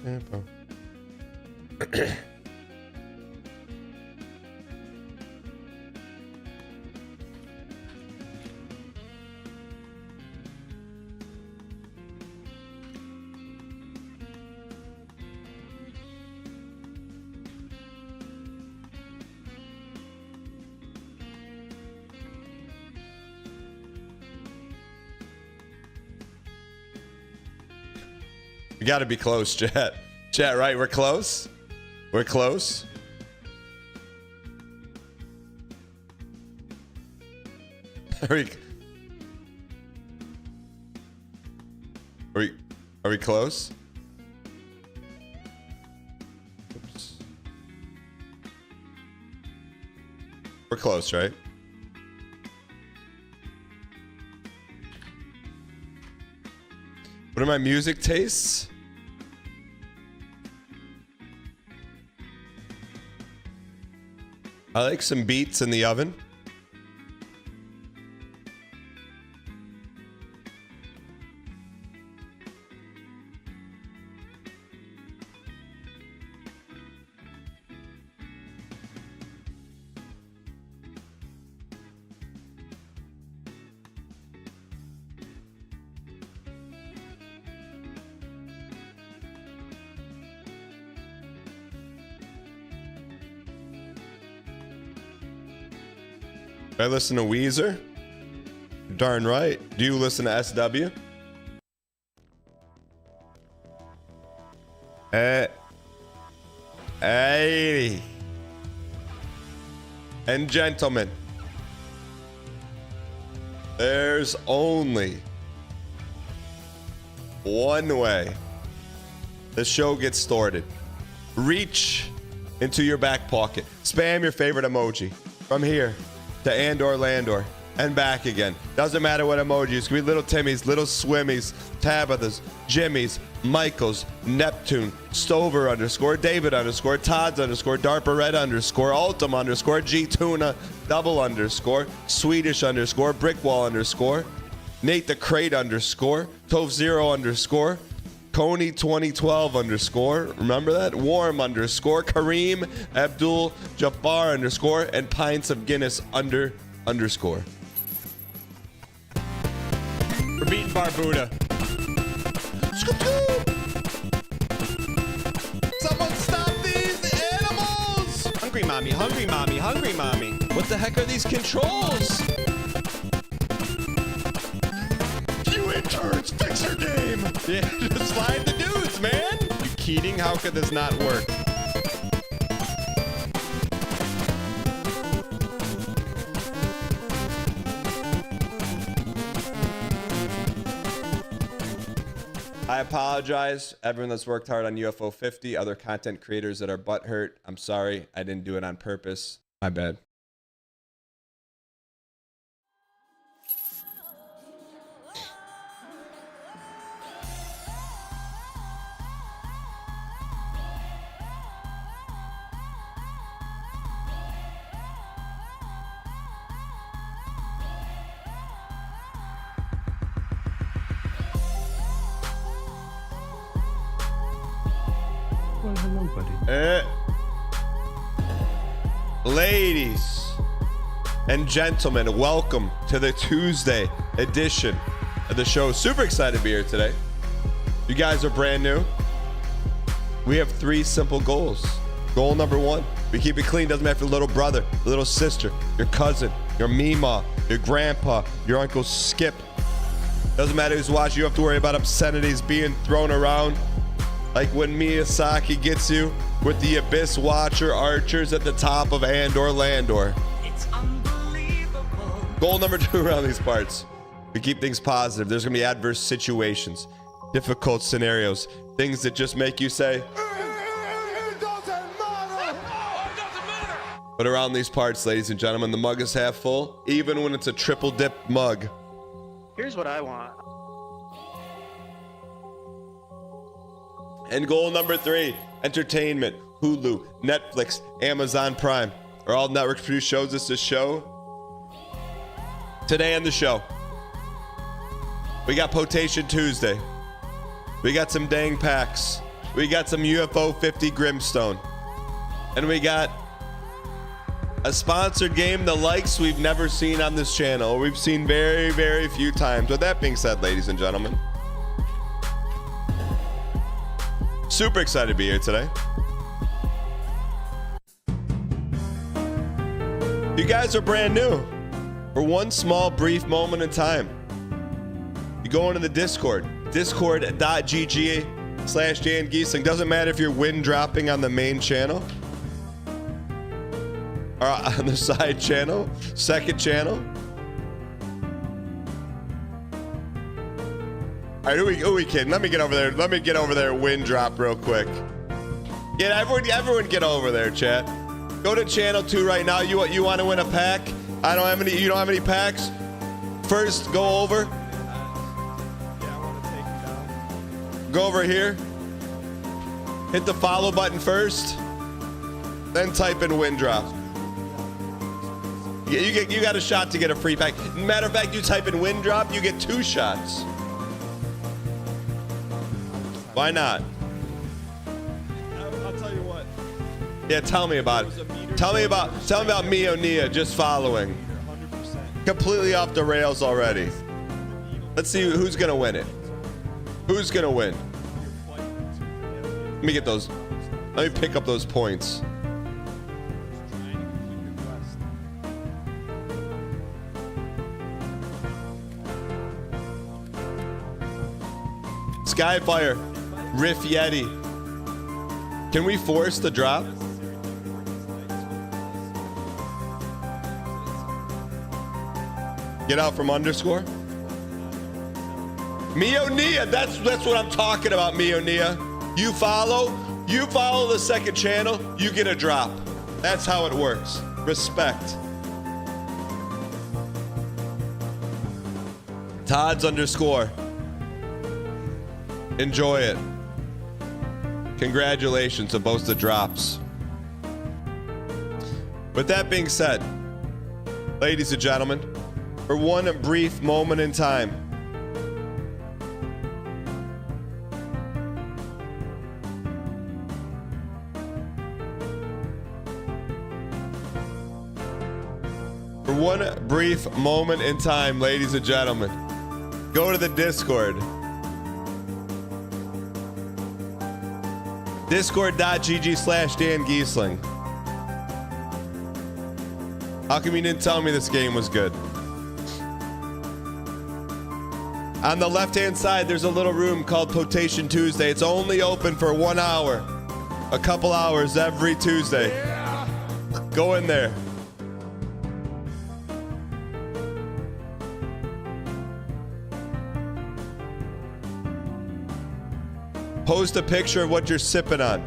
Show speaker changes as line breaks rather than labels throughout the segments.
tempo. We gotta be close, chat. Chat, right? We're close. We're close. Are we close? Oops. We're close, right? What are my music tastes? I like some beats in the oven. I listen to Weezer? Darn right. Do you listen to SW? Hey. And gentlemen, there's only one way the show gets started. Reach into your back pocket. Spam your favorite emoji from here to Andor Landor and back again. Doesn't matter what emojis. It could be little Timmy's, little Swimmies, Tabitha's, Jimmy's, Michael's, Neptune, Stover _, David _, Todd's _, DARPA Red _, Ultim _, G Tuna double _, Swedish _, Brickwall _, Nate the Crate _, Tove Zero _, Coney 2012 _, remember that? Warm _ Kareem Abdul Jabbar _ and Pints of Guinness _. We're beating Barbuda. Someone stop these animals! Hungry mommy, hungry mommy, hungry mommy. What the heck are these controls? You interns, fix your game! Yeah, just slide the dudes, man! You Keating, how could this not work? I apologize, everyone that's worked hard on UFO 50, other content creators that are butthurt. I'm sorry, I didn't do it on purpose. My bad.
Well, hello, buddy.
Ladies and gentlemen, welcome to the Tuesday edition of the show. Super excited to be here today. You guys are brand new. We have 3 simple goals. Goal number 1, we keep it clean. Doesn't matter if your little brother, little sister, your cousin, your Mima, your grandpa, your Uncle Skip. Doesn't matter who's watching. You don't have to worry about obscenities being thrown around. Like when Miyazaki gets you with the Abyss Watcher archers at the top of Andor Landor. It's unbelievable. Goal number 2 around these parts. We keep things positive. There's gonna be adverse situations, difficult scenarios, things that just make you say, it doesn't matter. It doesn't matter. But around these parts, ladies and gentlemen, the mug is half full, even when it's a triple dip mug.
Here's what I want.
And goal number 3, entertainment. Hulu, Netflix, Amazon Prime are all network produced shows. This is show. Today on the show, we got Potation Tuesday. We got some dang packs. We got some UFO 50 Grimstone. And we got a sponsored game, the likes we've never seen on this channel. We've seen very, very few times. With that being said, ladies and gentlemen, super excited to be here today. You guys are brand new. For one small brief moment in time, you go into the Discord, discord.gg/Dan Giesling. Doesn't matter if you're win dropping on the main channel or on the side channel, second channel. All right, who we kidding? Let me get over there. Let me get over there and win drop real quick. Yeah, everyone get over there, chat. Go to channel 2 right now. You want to win a pack? I don't have any. You don't have any packs? First, go over.
Yeah, I want to take you down.
Go over here. Hit the follow button first. Then type in win drop. You got a shot to get a free pack. Matter of fact, you type in win drop, you get 2 shots. Why not?
I'll tell you what.
Yeah, tell me about it. Tell me about Mio Nia just following.
100%.
Completely off the rails already. Let's see who's gonna win it. Who's gonna win? Let me get those. Let me pick up those points. Skyfire, Riff Yeti. Can we force the drop? Get out from underscore. Mio Nia, that's what I'm talking about, Mio Nia. You follow the second channel, you get a drop. That's how it works. Respect. Todd's underscore. Enjoy it. Congratulations to both the drops. With that being said, ladies and gentlemen, for one brief moment in time, ladies and gentlemen, go to the Discord. Discord.gg/Dan Giesling. How come you didn't tell me this game was good? On the left-hand side, there's a little room called Potation Tuesday. It's only open for 1 hour. A couple hours every Tuesday.
Yeah.
Go in there. Post a picture of what you're sipping on.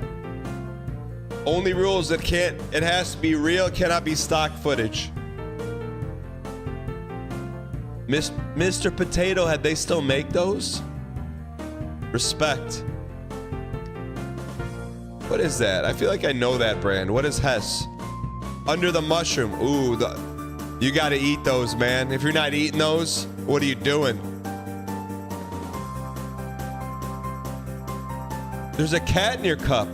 Only rules it has to be real, cannot be stock footage. Mr. Potato, had they still make those? Respect. What is that? I feel like I know that brand. What is Hess? Under the mushroom. Ooh, you gotta eat those, man. If you're not eating those, what are you doing? There's a cat in your cup.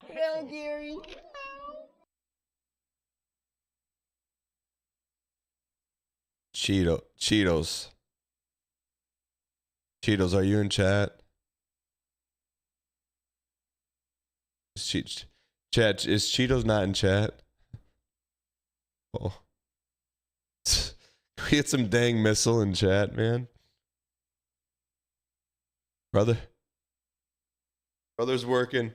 Hello, Gary.
Cheetos. Cheetos, are you in chat? Chat, is Cheetos not in chat? Oh. Can we get some dang missile in chat, man? Brother's working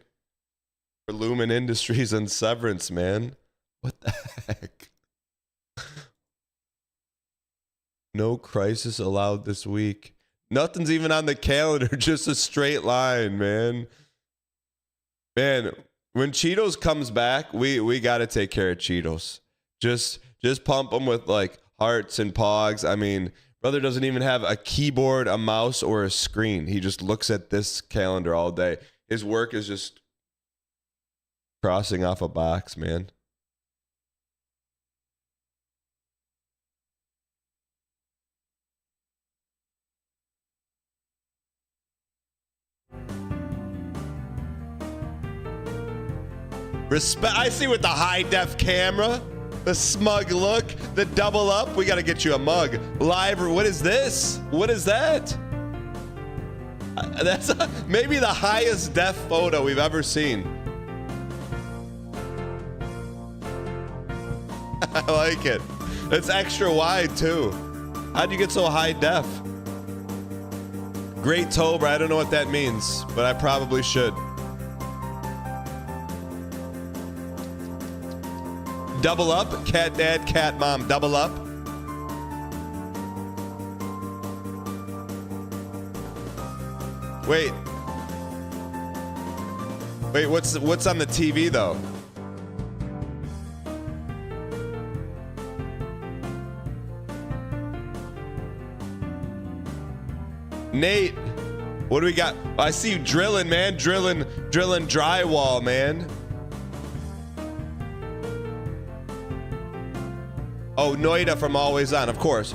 for Lumen Industries and Severance, man. What the heck? No crisis allowed this week. Nothing's even on the calendar, just a straight line, man. Man, when Cheetos comes back, we got to take care of Cheetos. Just pump them with like hearts and pogs. I mean, brother doesn't even have a keyboard, a mouse, or a screen. He just looks at this calendar all day. His work is just crossing off a box, man. Respect. I see with the high def camera, the smug look, the double up. We got to get you a mug. Live. What is this? What is that? That's maybe the highest def photo we've ever seen. I like it. It's extra wide too. How'd you get so high def? Great Tober. I don't know what that means, but I probably should. Double up. Cat dad, cat mom. Double up. Wait. Wait, what's on the TV though? Nate, what do we got? I see you drilling, man. Drilling drywall, man. Oh, Noida from Always On, of course.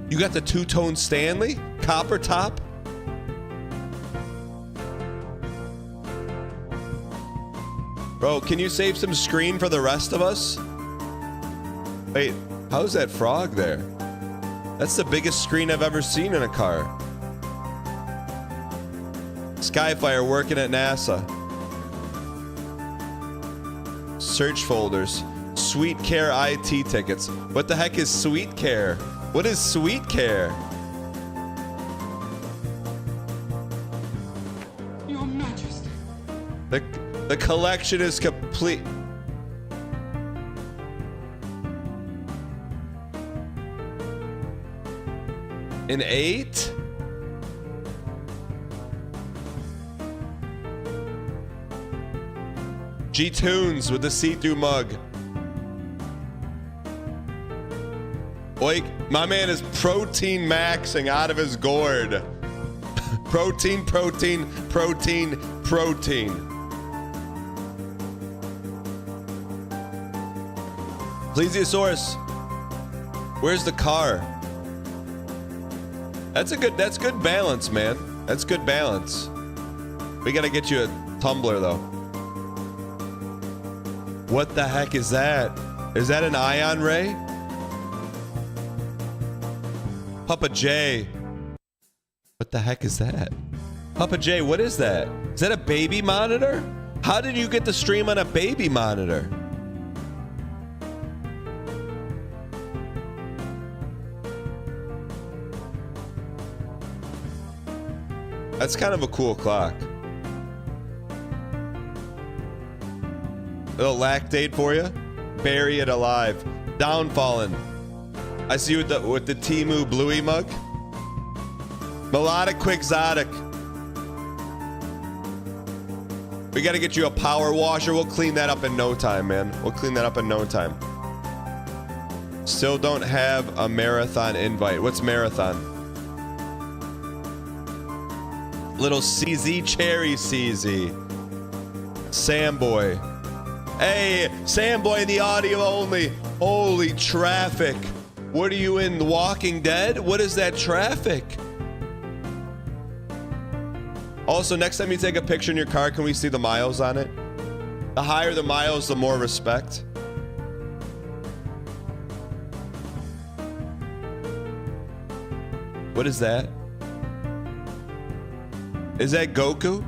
You got the two-tone Stanley? Copper top? Bro, can you save some screen for the rest of us? Wait, how's that frog there? That's the biggest screen I've ever seen in a car. Skyfire working at NASA. Search folders. Sweet Care IT tickets. What the heck is Sweet Care? What is Sweet Care?
Your Majesty.
The collection is complete. An 8? G-Tunes with the see-through mug. Oik, my man is protein maxing out of his gourd. Protein, protein, protein, protein. Plesiosaurus, where's the car? That's good balance, man. That's good balance. We gotta get you a tumbler though. What the heck is that? Is that an ion ray? Papa J. What the heck is that? Papa J, what is that? Is that a baby monitor? How did you get the stream on a baby monitor? That's kind of a cool clock. Little lactate for you. Bury it alive. Downfallen. I see you with the Temu Bluey mug. Melodic Quixotic. We got to get you a power washer. We'll clean that up in no time, man. We'll clean that up in no time. Still don't have a marathon invite. What's marathon? Little CZ Cherry CZ. Samboy. Hey, Samboy in the audio only. Holy traffic. What are you in, The Walking Dead? What is that traffic? Also, next time you take a picture in your car, can we see the miles on it? The higher the miles, the more respect. What is that? Is that Goku?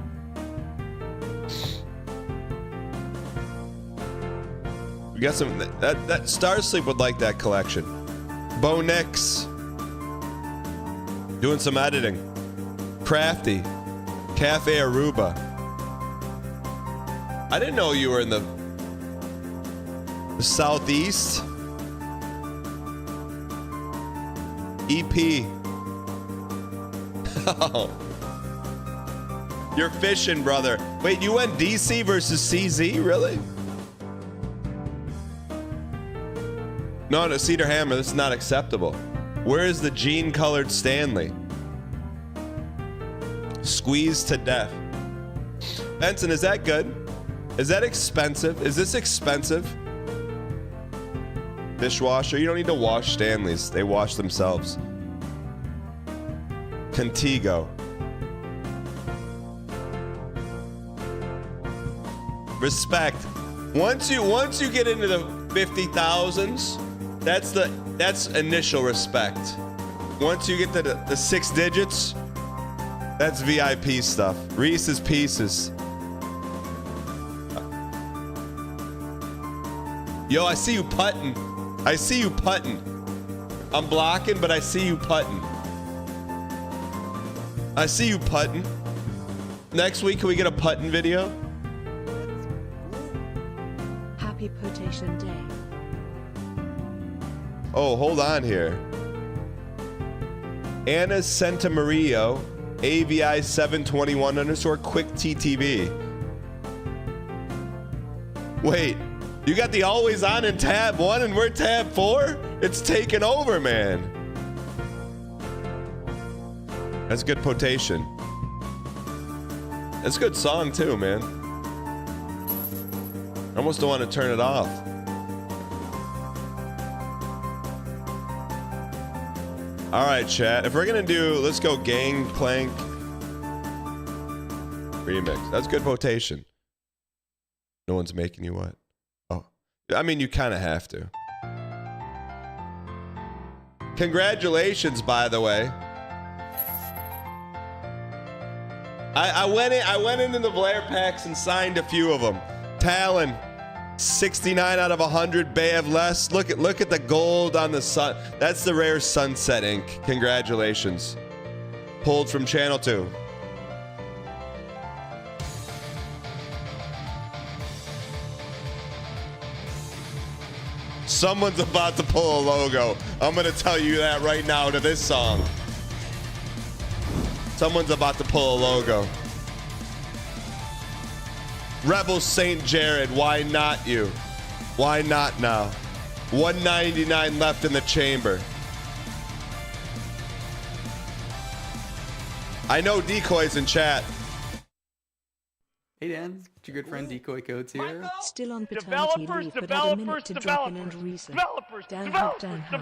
We got some, that Starsleep would like that collection. Bo Nix. Doing some editing. Crafty. Cafe Aruba. I didn't know you were in the southeast. EP. Oh. You're fishing, brother. Wait, you went DC versus CZ? Really? No, Cedar Hammer, this is not acceptable. Where is the jean-colored Stanley? Squeezed to death. Benson, is that good? Is that expensive? Is this expensive? Dishwasher? You don't need to wash Stanleys. They wash themselves. Contigo. Respect. Once you get into the 50,000s, that's initial respect. Once you get to the 6 digits, that's VIP stuff. Reese's Pieces. Yo, I see you putting. I see you putting. I'm blocking, but I see you putting. I see you putting. Next week, can we get a putting video?
Happy Potation Day.
Oh, hold on here. Anna Santamario, AVI 721 _ quick TTV. Wait, you got the always on in tab 1 and we're tab 4? It's taken over, man. That's good Potation. That's a good song too, man. I almost don't want to turn it off. All right, chat. If we're gonna do, let's go Gangplank remix. That's good Potation. No one's making you what? Oh, I mean, you kind of have to. Congratulations, by the way. I went into the Blair packs and signed a few of them. Talon, 69 out of 100. Bav less. Look at the gold on the sun. That's the rare Sunset ink. Congratulations. Pulled from channel 2. Someone's about to pull a logo. I'm gonna tell you that right now to this song. Someone's about to pull a logo. Rebel St. Jared, why not you? Why not now? 199 left in the chamber. I know Decoy's in chat.
Hey Dan, it's your good friend Decoy Codes here.
Still on paternity leave, but had a minute to drop in and reason. Dan Hub, Dan Hub.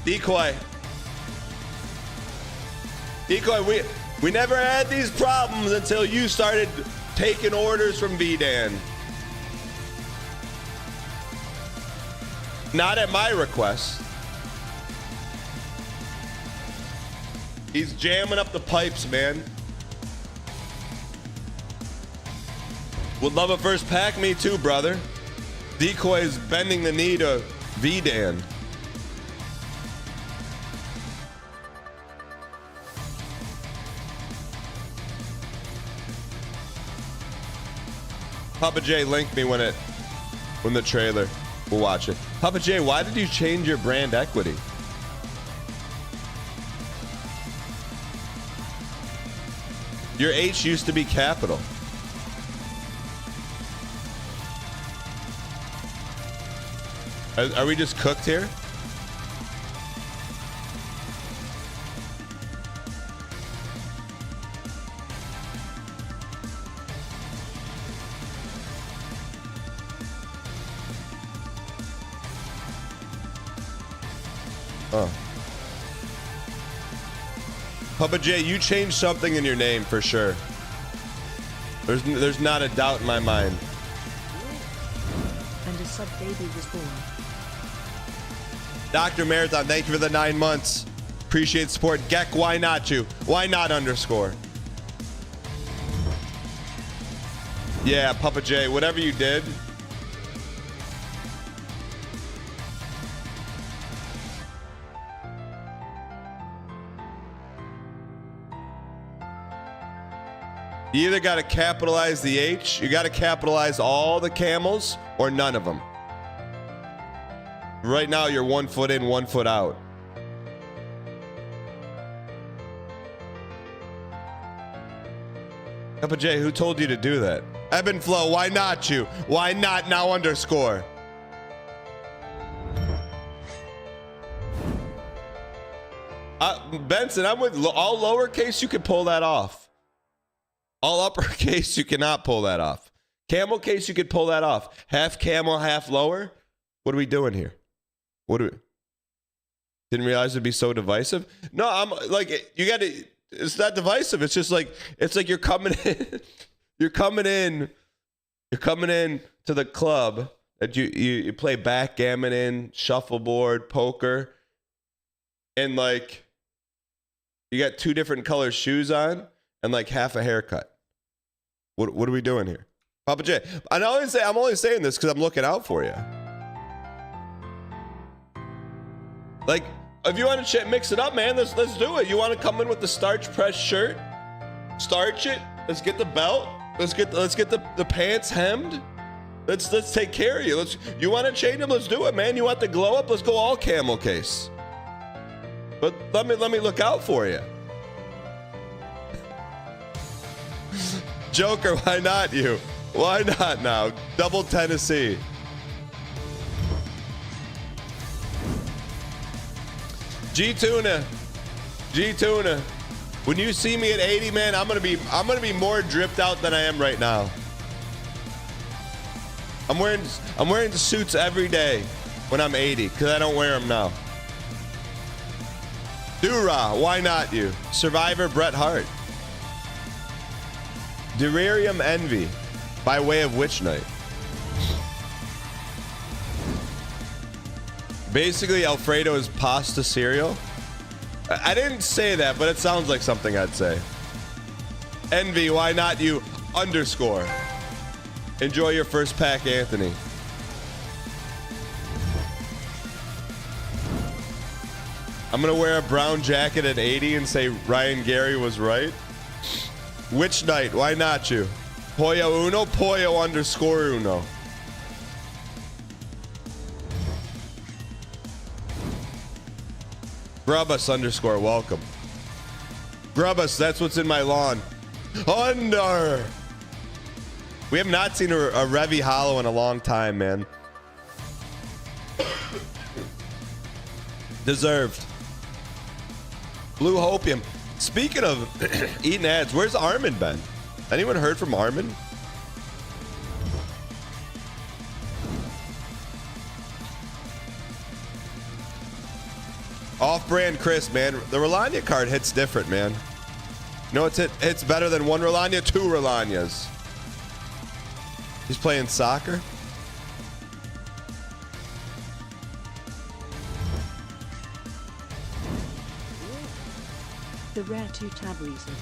Decoy, we never had these problems until you started taking orders from VDan. Not at my request. He's jamming up the pipes, man. Would love a first pack, me too, brother. Decoy is bending the knee to VDan. Papa J linked me when the trailer. We'll watch it. Papa J, why did you change your brand equity? Your H used to be capital. Are we just cooked here? Oh. Papa J, you changed something in your name for sure. There's not a doubt in my mind.
And a sub baby was born.
Dr. Marathon, thank you for the 9 months. Appreciate support. Gek, why not you? Why not underscore? Yeah, Papa J, whatever you did. You either got to capitalize the H, you got to capitalize all the camels, or none of them. Right now, you're 1 foot in, 1 foot out. Papa J, who told you to do that? Ebb and Flow, why not you? Why not now underscore? Benson, I'm with all lowercase, you can pull that off. All uppercase, you cannot pull that off. Camel case, you could pull that off. Half camel, half lower. What are we doing here? What do we? Didn't realize it'd be so divisive. No, I'm like, you got to. It's not divisive. It's just like you're coming in. You're coming in to the club that you play backgammon in, shuffleboard, poker, and like you got 2 different color shoes on and like half a haircut. What are we doing here, Papa J? I'm only saying this because I'm looking out for you. Like, if you want to mix it up, man, let's do it. You want to come in with the starch press shirt, starch it. Let's get the belt. Let's get the pants hemmed. Let's take care of you. You want to change them? Let's do it, man. You want the glow up? Let's go all camel case. But let me look out for you. Joker, why not you? Why not now? Double Tennessee. G-Tuna. When you see me at 80, man, I'm gonna be more dripped out than I am right now. I'm wearing the suits every day when I'm 80 because I don't wear them now. Dura, why not you? Survivor Bret Hart. Delirium Envy, by way of Witch Knight. Basically, Alfredo is pasta cereal. I didn't say that, but it sounds like something I'd say. Envy, why not you? Underscore. Enjoy your first pack, Anthony. I'm gonna wear a brown jacket at 80 and say Ryan Gary was right. Witch Knight, why not you? Pollo Uno, Pollo underscore Uno. Grubus underscore welcome. Grubus, that's what's in my lawn. Under. We have not seen a Revy Hollow in a long time, man. Deserved. Blue Hopium. Speaking of eating ads, where's Armin been? Anyone heard from Armin? Off-brand Chris, man. The Rolania card hits different, man. You know, it's better than 1 Rolania, 2 Rolanias. He's playing soccer.
The rare 2-tab reason.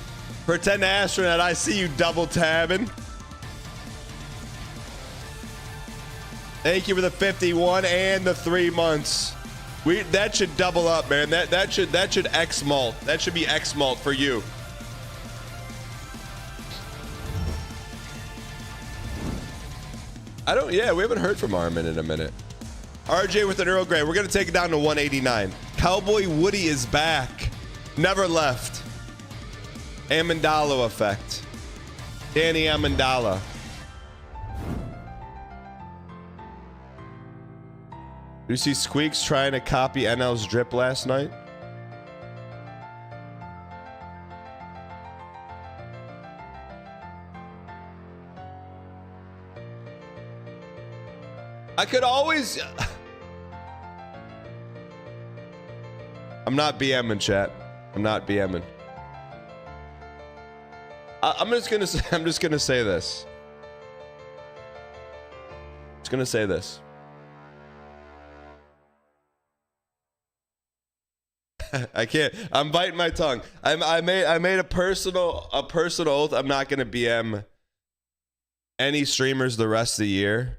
Pretend astronaut, I see you double tabbing. Thank you for the 51 and the 3 months. That should double up, man. That should X malt. That should be X malt for you. Yeah, we haven't heard from Armin in a minute. RJ with an Earl Grey. We're gonna take it down to 189. Cowboy Woody is back. Never left. Amendola effect. Danny Amendola. Did you see Squeaks trying to copy NL's drip last night? I could always... I'm not BMing, chat. I'm not BMing. I'm just gonna say this. Just gonna say this. I can't. I'm biting my tongue. I made a personal oath. I'm not gonna BM any streamers the rest of the year.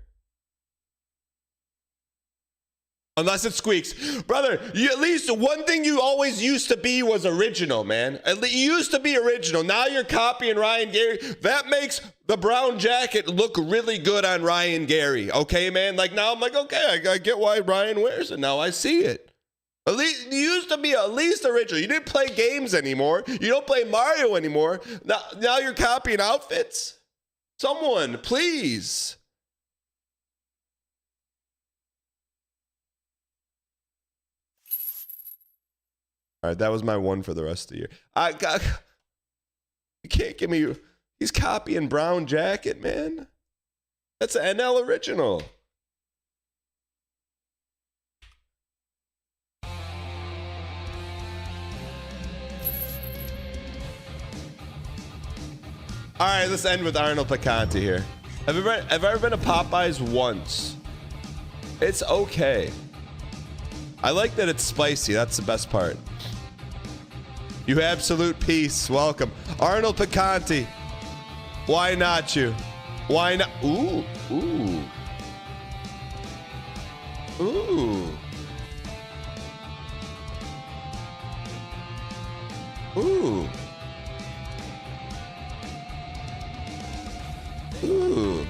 Unless it Squeaks. Brother, at least one thing you always used to be was original, man. You used to be original. Now you're copying Ryan Gary. That makes the brown jacket look really good on Ryan Gary. Okay, man? Like, now I'm like, okay, I get why Ryan wears it. Now I see it. At least you used to be at least original. You didn't play games anymore. You don't play Mario anymore. Now you're copying outfits. Someone, please. All right, that was my one for the rest of the year. You can't give me... He's copying brown jacket, man. That's an NL original. All right, let's end with Arnold Picante here. Have I ever been to Popeyes once? It's okay. I like that it's spicy. That's the best part. You absolute peace. Welcome. Arnold Picante. Why not you? Why not? Ooh. Ooh. Ooh. Ooh. Ooh.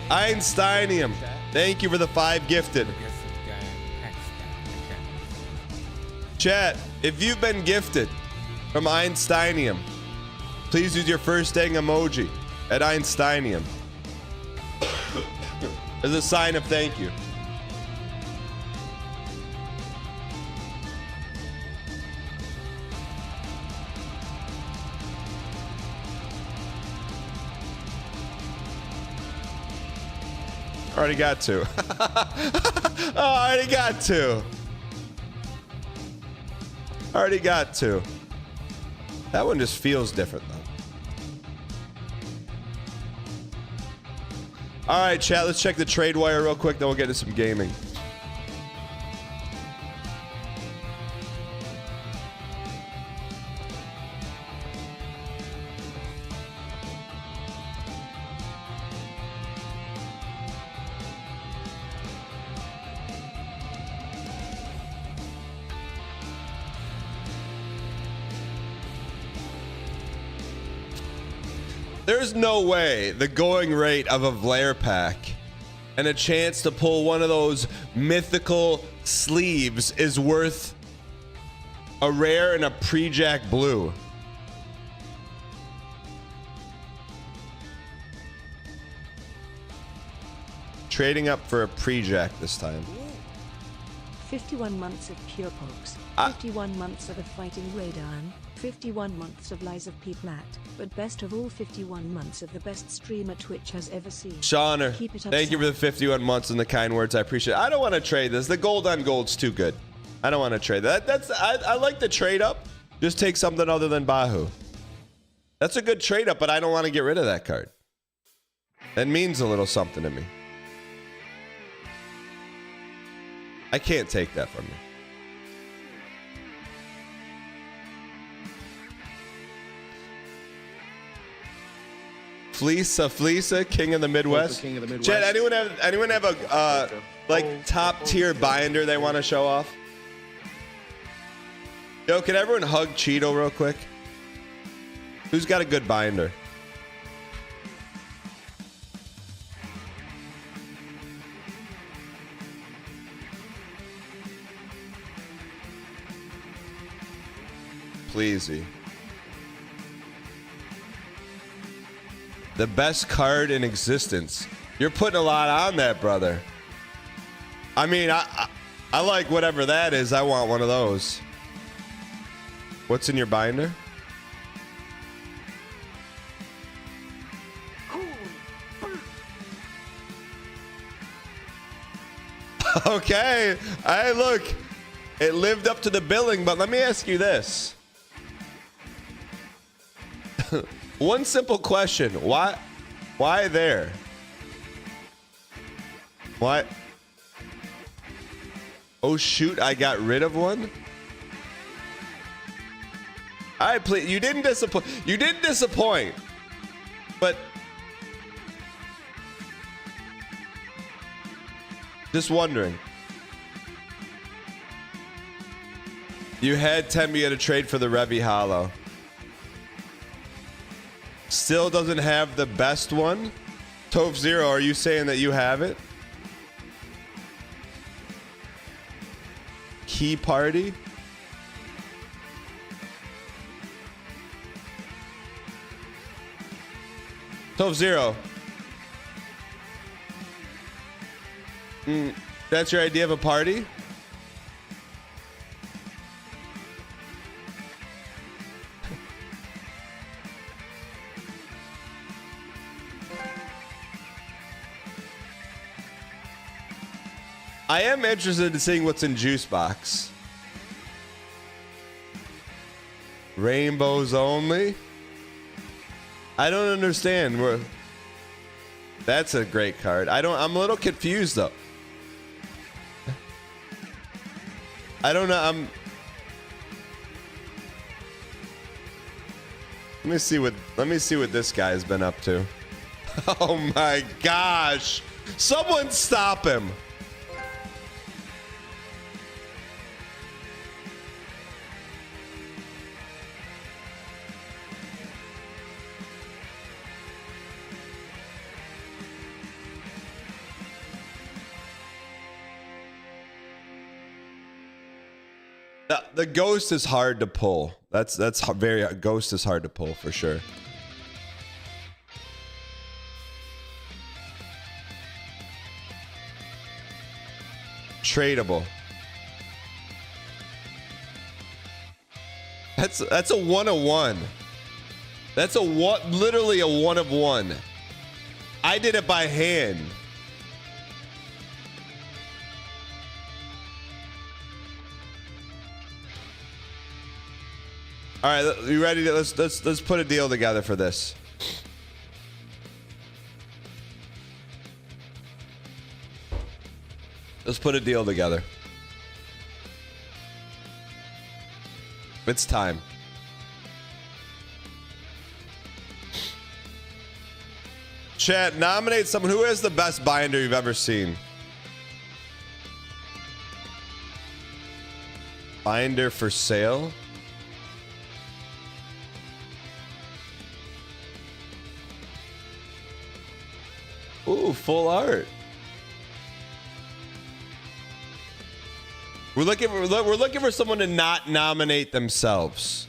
Einsteinium. Thank you for the 5 gifted. Chat, if you've been gifted from Einsteinium, please use your first dang emoji at Einsteinium as a sign of thank you. Already got 2. Oh, already got 2. Already got 2. That one just feels different, though. All right, chat, let's check the trade wire real quick, then we'll get into some gaming. There's no way the going rate of a Vlair pack and a chance to pull one of those mythical sleeves is worth a rare and a pre-jack blue. Trading up for a pre-jack this time.
51 months of pure pokes, 51 months of a fighting Radon, 51 months of lies of P-Flat, but best of all 51 months of the best streamer Twitch has ever seen.
Shauner,
Keep it up,
thank you for the 51 months and the kind words. I appreciate it. I don't want to trade this. The gold on gold's too good. I don't want to trade that. I like the trade up. Just take something other than Bahu. That's a good trade up, but I don't want to get rid of that card. That means a little something to me. I can't take that from you. Fleesa, King of the Midwest.
King of the Midwest.
Chad, anyone have a like top tier binder they want to show off? Yo, can everyone hug Cheeto real quick? Who's got a good binder? Pleasey. The best card in existence. You're putting a lot on that, brother. I mean, I like whatever that is. I want one of those. What's in your binder? Okay. Hey, look. It lived up to the billing, but let me ask you this. One simple question. Why there? Why? Oh shoot, I got rid of one? I please, you didn't disappoint. You didn't disappoint. But just wondering. You had Tembi at a trade for the Revi Hollow. Still doesn't have the best one. Toph Zero, are you saying that you have it? Key Party? Toph Zero. That's your idea of a party? I am interested in seeing what's in Juice Box. Rainbows only. I don't understand. That's a great card. I'm a little confused though. I don't know. Let me see what this guy's been up to. Oh my gosh. Someone stop him. The ghost is hard to pull. That's very ghost is hard to pull for sure. Tradable. That's a 1/1. That's literally a 1 of 1. I did it by hand. All right, you ready to let's put a deal together for this. Let's put a deal together. It's time. Chat, nominate someone who has the best binder you've ever seen. Binder for sale. Ooh, full art. We're looking for someone to not nominate themselves.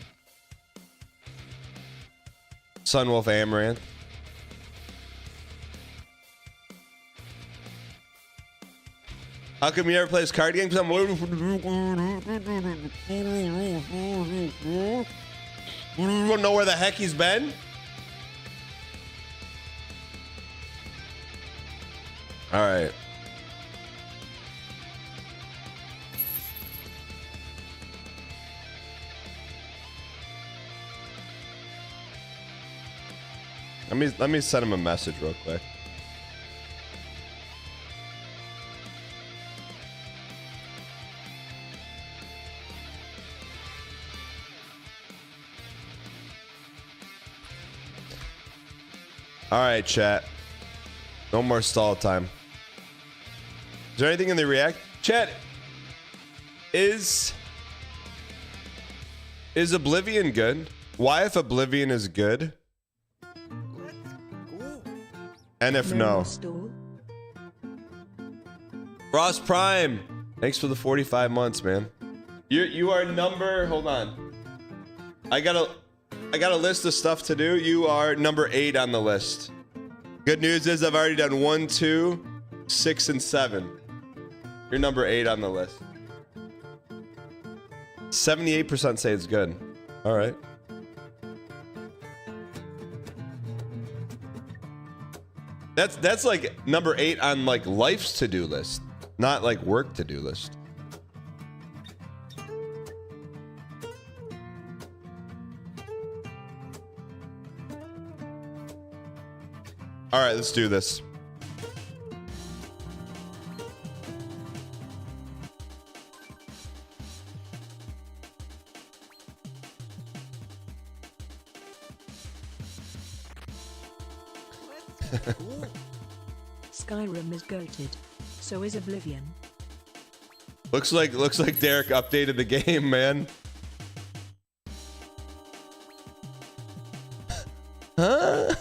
Sunwolf Amaranth. How come you never plays card games? I'm waiting for. You don't know where the heck he's been? All right. Let me send him a message real quick. All right, chat. No more stall time. Is there anything in the react? Chat, is Oblivion good? Why if Oblivion is good? And if no. Ross Prime, thanks for the 45 months, man. You are number, hold on. I got a list of stuff to do. You are number 8 on the list. Good news is I've already done 1, 2, 6, and 7. You're number 8 on the list. 78% say it's good. All right. That's like number 8 on like life's to-do list, not like work to-do list. All right, let's do this.
Skyrim is goated. So is Oblivion.
Looks like Derek updated the game, man. Huh?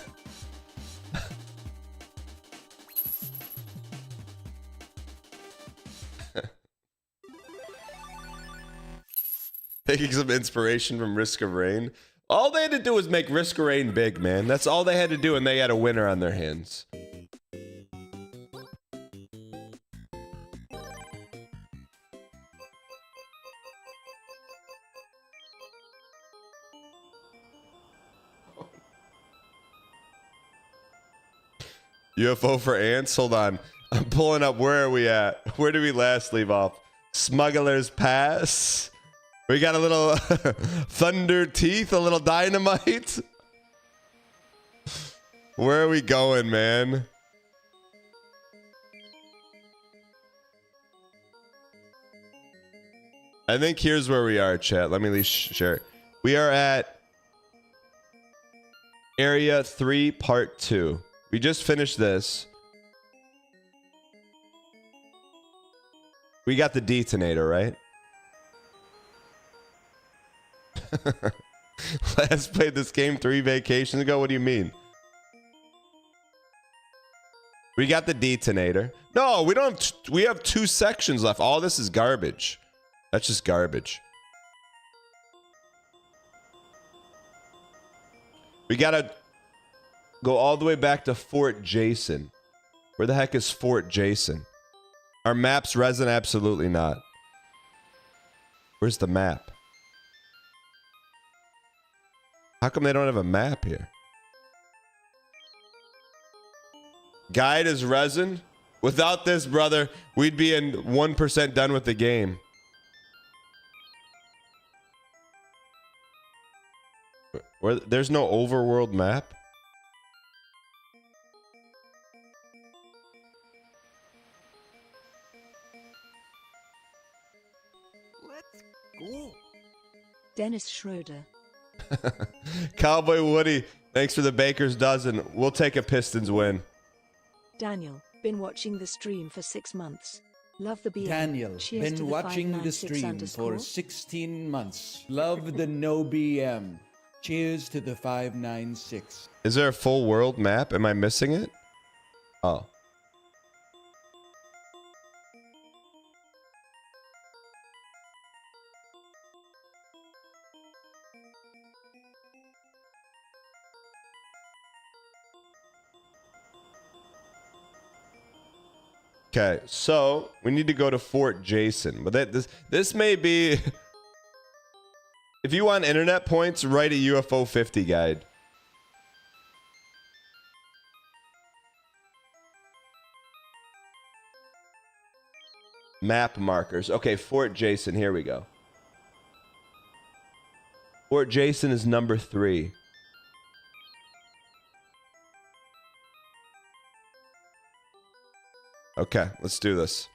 Taking some inspiration from Risk of Rain. All they had to do was make Risk of Rain big, man. That's all they had to do, and they had a winner on their hands. UFO for ants? Hold on. I'm pulling up. Where are we at? Where did we last leave off? Smuggler's Pass. We got a little Thunder Teeth, a little Dynamite. Where are we going, man? I think here's where we are, chat. Let me at least share it. We are at Area 3, Part 2. We just finished this. We got the detonator, right? Last played this game 3 vacations ago. What do you mean? We got the detonator. No, we don't. We have 2 sections left. All this is garbage. That's just garbage. We gotta go all the way back to Fort Jason. Where the heck is Fort Jason? Are maps resin? Absolutely not. Where's the map? How come they don't have a map here? Guide is resin? Without this, brother, we'd be in 1% done with the game. Where there's no overworld map?
Let's go.
Dennis Schroeder.
Cowboy Woody, thanks for the baker's dozen. We'll take a Pistons win.
Daniel, been watching the stream for 6 months. Love the BM.
Daniel,
Cheers to
been
the
watching the
596
stream
underscore.
for 16 months. Love the no BM. Cheers to the 596.
Is there a full world map? Am I missing it? Oh. Okay, so we need to go to Fort Jason, but this may be. If you want internet points, write a UFO 50 guide. Map markers. Okay, Fort Jason. Here we go. Fort Jason is number 3. Okay, let's do this.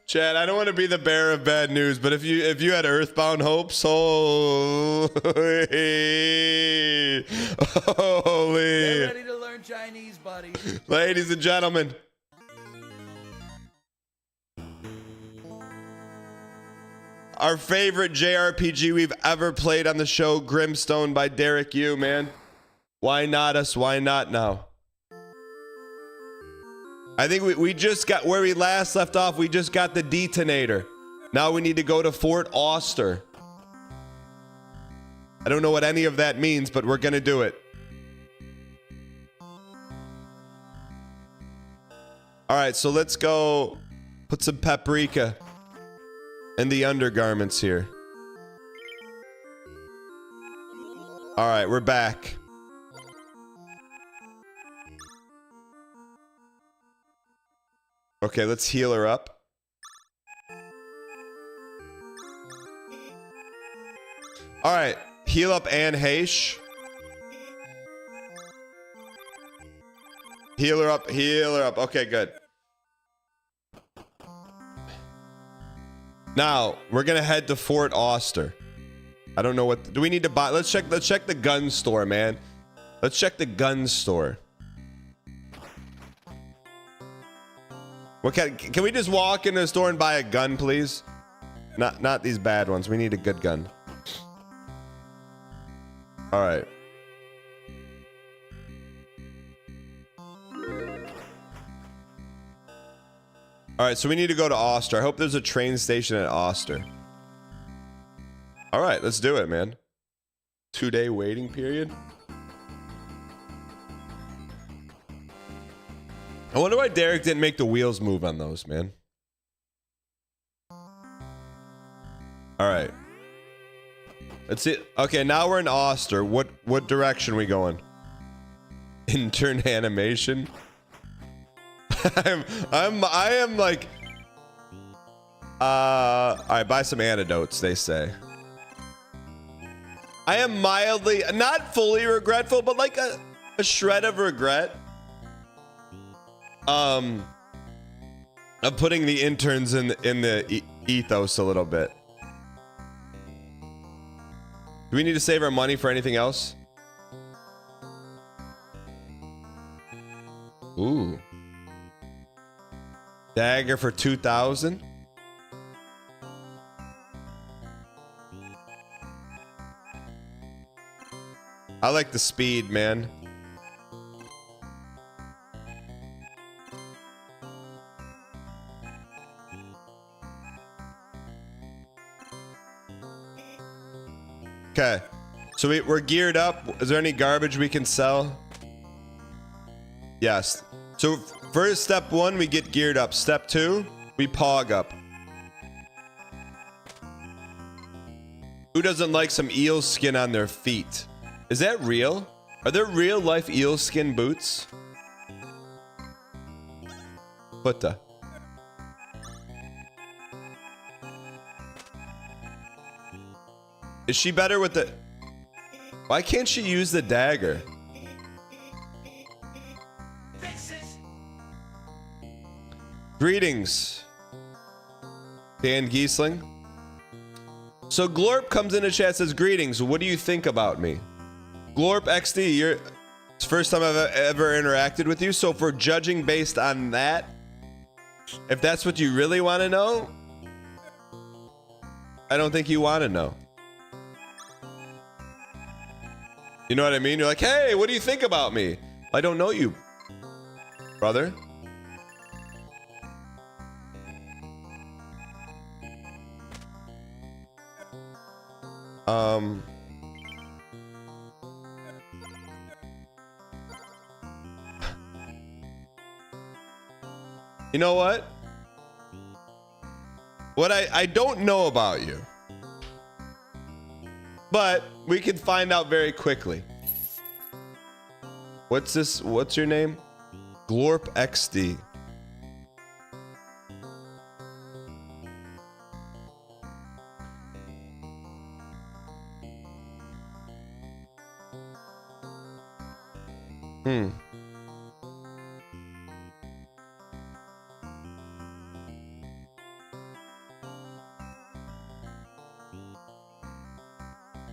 Chad, I don't want to be the bearer of bad news, but if you had earthbound hopes, holy,
Get ready to learn Chinese, buddy.
Ladies and gentlemen, our favorite JRPG we've ever played on the show, Grimstone by Derek Yu, man. Why not us? Why not now? I think we just got where we last left off. We just got the detonator. Now we need to go to Fort Auster. I don't know what any of that means, but we're going to do it. All right, so let's go put some paprika in the undergarments here. All right, we're back. Okay, let's heal her up. All right, heal up Anne Heche. Heal her up, heal her up. Okay, good. Now, we're gonna head to Fort Auster. I don't know what, do we need to buy? Let's check the gun store, man. Let's check the gun store. What can we just walk into the store and buy a gun, please? Not these bad ones. We need a good gun. All right. All right, so we need to go to Auster. I hope there's a train station at Auster. All right, let's do it, man. 2-day waiting period. I wonder why Derek didn't make the wheels move on those, man. All right. Let's see. Okay, now we're in Auster. What direction we going? Intern animation. I am like All right, buy some antidotes, they say. I am mildly, not fully regretful, but like a shred of regret. Of putting the interns in the ethos a little bit. Do we need to save our money for anything else? Ooh. Dagger for 2,000. I like the speed, man. Okay, so we're geared up. Is there any garbage we can sell? Yes. So first, step 1, we get geared up. Step 2, we pog up. Who doesn't like some eel skin on their feet? Is that real? Are there real life eel skin boots? What the? Is she better with the... Why can't she use the dagger? Greetings, Dan Giesling. So Glorp comes into chat, says, greetings, what do you think about me? Glorp XD, it's the first time I've ever interacted with you, so if we're judging based on that, if that's what you really want to know, I don't think you want to know. You know what I mean? You're like, hey, what do you think about me? I don't know you, brother. You know what? What I don't know about you, but we can find out very quickly. What's this? What's your name? Glorp XD.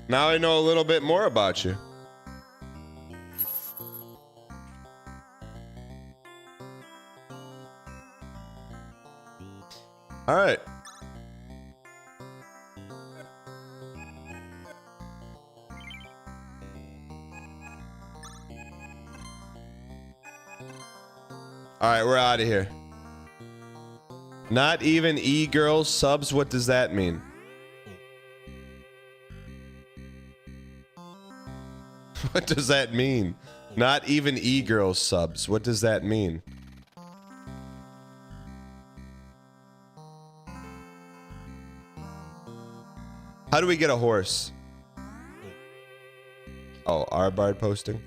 Now I know a little bit more about you. All right. All right, we're out of here. Not even e-girls subs. What does that mean? What does that mean? Not even e-girls subs. What does that mean? How do we get a horse? Oh, R-Bard posting.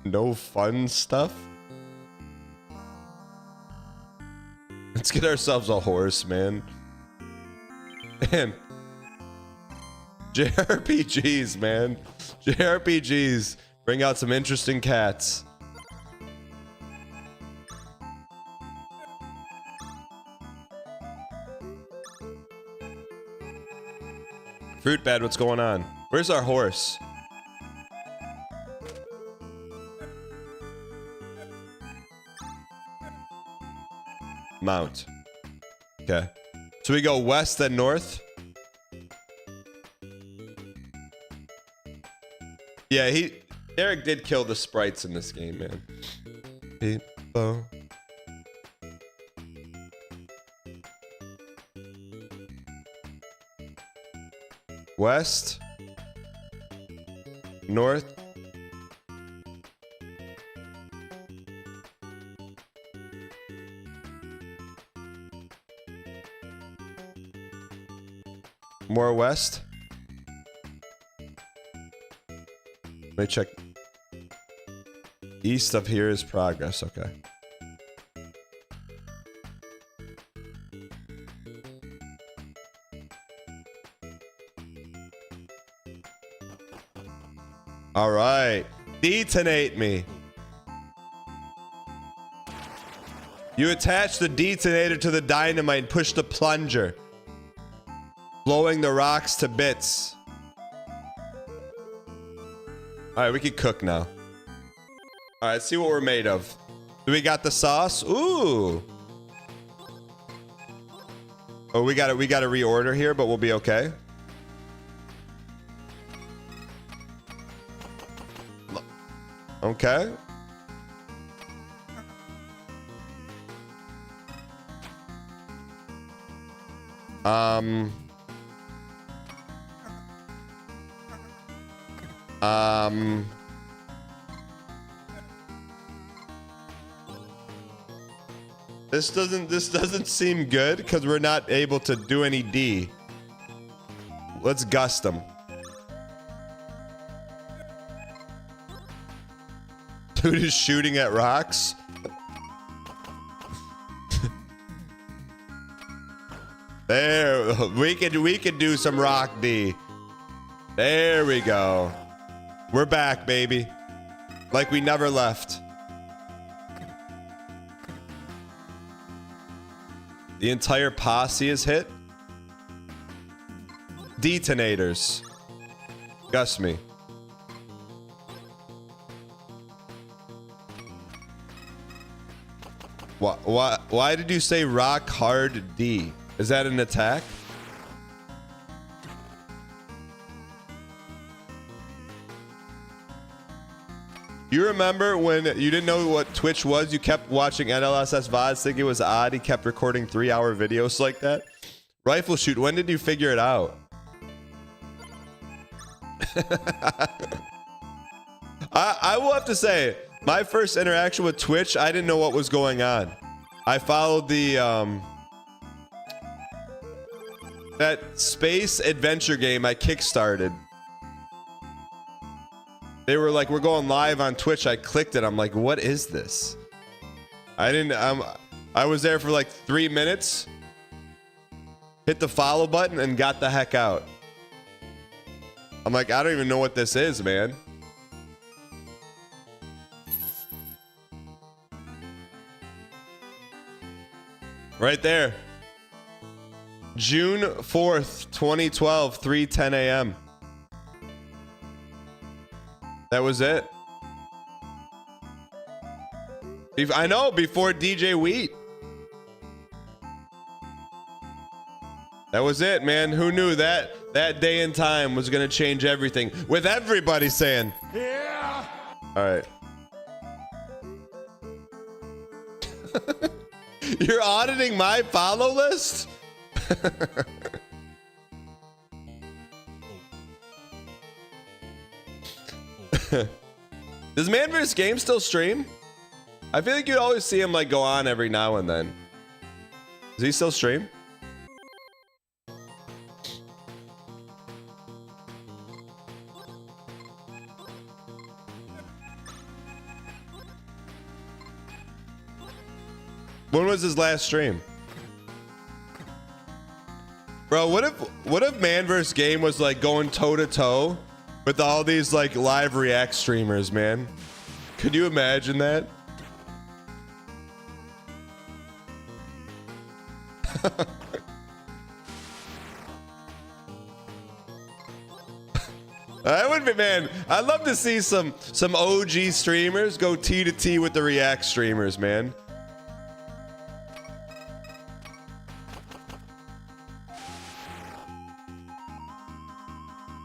No fun stuff? Let's get ourselves a horse, man. Man. JRPGs, man. JRPGs. Bring out some interesting cats. Fruit Bad, what's going on? Where's our horse? Mount. Okay. So we go west then north? Yeah, Derek did kill the sprites in this game, man. People. West. North. More west. Let me check. East of here is progress. Okay. All right. Detonate me. You attach the detonator to the dynamite and push the plunger, blowing the rocks to bits. All right, we can cook now. All right, let's see what we're made of. Do we got the sauce? Ooh. Oh, we got to reorder here, but we'll be okay. Okay. This doesn't seem good because we're not able to do any D. Let's gust them. Dude is shooting at rocks. There, we could do some rock D. There we go. We're back, baby. Like we never left. The entire posse is hit. Detonators. Gust me. Why did you say rock hard D? Is that an attack? You remember when you didn't know what Twitch was? You kept watching NLSS VODs, thinking it was odd. He kept recording 3-hour videos like that. Rifle shoot. When did you figure it out? I will have to say, my first interaction with Twitch, I didn't know what was going on. I followed the that space adventure game I kickstarted. They were like, we're going live on Twitch. I clicked it. I'm like, what is this? I was there for like 3 minutes, hit the follow button and got the heck out. I'm like, I don't even know what this is, man. Right there. June 4th, 2012, 3:10 a.m. That was it. I know, before DJ Wheat. That was it, man. Who knew that day and time was going to change everything? With everybody saying, yeah. All right. You're auditing my follow list? Does Man vs. Game still stream? I feel like you'd always see him like go on every now and then. Does he still stream? When was his last stream? Bro, what if Man vs. Game was like going toe to toe with all these like live react streamers, man? Could you imagine that? That would be, man. I'd love to see some OG streamers go T to T with the react streamers, man.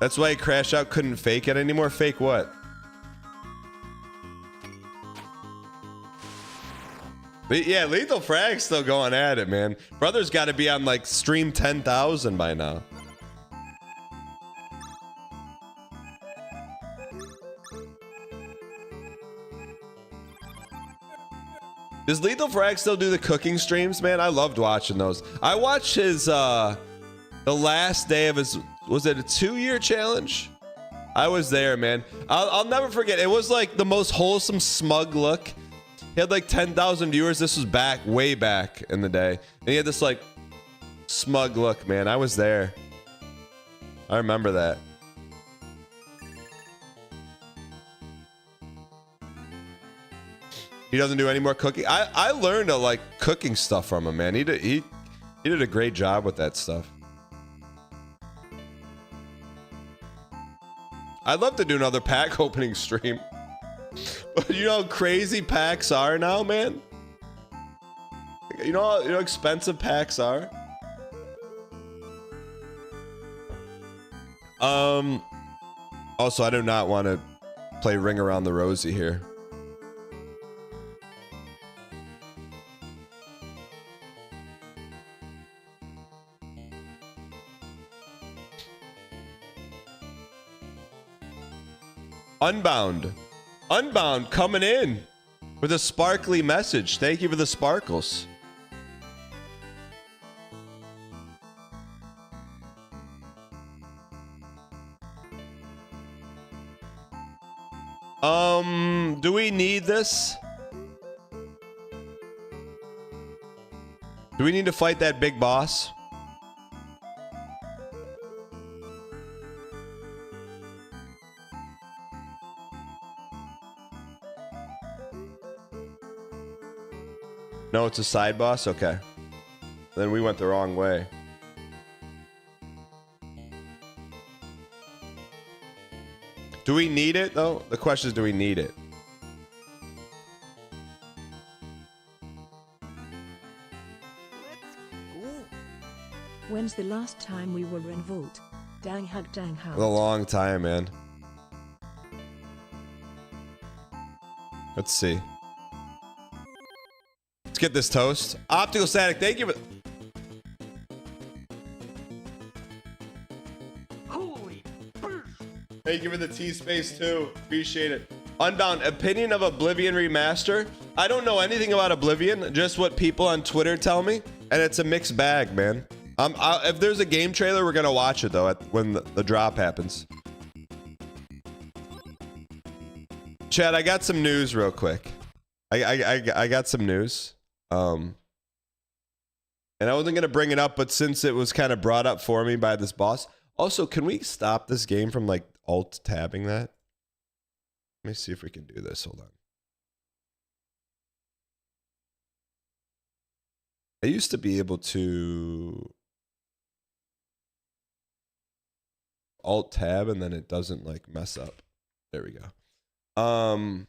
That's why Crash Out couldn't fake it anymore. Fake what? Yeah, Lethal Frag's still going at it, man. Brother's got to be on like stream 10,000 by now. Does Lethal Frag still do the cooking streams, man? I loved watching those. I watched his the last day of his, was it a 2-year challenge? I was there, man. I'll never forget. It was like the most wholesome, smug look. He had like 10,000 viewers. This was back, way back in the day. And he had this like smug look, man. I was there. I remember that. He doesn't do any more cooking. I learned to like cooking stuff from him, man. He did a great job with that stuff. I'd love to do another pack opening stream. But you know how crazy packs are now, man? You know how expensive packs are? Also, I do not want to play Ring Around the Rosie here. Unbound coming in with a sparkly message. Thank you for the sparkles. Do we need this? Do we need to fight that big boss? No, it's a side boss? Okay. Then we went the wrong way. Do we need it, though? The question is, do we need it?
When's the last time we were in Vault? Dang hug, dang hug.
A long time, man. Let's see. Let's get this toast. Optical Static, thank you for... Thank you for the T-Space too. Appreciate it. Unbound, opinion of Oblivion remaster. I don't know anything about Oblivion, just what people on Twitter tell me, and it's a mixed bag, man. If there's a game trailer, we're gonna watch it though when the drop happens. Chad, I got some news real quick. I got some news. And I wasn't gonna bring it up, but since it was kind of brought up for me by this boss. Also, can we stop this game from like alt tabbing that? Let me see if we can do this. Hold on. I used to be able to alt tab and then it doesn't like mess up. There we go.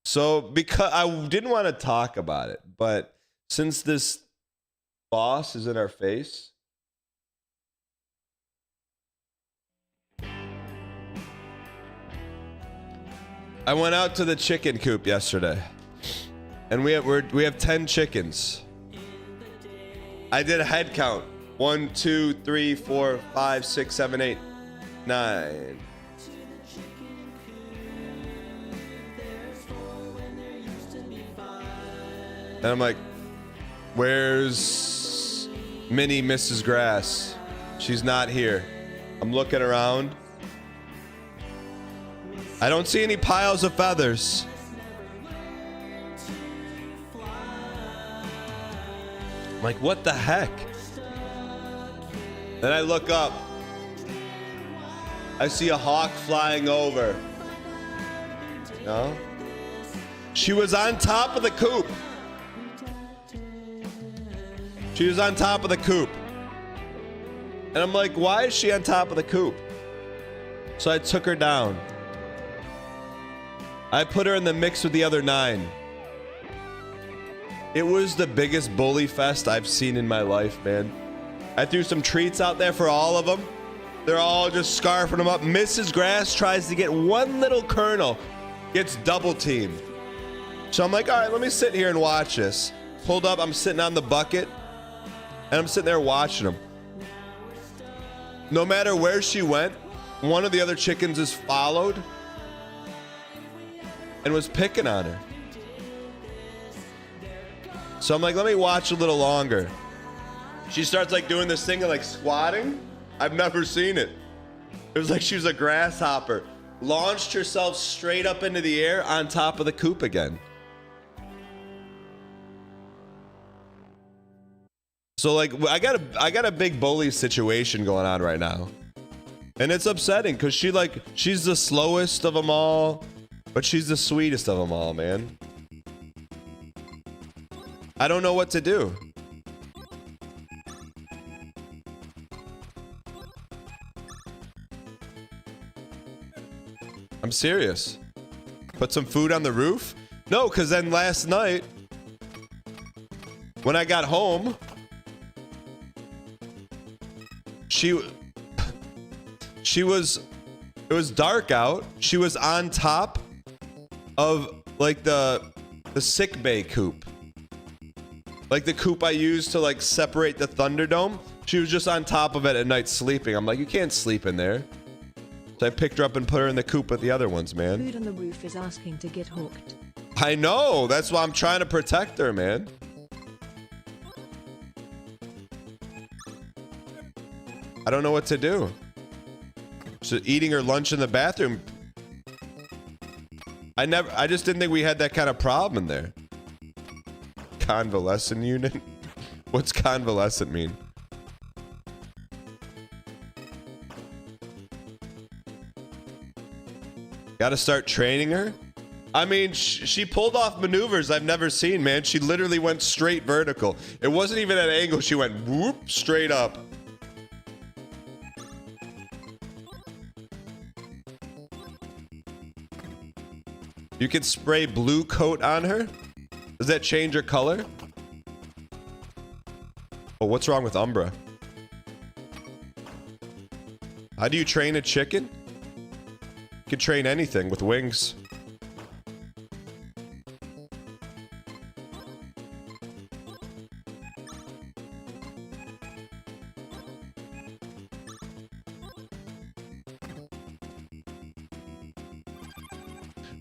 So because I didn't want to talk about it, but since this boss is in our face, I went out to the chicken coop yesterday, and we have 10 chickens. I did a head count: 1, 2, 3, 4, 5, 6, 7, 8, 9. And I'm like, where's Minnie Mrs. Grass? She's not here. I'm looking around. I don't see any piles of feathers. I'm like, what the heck? Then I look up. I see a hawk flying over. No? She was on top of the coop. She was on top of the coop. And I'm like, why is she on top of the coop? So I took her down. I put her in the mix with the other 9. It was the biggest bully fest I've seen in my life, man. I threw some treats out there for all of them. They're all just scarfing them up. Mrs. Grass tries to get one little kernel, gets double teamed. So I'm like, all right, let me sit here and watch this. Pulled up, I'm sitting on the bucket. And I'm sitting there watching them. No matter where she went, one of the other chickens is followed and was picking on her. So I'm like, let me watch a little longer. She starts like doing this thing of like squatting. I've never seen it. It was like she was a grasshopper. Launched herself straight up into the air on top of the coop again. So like I got a big bully situation going on right now. And it's upsetting because she's the slowest of them all, but she's the sweetest of them all, man. I don't know what to do. I'm serious. Put some food on the roof? No, because then last night, when I got home, it was dark out. She was on top of like the sick bay coop. Like the coop I used to like separate the Thunderdome. She was just on top of it at night sleeping. I'm like, you can't sleep in there. So I picked her up and put her in the coop with the other ones, man.
Food on the roof is asking to get hooked.
I know. That's why I'm trying to protect her, man. I don't know what to do. So eating her lunch in the bathroom. I just didn't think we had that kind of problem in there. Convalescent unit? What's convalescent mean? Gotta start training her? I mean, she pulled off maneuvers I've never seen, man. She literally went straight vertical. It wasn't even at an angle. She went whoop, straight up. You can spray blue coat on her? Does that change her color? Oh, what's wrong with Umbra? How do you train a chicken? You can train anything with wings.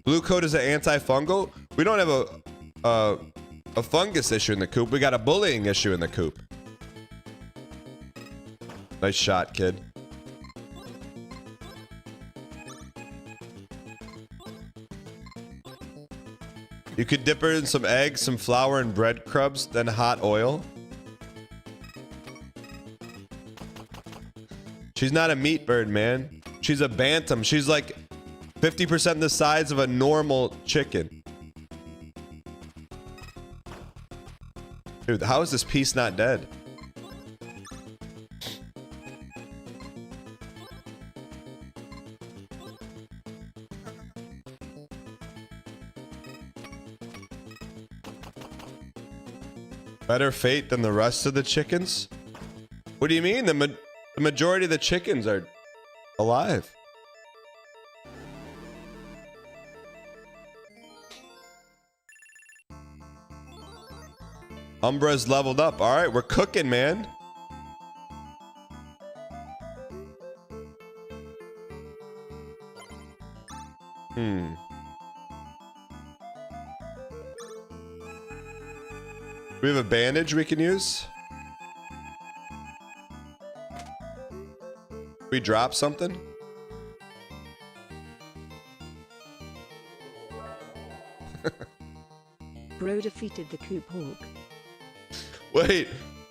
Blue coat is an antifungal. We don't have a fungus issue in the coop. We got a bullying issue in the coop. Nice shot, kid. You could dip her in some eggs, some flour, and breadcrumbs, then hot oil. She's not a meat bird, man. She's a bantam. She's like 50% the size of a normal chicken. Dude, how is this piece not dead? Better fate than the rest of the chickens? What do you mean? The majority of the chickens are alive. Umbra's leveled up. All right, we're cooking, man. We have a bandage we can use. We drop something.
Bro defeated the Coop Hawk.
Wait,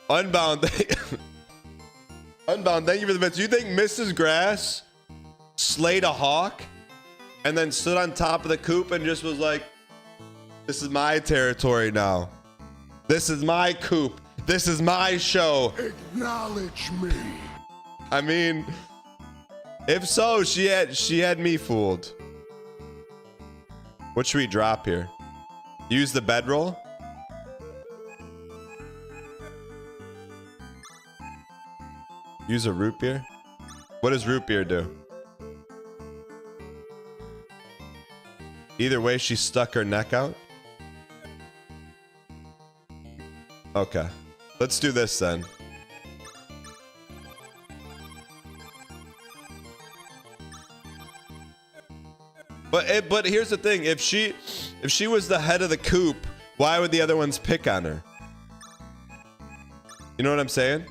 Unbound. Unbound, thank you for the bits. You think Mrs. Grass slayed a hawk and then stood on top of the coop and just was like, this is my territory now. This is my coop. This is my show.
Acknowledge me.
I mean, if so, she had me fooled. What should we drop here? Use the bedroll? Use a root beer? What does root beer do? Either way, she stuck her neck out. Okay. Let's do this then. But here's the thing. If she was the head of the coop, why would the other ones pick on her? You know what I'm saying?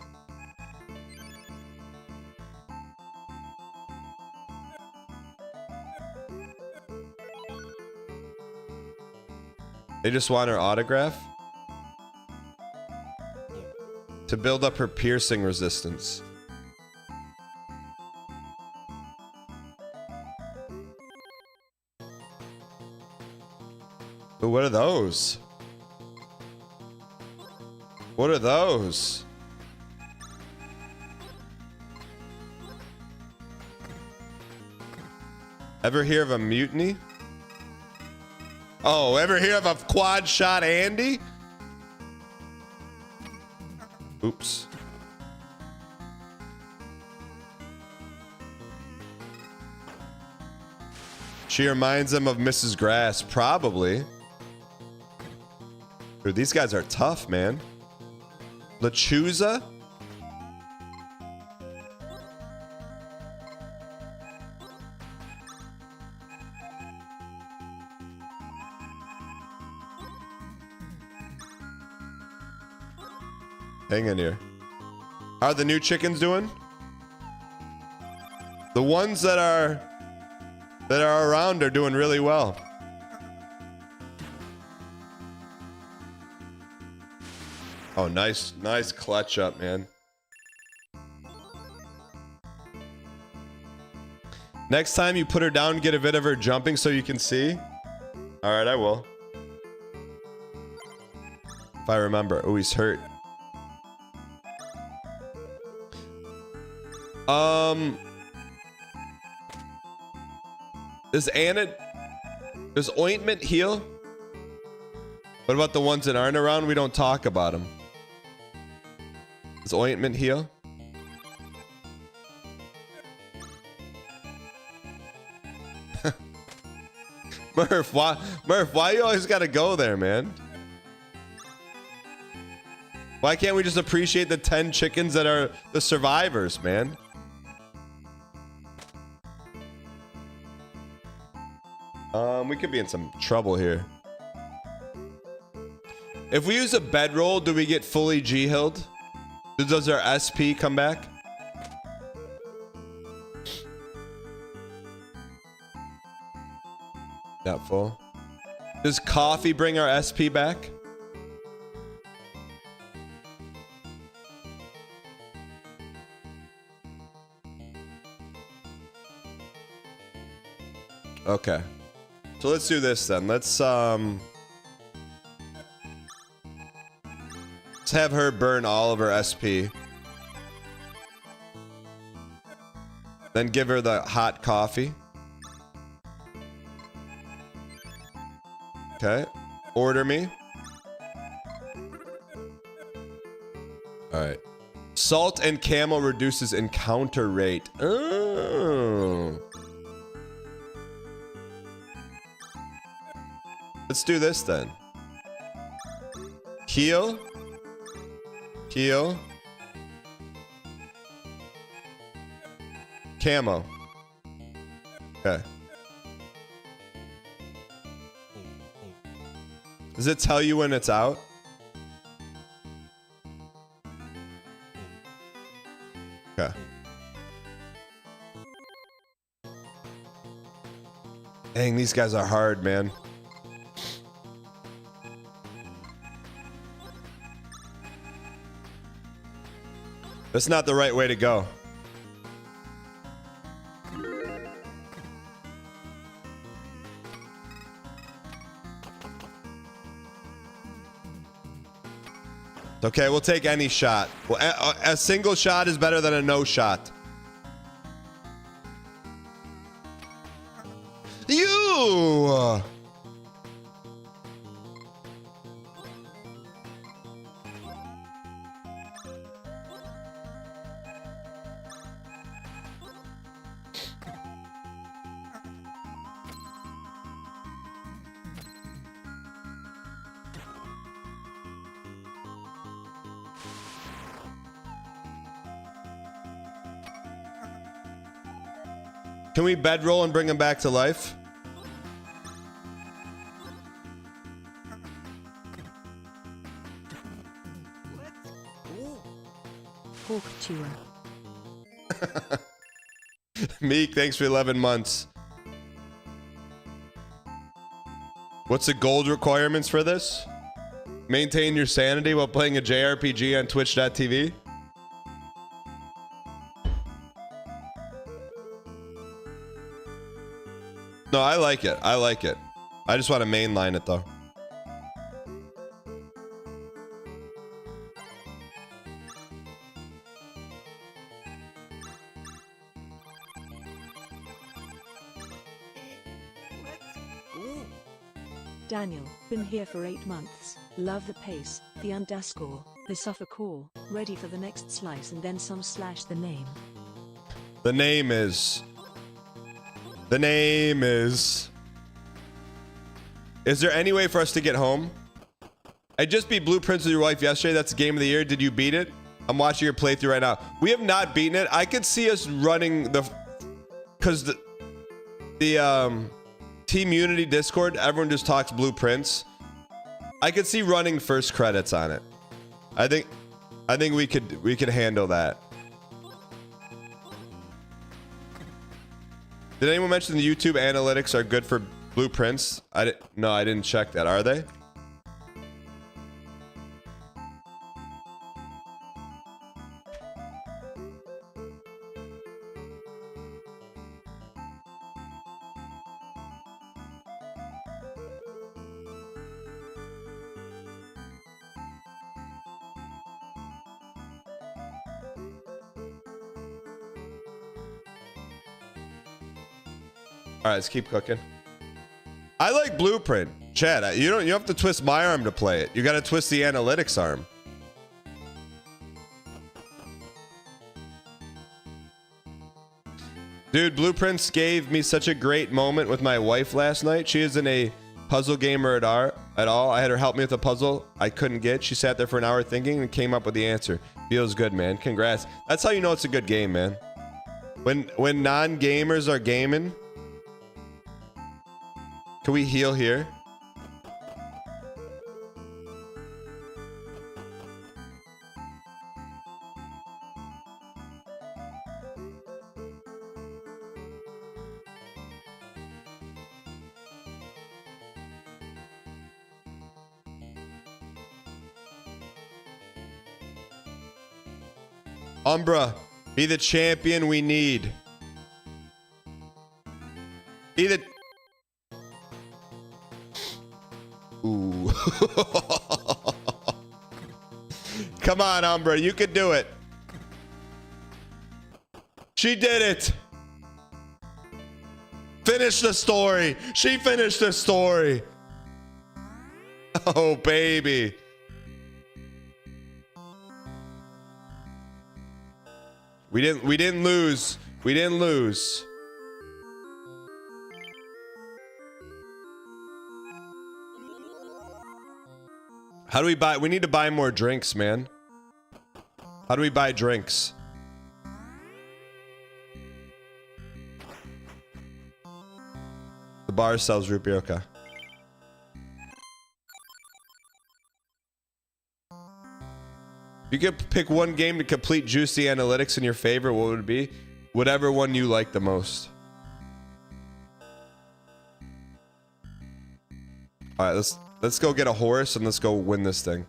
They just want her autograph? to build up her piercing resistance. But what are those? What are those? Ever hear of a mutiny? Oh, ever hear of a quad shot Andy? Oops. She reminds him of Mrs. Grass, probably. Dude, these guys are tough, man. Lechuza? Hang in here. How are the new chickens doing? The ones that are around are doing really well. Oh, nice clutch up, man. Next time you put her down, get a bit of her jumping so you can see. All right, I will. If I remember. Oh, he's hurt. Does ointment heal? What about the ones that aren't around? We don't talk about them. Does ointment heal? Murph, why you always gotta go there, man? Why can't we just appreciate the 10 chickens that are the survivors, man? We could be in some trouble here. If we use a bedroll, do we get fully G-hilled? Does our SP come back? Not full. Does coffee bring our SP back? Okay. So let's do this then. Let's have her burn all of her SP. Then give her the hot coffee. Okay. Order me. Alright. Salt and camel reduces encounter rate. Oh. Let's do this then. Heal. Heal. Camo. Okay. Does it tell you when it's out? Okay. Dang, these guys are hard, man. That's not the right way to go. Okay, we'll take any shot. Well, a single shot is better than a no shot. You! Can we bedroll and bring him back to life?
Pork chewer.
Meek, thanks for 11 months. What's the gold requirements for this? Maintain your sanity while playing a JRPG on Twitch.tv. No, I like it. I like it. I just want to mainline it though.
Daniel, been here for 8 months. Love the pace, the underscore, the suffer call. Ready for the next slice and then some slash the name.
The name is. The name is. Is there any way for us to get home? I just beat Blueprints with your wife yesterday. That's the game of the year. Did you beat it? I'm watching your playthrough right now. We have not beaten it. I could see us running the, because the Team Unity Discord, everyone just talks Blueprints. I could see running first credits on it. I think we could handle that. Did anyone mention the YouTube analytics are good for Blueprints? No, I didn't check that. Are they? All right, let's keep cooking. I like Blueprint. Chad, you have to twist my arm to play it. You got to twist the analytics arm. Dude, Blueprints gave me such a great moment with my wife last night. She isn't a puzzle gamer at all. I had her help me with a puzzle I couldn't get. She sat there for an hour thinking and came up with the answer. Feels good, man. Congrats. That's how you know it's a good game, man. When non-gamers are gaming. Can we heal here? Umbra, be the champion we need. Be the... Ooh. Come on, Umbra, you could do it. She did it. Finish the story. She finished the story. Oh, baby. We didn't lose. We didn't lose. How do we buy? We need to buy more drinks, man. How do we buy drinks? The bar sells root beer. Okay. If you could pick one game to complete Juicy Analytics in your favorite, what would it be? Whatever one you like the most. All right, let's go get a horse and let's go win this thing.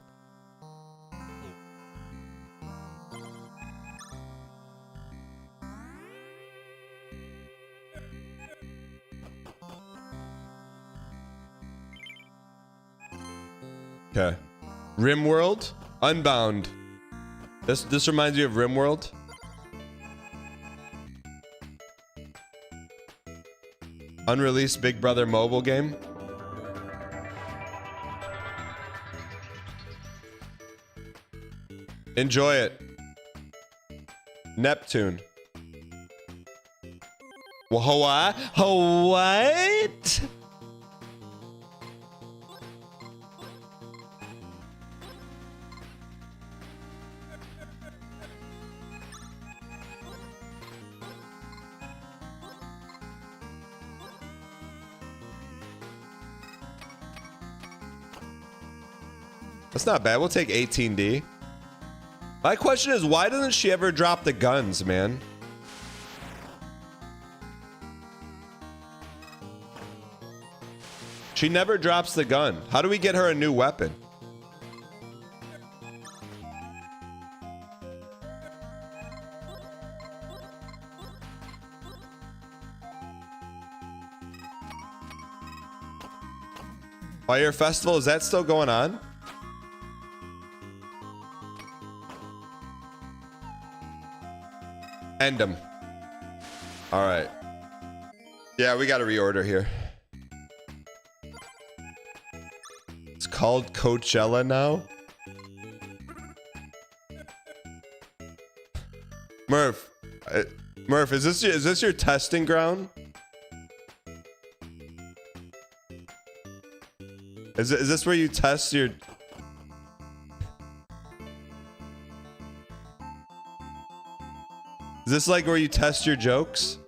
Okay. RimWorld, Unbound. This reminds me of RimWorld. Unreleased Big Brother mobile game. Enjoy it. Neptune. Well, what? That's not bad. We'll take 18D. My question is, why doesn't she ever drop the guns, man? She never drops the gun. How do we get her a new weapon? Fire Festival, is that still going on? End them. All right. Yeah, we got to reorder here. It's called Coachella now. Murph, Murph, is this your testing ground? Is this where you test your? Is this like where you test your jokes?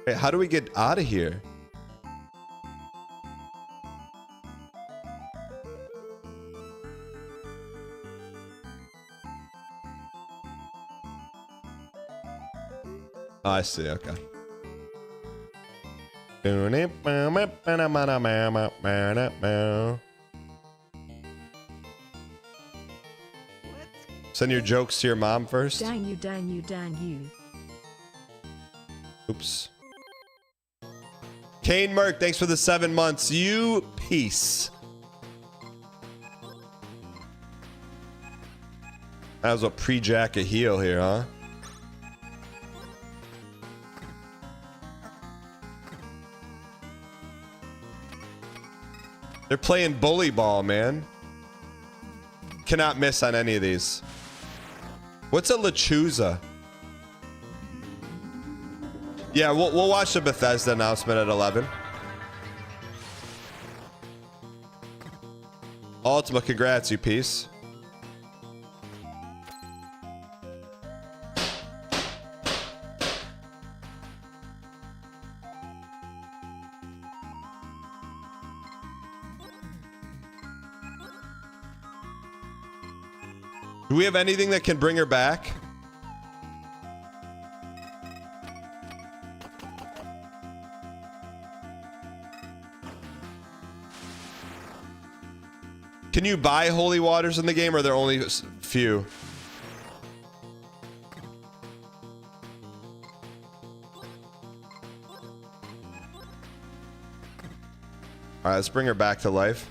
Hey, how do we get out of here? Oh, I see, okay. Send your jokes to your mom first.
Dang you, dang you, dang you.
Oops. Kane Merck, thanks for the 7 months. You peace. That was a pre-jack a heel here, huh? They're playing bully ball, man. Cannot miss on any of these. What's a Lechuza? Yeah, we'll watch the Bethesda announcement at 11. Ultima, congrats, you piece. Do we have anything that can bring her back? Can you buy holy waters in the game, or are there only few? All right, let's bring her back to life.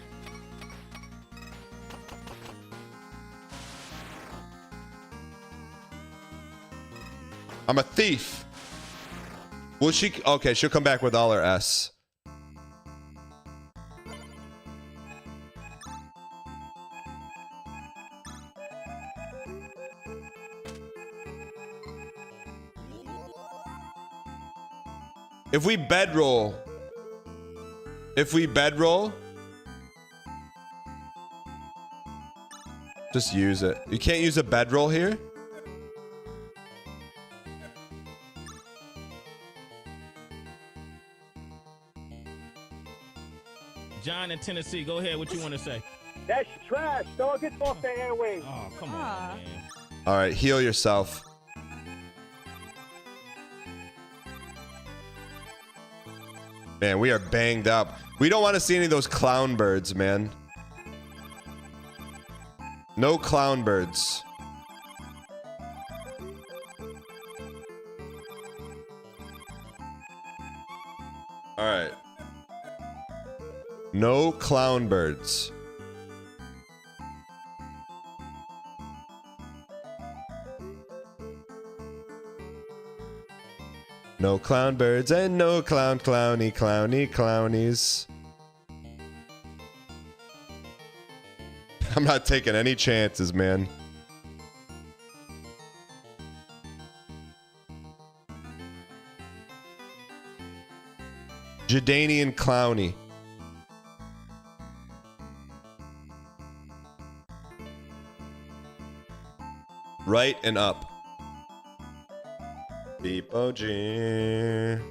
I'm a thief. Will she? Okay, she'll come back with all her S. If we bedroll, just use it. You can't use a bedroll here?
John in Tennessee, go ahead. What you want to say?
That's trash, dog. Get off the airways.
Oh, come on, man.
All right, heal yourself. Man, we are banged up. We don't want to see any of those clown birds, man. No clown birds. All right. No clown birds. No clown birds and no clowny clownies. I'm not taking any chances, man. Jadanian clowny. Right and up. Potation.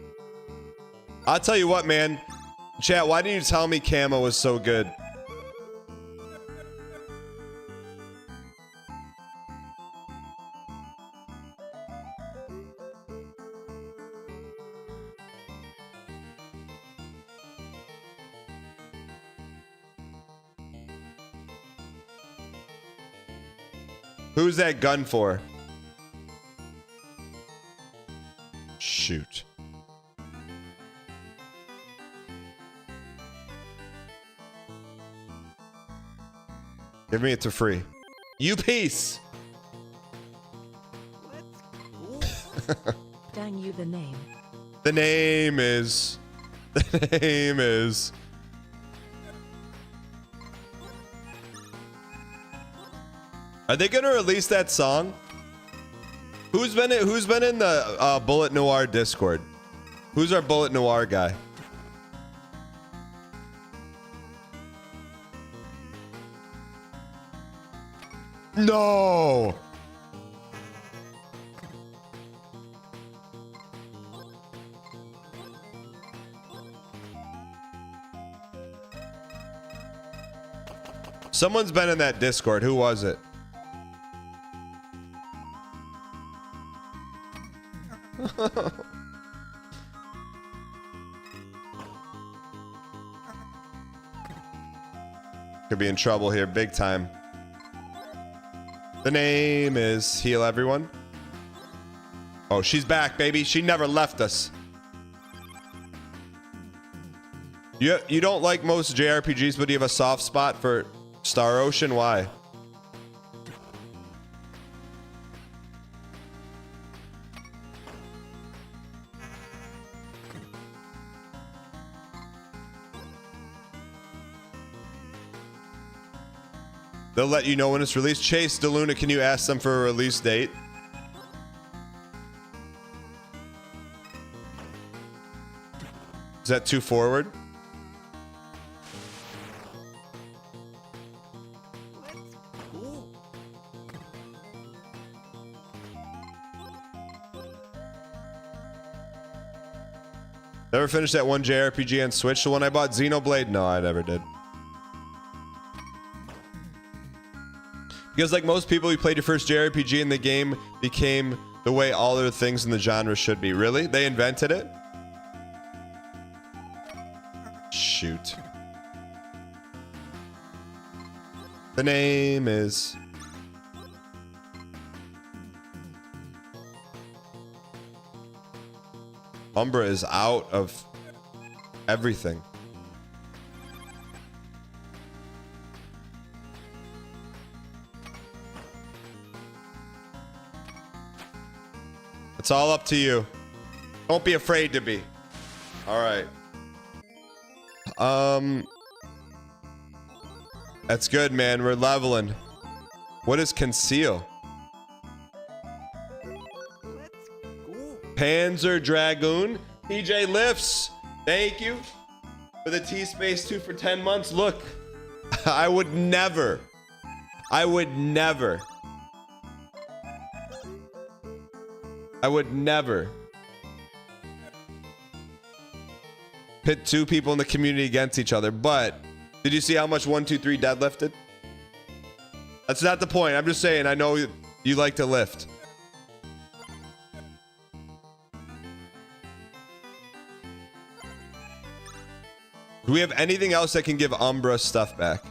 I'll tell you what, man. Chat, why didn't you tell me Camo was so good? Who's that gun for? Shoot. Give me it to free. You peace.
Dang you, the name.
The name is. The name is. Are they gonna release that song? Who's been in the Bullet Noir Discord? Who's our Bullet Noir guy? No. Someone's been in that Discord. Who was it? Could be in trouble here, big time. The name is Heal Everyone. Oh, she's back, baby. She never left us. You don't like most JRPGs, but you have a soft spot for Star Ocean? Why? They'll let you know when it's released. Chase DeLuna, can you ask them for a release date? Is that too forward? Never finished that one JRPG on Switch? The one I bought, Xenoblade? No, I never did. Because like most people, you played your first JRPG and the game became the way all other things in the genre should be. Really? They invented it? Shoot. The name is... Umbra is out of everything. It's all up to you. Don't be afraid to be. All right. That's good, man. We're leveling. What is conceal? Panzer Dragoon. PJ Lifts. Thank you for the T-Space 2 for 10 months. Look, I would never pit two people in the community against each other, but did you see how much 1-2-3 deadlifted? That's not the point. I'm just saying, I know you like to lift. Do we have anything else that can give Umbra stuff back?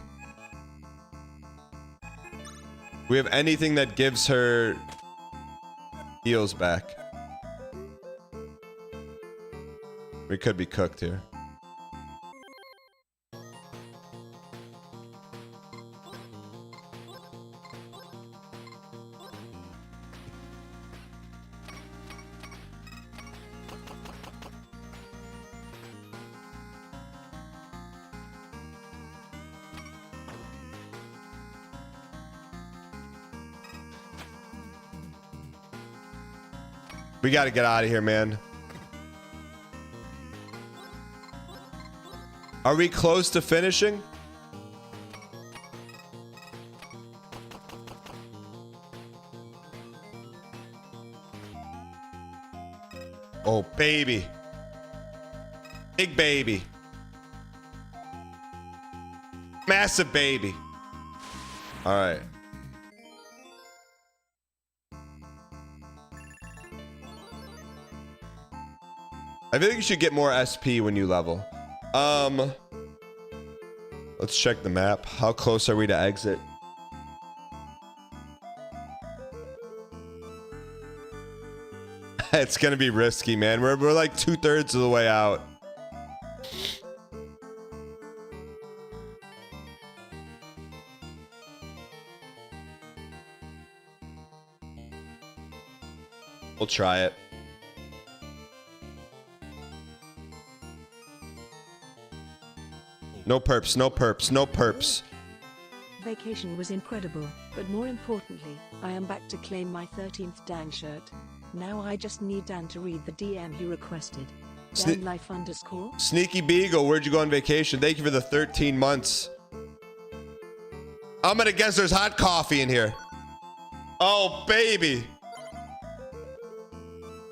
Do we have anything that gives her heals back? We could be cooked here. We got to get out of here, man. Are we close to finishing? Oh, baby. Big baby. Massive baby. All right. I think you should get more SP when you level. Let's check the map. How close are we to exit? It's gonna be risky, man. We're like 2/3 of the way out. We'll try it. No perps, no perps, no perps.
Vacation was incredible, but more importantly, I am back to claim my 13th Dan shirt. Now I just need Dan to read the DM he requested. Dan life _
Sneaky Beagle, where'd you go on vacation? Thank you for the 13 months. I'm gonna guess there's hot coffee in here. Oh, baby.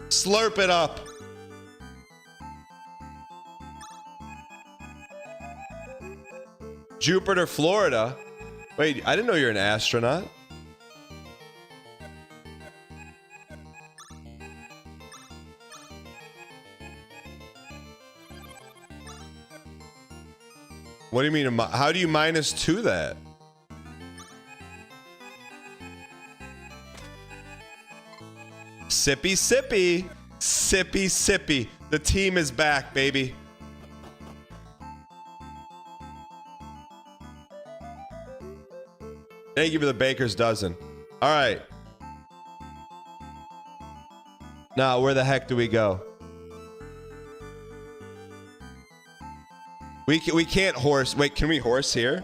Slurp it up. Jupiter, Florida. Wait, I didn't know you're an astronaut. What do you mean? How do you -2 that? Sippy, sippy. Sippy, sippy. The team is back, baby. Thank you for the baker's dozen. All right. Now, where the heck do we go? We can't horse. Wait, can we horse here?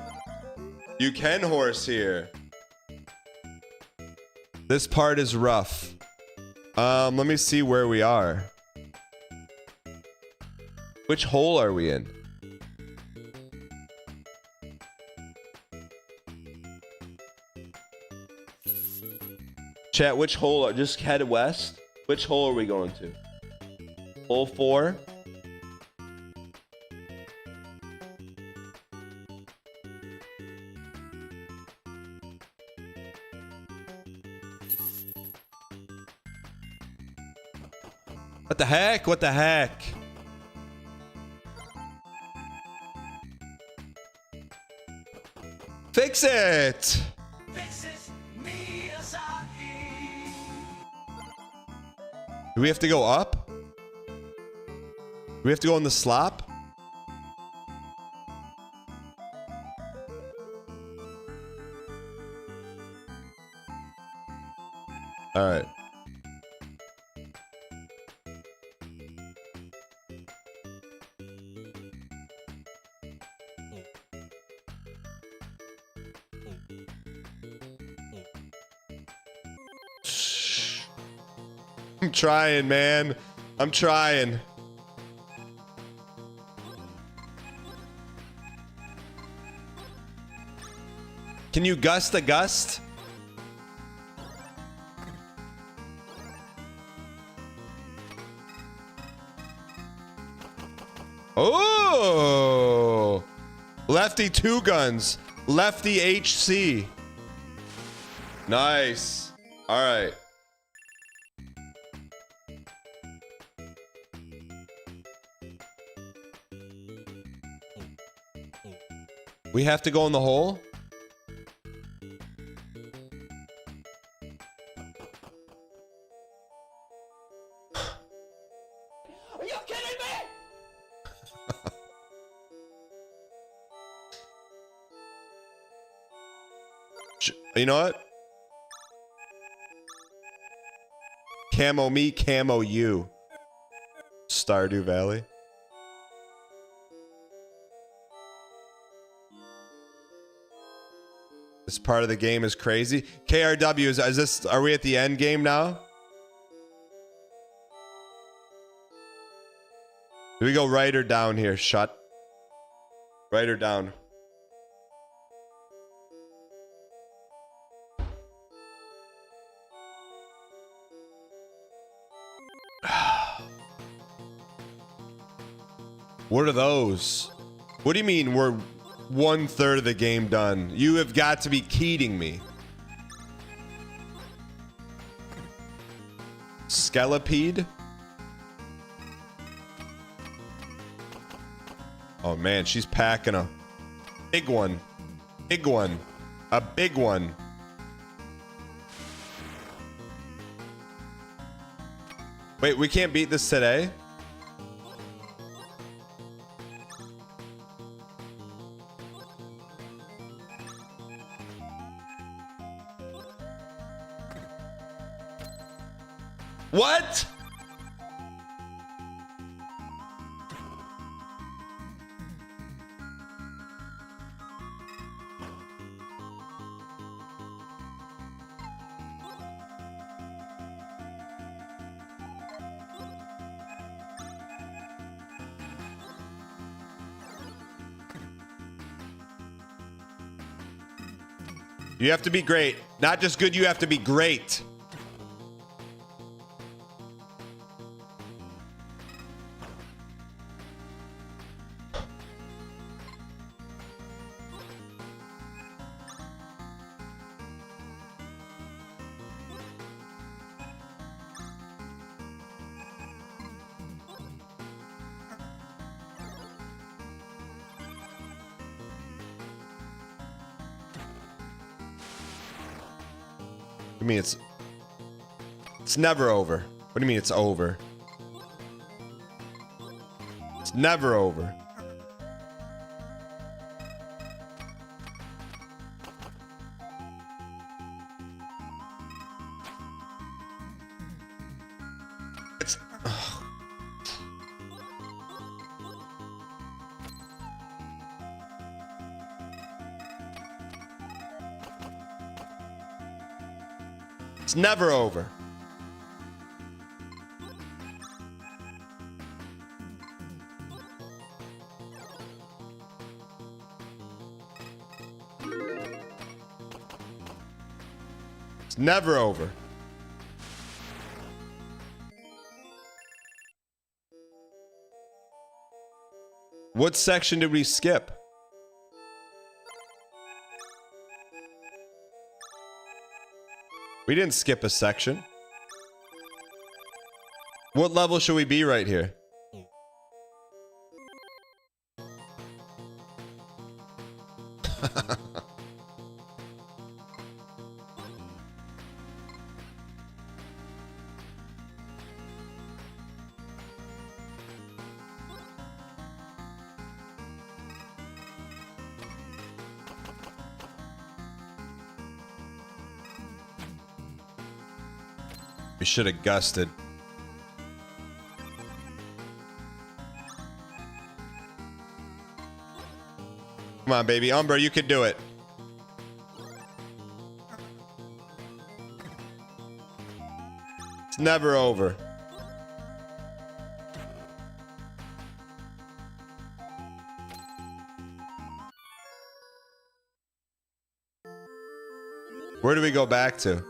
You can horse here. This part is rough. Let me see where we are. Which hole are we in? Chat, which hole? Just head west. Which hole are we going to? Hole 4? What the heck? What the heck? Fix it! Do we have to go up? Do we have to go in the slop? All right. I'm trying, man. I'm trying. Can you gust a gust? Oh! Lefty 2 guns. Lefty HC. Nice. All right. We have to go in the hole?
Are you kidding me?
You know what? Camo me, camo you. Stardew Valley. This part of the game is crazy. KRW, is this, are we at the end game now? Do we go right or down here? Shut. Right or down? What are those? What do you mean we're 1/3 of the game done? You have got to be kidding me. Skelipede? Oh man, she's packing a big one. Big one. A big one. Wait, we can't beat this today? What? You have to be great. Not just good, you have to be great. I mean, it's never over. What do you mean it's over? It's never over. It's It's never over. It's never over. What section did we skip? We didn't skip a section. What level should we be right here? We should have gusted. Come on, baby. Umbra, you can do it. It's never over. Where do we go back to?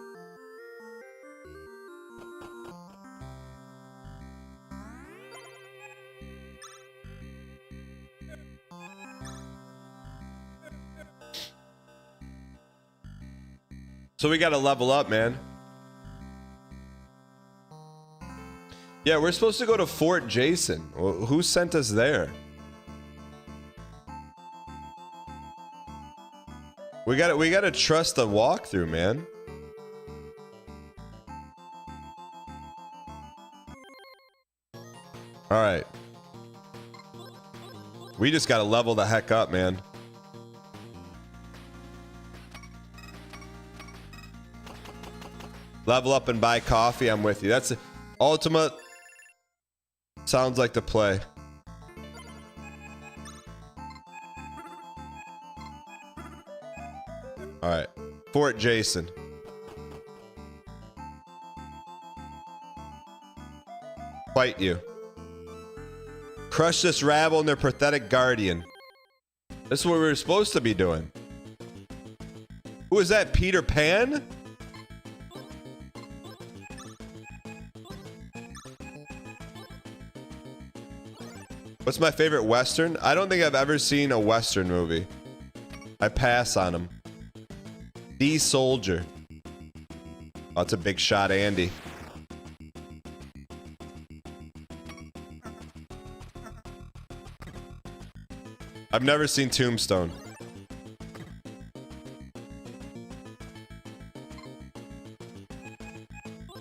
So we gotta level up, man. Yeah, we're supposed to go to Fort Jason. Well, who sent us there? We gotta trust the walkthrough, man. All right. We just gotta level the heck up, man. Level up and buy coffee. I'm with you. That's ultimate. Sounds like the play. All right. Fort Jason. Fight you. Crush this rabble and their pathetic guardian. This is what we were supposed to be doing. Who is that? Peter Pan? What's my favorite Western? I don't think I've ever seen a Western movie. I pass on them. The Soldier. Oh, that's a big shot, Andy. I've never seen Tombstone.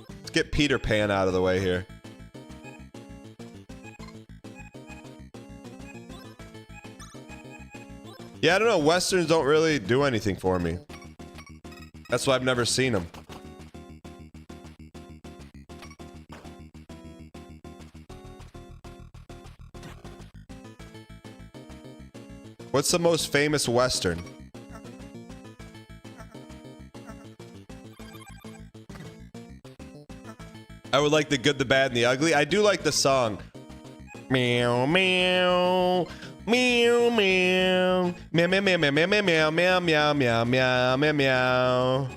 Let's get Peter Pan out of the way here. Yeah, I don't know. Westerns don't really do anything for me. That's why I've never seen them. What's the most famous Western? I would like the good, the bad, and the ugly. I do like the song. Meow, meow. Meow, meow. Meow, meow, meow, meow, meow, meow, meow, meow, meow, meow, meow, meow.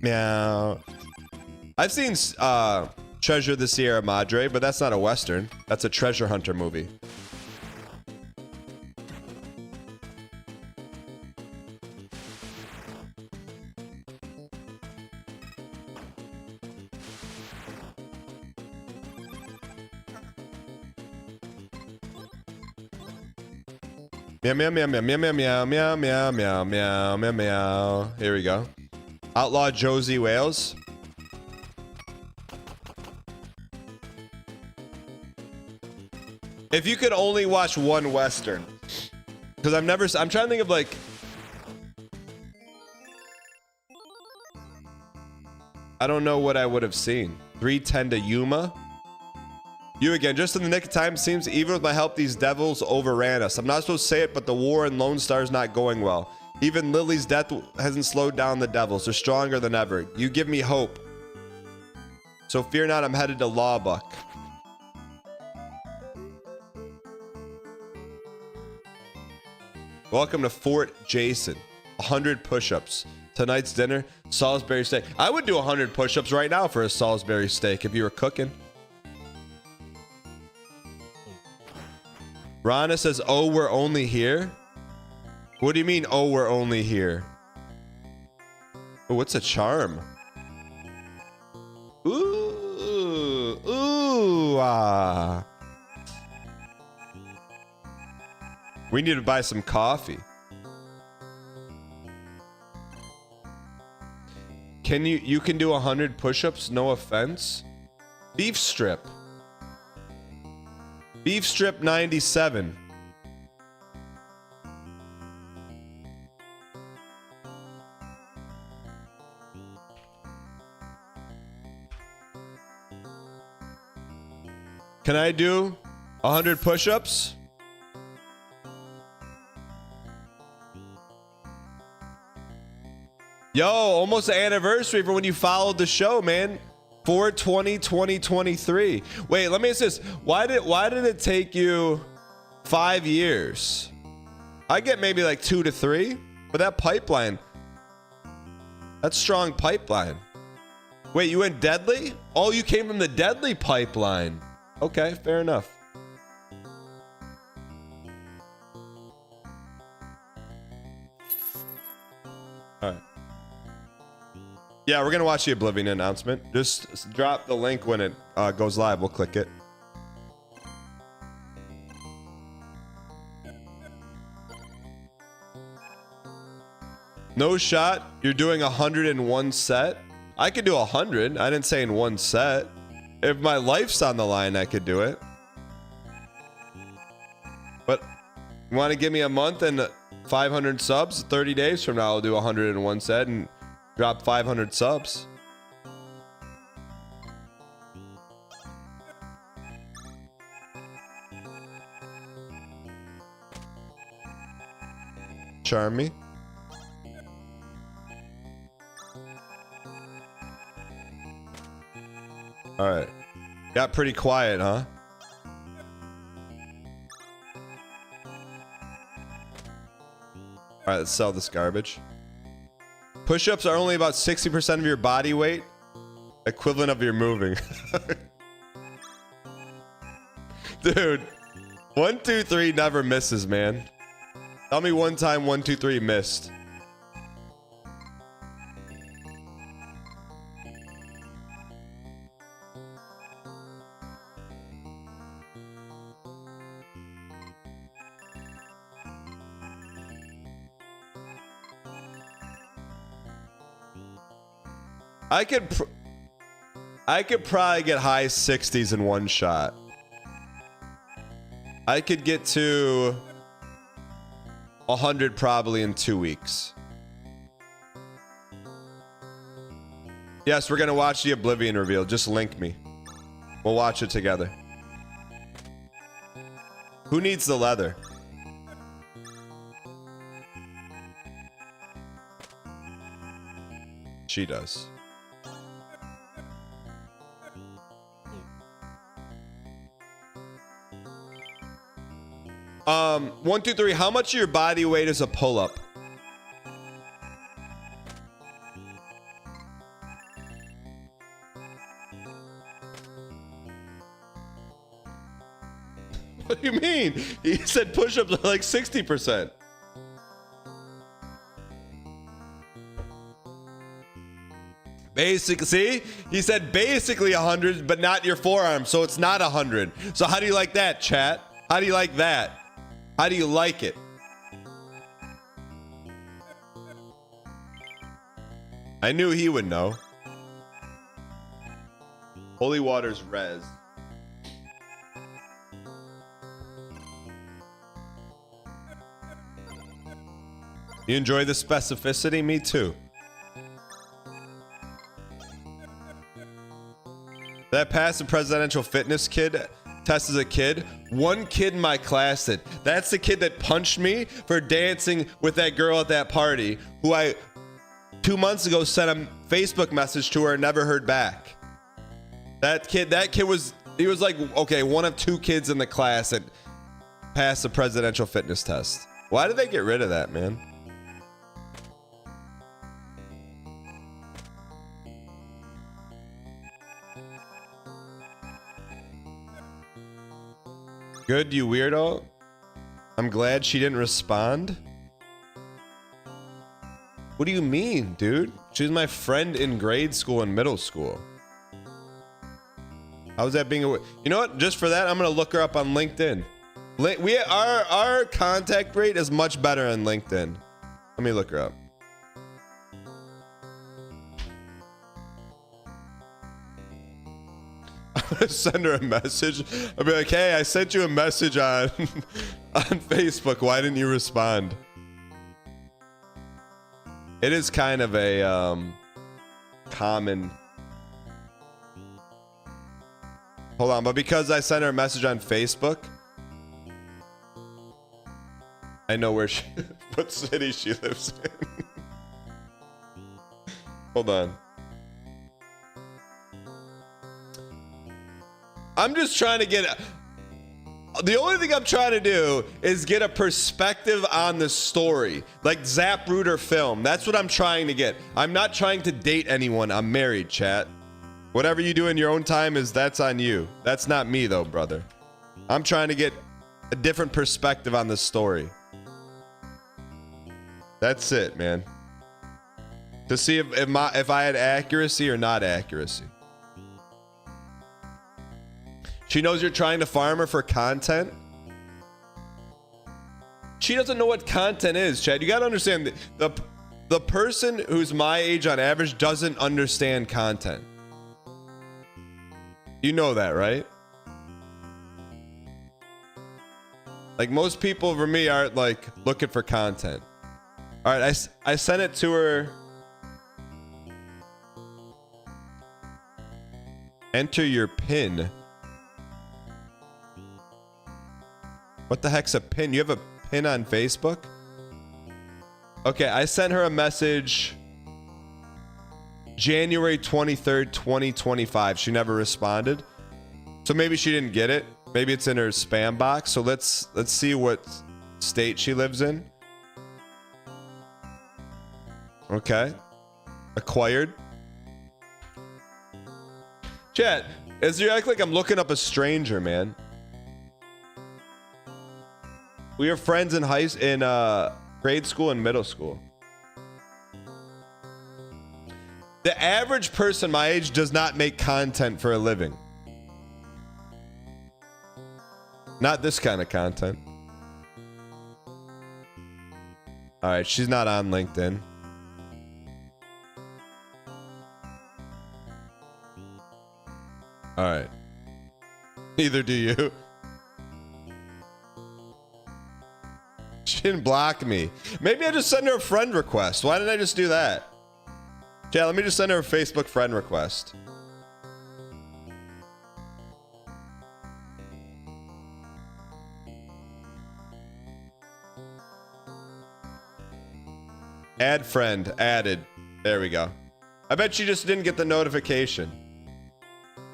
Meow. I've seen Treasure of the Sierra Madre, but that's not a Western. That's a treasure hunter movie. Meow, meow, meow, meow, meow, meow, meow, meow, meow, meow, meow, meow. Here we go. Outlaw Josie Wales. If you could only watch one Western, because I'm trying to think of like, I don't know what I would have seen. 310 to Yuma. You again, just in the nick of time. Seems even with my help, these devils overran us. I'm not supposed to say it, but the war in Lone Star is not going well. Even Lily's death hasn't slowed down the devils. They're stronger than ever. You give me hope. So fear not, I'm headed to Lawbuck. Welcome to Fort Jason. 100 push-ups. Tonight's dinner, Salisbury steak. I would do 100 push-ups right now for a Salisbury steak if you were cooking. Rana says, oh, we're only here? What do you mean, oh, we're only here? Oh, what's a charm? Ooh, ooh, ah. We need to buy some coffee. Can you can do 100 push-ups, no offense? Beef strip. Beef strip 97. Can I do 100 push-ups? Yo, almost the anniversary for when you followed the show, man. 4/20/2023. Wait, let me ask this. Why did it take you 5 years? I get maybe like 2 to 3, but that pipeline, that's strong pipeline. Wait, you went deadly? Oh, you came from the deadly pipeline. Okay, fair enough. All right. Yeah, we're gonna watch the Oblivion announcement. Just drop the link when it goes live. We'll click it. No shot. You're doing 100 in one set. I could do 100. I didn't say in one set. If my life's on the line, I could do it. But you want to give me a month and 500 subs? 30 days from now, I'll do 100 in one set and drop 500 subs. Charm me. All right. Got pretty quiet, huh? All right, let's sell this garbage. Push-ups are only about 60% of your body weight, equivalent of your moving. Dude, 1, 2, 3 never misses, man. Tell me one time 1, 2, 3 missed. I could probably get high 60s in one shot. I could get to 100 probably in 2 weeks. Yes, we're gonna watch the Oblivion reveal. Just link me. We'll watch it together. Who needs the leather? She does. One, two, three. How much of your body weight is a pull-up? What do you mean? He said push-ups are like 60%. Basic, see? He said basically 100, but not your forearm, so it's not 100. So how do you like that, chat? How do you like that? How do you like it? I knew he would know. Holy water's res. You enjoy the specificity? Me too. That passed the presidential fitness kid test as a kid. One kid in my class did. That's the kid that punched me for dancing with that girl at that party, who I 2 months ago sent a Facebook message to her and never heard back. That kid was like, okay, one of 2 kids in the class that passed the presidential fitness test. Why did they get rid of that, man? Good, you weirdo. I'm glad she didn't respond. What do you mean, dude? She was my friend in grade school and middle school. How's that being a... You know what? Just for that, I'm going to look her up on LinkedIn. Our contact rate is much better on LinkedIn. Let me look her up. I'm gonna send her a message. I'll be like, hey, I sent you a message on Facebook. Why didn't you respond? It is kind of a common... Hold on, but because I sent her a message on Facebook, I know where she... what city she lives in. Hold on. I'm just trying to get... The only thing I'm trying to do is get a perspective on the story. Like Zapruder film. That's what I'm trying to get. I'm not trying to date anyone. I'm married, chat. Whatever you do in your own time that's on you. That's not me, though, brother. I'm trying to get a different perspective on the story. That's it, man. To see if I had accuracy or not accuracy. She knows you're trying to farm her for content. She doesn't know what content is, Chad. You gotta understand, the person who's my age on average doesn't understand content. You know that, right? Like, most people for me aren't like looking for content. All right, I sent it to her. Enter your PIN. What the heck's a pin? You have a pin on Facebook? Okay, I sent her a message January 23rd, 2025. She never responded. So maybe she didn't get it. Maybe it's in her spam box. So let's see what state she lives in. Okay. Acquired. Chat, as you act like I'm looking up a stranger, man. We were friends in grade school and middle school. The average person my age does not make content for a living. Not this kind of content. All right, she's not on LinkedIn. All right. Neither do you. She didn't block me. Maybe I just send her a friend request. Why didn't I just do that? Yeah, let me just send her a Facebook friend request. Add friend. Added. There we go. I bet she just didn't get the notification.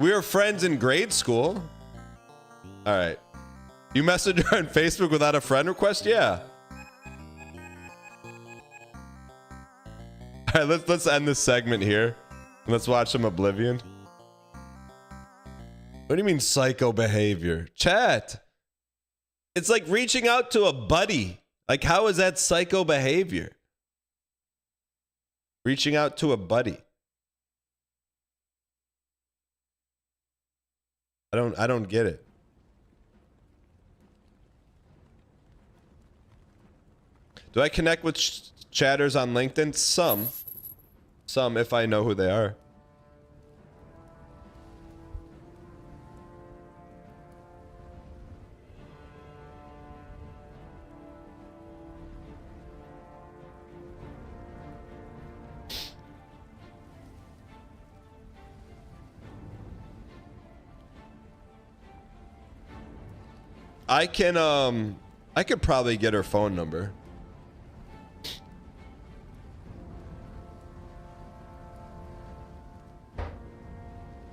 We were friends in grade school. All right. You messaged her on Facebook without a friend request? Yeah. All right, let's end this segment here. Let's watch some Oblivion. What do you mean psycho behavior? Chat. It's like reaching out to a buddy. Like, how is that psycho behavior? Reaching out to a buddy. I don't get it. Do I connect with chatters on LinkedIn? Some if I know who they are. I could probably get her phone number.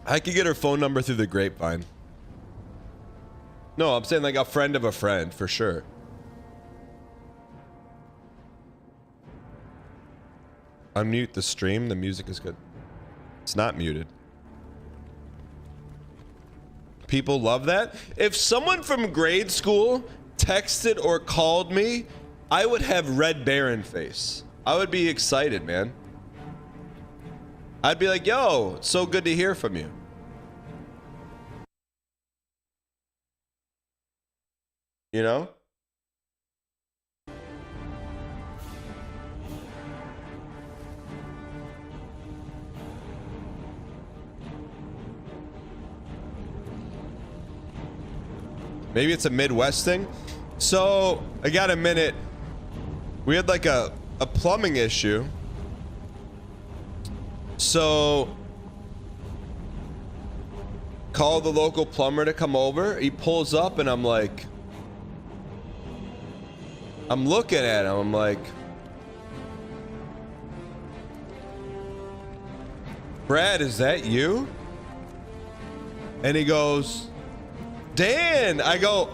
I could get her phone number through the grapevine. No, I'm saying like a friend of a friend, for sure. Unmute the stream. The music is good. It's not muted. People love that. If someone from grade school texted or called me, I would have Red Baron face. I would be excited, man. I'd be like, yo, it's so good to hear from you. You know? Maybe it's a Midwest thing. So, I got a minute. We had like a plumbing issue. So, call the local plumber to come over. He pulls up and I'm like, I'm looking at him. I'm like, Brad, is that you? And he goes, Dan. I go,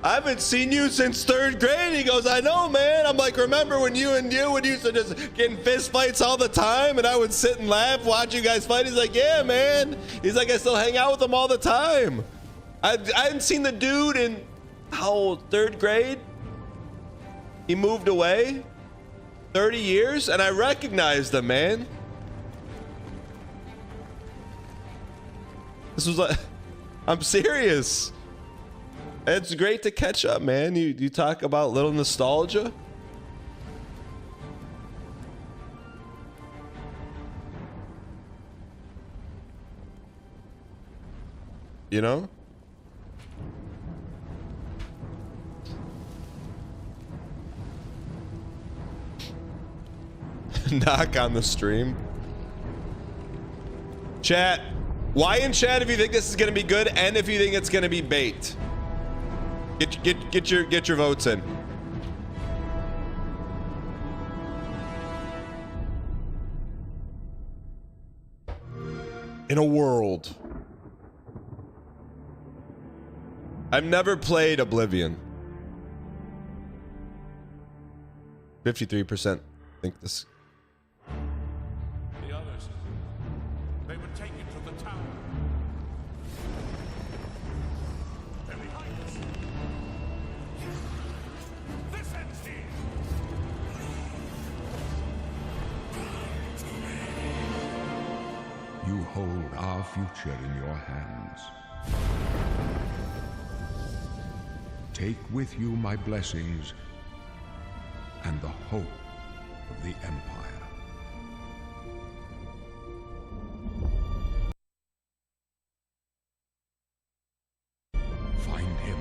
I haven't seen you since 3rd grade. He goes, I know, man. I'm like, remember when you would used to just get in fist fights all the time and I would sit and laugh, watch you guys fight? He's like, yeah, man. He's like, I still hang out with him all the time. I hadn't seen the dude in, how old, 3rd grade? He moved away 30 years and I recognized him, man. This was like, I'm serious. It's great to catch up, man. You talk about little nostalgia. You know? Knock on the stream. Chat. Why in chat if you think this is gonna be good and if you think it's gonna be bait? Get your votes in. In a world. I've never played Oblivion. 53% think this.
The others, they would take you to the tower. They're behind us. This ends here.
You hold our future in your hands. Take with you my blessings and the hope of the Empire. Find him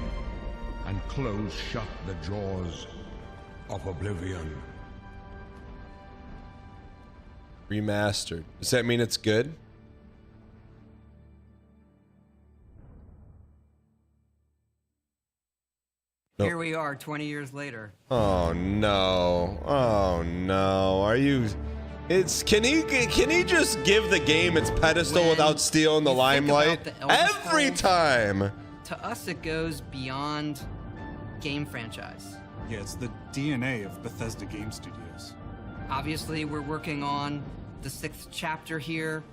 and close shut the jaws of Oblivion.
Remastered. Does that mean it's good? Nope.
Here we are 20 years later.
Oh no. Oh no. Are you It's can he just give the game its pedestal without stealing the
you think about
limelight
the Elder
every
Scrolls,
time?
To us, it goes beyond game franchise.
Yeah, it's the DNA of Bethesda Game Studios.
Obviously, we're working on the 6th chapter here,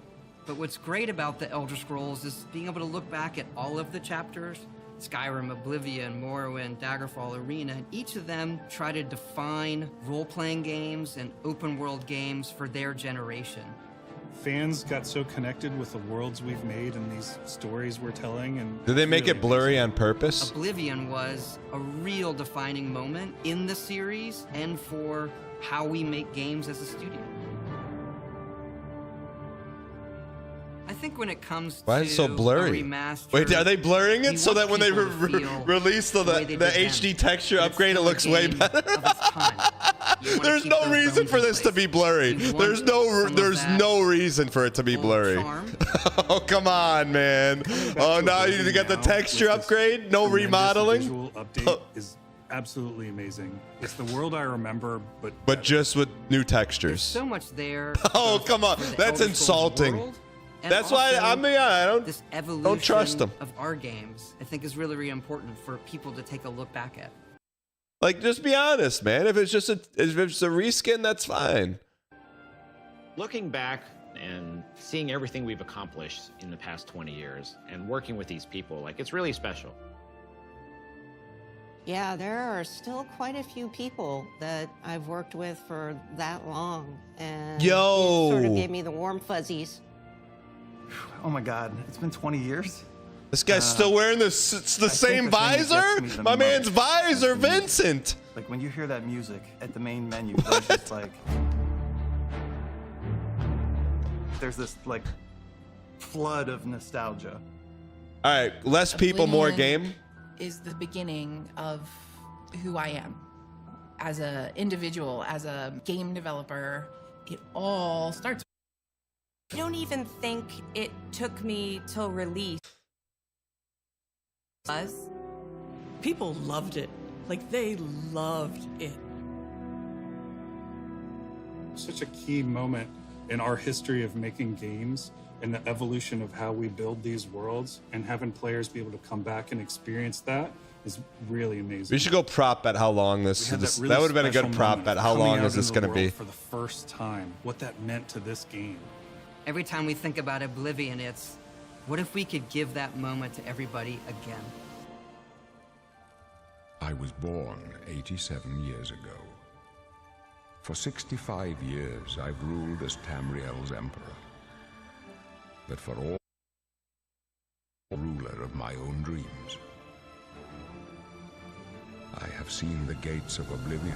but what's great about the Elder Scrolls is being able to look back at all of the chapters. Skyrim, Oblivion, Morrowind, Daggerfall, Arena, and each of them try to define role-playing games and open-world games for their generation.
Fans got so connected with the worlds we've made and these stories we're telling. And
Did they make
really
it blurry on purpose?
Oblivion was a real defining moment in the series and for how we make games as a studio. I think when it comes
Why
to
is it so blurry?
a remaster,
Wait, are they blurring it
we
so
want
that when they
people to feel
release the
way they did
HD
then.
texture
It's
upgrade, it
still a
looks way
game
better?
of its time. You wanna
There's
keep
no
those
reason
bones
for
in
this to
place.
be blurry.
You want
There's
some of that
no reason for it to be
old
blurry.
charm.
Oh, come on, man. Oh, now you got the texture upgrade? No remodeling?
Visual update is absolutely amazing. It's the world I remember,
But just with new
There's
textures.
so much there.
Oh,
both
come on.
for the
That's
Elder Scrolls
insulting.
world, and
That's why
also
I
this evolution
trust them.
of our games, I think, is really, really important for people to take a look back at.
Like, just be honest, man. If it's just a reskin, that's fine.
Looking back and seeing everything we've accomplished in the past 20 years and working with these people, like, it's really special.
Yeah, there are still quite a few people that I've worked with for that long, and
Yo!
it sort of gave me the warm fuzzies.
Oh my God, it's been 20 years.
This guy's still wearing the same
the thing that gets
visor?
me the
My man's
most
visor,
is the music.
Vincent.
Like when you hear that music at the main menu, there's just like, there's this like flood of nostalgia.
All right, less people, more
Oblivion
game.
is the beginning of who I am as an individual, as a game developer. It all starts.
I don't even think it took me till release.
People loved it. Like, they loved it.
such a key moment in our history of making games and the evolution of how we build these worlds, and having players be able to come back and experience that is really amazing.
We should go prop bet how long this is. That would have been a good prop bet. How long is this going to be?
For the first time, what that meant to this game.
Every time we think about Oblivion, it's, what if we could give that moment to everybody again?
I was born 87 years ago. For 65 years, I've ruled as Tamriel's emperor. But for all, ruler of my own dreams. I have seen the gates of Oblivion.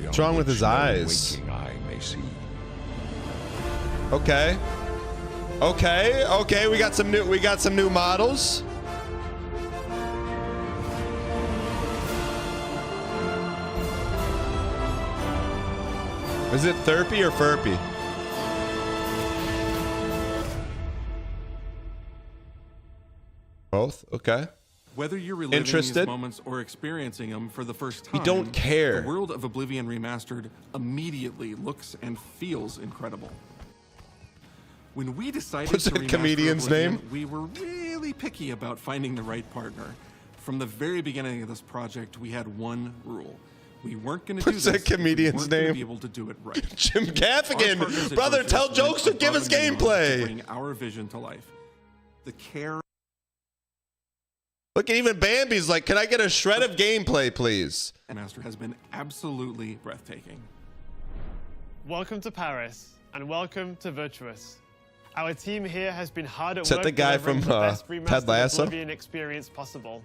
What's wrong with his eyes?
Waking eye may see.
Okay. Okay. We got some new models. Is it Therpy or Furpy? Both. Okay.
Whether you're reliving
Interested?
these moments or experiencing them for the first time,
We don't care.
The world of Oblivion Remastered immediately looks and feels incredible. When we decided
What's
to
that
remaster
comedian's
Oblivion,
name?
we were really picky about finding the right partner. From the very beginning of this project, we had one rule. We weren't going to do
What's
this.
that comedian's
we weren't gonna
name?
Be able to do it right.
Jim
Our
Gaffigan.
partners at
Brother,
Virtuous
tell
went
jokes or give us
above and beyond to
gameplay.
bring our vision to life. The care.
Look, even Bambi's like, can I get a shred of gameplay, please?
Master has been absolutely breathtaking.
Welcome to Paris, and welcome to Virtuous. Our team here has been hard at
Is that
work
the guy
delivering
from,
the best
Ted
remastered
Lasso?
Oblivion experience possible.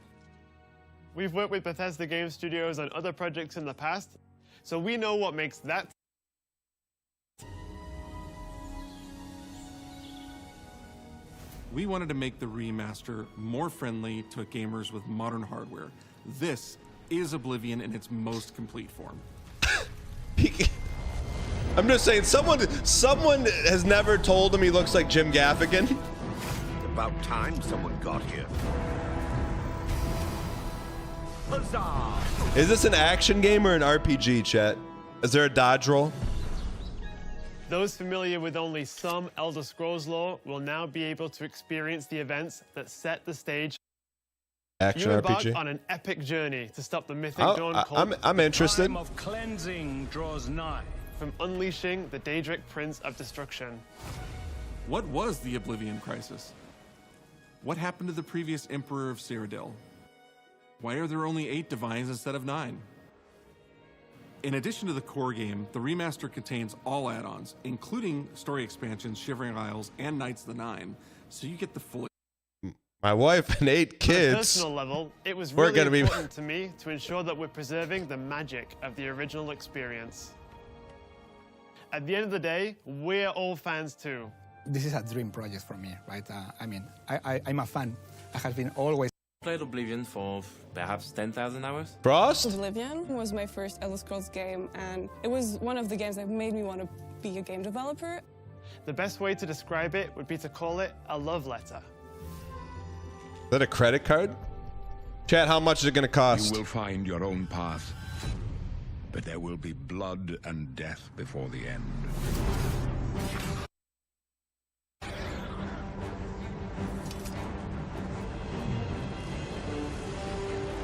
We've worked with Bethesda Game Studios on other projects in the past, so we know what makes that.
We wanted to make the remaster more friendly to gamers with modern hardware. This is Oblivion in its most complete form.
I'm just saying, someone has never told him he looks like Jim Gaffigan.
About time someone got here. Huzzah!
Is this an action game or an RPG, chat? Is there a dodge roll?
Those familiar with only some Elder Scrolls lore will now be able to experience the events that set the stage.
Action
You embark
RPG.
on an epic journey to stop the mythic
Oh,
Dawn cult.
I'm interested.
Time of cleansing draws nigh.
From unleashing the Daedric Prince of Destruction.
What was the Oblivion Crisis? What happened to the previous Emperor of Cyrodiil? Why are there only 8 divines instead of 9? In addition to the core game, the remaster contains all add-ons, including story expansions, Shivering Isles, and Knights of the Nine, so you get the full.
My wife and 8 kids.
On a personal level, it was
We're
really
gonna be-
important to me to ensure that we're preserving the magic of the original experience. At the end of the day, we're all fans too.
This is a dream project for me, right? I'm a fan. I have been always
played Oblivion for perhaps 10,000 hours.
Frost?
Oblivion was my first Elder Scrolls game, and it was one of the games that made me want to be a game developer.
The best way to describe it would be to call it a love letter.
Is that a credit card? Chat, how much is it going to cost?
You will find your own path, but there will be blood and death before the end.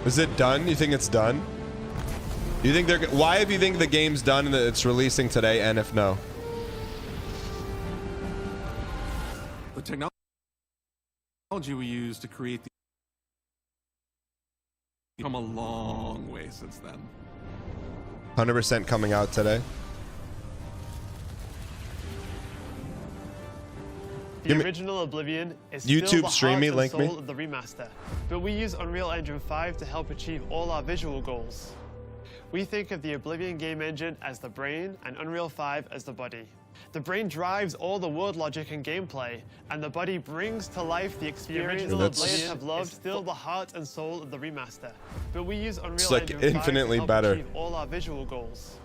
Is it done? You think it's done? You think they're? Why have you think the game's done and that it's releasing today? And if no,
The technology we use to create the come a long way since then.
100% coming out today.
The original Oblivion is
YouTube
still the
stream
heart
me,
and
link
soul
me.
of the remaster, but we use Unreal Engine 5 to help achieve all our visual goals. We think of the Oblivion game engine as the brain and Unreal 5 as the body. The brain drives all the word logic and gameplay, and the body brings to life the experience
Ooh,
that
that's-
players have loved. Still the heart and soul of the remaster, but we use Unreal
It's like
Engine 5
infinitely
to help
better.
achieve all our visual goals.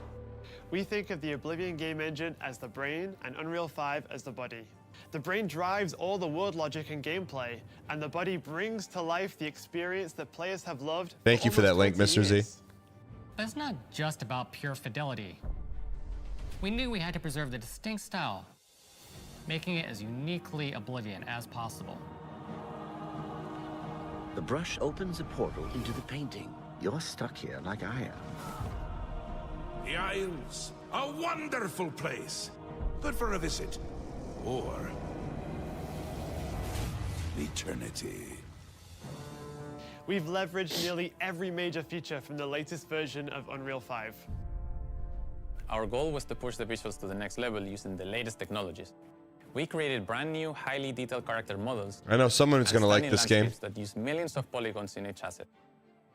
We think of the Oblivion game engine as the brain and Unreal 5 as the body. The brain drives all the word logic and gameplay, and the body brings to life the experience that players have loved.
Thank you for that link, Mr. Z.
But it's not just about pure fidelity. We knew we had to preserve the distinct style, making it as uniquely Oblivion as possible.
The brush opens a portal into the painting. You're stuck here like I am.
The Isles, a wonderful place. Good for a visit. Or eternity.
We've leveraged nearly every major feature from the latest version of Unreal 5.
Our goal was to push the visuals to the next level using the latest technologies. We created brand new, highly detailed character models.
I know someone who's
and
gonna like
stunning
this game.
landscapes that use millions of polygons in each asset,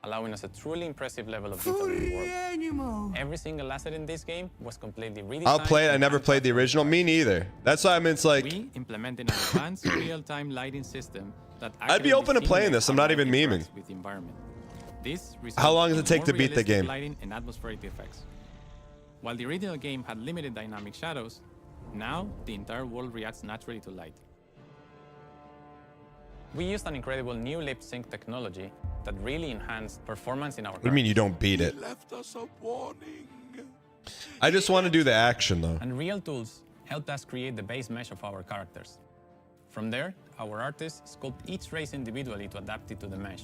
allowing us a truly impressive level of detail in the world. Every single asset in this game was completely redesigned.
I'll play it. I never played the original. Me neither. That's why I mean, it's like
We implemented an advanced real-time lighting system that
I'd be open to playing this. I'm not even memeing.
with the environment. This
How long does it
results
take
in
to
more
beat the
realistic
game?
Lighting and atmospheric effects. While the original game had limited dynamic shadows, now the entire world reacts naturally to light. We used an incredible new lip sync technology that really enhanced performance in our
What do you mean you don't beat it?
Left us a warning.
I just want to do the action though.
And real tools helped us create the base mesh of our characters. From there, our artists sculpt each race individually to adapt it to the mesh,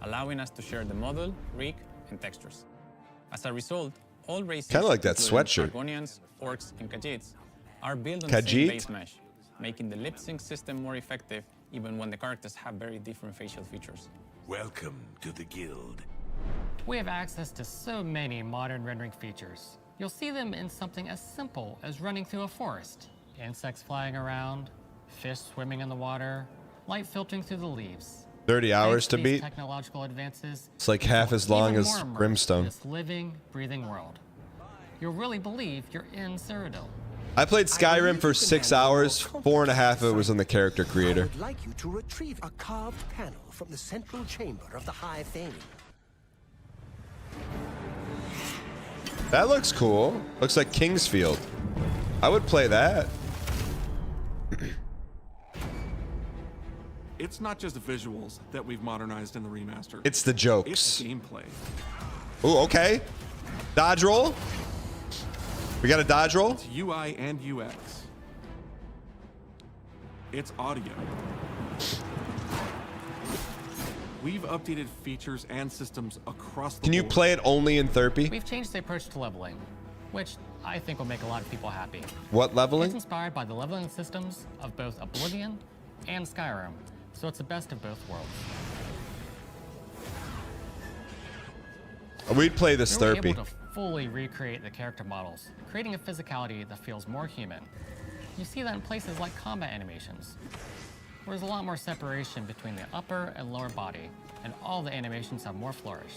allowing us to share the model, rig, and textures. As a result, all races,
Kinda like that
including
sweatshirt.
Argonians, Orcs, and Khajiits, are built on the
Khajiit?
same base mesh, making the lip sync system more effective even when the characters have very different facial features.
Welcome to the guild.
We have access to so many modern rendering features. You'll see them in something as simple as running through a forest. Insects flying around, fish swimming in the water, light filtering through the leaves.
30 hours
Thanks
to
these
beat.
technological advances,
It's like half as long
even
as
more immersed in
Grimstone.
this living, breathing world. You'll really believe you're in Cyrodiil.
I played Skyrim for 6 hours. 4.5 of it was on the character
I
creator.
would like you to retrieve a carved panel from the central chamber of the High Fane.
That looks cool. Looks like Kingsfield. I would play that.
It's not just the visuals that we've modernized in the remaster.
It's the jokes.
It's gameplay.
Ooh, okay. Dodge roll. We got a dodge roll?
It's UI and UX. It's audio. We've updated features and systems across the
Can you
board.
play it only in Therapy?
We've changed the approach to leveling, which I think will make a lot of people happy.
What leveling?
It's inspired by the leveling systems of both Oblivion and Skyrim, so it's the best of both worlds.
We'd play this
We're
Therapy.
able to fully recreate the character models, creating a physicality that feels more human. You see that in places like combat animations, where there's a lot more separation between the upper and lower body, and all the animations have more flourish.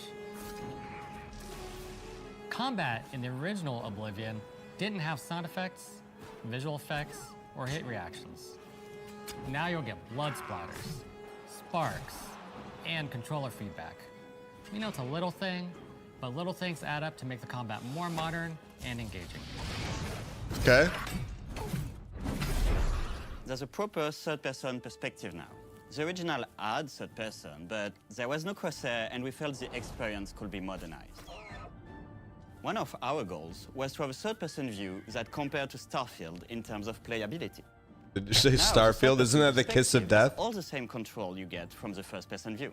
Combat in the original Oblivion didn't have sound effects, visual effects, or hit reactions. Now you'll get blood splatters, sparks, and controller feedback. We know it's a little thing, but little things add up to make the combat more modern and engaging.
Okay.
There's a proper third-person perspective now. The original had third-person, but there was no crosshair, and we felt the experience could be modernized. One of our goals was to have a third-person view that compared to Starfield in terms of playability.
Did you say Starfield? Isn't that the kiss of death?
All the same control you get from the first-person view.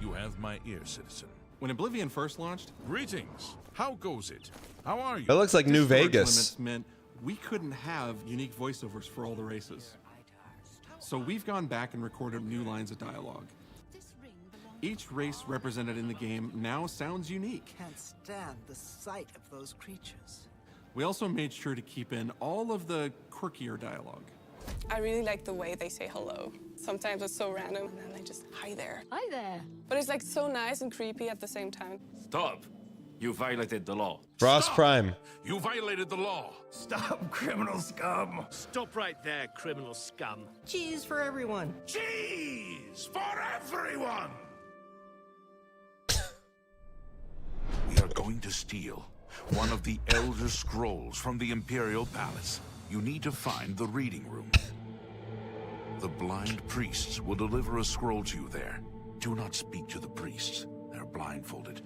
You have my ear, citizen.
When Oblivion first launched,
Greetings. How goes it? How are you?
It looks like New
storage
Vegas.
limits meant we couldn't have unique voiceovers for all the races. So we've gone back and recorded new lines of dialogue. Each race represented in the game now sounds unique.
Can't stand the sight of those creatures.
We also made sure to keep in all of the quirkier dialogue.
I really like the way they say hello. Sometimes it's so random, and then they just, hi there.
Hi there.
But it's like so nice and creepy at the same time.
Stop. You violated the law.
Frost
Stop.
Prime.
You violated the law.
Stop, criminal scum.
Stop right there, criminal scum.
Cheese for everyone.
Cheese for everyone. We are going to steal one of the Elder Scrolls from the Imperial Palace. You need to find the reading room. The blind priests will deliver a scroll to you there. Do not speak to the priests. They're blindfolded.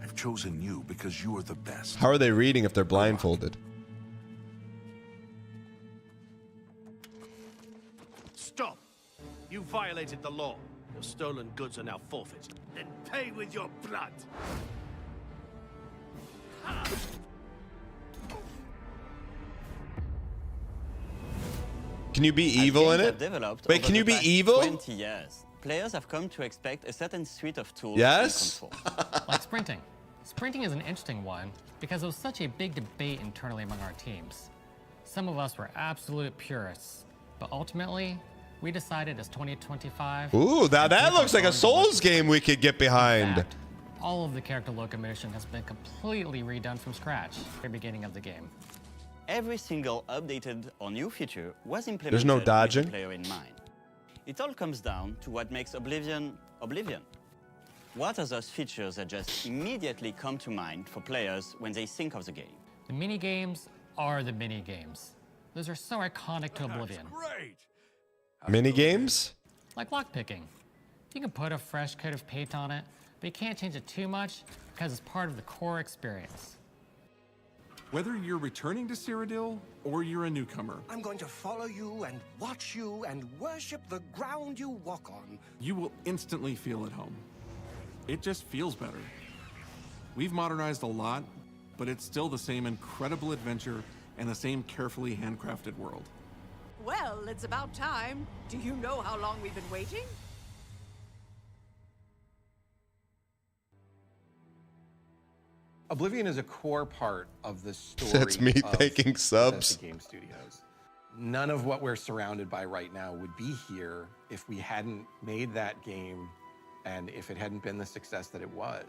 I've chosen you because you are the best.
How are they reading if they're blindfolded?
Stop. You violated the law. Your stolen goods are now forfeit. Then pay with your blood.
Can you be evil in it? Wait, can you be evil?
20 years. Players have come to expect a certain suite of tools
Yes?
and controls.
Like sprinting. Sprinting is an interesting one because it was such a big debate internally among our teams. Some of us were absolute purists, but ultimately, we decided as 2025.
Ooh, now that looks like a Souls game we could get behind.
In fact, all of the character locomotion has been completely redone from scratch at the beginning of the game.
Every single updated or new feature was implemented
There's no
with
dodging.
the player in mind. It all comes down to what makes Oblivion, Oblivion. What are those features that just immediately come to mind for players when they think of the game?
The mini games are the mini games. Those are so iconic to Oblivion.
Great.
Mini games?
Like lockpicking. You can put a fresh coat of paint on it, but you can't change it too much because it's part of the core experience.
Whether you're returning to Cyrodiil or you're a newcomer,
I'm going to follow you and watch you and worship the ground you walk on.
you will instantly feel at home. It just feels better. We've modernized a lot, but it's still the same incredible adventure and the same carefully handcrafted world.
Well, it's about time. Do you know how long we've been waiting?
Oblivion is a core part of the story.
That's me
of
thanking subs.
Bethesda Game Studios. None of what we're surrounded by right now would be here if we hadn't made that game and if it hadn't been the success that it was.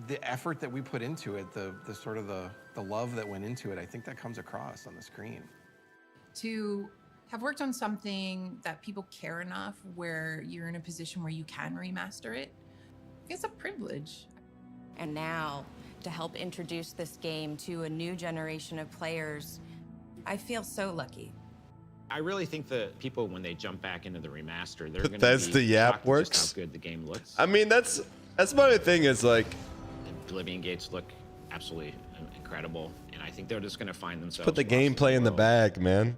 The effort that we put into it, the sort of the love that went into it, I think that comes across on the screen.
To have worked on something that people care enough where you're in a position where you can remaster it, it's a privilege.
And now, to help introduce this game to a new generation of players, I feel so lucky.
I really think that people, when they jump back into the remaster, they're going
That's
to
the
be
yap
shocked at
works.
just how good the game looks.
I mean, that's my thing is like,
Oblivion gates look absolutely incredible, and I think they're just going to find themselves.
Put the
lost in
gameplay in the
world.
bag, man.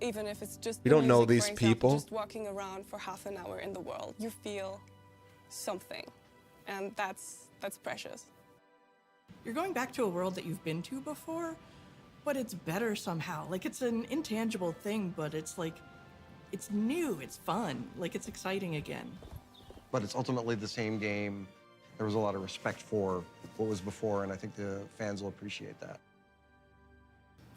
Even if it's just
We
the
don't know
music,
these
for example,
people.
just walking around for half an hour in the world, you feel something, and that's precious.
You're going back to a world that you've been to before, but it's better somehow. Like, it's an intangible thing, but it's like, it's new, it's fun, like it's exciting again.
But it's ultimately the same game. There was a lot of respect for what was before, and I think the fans will appreciate that.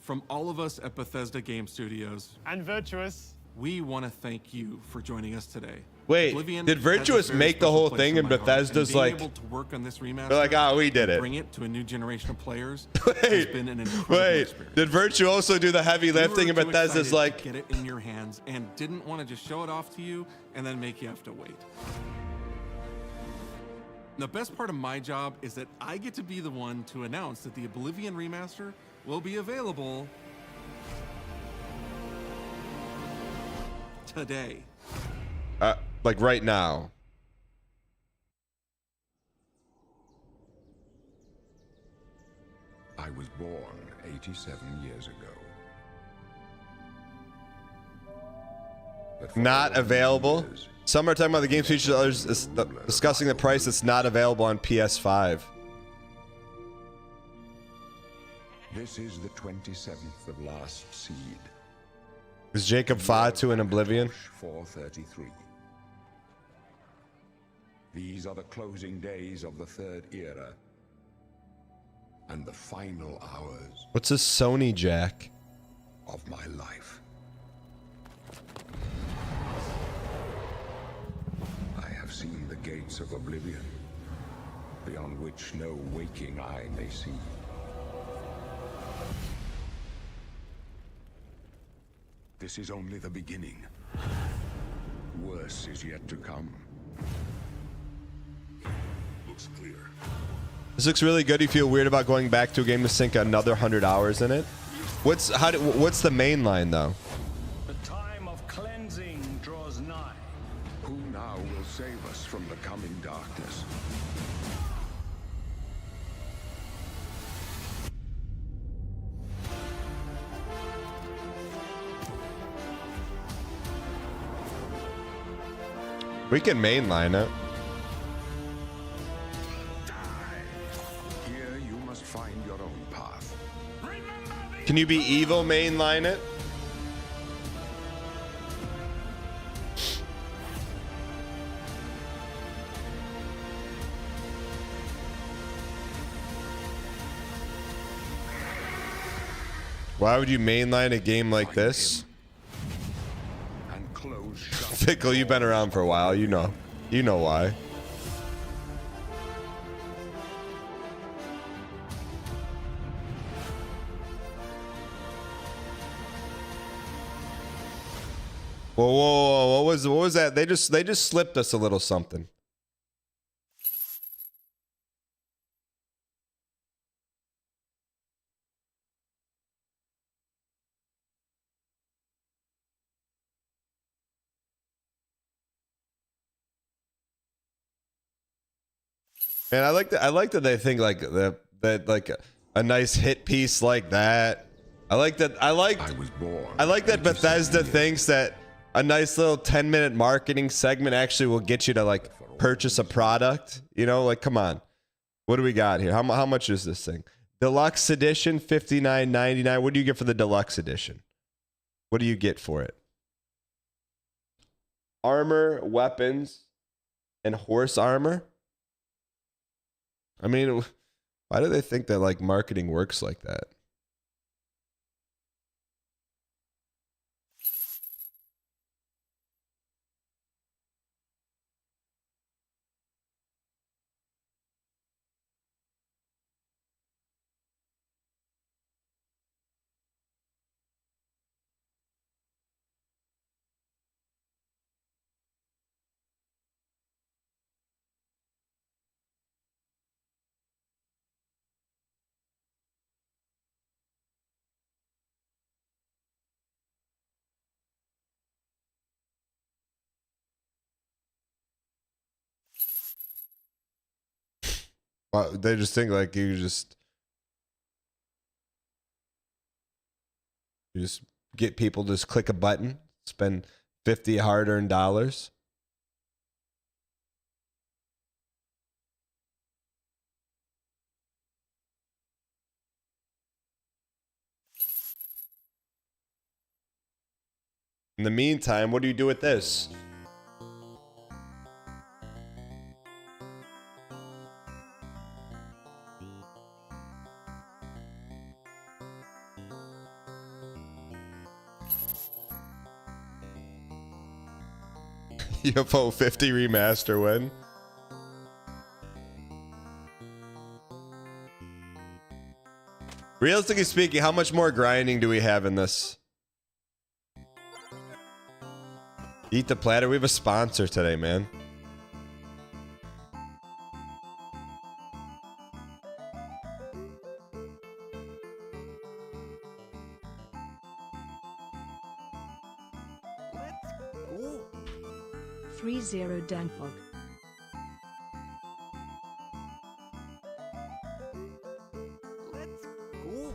From all of us at Bethesda Game Studios
and Virtuous,
we want to thank you for joining us today.
Wait,
Oblivion
did
has a
Virtuous
very
make the
special
whole
place
thing
in
and
my heart,
Bethesda's
being
like,
able to work on this remaster,
they're like, oh, we did it.
bring it to a new generation of players has been an incredible
Wait,
experience.
did Virtue also do the heavy lifting and
We were too
Bethesda's
excited
like,
to get it in your hands and didn't want to just show it off to you and then make you have to wait. The best part of my job is that I get to be the one to announce that the Oblivion remaster will be available today.
like right now?
I was born 87 years ago. But for
Not
all
available.
years,
Some are talking about the game's features, others discussing the price that's not available on PS5.
this is the 27th of last seed.
Is Jacob Fatu in Oblivion?
433. These are the closing days of the third era and the final hours
What's a Sony Jack?
of my life. I have seen the gates of Oblivion, beyond which no waking eye may see. This is only the beginning. Worse is yet to come. Looks clear.
This looks really good. You feel weird about going back to a game to sink another 100 hours in it? What's the main line though?
The time of cleansing draws nigh.
Who now will save us from the coming darkness?
We can mainline it.
Here you must find your own path.
Can you be evil mainline it? Why would you mainline a game like this?
And close shut.
Fickle, you've been around for a while. You know why. Whoa, whoa, whoa, what was that? They just slipped us a little something. Man, I like that they think like that like a nice hit piece like that. I like that Bethesda thinks that a nice little 10-minute marketing segment actually will get you to like purchase a product. You know, like come on. What do we got here? How much is this thing? Deluxe edition, $59.99. What do you get for the deluxe edition? What do you get for it? Armor, weapons, and horse armor? I mean, why do they think that like marketing works like that? Well, they just think like you just get people to just click a button, spend 50 hard-earned dollars. In the meantime, what do you do with this? UFO 50 remaster win. Realistically speaking, how much more grinding do we have in this? Eat the platter. We have a sponsor today, man.
Let's go. 3-0 Danfog.
Let's go.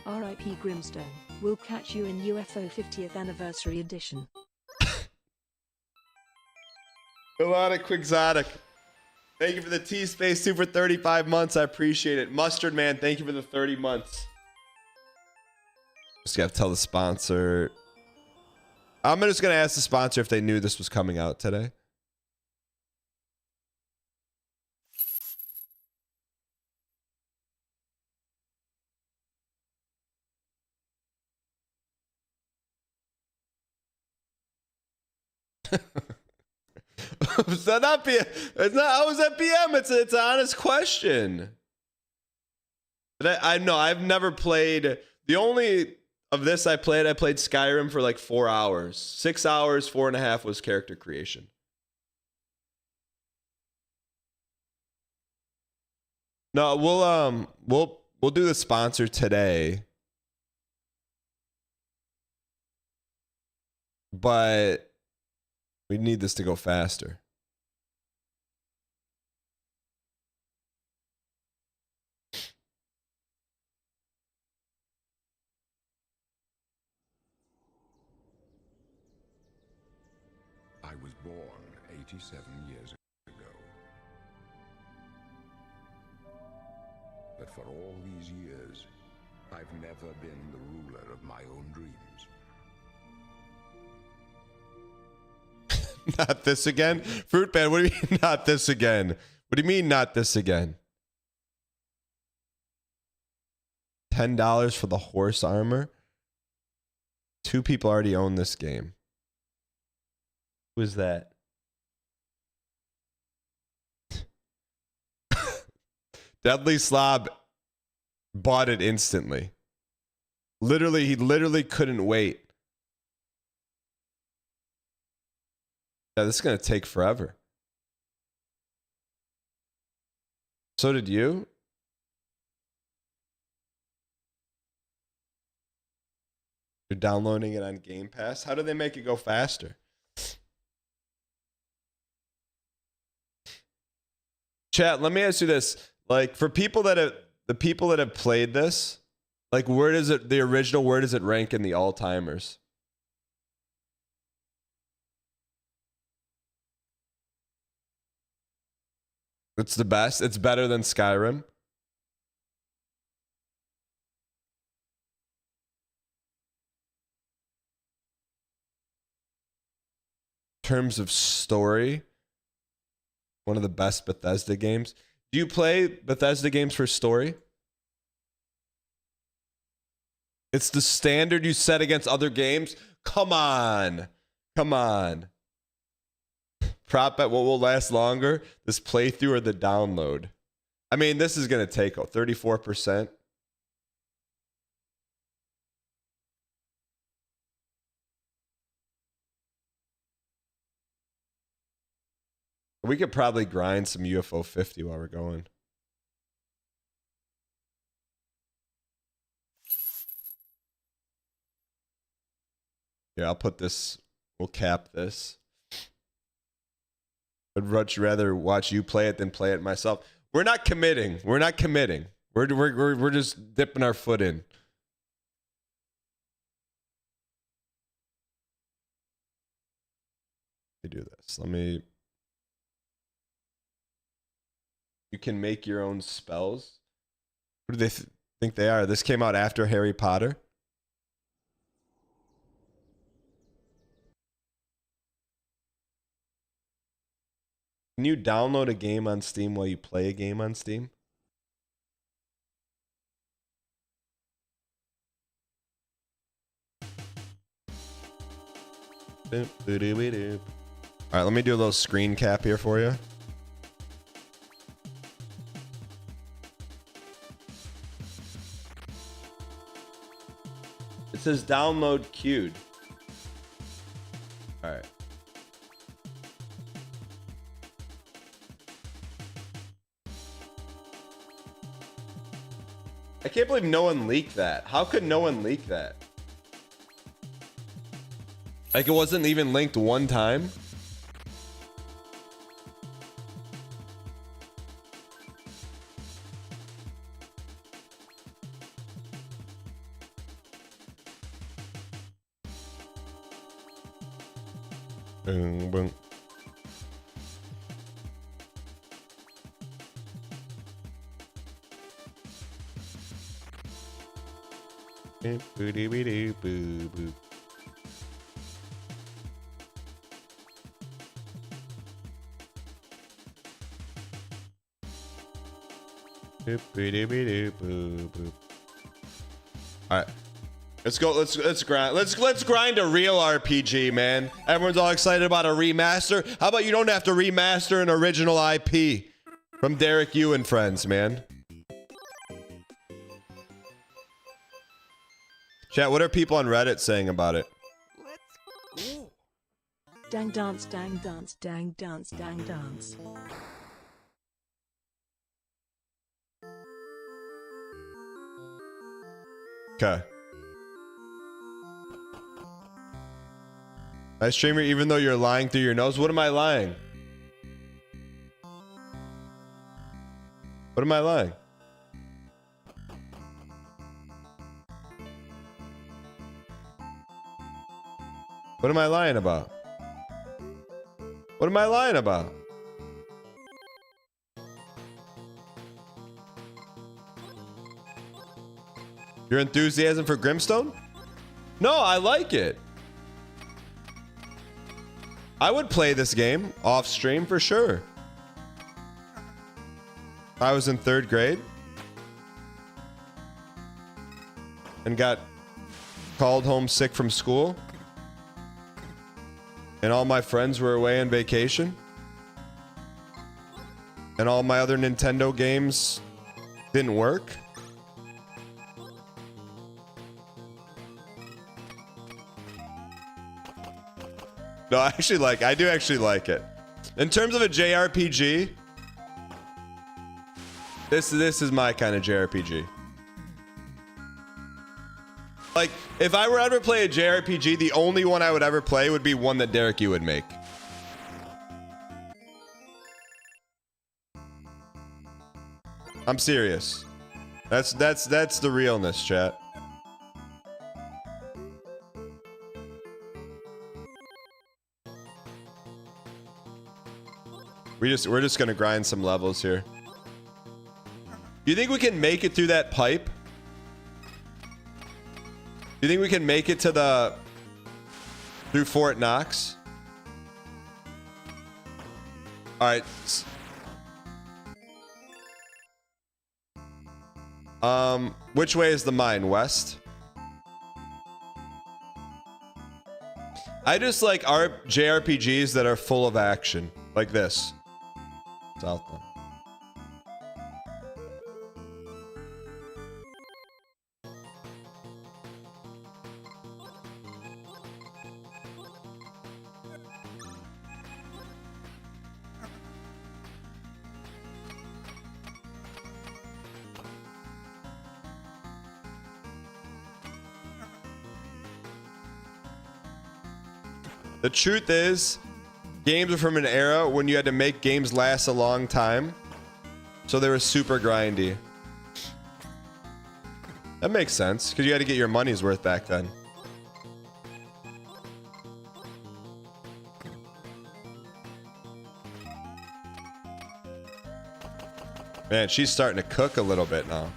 R.I.P. Grimstone. We'll catch you in UFO 50th Anniversary Edition.
Melodic Quixotic. Thank you for the T-Space Super 35 months. I appreciate it. Mustard Man, thank you for the 30 months. Just gotta tell the sponsor. I'm just gonna ask the sponsor if they knew this was coming out today. It's not it's not. How is that BM? It's an honest question. But I know I've never played. The only of this I played Skyrim for like 4 hours. 6 hours, 4.5 was character creation. No, we'll do the sponsor today. But we need this to go faster.
I was born 87 years ago. But for all these years, I've never been the ruler of my own dreams.
Not this again? Fruit Band, what do you mean not this again? What do you mean not this again? $10 for the horse armor? 2 people already own this game. Who is that? Deadly Slob bought it instantly. He literally couldn't wait. Yeah, this is going to take forever. So did you? You're downloading it on Game Pass? How do they make it go faster? Chat, let me ask you this. Like, for people that have played this, like, where does it rank in the all-timers? It's the best. It's better than Skyrim. In terms of story, one of the best Bethesda games. Do you play Bethesda games for story? It's the standard you set against other games? Come on. Come on. Prop bet what will last longer, this playthrough or the download? I mean, this is going to take 34%. We could probably grind some UFO 50 while we're going. Yeah, I'll put this, we'll cap this. I'd much rather watch you play it than play it myself. We're not committing. We're not committing. We're just dipping our foot in. Let me do this. Let me. You can make your own spells. Who do they think they are? This came out after Harry Potter. Can you download a game on Steam while you play a game on Steam? All right, let me do a little screen cap here for you. It says download queued. All right. I can't believe no one leaked that. How could no one leak that? Like it wasn't even linked one time? Boom, boom. Boo-dee-bee-doo-boo-boo. All right, let's go. Let's grind. Let's grind a real RPG, man. Everyone's all excited about a remaster. How about you don't have to remaster an original IP from Derek Yu and friends, man? Chat, what are people on Reddit saying about it?
Dang dance, dang dance, dang dance, dang dance.
Okay. Nice streamer, even though you're lying through your nose. What am I lying? What am I lying? What am I lying about? What am I lying about? Your enthusiasm for Grimstone? No, I like it. I would play this game off stream for sure. I was in 3rd grade and got called home sick from school, and all my friends were away on vacation, and all my other Nintendo games didn't work. No, I do actually like it. In terms of a JRPG, this is my kind of JRPG. Like, if I were to ever play a JRPG, the only one I would ever play would be one that Derek Yu would make. I'm serious. That's the realness, chat. We're just gonna grind some levels here. You think we can make it through that pipe? You think we can make it to through Fort Knox? All right. Which way is the mine? West? I just like JRPGs that are full of action, like this. South though. The truth is, games are from an era when you had to make games last a long time. So they were super grindy. That makes sense, because you had to get your money's worth back then. Man, she's starting to cook a little bit now.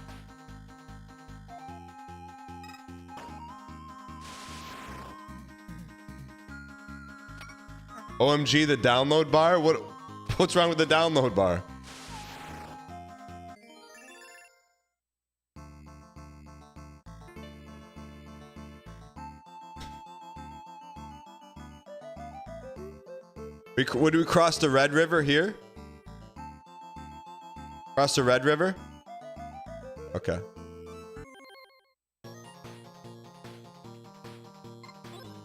OMG, the download bar? What's wrong with the download bar? Would we cross the Red River here? Cross the Red River? Okay.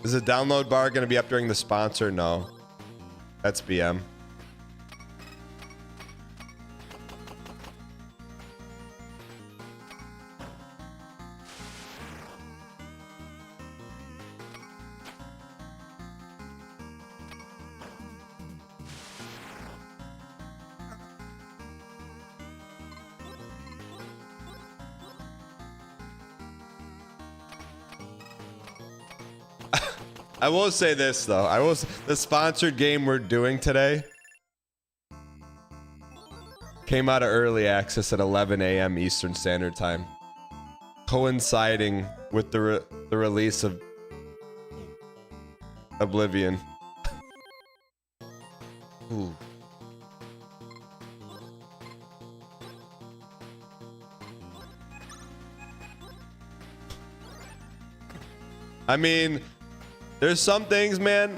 Is the download bar going to be up during the sponsor? No. That's BM. I will say this though. The sponsored game we're doing today came out of early access at 11 a.m. Eastern Standard Time, coinciding with the release of Oblivion. Ooh. I mean, there's some things, man,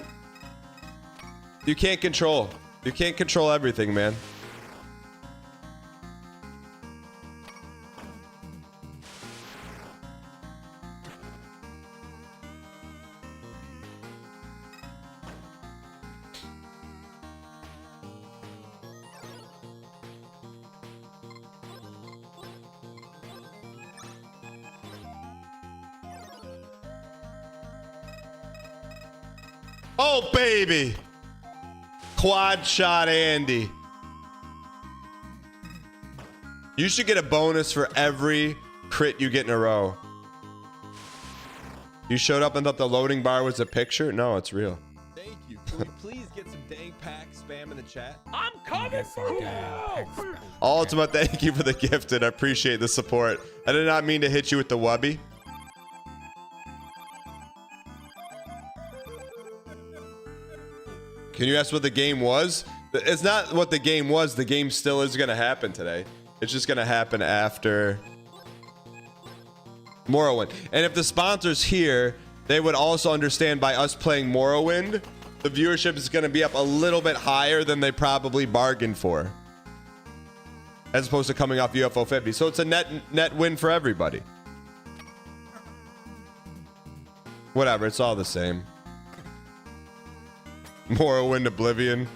you can't control. You can't control everything, man. Oh, baby. Quad shot Andy. You should get a bonus for every crit you get in a row. You showed up and thought the loading bar was a picture? No, it's real.
Thank you. Can we please get some dang pack spam in the chat?
I'm coming for you!
Ultima, thank you for the gifted. I appreciate the support. I did not mean to hit you with the wubby. Can you ask what the game was? It's not what the game was. The game still is going to happen today. It's just going to happen after Morrowind. And if the sponsor's here, they would also understand by us playing Morrowind, the viewership is going to be up a little bit higher than they probably bargained for, as opposed to coming off UFO 50. So it's a net win for everybody. Whatever, it's all the same. Morrowind, Oblivion.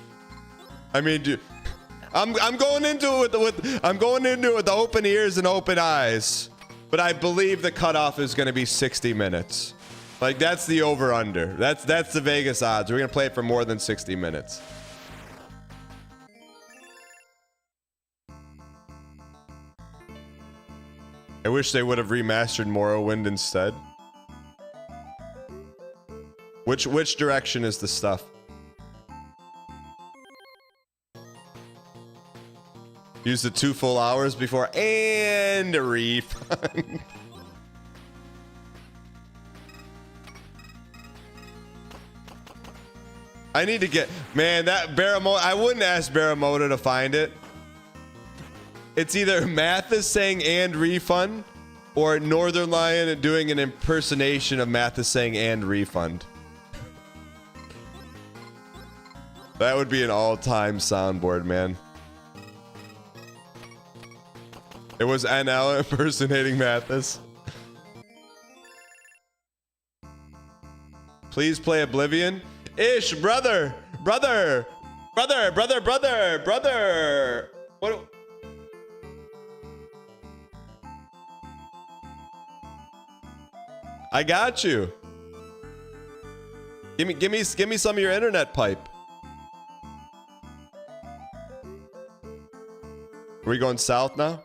I mean, dude, I'm going into it with open ears and open eyes. But I believe the cutoff is going to be 60 minutes. Like, that's the over-under. That's the Vegas odds. We're going to play it for more than 60 minutes. I wish they would have remastered Morrowind instead. Which direction is the stuff? Use the 2 full hours before and a refund. I need to get, man, that Baramoda, I wouldn't ask Baramoda to find it. It's either Mathis saying and refund or Northern Lion doing an impersonation of Mathis saying and refund. That would be an all-time soundboard, man. It was NL impersonating Mathis. Please play Oblivion. Ish, brother. What? I got you. Give me some of your internet pipe. we going south now?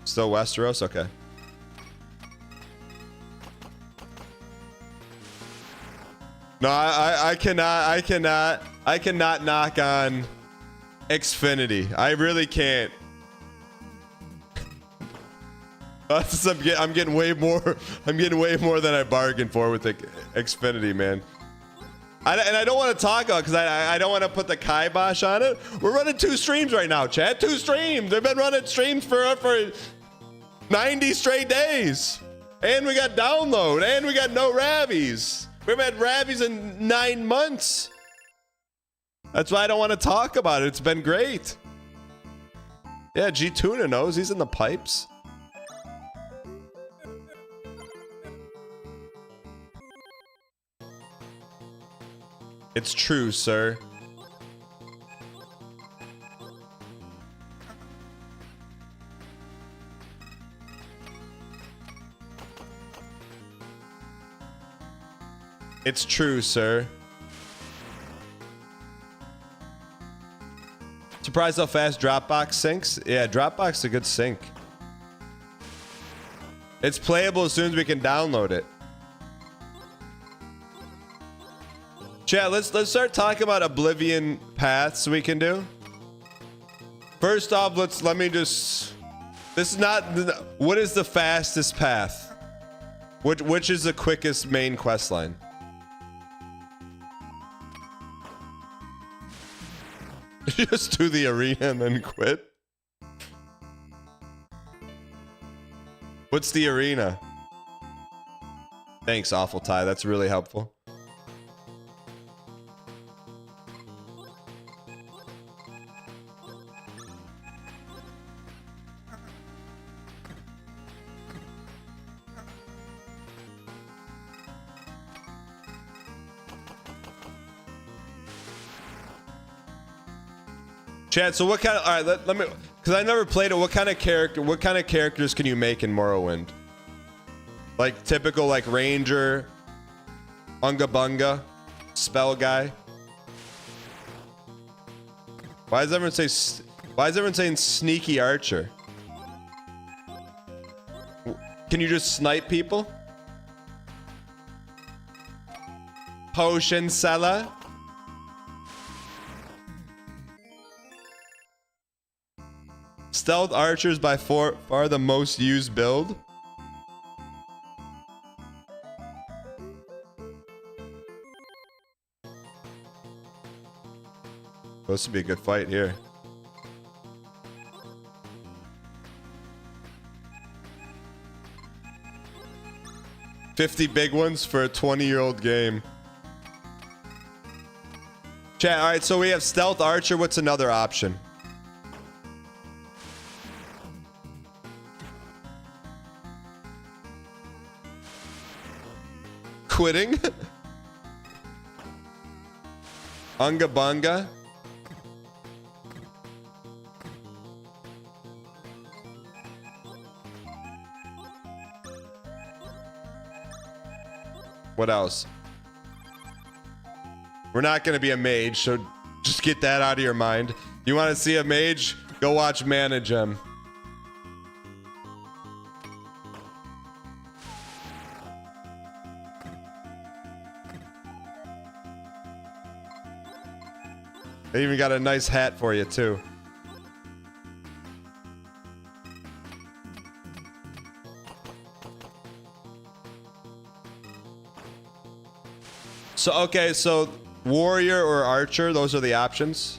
Still Westeros? Okay. No, I cannot knock on Xfinity. I really can't. I'm getting way more. I'm getting way more than I bargained for with the Xfinity, man. And I don't want to talk about because I don't want to put the kibosh on it. We're running 2 streams right now, Chad. 2 streams. They've been running streams for 90 straight days, and we got download, and we got no Ravies. We haven't had Ravies in 9 months. That's why I don't want to talk about it. It's been great. Yeah, G Tuna knows. He's in the pipes. It's true, sir. It's true, sir. Surprised how fast Dropbox syncs? Yeah, Dropbox is a good sync. It's playable as soon as we can download it. Chat, let's start talking about Oblivion paths we can do. First off, let me just. This is not. What is the fastest path? Which is the quickest main quest line? Just do the arena and then quit. What's the arena? Thanks, Awful Tie. That's really helpful. Chad, so what kind of, all right, let me, because I never played it. What kind of characters can you make in Morrowind? Like typical, like Ranger, Unga Bunga, Spell Guy. Why does everyone saying Sneaky Archer? Can you just snipe people? Potion Seller? Stealth Archers by far the most used build. Supposed to be a good fight here. $50 big ones for a 20-year-old game. Chat, all right, so we have Stealth Archer. What's another option? Quitting? Unga Bunga? What else? We're not going to be a mage, so just get that out of your mind. You want to see a mage? Go watch Mana Gem. They even got a nice hat for you, too. So, okay, so warrior or archer, those are the options.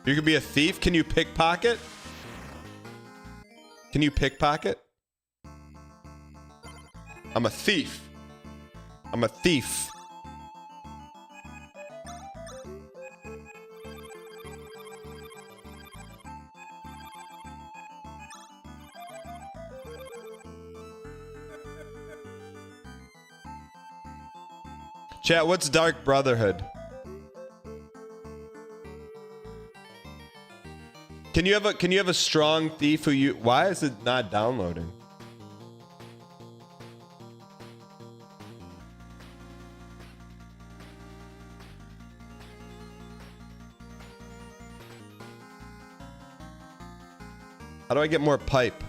You could be a thief. Can you pickpocket? Can you pickpocket? I'm a thief. I'm a thief. Chat, what's Dark Brotherhood? Can you have a strong thief who you... Why is it not downloading? How do I get more pipe?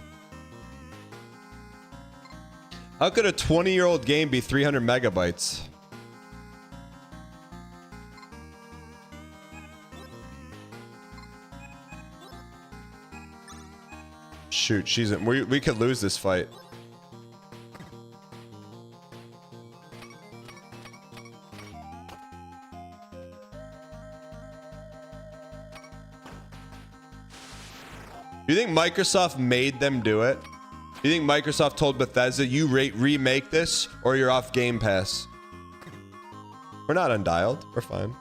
How could a 20-year-old game be 300 megabytes? Shoot, she's in. We could lose this fight. You think Microsoft made them do it? You think Microsoft told Bethesda, you remake this or you're off Game Pass? We're not undialed. We're fine.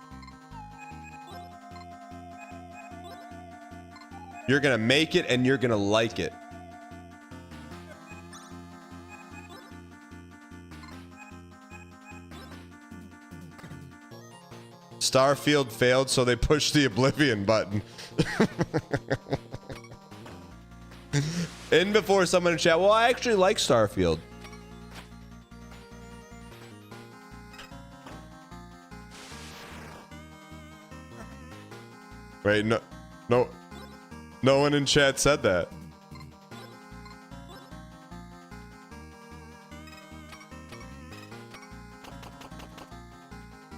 You're gonna make it and you're gonna like it. Starfield failed, so they pushed the Oblivion button. In before someone in chat, well, I actually like Starfield. Wait, no one in chat said that.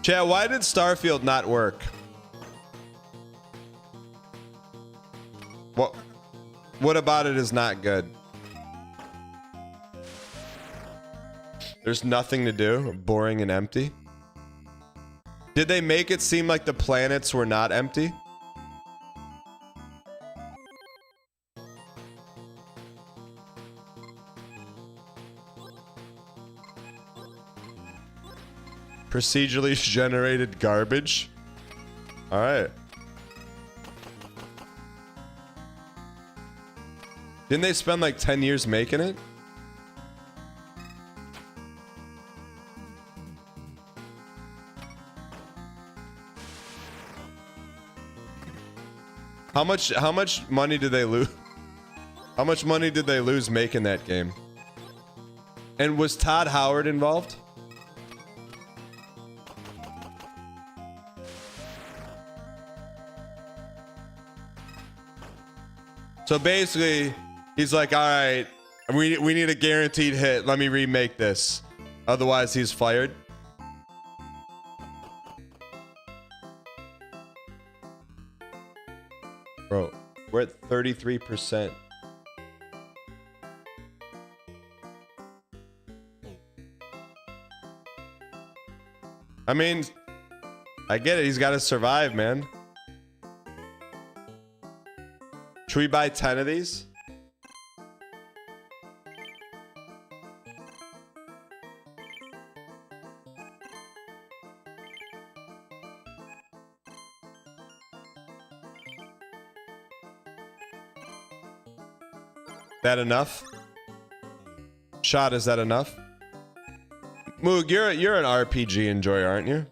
Chat, why did Starfield not work? What about it is not good? There's nothing to do, boring and empty. Did they make it seem like the planets were not empty? Procedurally generated garbage. All right. Didn't they spend like 10 years making it? How much money did they lose? How much money did they lose making that game? And was Todd Howard involved? So basically, he's like, all right, we need a guaranteed hit. Let me remake this. Otherwise, he's fired. Bro, we're at 33%. I mean, I get it. He's got to survive, man. Should we buy 10 of these? That enough? Shot, is that enough? Moog, you're an RPG enjoyer, aren't you?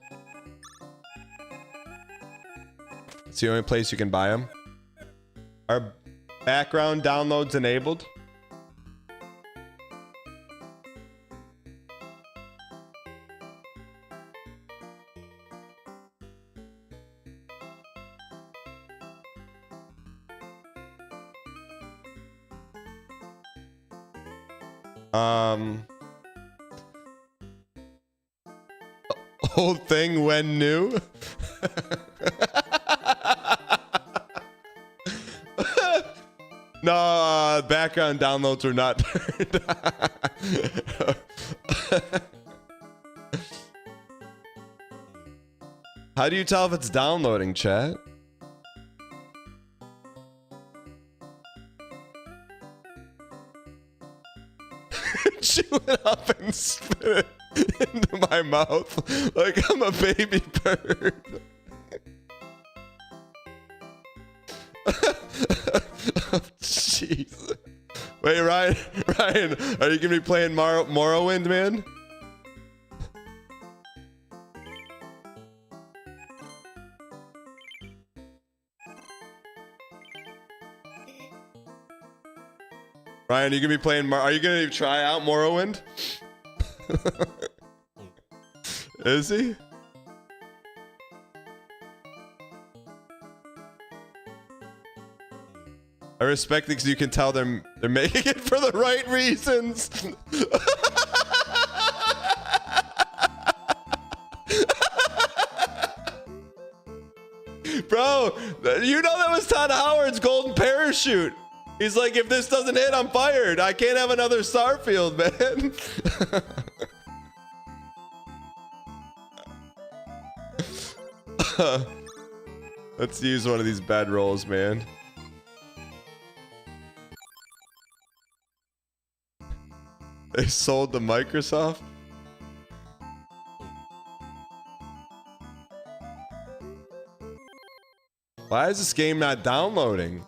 It's the only place you can buy them. Are background downloads enabled? Old thing when new. No, background downloads are not turned. How do you tell if it's downloading, chat? Chew it up and spit it into my mouth like I'm a baby bird. Oh, jeez. Wait, Ryan, are you gonna be playing Morrowind, man? Ryan, are you gonna be playing? Are you gonna try out Morrowind? Is he? I respect it because you can tell they're making it for the right reasons. Bro, you know that was Todd Howard's golden parachute. He's like, if this doesn't hit, I'm fired. I can't have another Starfield, man. Let's use one of these bed rolls, man. They sold to Microsoft? Why is this game not downloading?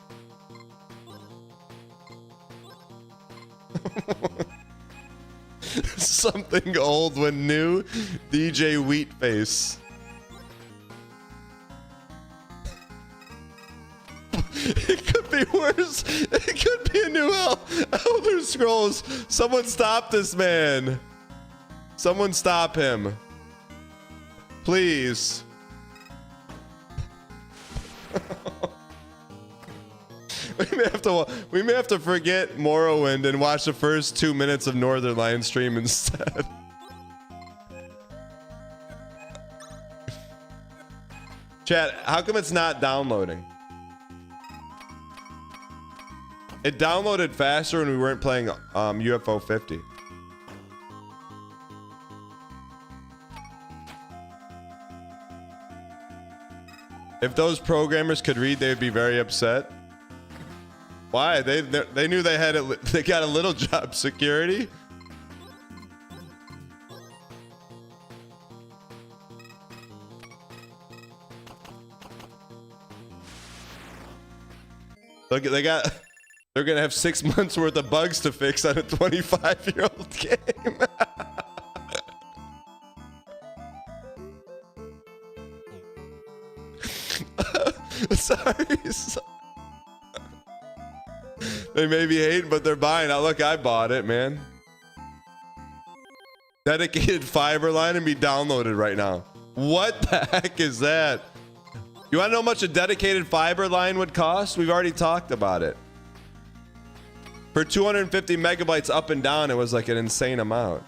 Something old when new. DJ Wheatface. It could be worse. It could be a new Elder Scrolls. Someone stop this man. Someone stop him. Please. We may have to forget Morrowind and watch the first 2 minutes of Northern Lion stream instead. Chat, how come it's not downloading? It downloaded faster when we weren't playing UFO 50. If those programmers could read, they would be very upset. Why? They knew they had it. They got a little job security. Look, they're gonna have 6 months worth of bugs to fix on a 25-year-old game. Sorry. They may be hating, but they're buying. Now look, I bought it, man. Dedicated fiber line and be downloaded right now. What the heck is that? You want to know how much a dedicated fiber line would cost? We've already talked about it. For 250 megabytes up and down, it was like an insane amount.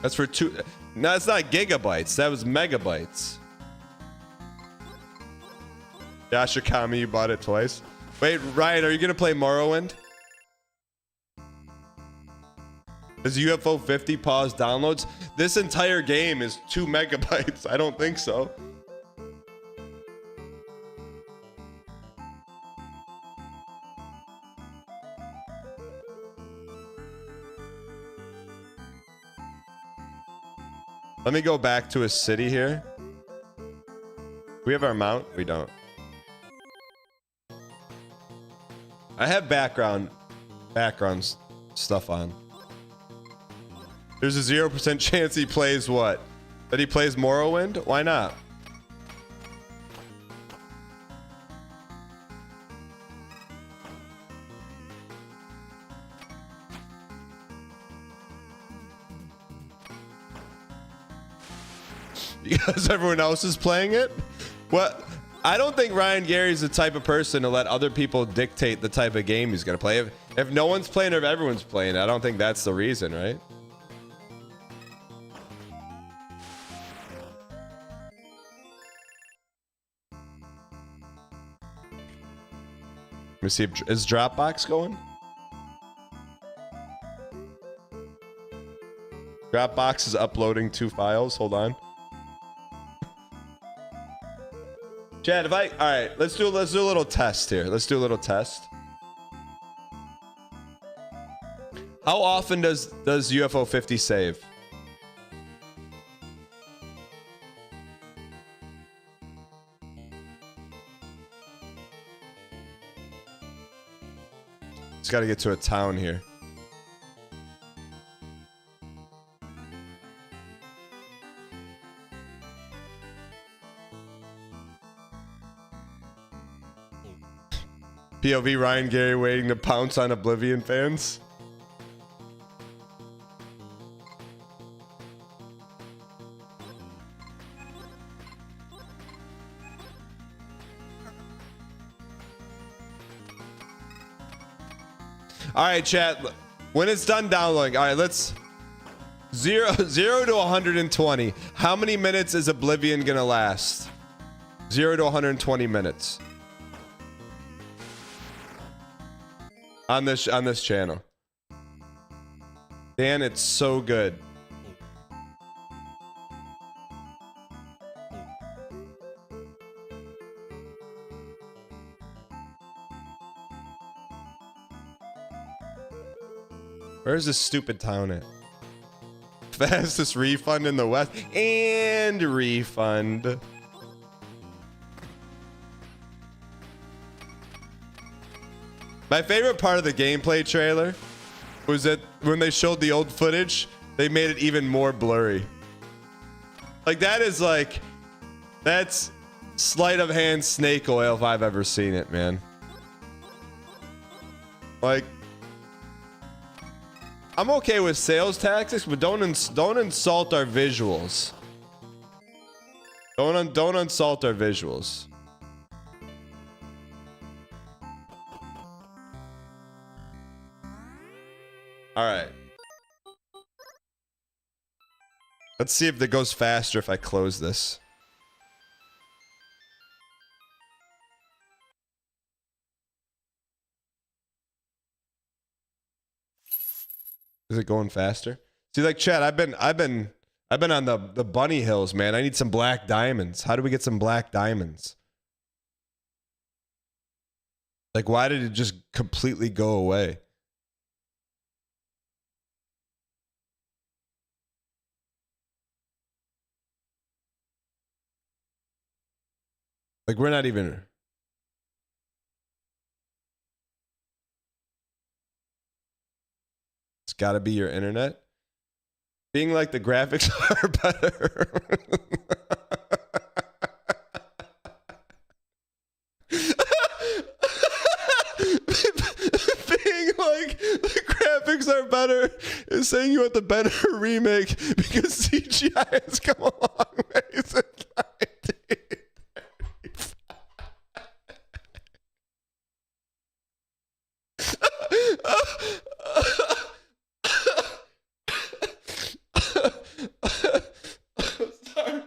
That's for no, it's not gigabytes. That was megabytes. Yashikami, you bought it twice. Wait, Ryan, are you gonna play Morrowind? Does UFO 50 pause downloads? This entire game is 2 megabytes. I don't think so. Let me go back to a city here. We have our mount? We don't. I have background stuff on. There's a 0% chance he plays what? That he plays Morrowind? Why not? Because everyone else is playing it? What? I don't think Ryan Gary's the type of person to let other people dictate the type of game he's gonna play. If no one's playing or if everyone's playing, I don't think that's the reason, right? Let me see if is Dropbox going? Dropbox is uploading 2 files. Hold on. Chad, all right, let's do a little test here. Let's do a little test. How often does UFO 50 save? Just got to get to a town here. POV Ryan Gary waiting to pounce on Oblivion fans. All right, chat. When it's done downloading, all right, let's 0 to 120. How many minutes is Oblivion gonna last? 0 to 120 minutes on this channel. Dan, it's so good. Where's this stupid town at? Fastest refund in the West. And refund. My favorite part of the gameplay trailer was that when they showed the old footage, they made it even more blurry. Like that is like, that's sleight of hand snake oil if I've ever seen it, man. Like, I'm okay with sales tactics, but don't insult our visuals. Don't insult our visuals. All right. Let's see if it goes faster if I close this. Is it going faster? See, like chat, I've been on the bunny hills, man. I need some black diamonds. How do we get some black diamonds? Like, why did it just completely go away? Like, we're not even... It's got to be your internet. Being like the graphics are better. Being like the graphics are better is saying you want the better remake because CGI has come a long way since 1935. Sorry.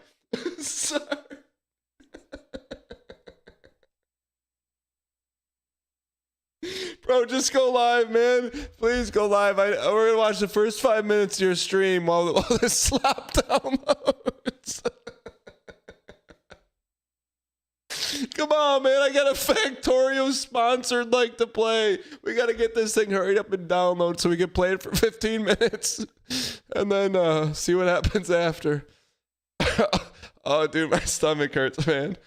Bro, just go live, man. Please go live. We're gonna watch the first 5 minutes of your stream while this slap downloads. Come on, man. I got a Factorio sponsored like to play. We got to get this thing hurried up and download so we can play it for 15 minutes and then see what happens after. Oh, dude, my stomach hurts, man.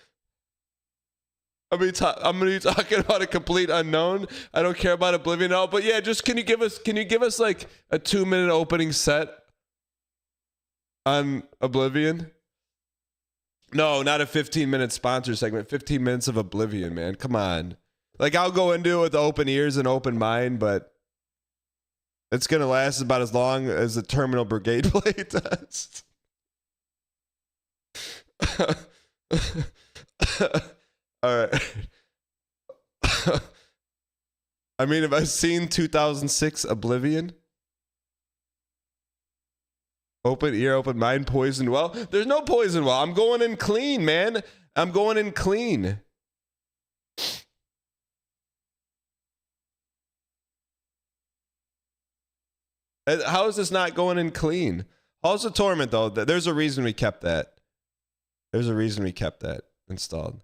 I'm gonna be talking about a complete unknown. I don't care about Oblivion at all, but yeah, just can you give us like a 2-minute opening set on Oblivion? No, not a 15-minute sponsor segment. 15 minutes of Oblivion, man. Come on. Like, I'll go into it with open ears and open mind, but it's gonna last about as long as the Terminal Brigade play test. All right. I mean, have I seen 2006 Oblivion? Open ear, open mind, poison well. There's no poison well. I'm going in clean, man. I'm going in clean. How is this not going in clean? Halls of Torment, though. There's a reason we kept that. There's a reason we kept that installed.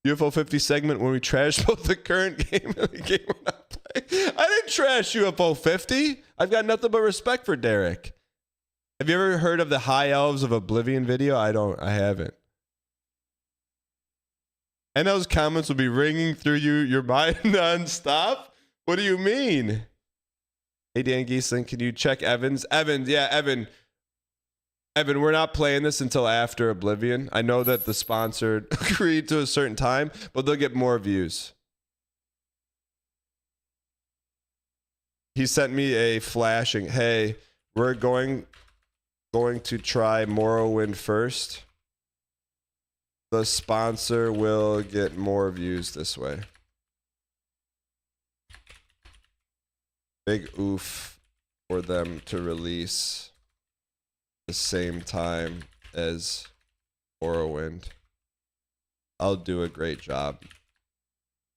UFO 50 segment when we trash both the current game and the game we're not playing. I didn't trash UFO 50. I've got nothing but respect for Derek. Have you ever heard of the High Elves of Oblivion video? I haven't. And those comments will be ringing through your mind nonstop? What do you mean? Hey, Dan Giesling, can you check Evans? Evans, yeah, Evan. Evan, we're not playing this until after Oblivion. I know that the sponsor agreed to a certain time, but they'll get more views. He sent me a flashing, hey, we're going to try Morrowind first. The sponsor will get more views this way. Big oof for them to release the same time as Morrowind. I'll do a great job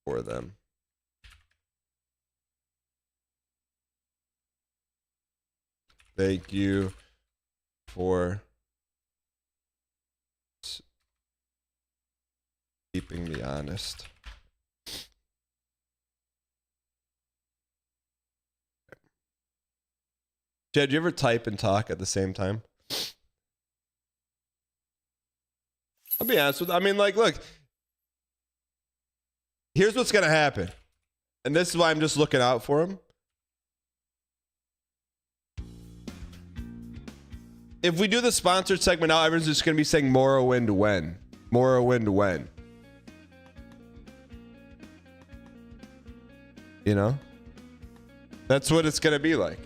for them. Thank you for keeping me honest. Chad, do you ever type and talk at the same time? I'll be honest with you. I mean, like, look. Here's what's going to happen. And this is why I'm just looking out for him. If we do the sponsored segment now, everyone's just going to be saying Morrowind when. Morrowind when. You know? That's what it's going to be like.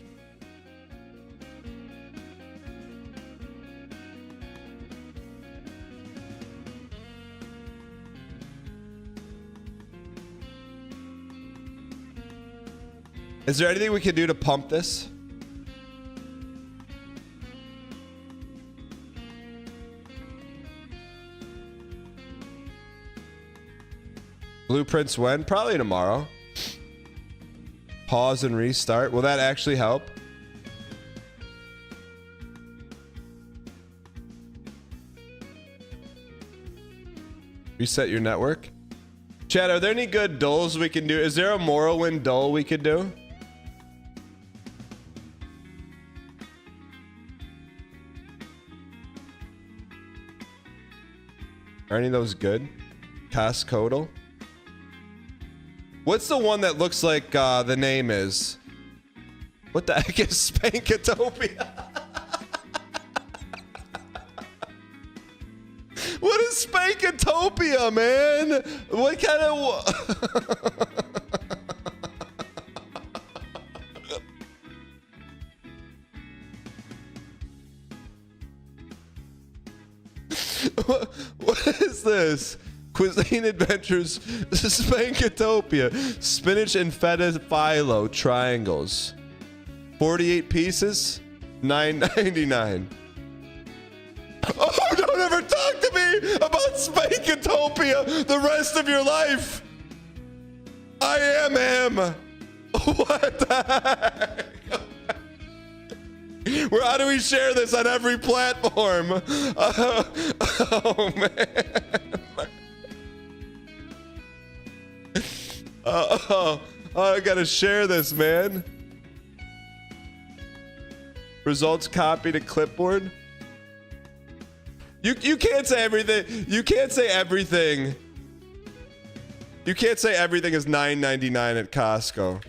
Is there anything we can do to pump this? Blueprints when? Probably tomorrow. Pause and restart. Will that actually help? Reset your network. Chad, are there any good dulls we can do? Is there a Morrowind dull we could do? Are any of those good? Cascodal? What's the one that looks like the name is? What the heck is Spankatopia? What is Spankatopia, man? What kind of... What is this? Cuisine Adventures, Spankatopia, spinach and feta phyllo triangles. 48 pieces, $9.99. Oh, don't ever talk to me about Spankatopia the rest of your life. I am him. What the heck? How do we share this on every platform? Oh, man. I gotta share this, man. Results copy to clipboard. You can't say everything. You can't say everything. You can't say everything is $9.99 at Costco.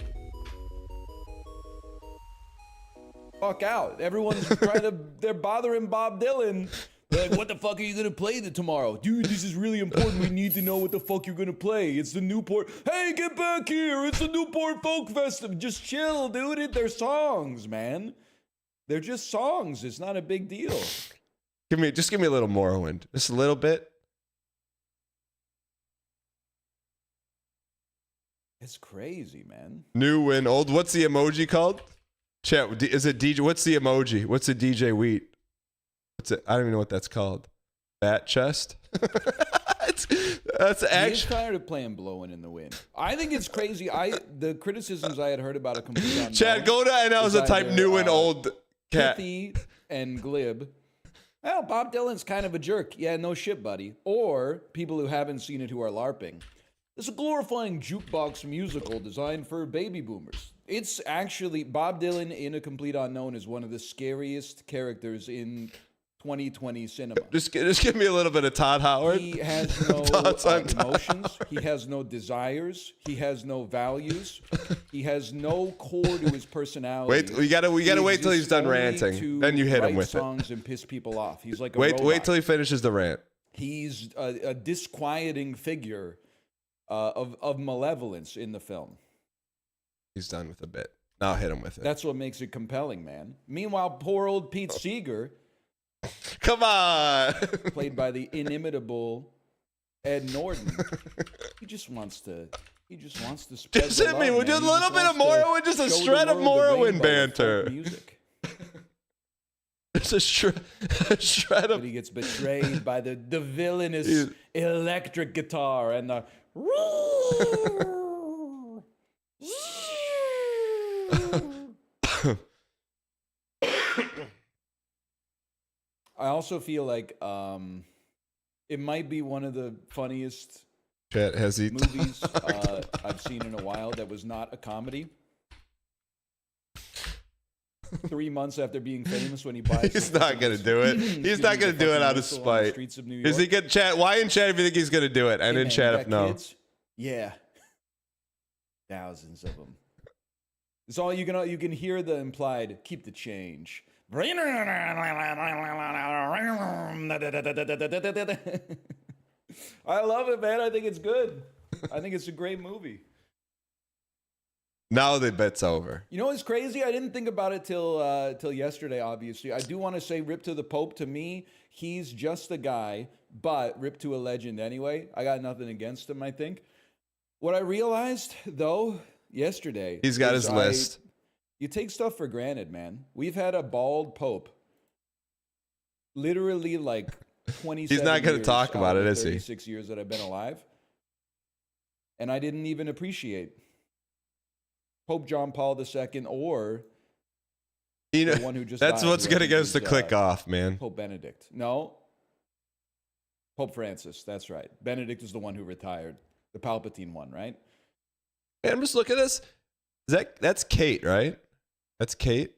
Fuck out. Everyone's trying to, they're bothering Bob Dylan. They're like, what the fuck are you gonna play tomorrow? Dude, this is really important. We need to know what the fuck you're gonna play. It's the Newport. Hey, get back here. It's the Newport Folk Festival. Just chill, dude. They're songs, man. They're just songs. It's not a big deal.
Just give me a little Morrowind. Just a little bit.
It's crazy, man.
New win, old. What's the emoji called? Chat, is it DJ? What's the emoji? What's a DJ Wheat? What's it? I don't even know what that's called. Bat chest? That's actually.
He's tired of playing Blowing in the Wind. I think it's crazy. The criticisms I had heard about a complete unknown.
Chad, go to NL's and type new and old cat.
Pithy and glib. Well, Bob Dylan's kind of a jerk. Yeah, no shit, buddy. Or people who haven't seen it who are LARPing. It's a glorifying jukebox musical designed for baby boomers. It's actually, Bob Dylan in A Complete Unknown is one of the scariest characters in 2020 cinema.
Just give me a little bit of Todd Howard.
He has no
Thoughts on Todd
emotions. He has no desires. He has no values. He has no core to his personality.
Wait, we gotta wait till he's done
Only
ranting.
to
Then you hit him
write
with
songs and piss people off. He's like a
Wait
robot.
till he finishes the rant.
He's a disquieting figure of malevolence in the film.
He's done with a bit. Now I'll hit him with it.
That's what makes it compelling, man. Meanwhile, poor old Pete Seeger,
come on,
played by the inimitable Ed Norton, he just wants to spread
Just
the
hit me
love,
with
man.
just a
He
little bit of
wants to
Morrowind, just a
show the
shred of
world the
Morrowind
rainbow of folk
banter.
music.
Just a shred of.
But he gets betrayed by the villainous electric guitar and the. I also feel like it might be one of the funniest movies I've seen in a while that was not a comedy. 3 months after being famous, when he buys,
He's not gonna do it. He's not gonna do it out of spite. Is he gonna chat? Why in chat if you think he's gonna do it? And in chat if no.
Kids? Yeah, thousands of them. It's all you can hear the implied. Keep the change. I love it, man. I think it's good. I think it's a great movie.
Now the bet's over.
You know what's crazy? I didn't think about it till yesterday, obviously. I do want to say rip to the Pope. To me, he's just a guy, but rip to a legend anyway. I got nothing against him, I think. What I realized, though, yesterday...
He's got his list.
You take stuff for granted, man. We've had a bald Pope literally like 27
He's not going to talk about it, is he?
36 years that I've been alive. And I didn't even appreciate Pope John Paul II or the one who just
that's
died,
what's
who I
going to
think
get us
is,
to click off, man.
Pope Benedict. No. Pope Francis. That's right. Benedict is the one who retired. The Palpatine one, right?
Man, I'm just looking at this. That's Kate, right? That's Kate.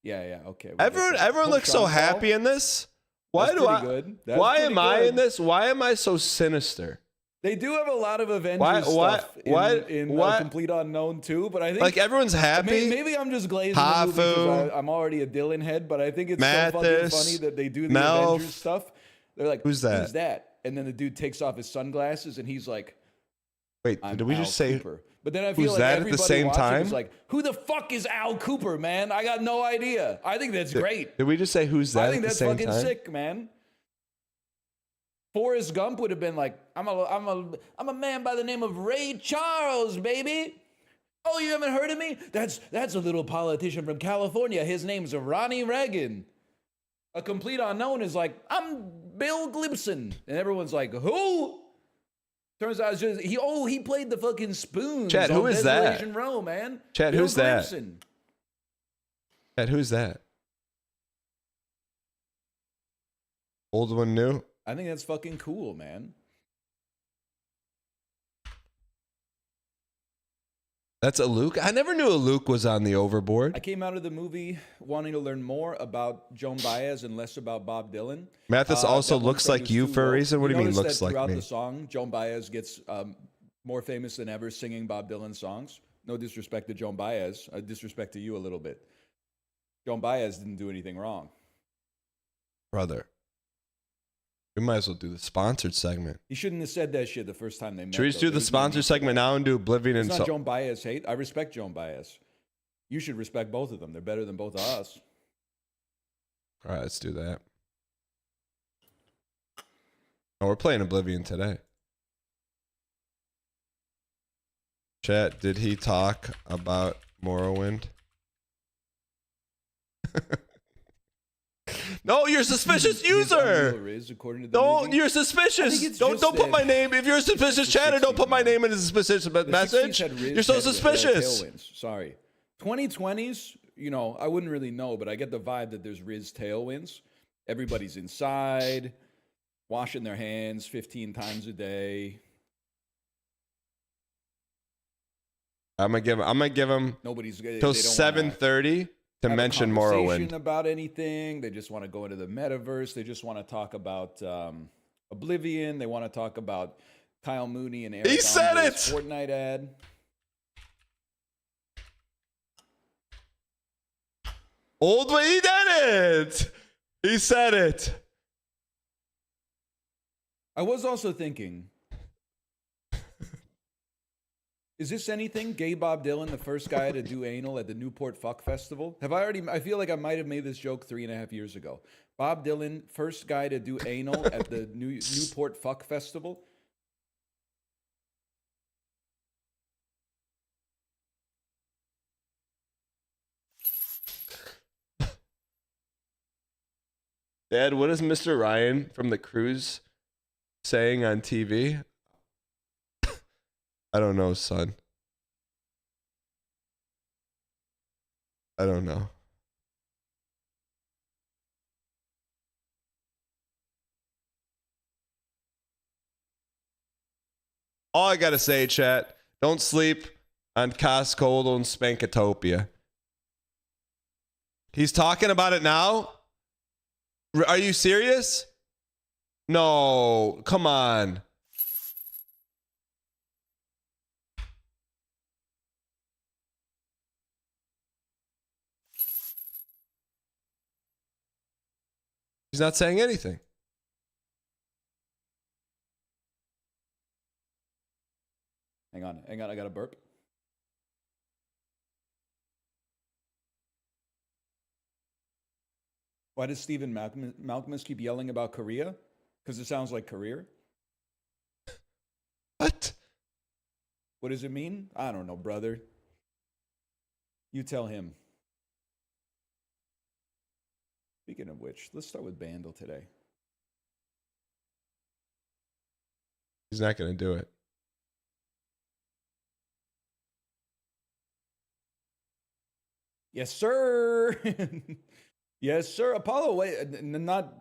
Yeah, okay.
Everyone looks so happy in this. Why
That's
do I?
pretty good. That's
Why
pretty
am I
good.
in this? Why am I so sinister?
They do have a lot of Avengers stuff in Complete Unknown too, but I think
like everyone's happy.
Maybe I'm just glazing the movie because I'm already a Dylan head, but I think it's so fucking funny that they do the Avengers stuff. They're like,
who's that?
Who's that? And then the dude takes off his sunglasses and he's like,
wait, did we just say
Cooper. But then I feel
who's
like
that at the same time?
Is like, who the fuck is Al Cooper, man? I got no idea. I think that's great.
Did we just say who's that?
I think
at
that's
the same
fucking
time?
sick, man. Forrest Gump would have been like, I'm a man by the name of Ray Charles, baby. Oh, you haven't heard of me? That's a little politician from California. His name's Ronnie Reagan. A Complete Unknown is like, I'm Bill Gibson. And everyone's like, who? Turns out it's just, he played the fucking spoons.
Chad, who
on
is that?
Desolation Row, man.
Chad,
Bill
who's that?
Gibson.
Chad, who's that? Old one, new?
I think that's fucking cool, man.
That's a Luke? I never knew a Luke was on the overboard.
I came out of the movie wanting to learn more about Joan Baez and less about Bob Dylan.
Mathis also
that one
looks
friend
like
is
you
too
for a
woke.
reason? What do you mean
notice
looks
that
like
throughout
me?
the song, Joan Baez gets more famous than ever singing Bob Dylan songs. No disrespect to Joan Baez. Disrespect to you a little bit. Joan Baez didn't do anything wrong.
Brother. We might as well do the sponsored segment.
He shouldn't have said that shit the first time they met.
Should we just do
though.
the sponsored segment now and do Oblivion
It's
and
not Joan Baez hate. I respect Joan Baez. You should respect both of them. They're better than both of us.
All right, let's do that. Oh, we're playing Oblivion today. Chat, did he talk about Morrowind? No, you're a suspicious user. Don't, you're suspicious. Don't put my name. If you're a suspicious chatter, don't put my name in a suspicious message. You're so suspicious.
Sorry. 2020s, you know, I wouldn't really know, but I get the vibe that there's Riz tailwinds. Everybody's inside, washing their hands 15 times a day.
I'm gonna give him
Nobody's
till 7:30. to
have
mention
a conversation
Morrowind.
about anything. They just want to go into the metaverse. They just want to talk about Oblivion. They want to talk about Kyle Mooney and Eric
said
Andre's
it!
Fortnite ad.
Old way, he did it. He said it.
I was also thinking, is this anything? Gay Bob Dylan, the first guy to do anal at the Newport Fuck Festival? I feel like I might have made this joke 3.5 years ago. Bob Dylan, first guy to do anal at the Newport Fuck Festival.
Dad, what is Mr. Ryan from the cruise saying on TV? I don't know, son. I don't know. All I gotta say, chat, don't sleep on Costco and Spankatopia. He's talking about it now? Are you serious? No, come on. He's not saying anything.
Hang on, I got a burp. Why does Stephen Malcolmus keep yelling about Korea? Because it sounds like career.
What?
What does it mean? I don't know, brother. You tell him. Speaking of which, let's start with Bandle today.
He's not going to do it.
Yes, sir. Yes, sir. Apollo, wait,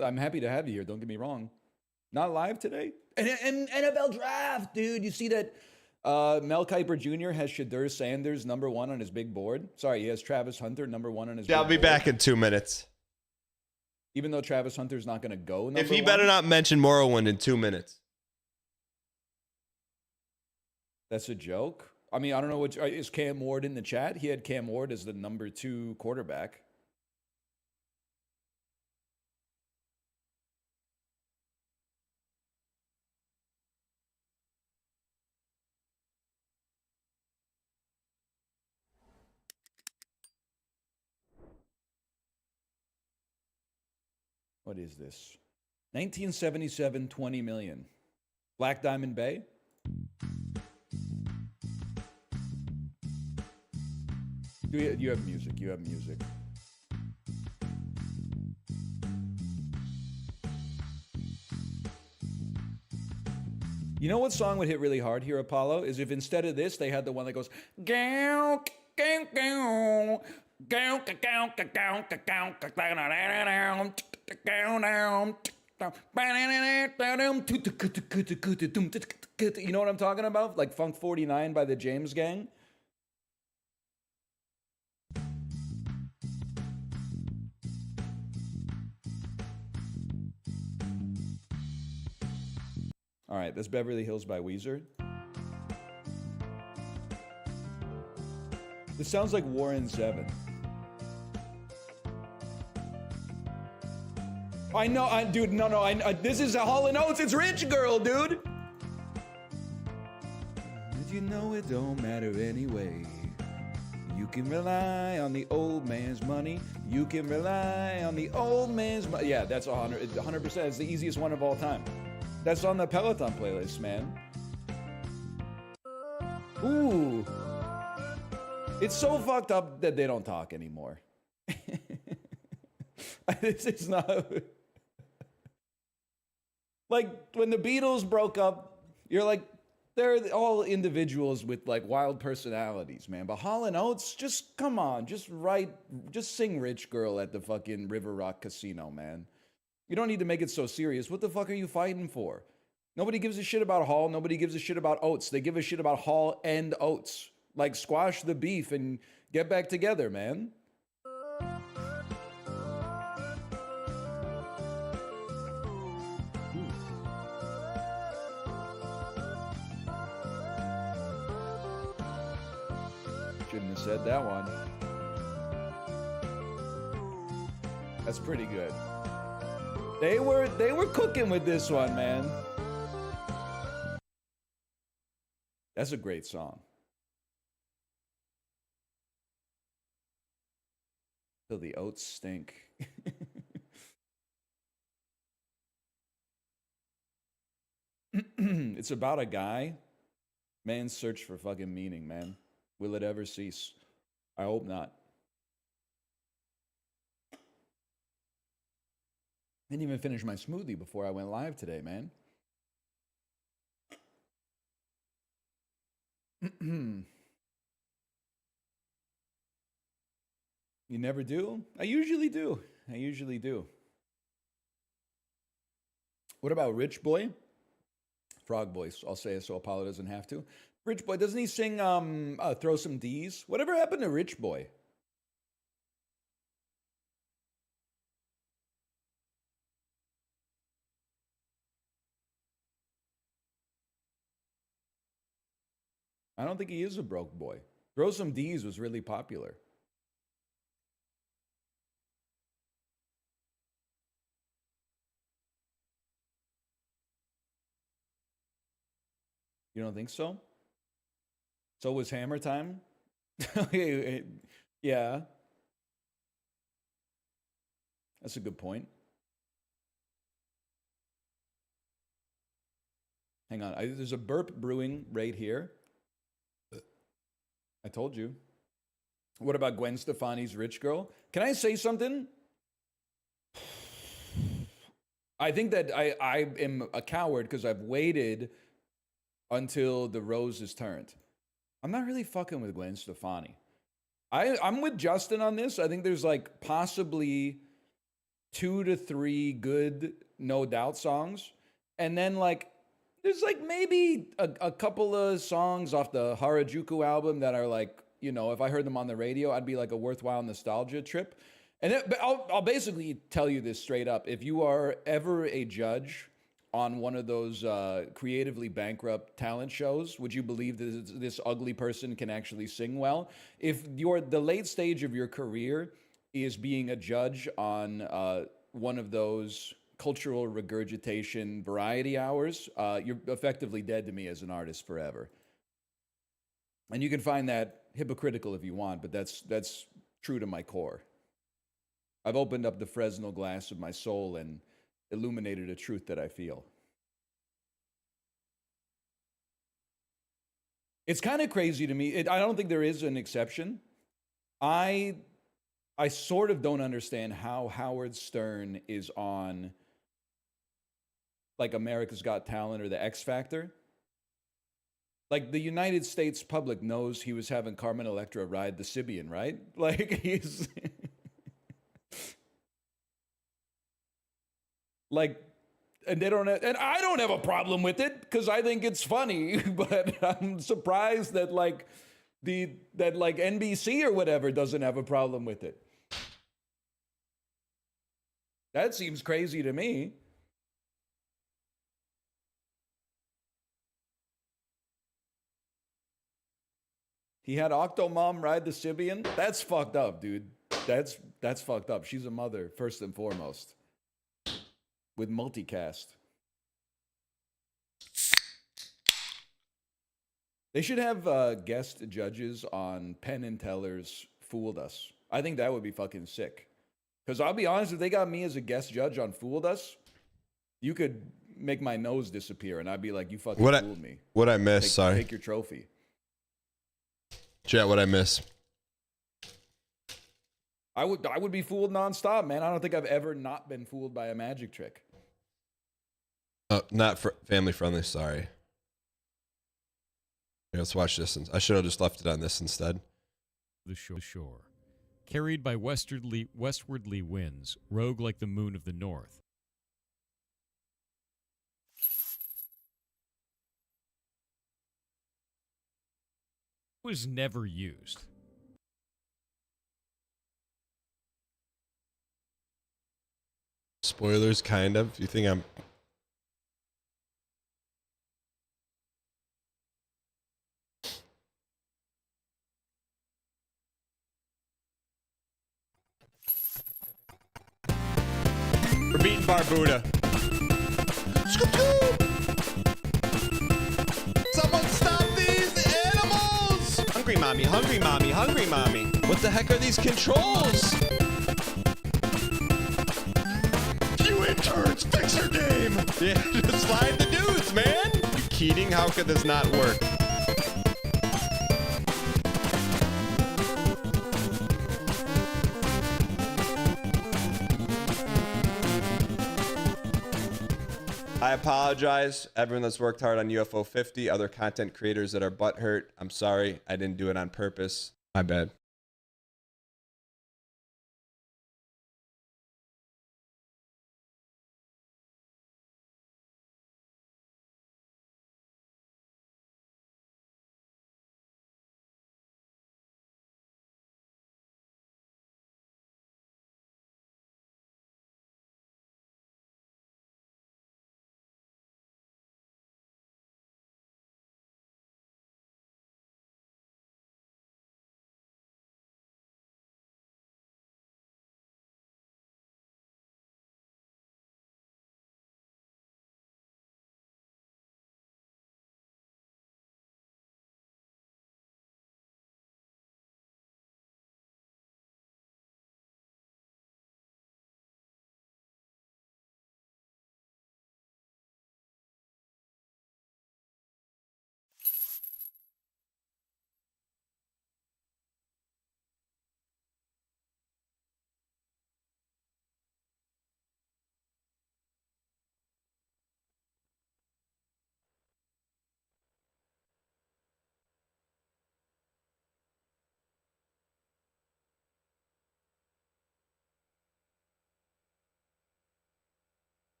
I'm happy to have you here. Don't get me wrong. Not live today? And NFL draft, dude. You see that Mel Kiper Jr. has Shadur Sanders #1 on his big board? Sorry, he has Travis Hunter #1 on his big board.
I'll be back in 2 minutes.
Even though Travis Hunter's not going to go #1?
If he better not mention Morrowind in 2 minutes.
That's a joke? I mean, I don't know what... Is Cam Ward in the chat? He had Cam Ward as the #2 quarterback. What is this? 1977, 20 million. Black Diamond Bay? You have music. You have music. You know what song would hit really hard here, Apollo? Is if instead of this, they had the one that goes... Gow, gow, gow, gow, gow, gow, gow, you know what I'm talking about? Like Funk 49 by the James Gang? All right, that's Beverly Hills by Weezer. This sounds like Warren Zevon. I know, dude, no, this is a Hall & Oates, it's Rich Girl, dude! Did you know it don't matter anyway? You can rely on the old man's money. You can rely on the old man's money. Yeah, that's 100%. It's the easiest one of all time. That's on the Peloton playlist, man. Ooh. It's so fucked up that they don't talk anymore. It's not... Like, when the Beatles broke up, you're like, they're all individuals with, like, wild personalities, man. But Hall & Oates, just, come on, just sing Rich Girl at the fucking River Rock Casino, man. You don't need to make it so serious. What the fuck are you fighting for? Nobody gives a shit about Hall. Nobody gives a shit about Oates. They give a shit about Hall and Oates. Like, squash the beef and get back together, man. Shouldn't have said that one. That's pretty good. They were cooking with this one, man. That's a great song. Till the oats stink. It's about a guy. Man's search for fucking meaning, man. Will it ever cease? I hope not. Didn't even finish my smoothie before I went live today, man. You never do? I usually do. I usually do. What about Rich Boy? Frog voice, I'll say it so Apollo doesn't have to. Rich Boy, doesn't he sing Throw Some D's? Whatever happened to Rich Boy? I don't think he is a broke boy. Throw Some D's was really popular. You don't think so? So was Hammer Time? Yeah. That's a good point. Hang on. There's a burp brewing right here. I told you. What about Gwen Stefani's Rich Girl? Can I say something? I think that I am a coward because I've waited until the rose is turned. I'm not really fucking with Gwen Stefani. I'm with Justin on this. I think there's like possibly 2 to 3 good No Doubt songs. And then like there's like maybe a couple of songs off the Harajuku album that are like, you know, if I heard them on the radio, I'd be like a worthwhile nostalgia trip. And I'll basically tell you this straight up. If you are ever a judge on one of those creatively bankrupt talent shows, would you believe that this ugly person can actually sing well? If the late stage of your career is being a judge on one of those cultural regurgitation variety hours, you're effectively dead to me as an artist forever. And you can find that hypocritical if you want, but that's true to my core. I've opened up the Fresnel glass of my soul and illuminated a truth that I feel. It's kind of crazy to me. I don't think there is an exception. I sort of don't understand how Howard Stern is on like America's Got Talent or the X Factor. Like the United States public knows he was having Carmen Electra ride the Sibian, right? Like he's like, and they don't have, and I don't have a problem with it because I think it's funny, but I'm surprised that like NBC or whatever doesn't have a problem with it. That seems crazy to me. He had Octomom ride the Sibian? That's fucked up, dude. That's fucked up. She's a mother, first and foremost. With multicast. They should have guest judges on Penn and Teller's Fooled Us. I think that would be fucking sick. Because I'll be honest, if they got me as a guest judge on Fooled Us, you could make my nose disappear and I'd be like, you fucking fooled me.
What I miss, sorry.
Take your trophy.
Chat, what I miss.
I would be fooled nonstop, man. I don't think I've ever not been fooled by a magic trick.
Not family friendly, sorry. Here, let's watch this. I should have just left it on this instead.
The shore. Carried by westwardly winds, rogue like the moon of the north. Was never used.
Spoilers, kind of. You think I'm... We're beating Barbuda. Someone stop these animals! Hungry mommy, hungry mommy, hungry mommy. What the heck are these controls? You interns, fix your game! Yeah, just slide the dudes, man! You Keating, how could this not work? I apologize, everyone that's worked hard on UFO 50, other content creators that are butthurt. I'm sorry, I didn't do it on purpose. My bad.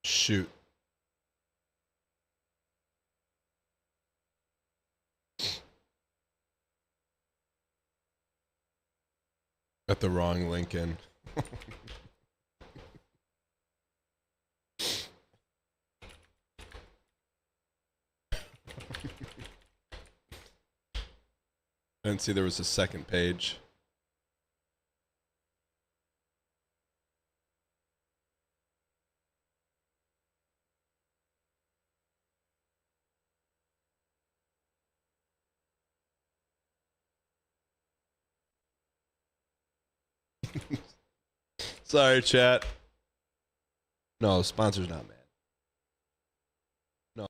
Shoot. Got the wrong link in. I didn't see there was a second page. Sorry, chat. No, sponsor's not mad. No.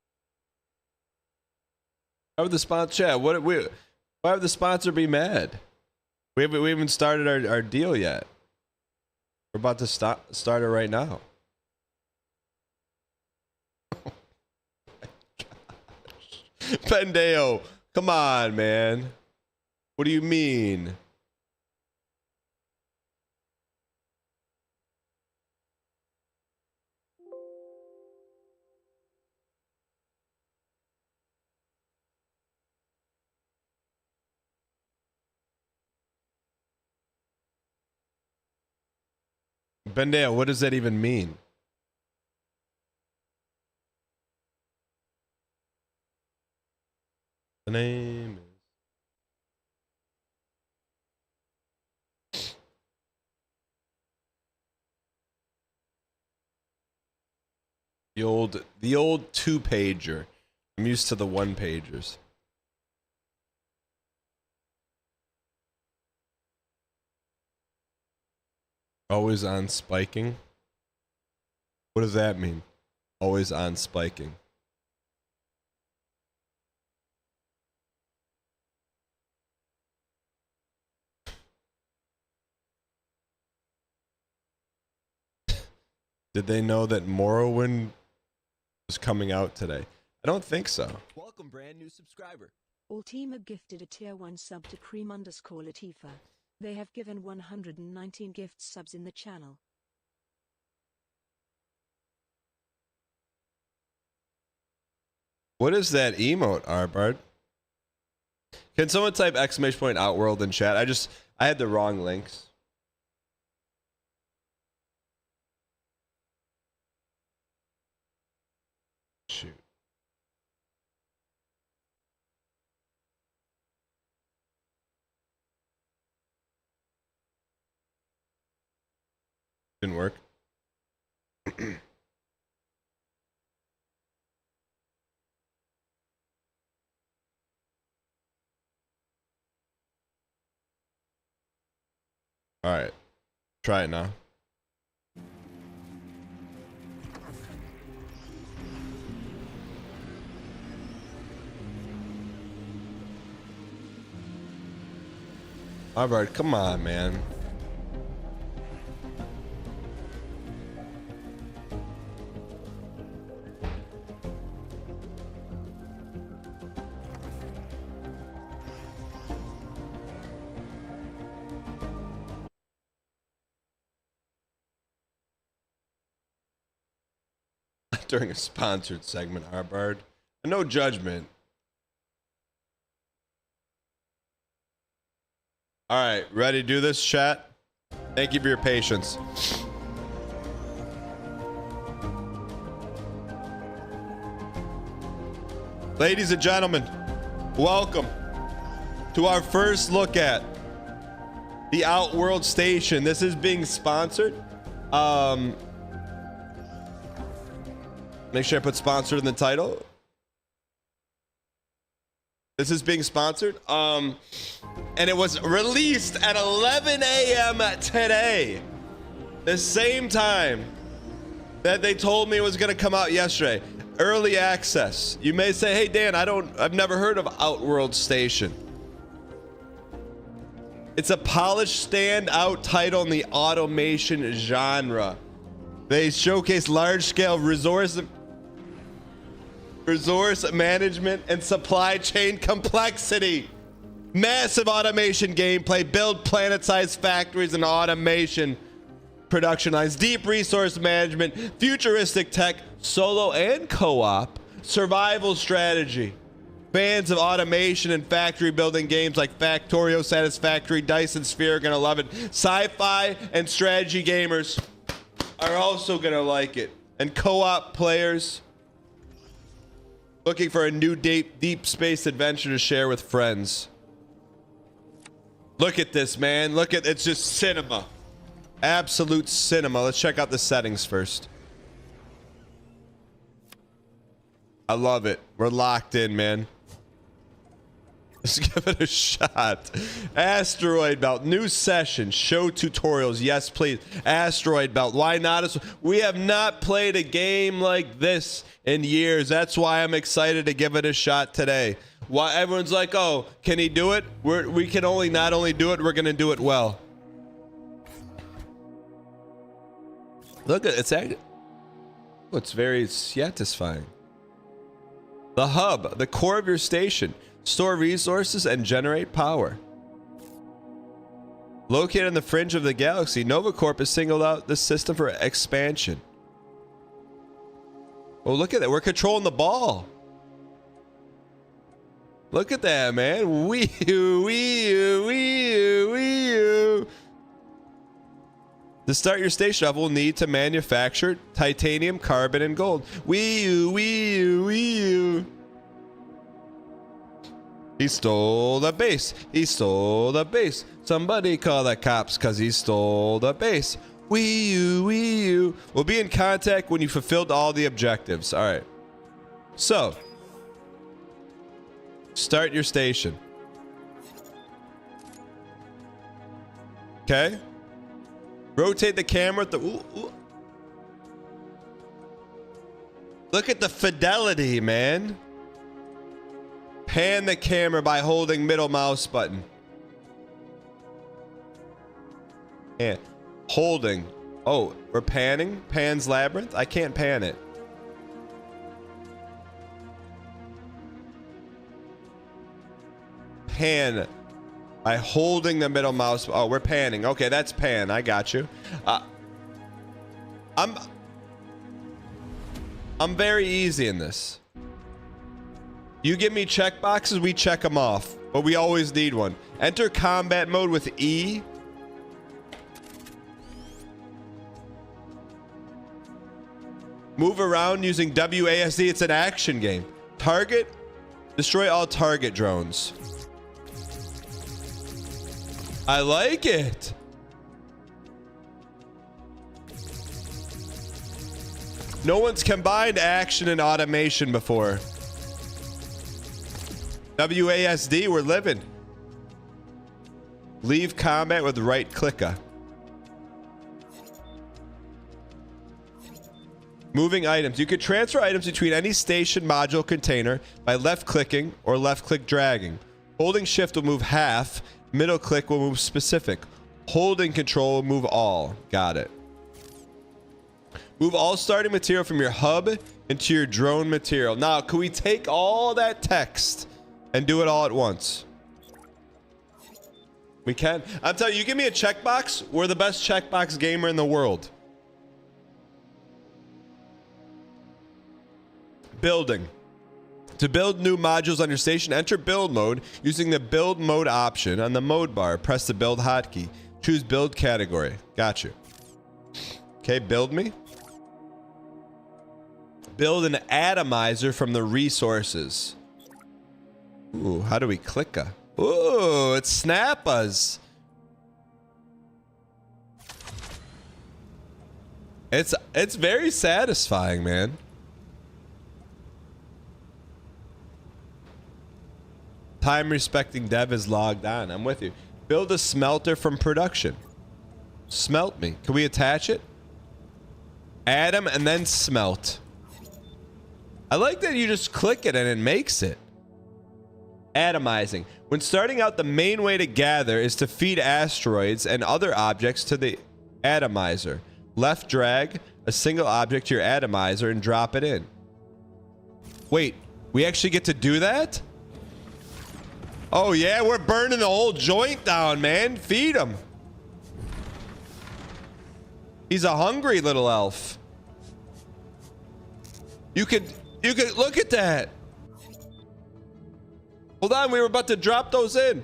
Why would the sponsor, chat? Why would the sponsor be mad? We haven't started our deal yet. We're about to start it right now. Oh my gosh. Pendeo, come on, man. What do you mean? Pendeo, what does that even mean? The name is the old 2-pager. I'm used to the 1-pagers. Always on spiking? What does that mean? Always on spiking. Did they know that Morrowind was coming out today? I don't think so.
Welcome, brand new subscriber.
Ultima gifted a tier 1 sub to Cream_Latifa. They have given 119 gift subs in the channel.
What is that emote, Arbard? Can someone type !Outworld in chat? I had the wrong links. Shoot. Didn't work. All right, try it now. Albert, come on, man. During a sponsored segment, Arbard. No judgment. All right, ready to do this, chat? Thank you for your patience. Ladies and gentlemen, welcome to our first look at the Outworld Station. This is being sponsored. Make sure I put sponsored in the title. This is being sponsored. And it was released at 11 a.m. today. The same time that they told me it was going to come out yesterday. Early access. You may say, hey, Dan, I've never heard of Outworld Station. It's a polished standout title in the automation genre. They showcase large-scale resource management and supply chain complexity. Massive automation gameplay, build planet-sized factories and automation production lines, deep resource management, futuristic tech, solo and co-op, survival strategy. Fans of automation and factory building games like Factorio, Satisfactory, Dyson Sphere are gonna love it. Sci-fi and strategy gamers are also gonna like it. And co-op players looking for a new deep space adventure to share with friends. Look at this, man. Look at it's just cinema. Absolute cinema. Let's check out the settings first. I love it. We're locked in, man. Let's give it a shot. Asteroid Belt, new session, show tutorials. Yes, please. Asteroid Belt, why not? We have not played a game like this in years. That's why I'm excited to give it a shot today. Why everyone's like, oh, can he do it? We can not only do it, we're gonna do it well. Look at it's very satisfying. The hub, the core of your station. Store resources and generate power. Located on the fringe of the galaxy, NovaCorp has singled out the system for expansion. Oh, look at that. We're controlling the ball. Look at that, man. Wee-oo, wee-oo, wee-oo, wee-oo. To start your station up, we'll need to manufacture titanium, carbon, and gold. Wee-oo, wee-oo, wee-oo. He stole the base. He stole the base. Somebody call the cops because he stole the base. Wee-oo, wee-oo. We'll be in contact when you fulfilled all the objectives. All right. So, start your station. Okay. Rotate the camera. Look at the fidelity, man. Pan the camera by holding middle mouse button. And holding Oh, we're panning? Pan's Labyrinth? I can't pan it. Pan by holding the middle mouse. Oh, we're panning. Okay, that's pan. I got you. I'm very easy in this. You give me check boxes, we check them off, but we always need one. Enter combat mode with E. Move around using WASD. It's an action game. Target. Destroy all target drones. I like it. No one's combined action and automation before. WASD, we're living. Leave combat with right clicker. Moving items. You can transfer items between any station module container by left clicking or left click dragging. Holding shift will move half. Middle click will move specific. Holding control will move all. Got it. Move all starting material from your hub into your drone material. Now, can we take all that text and do it all at once? We can. I'm telling you, you give me a checkbox, we're the best checkbox gamer in the world. Building. To build new modules on your station, enter build mode using the build mode option on the mode bar. Press the build hotkey. Choose build category. Got you. Okay, build me. Build an atomizer from the resources. Ooh, how do we click a? Ooh, it's snap us. It's very satisfying, man. Time respecting dev is logged on. I'm with you. Build a smelter from production. Smelt me. Can we attach it? Atom and then smelt. I like that you just click it and it makes it. Atomizing. When starting out, the main way to gather is to feed asteroids and other objects to the atomizer. Left drag a single object to your atomizer and drop it in. Wait, we actually get to do that? Oh yeah, we're burning the whole joint down, man. Feed him. He's a hungry little elf. You could look at that. Hold on, we were about to drop those in.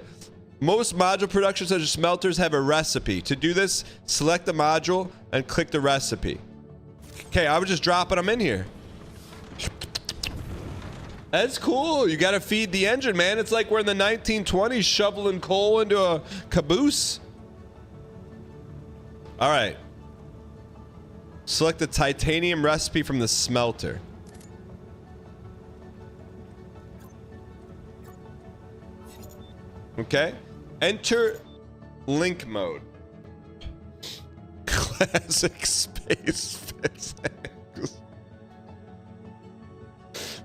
Most module productions such as smelters have a recipe. To do this, select the module and click the recipe. Okay, I was just dropping them in here. That's cool. You gotta feed the engine, man. It's like we're in the 1920s shoveling coal into a caboose. All right. Select the titanium recipe from the smelter. Okay. Enter link mode. Classic space physics.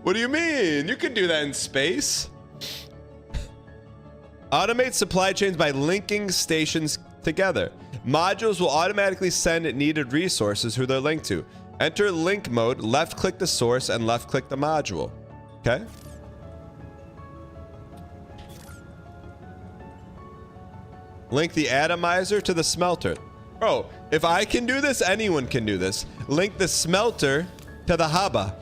What do you mean? You can do that in space. Automate supply chains by linking stations together. Modules will automatically send needed resources who they're linked to. Enter link mode, left click the source and left click the module. Okay. Link the atomizer to the smelter. Bro, if I can do this, anyone can do this. Link the smelter to the hubba.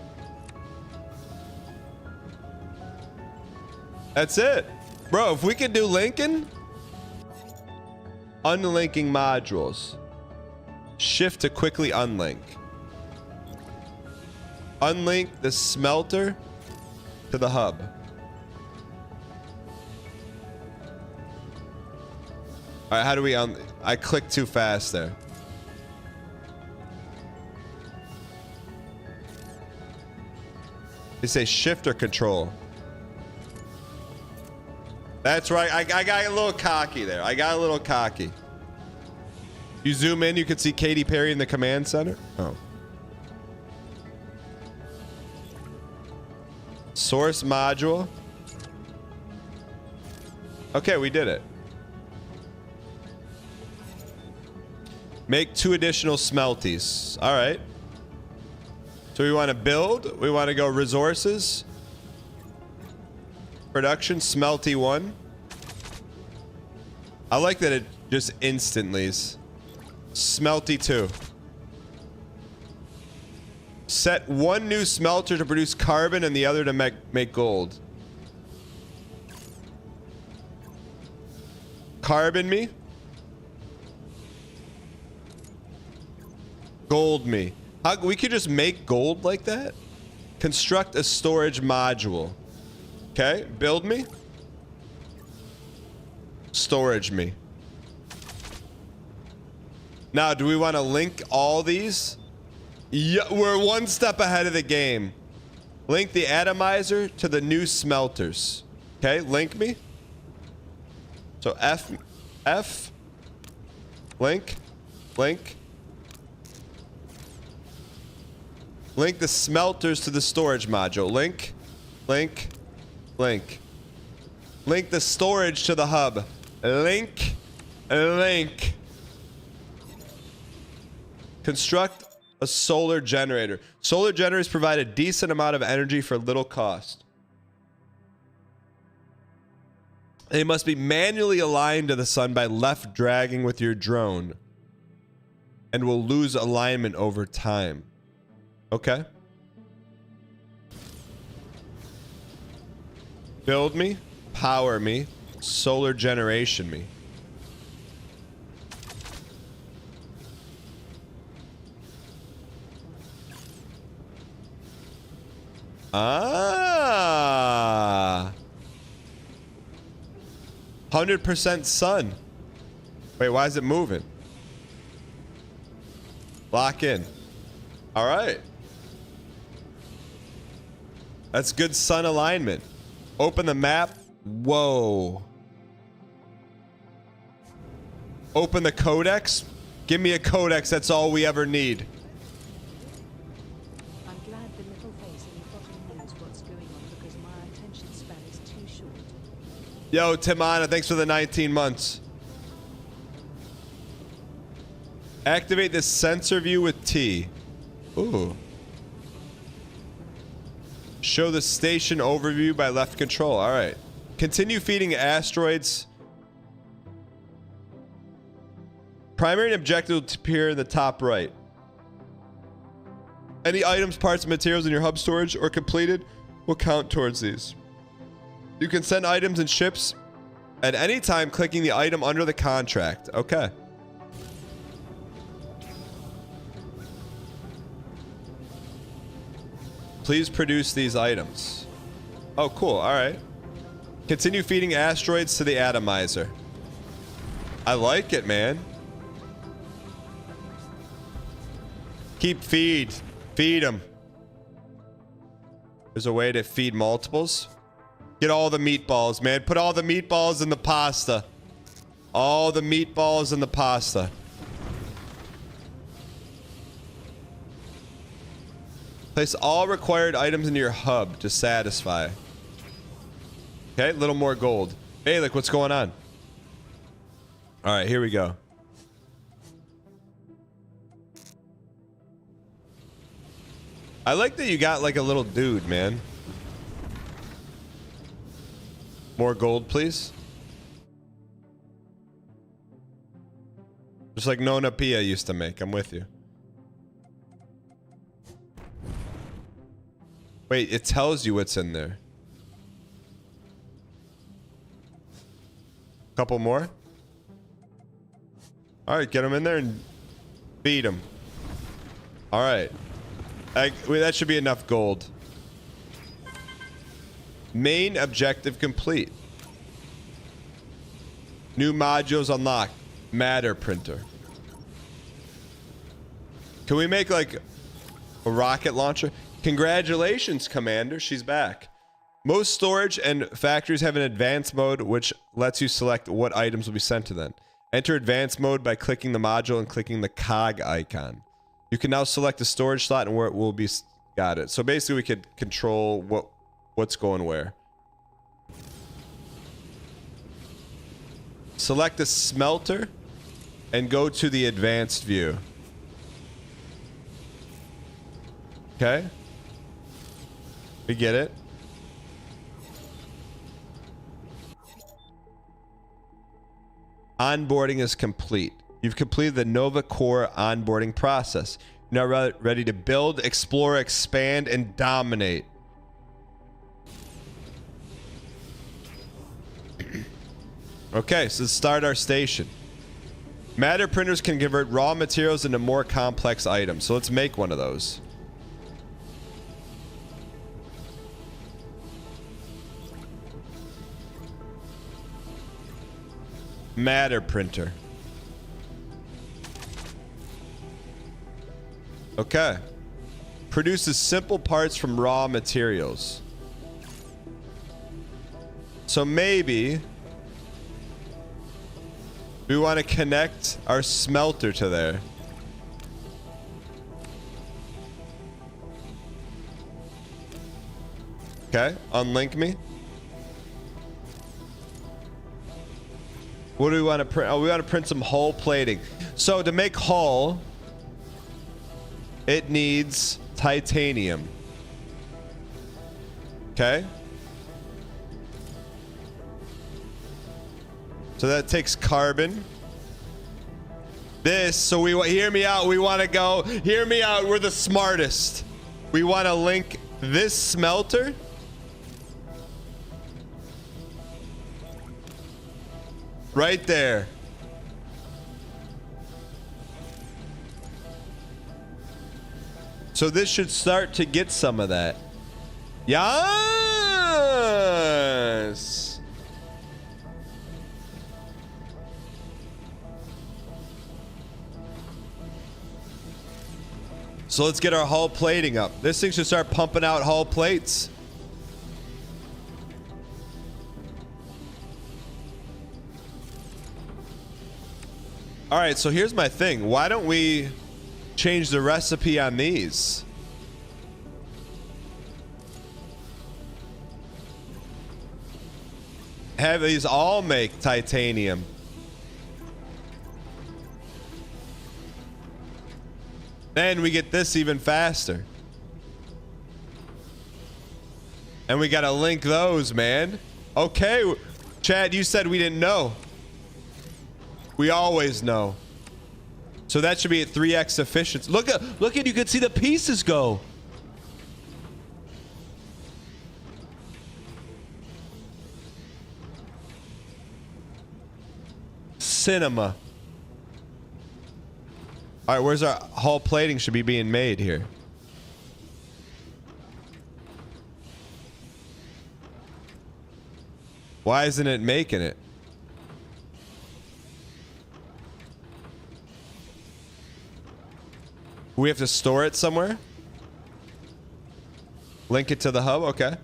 That's it. Bro, if we could do linking. Unlinking modules. Shift to quickly unlink. Unlink the smelter to the hub. All right, how do we I clicked too fast there. You say shift or control? That's right. I got a little cocky there. I got a little cocky. You zoom in, you can see Katy Perry in the command center. Oh. Source module. Okay, we did it. Make 2 additional smelties. All right. So we want to build. We want to go resources. Production, smelty 1. I like that it just instantly. Smelty 2. Set 1 new smelter to produce carbon and the other to make gold. Carbon me. Gold me. How, we could just make gold like that? Construct a storage module. Okay, build me. Storage me. Now, do we want to link all these? Yeah, we're 1 step ahead of the game. Link the atomizer to the new smelters. Okay, link me. So F, link. Link the smelters to the storage module. Link. Link the storage to the hub. Link. Construct a solar generator. Solar generators provide a decent amount of energy for little cost. They must be manually aligned to the sun by left dragging with your drone and will lose alignment over time. Okay. Build me, power me, solar generation me. Ah. 100% sun. Wait, why is it moving? Lock in. All right. That's good sun alignment. Open the map. Whoa. Open the codex. Give me a codex. That's all we ever need.
I'm glad the little face in the bottom knows what's going on because my attention span is too short.
Yo, Timana, thanks for the 19 months. Activate the sensor view with T. Ooh. Show the station overview by left control. All right. Continue feeding asteroids. Primary objective will appear in the top right. Any items, parts, and materials in your hub storage or completed will count towards these. You can send items and ships at any time clicking the item under the contract. Okay. Please produce these items. Oh, cool. All right. Continue feeding asteroids to the atomizer. I like it, man. Keep feed them. There's a way to feed multiples. Get all the meatballs, man. Put all the meatballs in the pasta. All the meatballs in the pasta. Place all required items into your hub to satisfy. Okay, a little more gold. Hey, look, what's going on? All right, here we go. I like that you got like a little dude, man. More gold, please. Just like Nona Pia used to make. I'm with you. Wait, it tells you what's in there. Couple more. All right, get them in there and feed them. All right. That should be enough gold. Main objective complete. New modules unlocked. Matter printer. Can we make like a rocket launcher? Congratulations, Commander. She's back. Most storage and factories have an advanced mode, which lets you select what items will be sent to them. Enter advanced mode by clicking the module and clicking the cog icon. You can now select the storage slot and where it will be. Got it. So basically, we could control what's going where. Select a smelter. and go to the advanced view. Okay. We get it. Onboarding is complete. You've completed the Nova Core onboarding process. You're now ready to build, explore, expand, and dominate. Okay, so let's start our station. Matter printers can convert raw materials into more complex items. So let's make one of those. Matter printer. Okay. Produces simple parts from raw materials. So maybe we want to connect our smelter to there. Okay, unlink me. What do we want to print? Oh, we want to print some hull plating. So to make hull, it needs titanium. Okay. So that takes carbon. This, so we hear me out. We want to go, hear me out. We're the smartest. We want to link this smelter right there. So this should start to get some of that. Yes. So let's get our hull plating up. This thing should start pumping out hull plates. All right, so here's my thing. Why don't we change the recipe on these? Have these all make titanium. Then we get this even faster. And we gotta link those, man. Okay, Chad, you said we didn't know. We always know. So that should be at 3x efficiency. Look at, you can see the pieces go. Cinema. All right, where's our hull plating should be being made here? Why isn't it making it? We have to store it somewhere? Link it to the hub? Okay.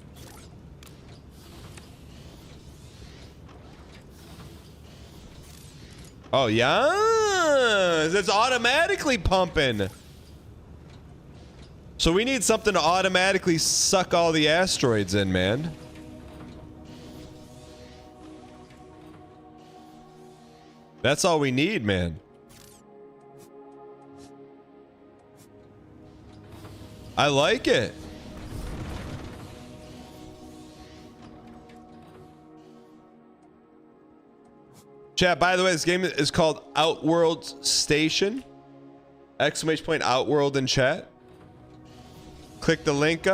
Oh, yeah. It's automatically pumping. So we need something to automatically suck all the asteroids in, man. That's all we need, man. I like it. Chat, by the way, this game is called Outworld Station. Exclamation point Outworld in chat. Click the link.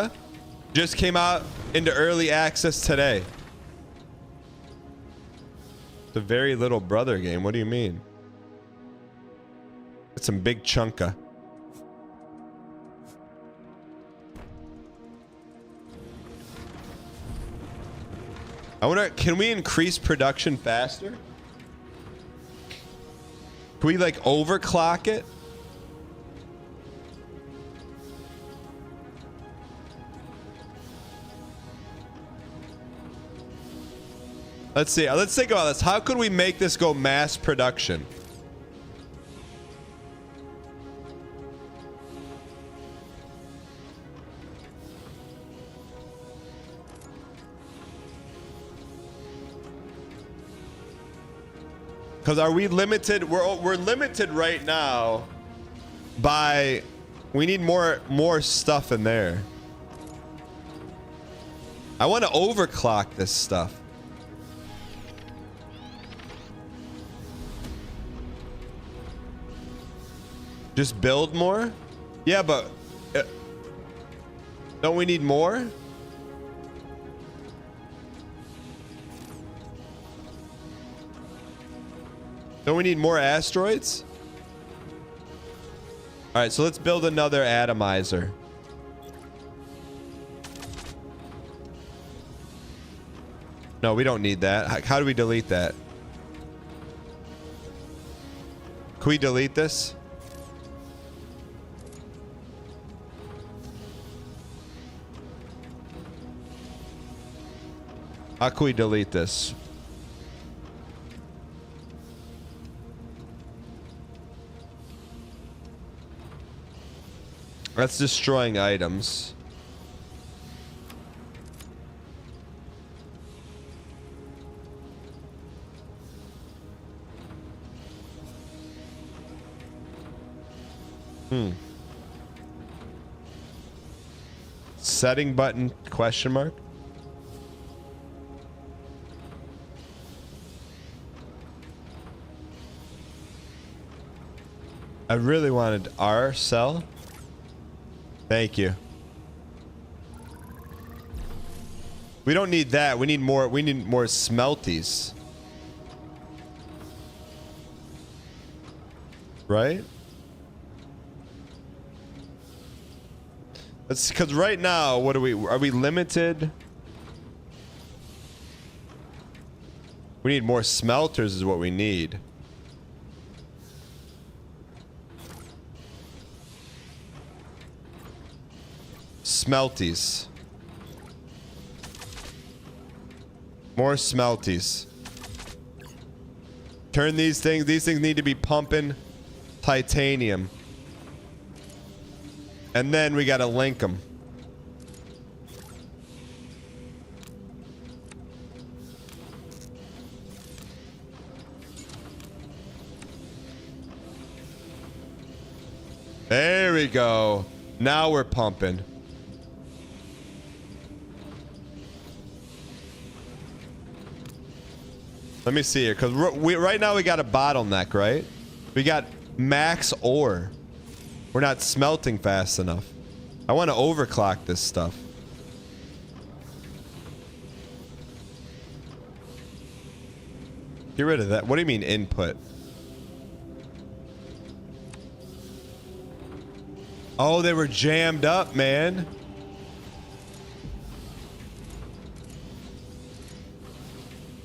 Just came out into early access today. It's a very little brother game. What do you mean? It's some big chunka. I wonder, can we increase production faster? Can we like overclock it? Let's see. Let's think about this. How could we make this go mass production? Because are we limited? We're limited right now by, we need more stuff in there. I want to overclock this stuff. Just build more? Yeah, but don't we need more? Don't we need more asteroids? All right, so let's build another atomizer. No, we don't need that. How do we delete that? Can we delete this? How can we delete this? That's destroying items. Setting button, question mark? I really wanted R cell. Thank you. We don't need that. We need more smelties. Right? That's because right now, are we limited? We need more smelters is what we need. Smelties. More smelties. Turn these things need to be pumping titanium. And then we gotta link them. There we go. Now we're pumping. Let me see here, because right now we got a bottleneck, right? We got max ore. We're not smelting fast enough. I want to overclock this stuff. Get rid of that. What do you mean input? Oh, they were jammed up, man.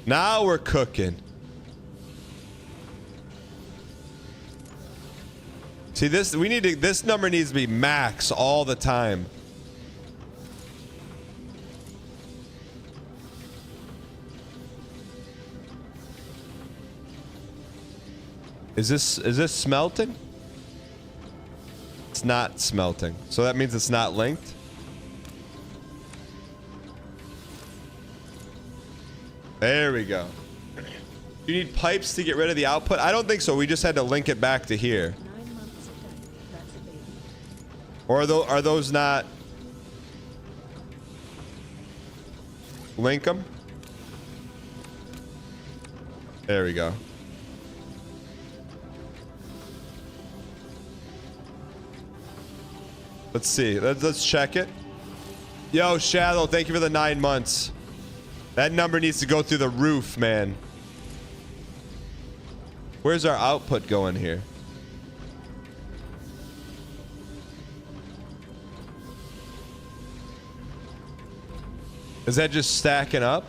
Now we're cooking. See this, this number needs to be max all the time. Is this smelting? It's not smelting. So that means it's not linked. There we go. You need pipes to get rid of the output? I don't think so. We just had to link it back to here. Or are those not? Link them? There we go. Let's see. Let's check it. Yo, Shadow, thank you for the 9 months. That number needs to go through the roof, man. Where's our output going here? Is that just stacking up?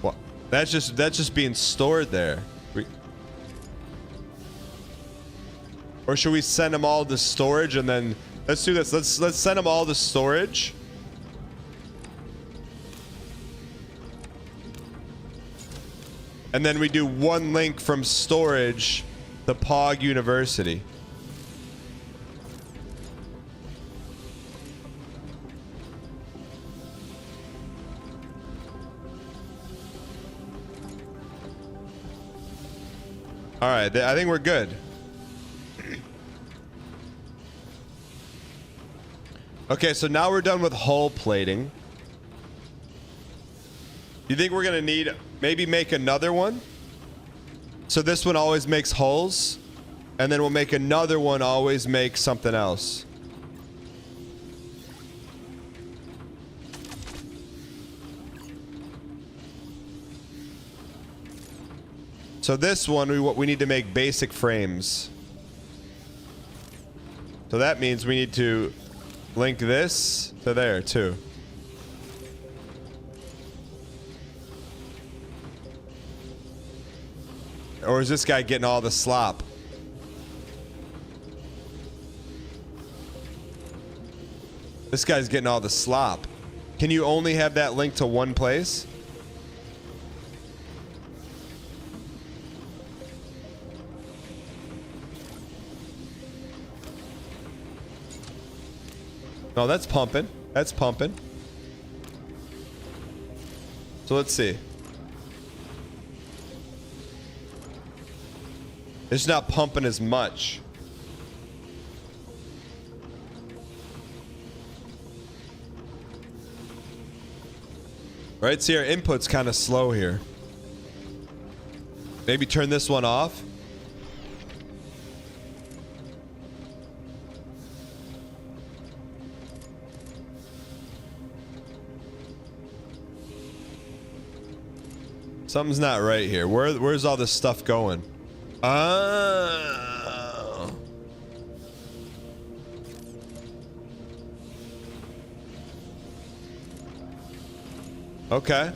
What? That's just being stored there. Or should we send them all to storage and then let's do this. Let's send them all to storage. And then we do one link from storage to Pog University. All right, I think we're good. Okay, so now we're done with hull plating. You think we're gonna need maybe make another one? So this one always makes hulls, and then we'll make another one always make something else. So this one, we need to make basic frames. So that means we need to link this to there too. Or is this guy getting all the slop? This guy's getting all the slop. Can you only have that linked to one place? No, that's pumping. That's pumping. So let's see. It's not pumping as much. Right, see our input's kind of slow here. Maybe turn this one off. Something's not right here. Where's all this stuff going? Oh. Okay.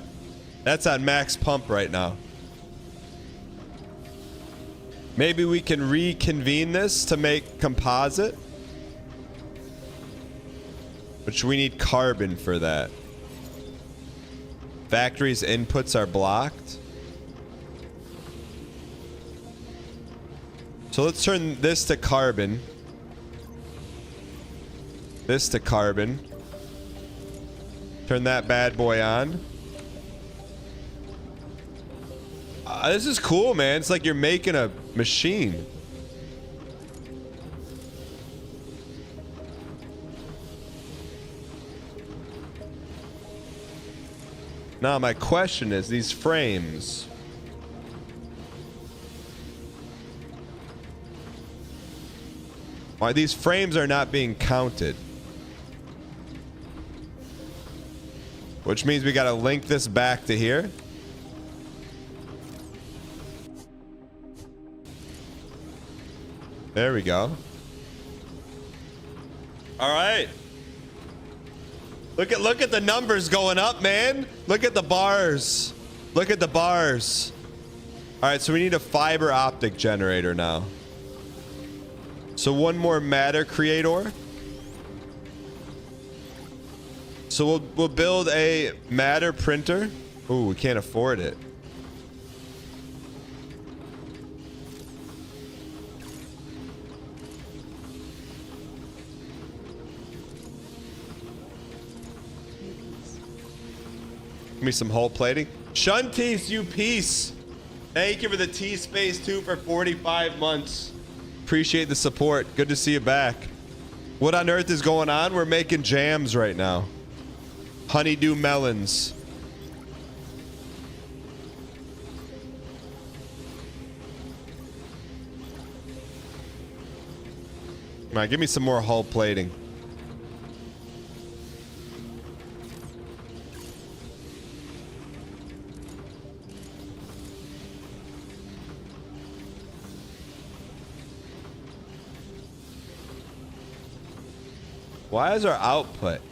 That's on max pump right now. Maybe we can reconvene this to make composite. Which we need carbon for that. Factory's inputs are blocked. So let's turn this to carbon. This to carbon. Turn that bad boy on. This is cool, man. It's like you're making a machine. Now my question is, these frames. Why these frames are not being counted? Which means we gotta link this back to here. There we go. All right. Look at the numbers going up, man. Look at the bars. Look at the bars. All right, so we need a fiber optic generator now. So one more matter creator. So we'll build a matter printer. Ooh, we can't afford it. Give me some hull plating. Shunties, you piece. Thank you for the T-Space 2 for 45 months. Appreciate the support. Good to see you back. What on earth is going on? We're making jams right now. Honeydew melons. Come on, give me some more hull plating. Why is our output?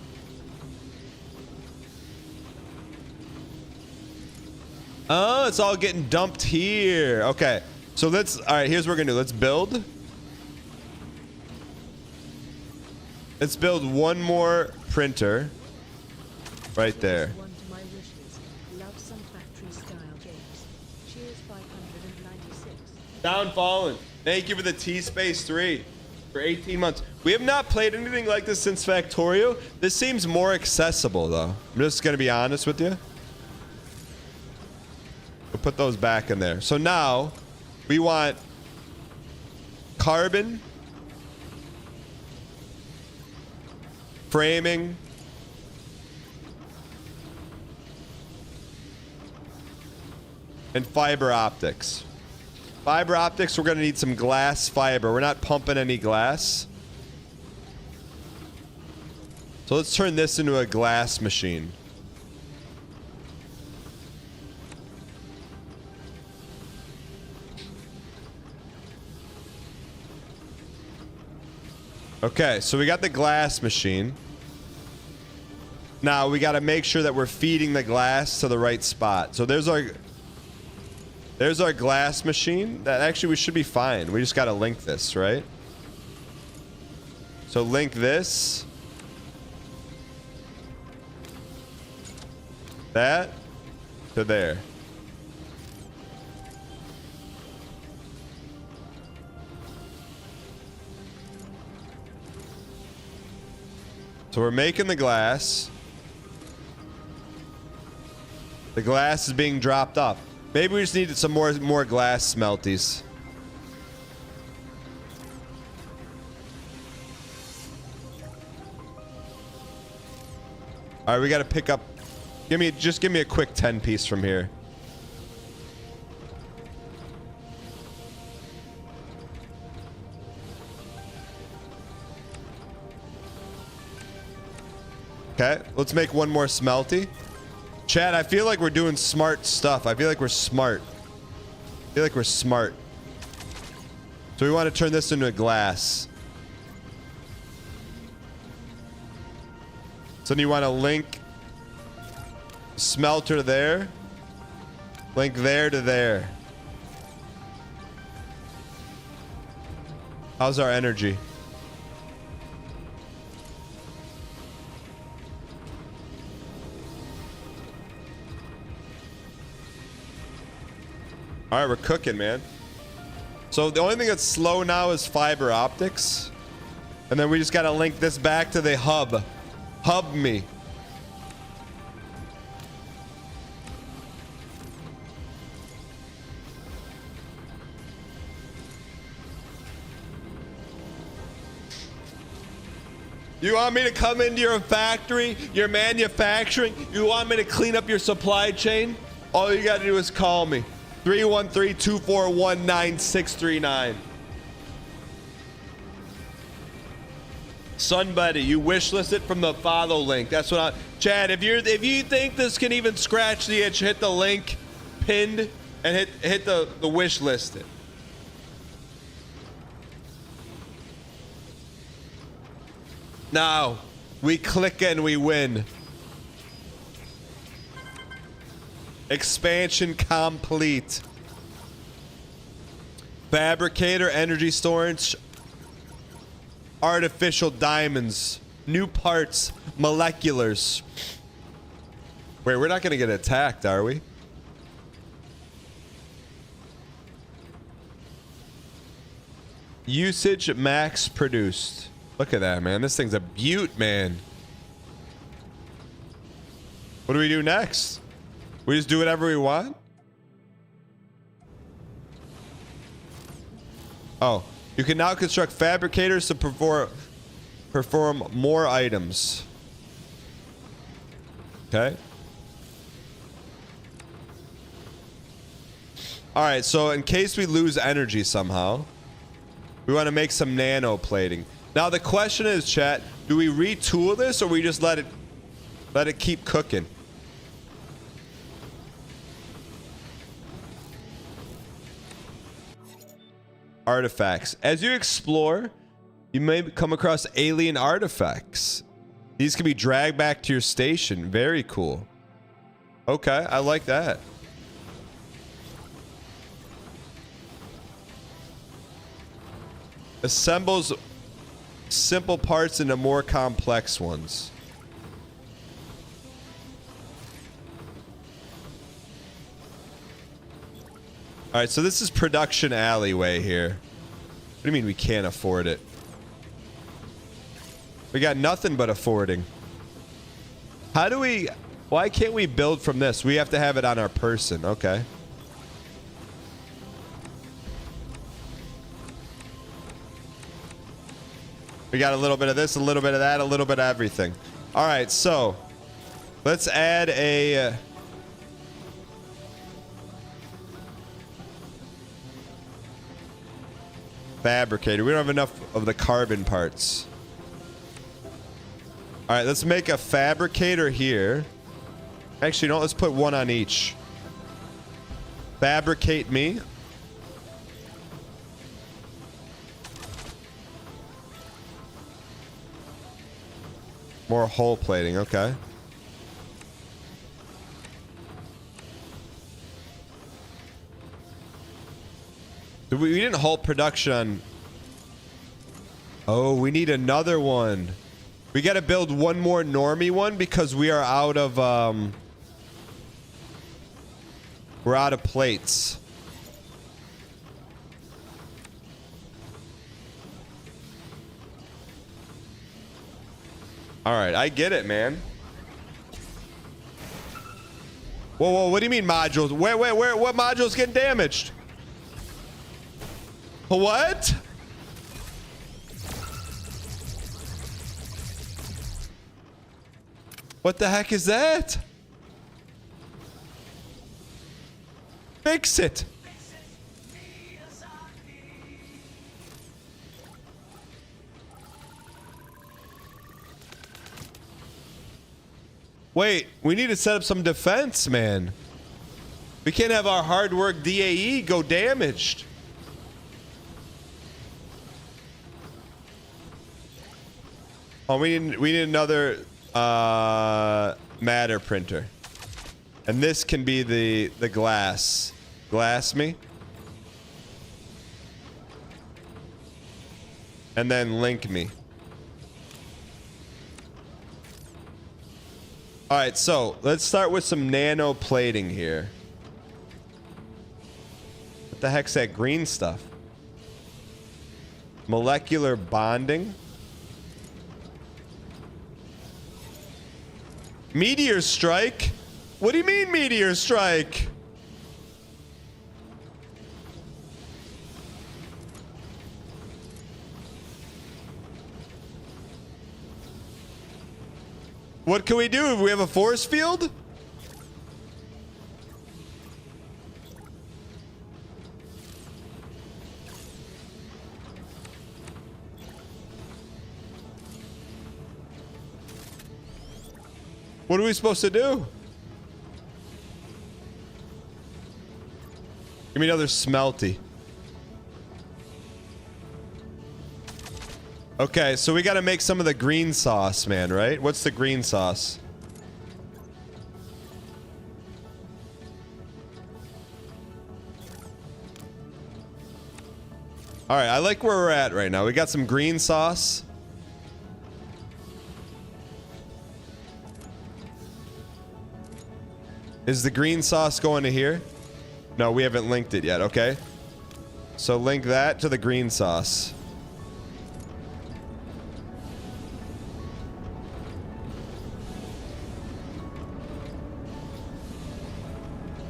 Oh, it's all getting dumped here. Okay. So let's, all right, here's what we're gonna do. Let's build. Let's build one more printer right there.
One to my wishes. Love some factory-style games. Cheers, 596.
Downfallen. Thank you for the T-Space 3 for 18 months. We have not played anything like this since Factorio. This seems more accessible, though. I'm just going to be honest with you. We'll put those back in there. So now, We want carbon, framing, and fiber optics. Fiber optics, we're going to need some glass fiber. We're not pumping any glass. So let's turn this into a glass machine. Okay, so we got the glass machine. Now we got to make sure that we're feeding the glass to the right spot. So there's our glass machine. That actually we should be fine. We just got to link this, right? So link this. That to there. So we're making the glass. The glass is being dropped up. Maybe we just needed some more glass smelties. All right, we got to pick up. Just give me a quick 10 piece from here. Okay, let's make one more smelty. Chat, I feel like we're doing smart stuff. I feel like we're smart. I feel like we're smart. So we want to turn this into a glass. So then you want to link smelter there. Link there to there. How's our energy? All right, we're cooking, man. So the only thing that's slow now is fiber optics. And then we just got to link this back to the hub. Hub me. You want me to come into your factory, your manufacturing? You want me to clean up your supply chain? All you got to do is call me. 313-241-9639. Sunbuddy, you wishlist it from the follow link. That's what Chad, if you think this can even scratch the itch, hit the link pinned and hit the wish list it. Now, we click and we win. Expansion complete. Fabricator, energy storage, artificial diamonds, new parts, moleculars. Wait, we're not going to get attacked, are we? Usage max produced. Look at that, man. This thing's a beaut, man. What do we do next? We just do whatever we want? Oh, you can now construct fabricators to perform more items. Okay. All right, so in case we lose energy somehow, we want to make some nano plating. Now the question is, chat, do we retool this or we just let it keep cooking? Artifacts. As you explore, you may come across alien artifacts. These can be dragged back to your station. Very cool. Okay, I like that. Assembles simple parts into more complex ones. All right, so this is production alleyway here. What do you mean we can't afford it? We got nothing but affording. How do we... Why can't we build from this? We have to have it on our person. Okay. We got a little bit of this, a little bit of that, a little bit of everything. All right, so let's add a fabricator. We don't have enough of the carbon parts. All right, let's make a fabricator here. Actually, no, let's put one on each. Fabricate me. More hull plating, okay. We didn't halt production on... Oh, we need another one. We got to build one more normie one because we are out of... We're out of plates. All right, I get it, man. Whoa, whoa, what do you mean modules? Where, what module's getting damaged? What? What the heck is that? Fix it. Wait, we need to set up some defense, man. We can't have our hard work DAE go damaged. Oh, we need another matter printer. And this can be the glass. Glass me. And then link me. All right, so let's start with some nano plating here. What the heck's that green stuff? Molecular bonding. Meteor strike? What do you mean meteor strike? What can we do? We have a force field? What are we supposed to do? Give me another smelty. Okay, so we got to make some of the green sauce, man, right? What's the green sauce? All right, I like where we're at right now. We got some green sauce. Is the green sauce going to here? No, we haven't linked it yet. Okay. So link that to the green sauce.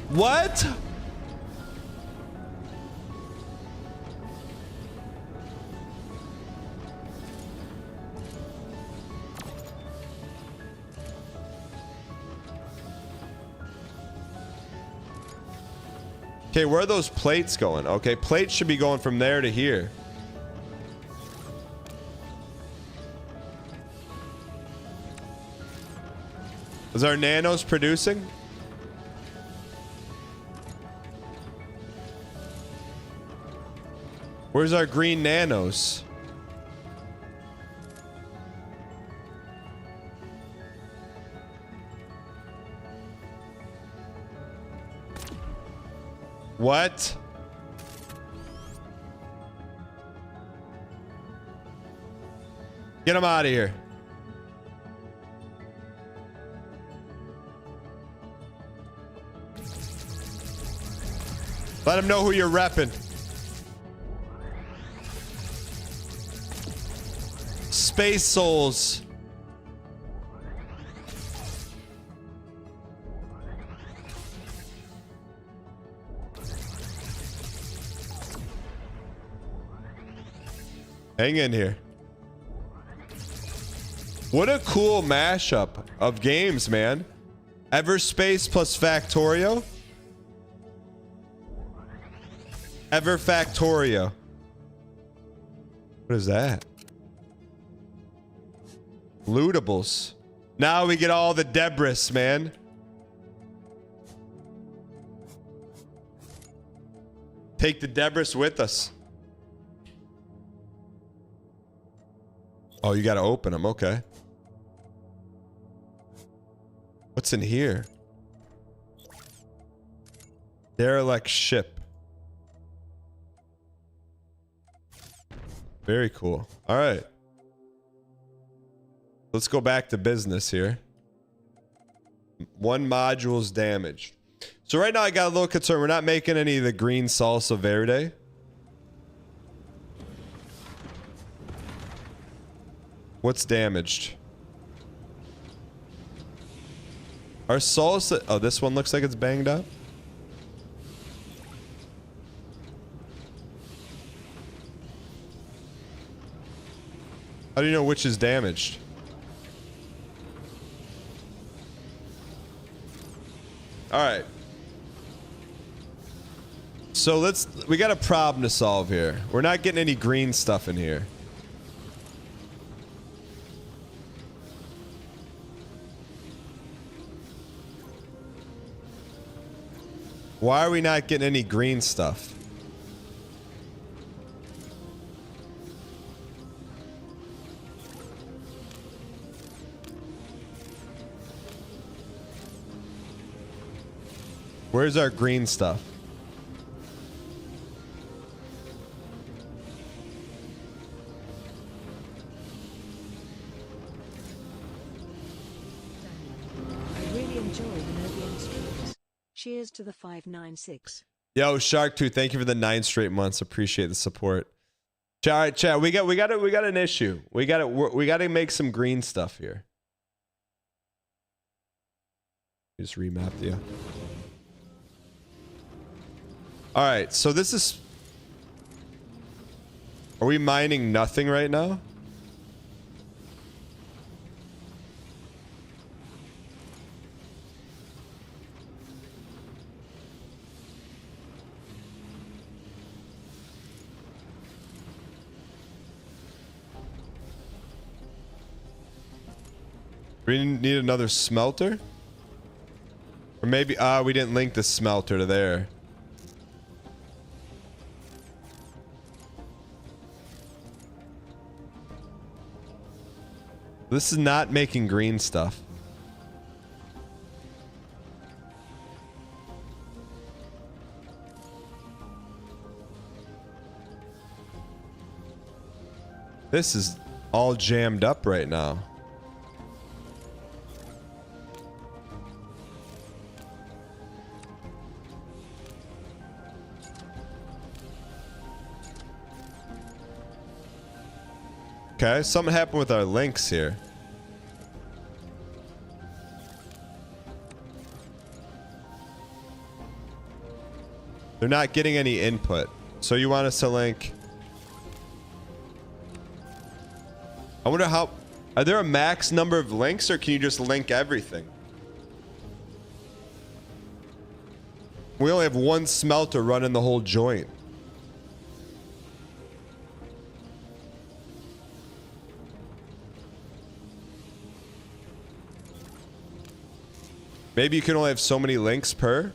What? Okay, where are those plates going? Okay, plates should be going from there to here. Is our nanos producing? Where's our green nanos? What? Get him out of here. Let him know who you're repping. Space souls. Hang in here. What a cool mashup of games, man. Everspace plus Factorio. Everfactorio. What is that? Lootables. Now we get all the debris, man. Take the debris with us. Oh, you gotta open them. Okay. What's in here? Derelict ship. Very cool. All right. Let's go back to business here. 1 module's damaged. So right now I got a little concerned. We're not making any of the green salsa verde. What's damaged? Our salsa... Oh, this one looks like it's banged up. How do you know which is damaged? All right. So we got a problem to solve here. We're not getting any green stuff in here. Why are we not getting any green stuff? Where's our green stuff?
I really enjoy the Oblivion streams. Cheers to the 596.
Yo, Shark2, thank you for the 9 straight months. Appreciate the support. All right, chat. We got an issue. We got to make some green stuff here. Just remapped you. All right, so this is... Are we mining nothing right now? We need another smelter? Or maybe... we didn't link the smelter to there. This is not making green stuff. This is all jammed up right now. Okay, something happened with our links here. They're not getting any input. So you want us to link... I wonder how... Are there a max number of links, or can you just link everything? We only have one smelter running the whole joint. Maybe you can only have so many links per?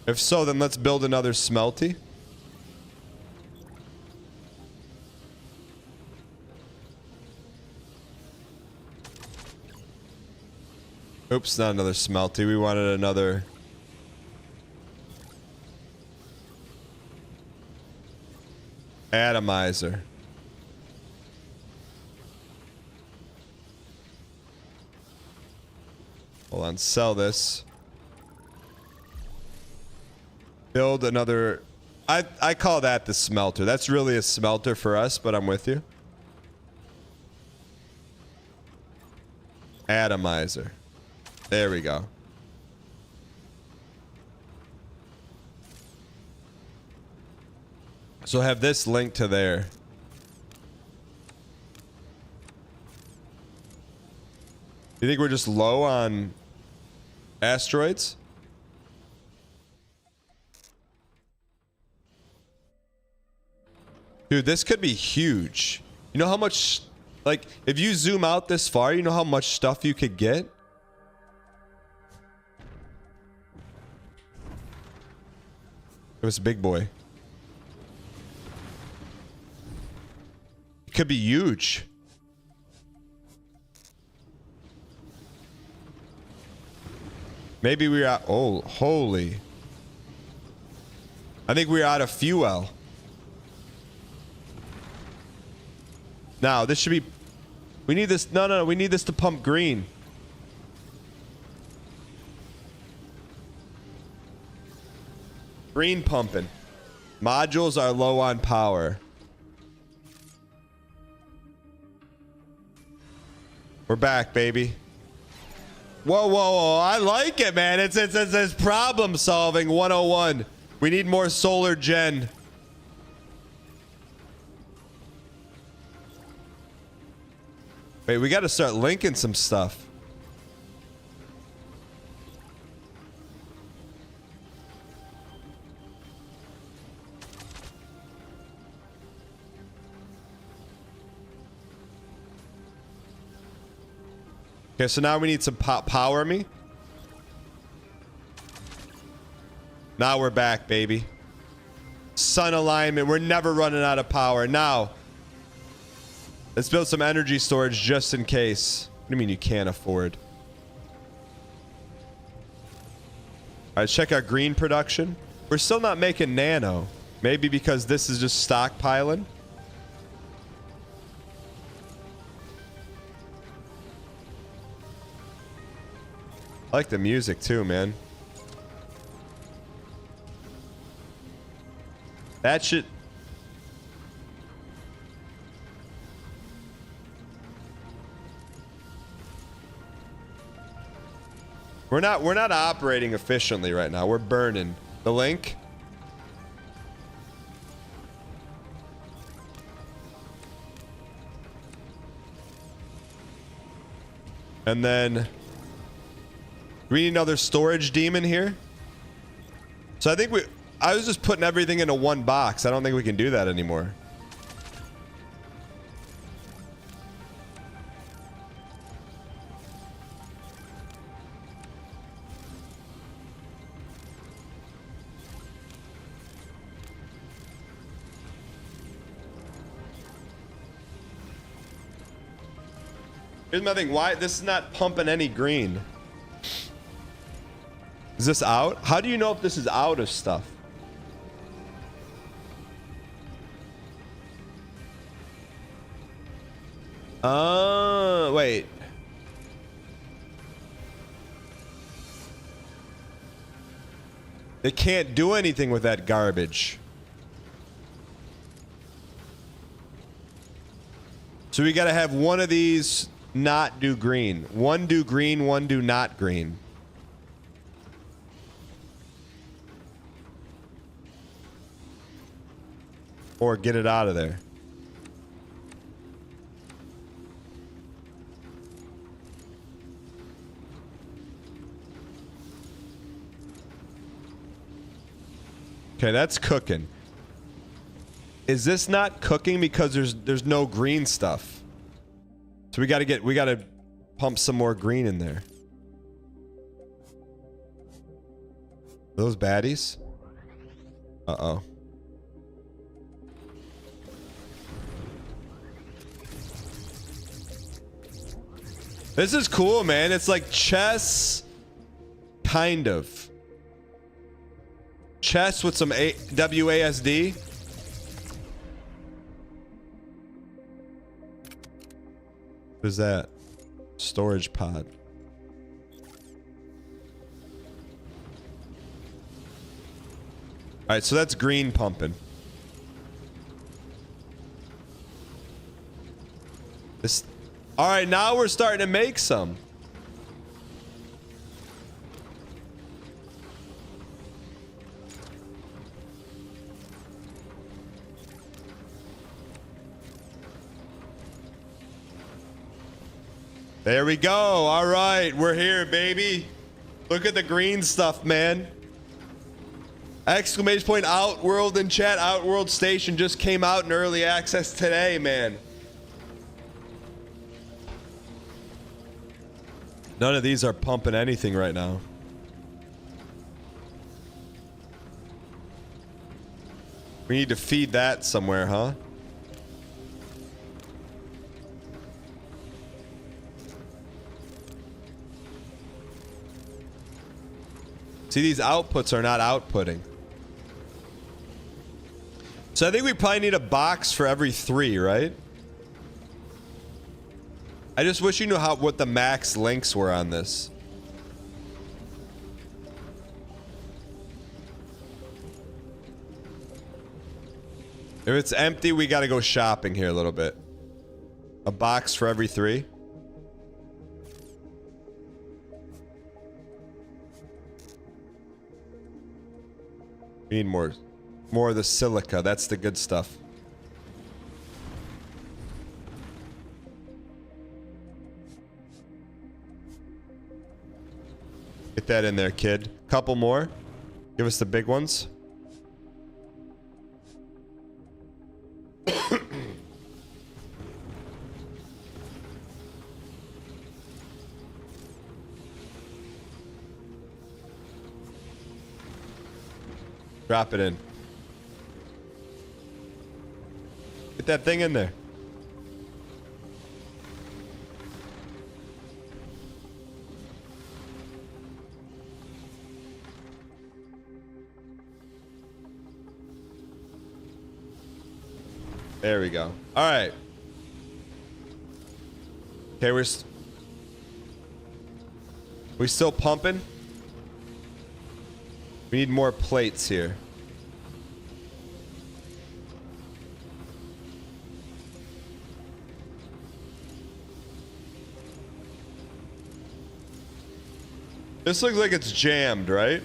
If so, then let's build another smelty. Oops, not another smelty. We wanted another... atomizer. Hold on, sell this. Build another... I call that the smelter. That's really a smelter for us, but I'm with you. Atomizer. There we go. So have this linked to there. You think we're just low on asteroids? Dude, this could be huge. You know how much, like, if you zoom out this far, you know how much stuff you could get? It was a big boy. It could be huge. Maybe we're out. Oh, holy. I think we're out of fuel. Now, this should be... We need this... No. We need this to pump green. Green pumping. Modules are low on power. We're back, baby. Whoa. I like it, man. It's problem solving 101. We need more solar gen. Wait, we got to start linking some stuff. Okay, so now we need some power me. Now we're back, baby. Sun alignment. We're never running out of power. Now, let's build some energy storage just in case. What do you mean you can't afford? All right, check out green production. We're still not making nano. Maybe because this is just stockpiling. I like the music too, man. That shit. We're not operating efficiently right now. We're burning. The link. And then we need another storage demon here. So I was just putting everything into one box. I don't think we can do that anymore. Here's my thing. Why this is not pumping any green? Is this out? How do you know if this is out of stuff? Wait. They can't do anything with that garbage. So we got to have one of these not do green. One do green, one do not green. Or get it out of there. Okay, that's cooking. Is this not cooking because there's no green stuff? So we gotta pump some more green in there. Those baddies? Uh-oh. This is cool, man. It's like chess, kind of. Chess with some WASD. What is that? Storage pod. All right, so that's green pumping. This. All right, now we're starting to make some. There we go. All right, we're here, baby. Look at the green stuff, man. Exclamation point Outworld in chat. Outworld Station just came out in early access today, man. None of these are pumping anything right now. We need to feed that somewhere, huh? See, these outputs are not outputting. So I think we probably need a box for every 3, right? I just wish you knew what the max links were on this. If it's empty, we got to go shopping here a little bit. A box for every 3. We need more of the silica. That's the good stuff. Get that in there, kid. Couple more. Give us the big ones. Drop it in. Get that thing in there. There we go. All right. Okay, we still pumping? We need more plates here. This looks like it's jammed, right?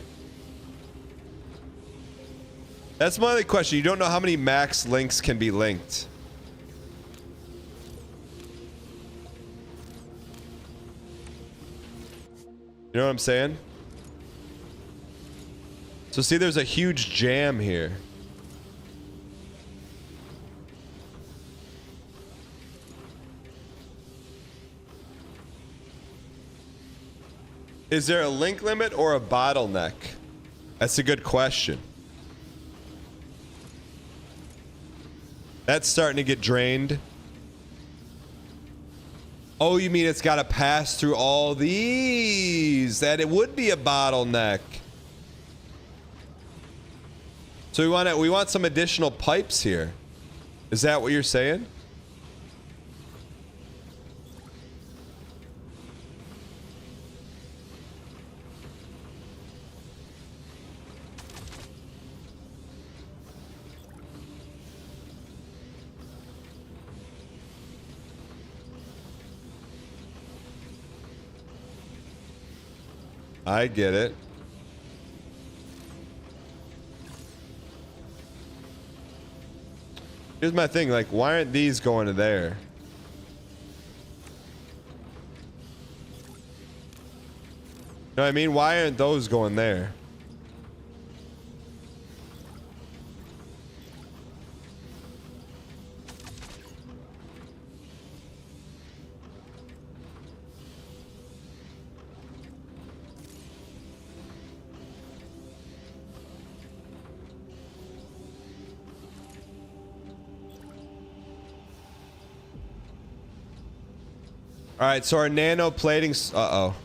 That's my only question. You don't know how many max links can be linked. You know what I'm saying? So see, there's a huge jam here. Is there a link limit or a bottleneck? That's a good question. That's starting to get drained. Oh, you mean it's got to pass through all these? That it would be a bottleneck. So we want some additional pipes here. Is that what you're saying? I get it. Here's my thing, like, why aren't these going to there? You know what I mean? Why aren't those going there? All right, so our nano plating's... Uh-oh.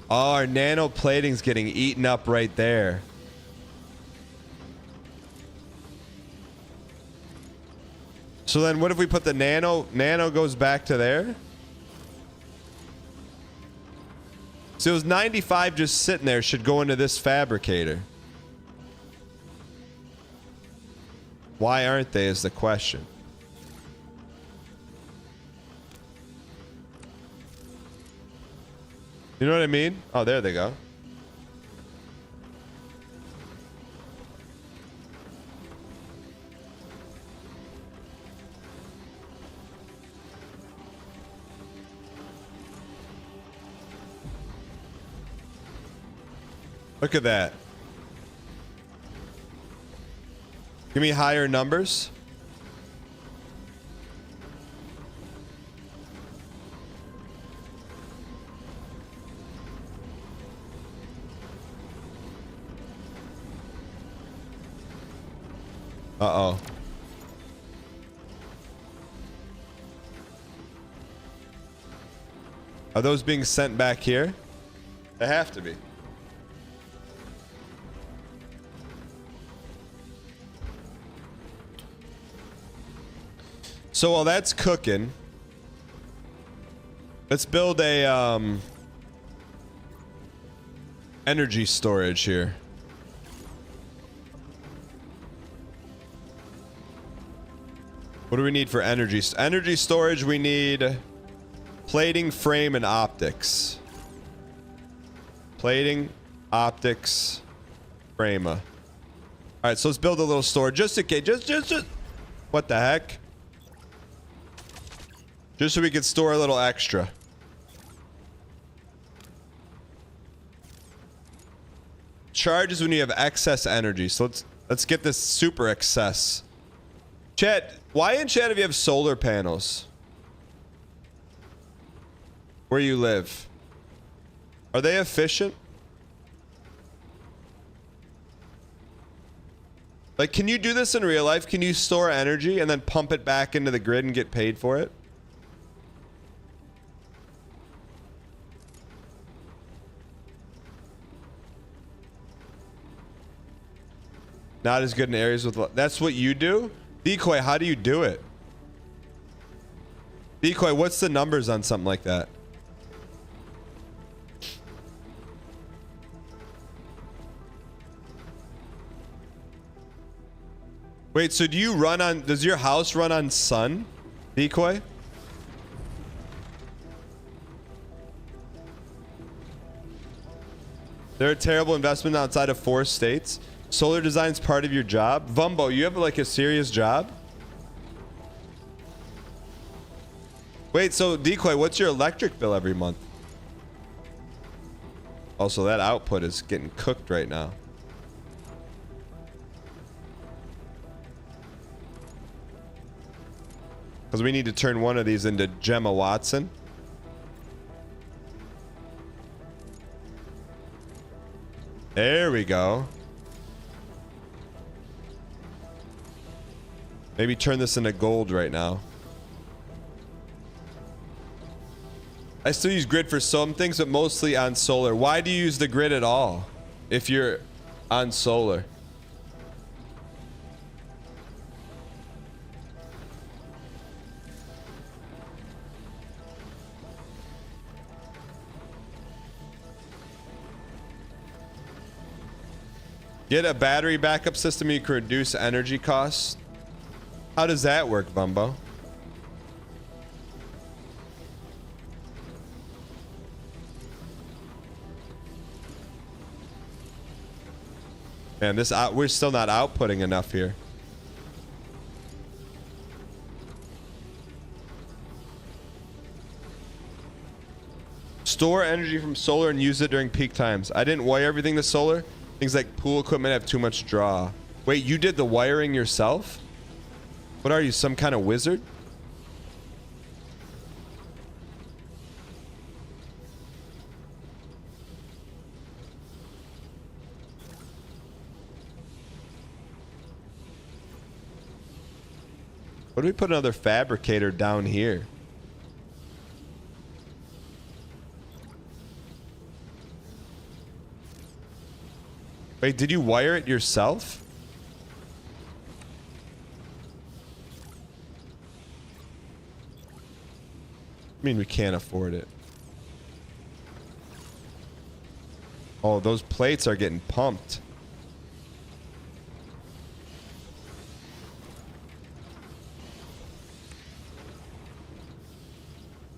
Oh, our nano plating's getting eaten up right there. So then what if we put the nano... Nano goes back to there? So it was 95 just sitting there, should go into this fabricator. Why aren't they is the question. You know what I mean? Oh, there they go. Look at that. Give me higher numbers. Uh-oh. Are those being sent back here? They have to be. So while that's cooking, let's build a energy storage here. What do we need for energy? Energy storage, we need plating, frame, and optics. Plating, optics, frame. All right, so let's build a little storage just in case. Just. What the heck? Just so we can store a little extra. Charges when you have excess energy. So let's get this super excess. Chat, why in chat if you have solar panels? Where you live? Are they efficient? Like, can you do this in real life? Can you store energy and then pump it back into the grid and get paid for it? Not as good in areas with... That's what you do? Decoy, how do you do it? Decoy, what's the numbers on something like that? Wait, so do you run on... Does your house run on sun? Decoy? They're a terrible investment outside of 4 states. Solar design's part of your job. Vumbo, you have like a serious job? Wait, so Decoy, what's your electric bill every month? Also, that output is getting cooked right now. Because we need to turn one of these into Gemma Watson. There we go. Maybe turn this into gold right now. I still use grid for some things, but mostly on solar. Why do you use the grid at all if you're on solar? Get a battery backup system, you can reduce energy costs. How does that work, Bumbo? Man, we're still not outputting enough here. Store energy from solar and use it during peak times. I didn't wire everything to solar. Things like pool equipment have too much draw. Wait, you did the wiring yourself? What are you, some kind of wizard? What do we put another fabricator down here? Wait, did you wire it yourself? I mean, we can't afford it. Oh, those plates are getting pumped.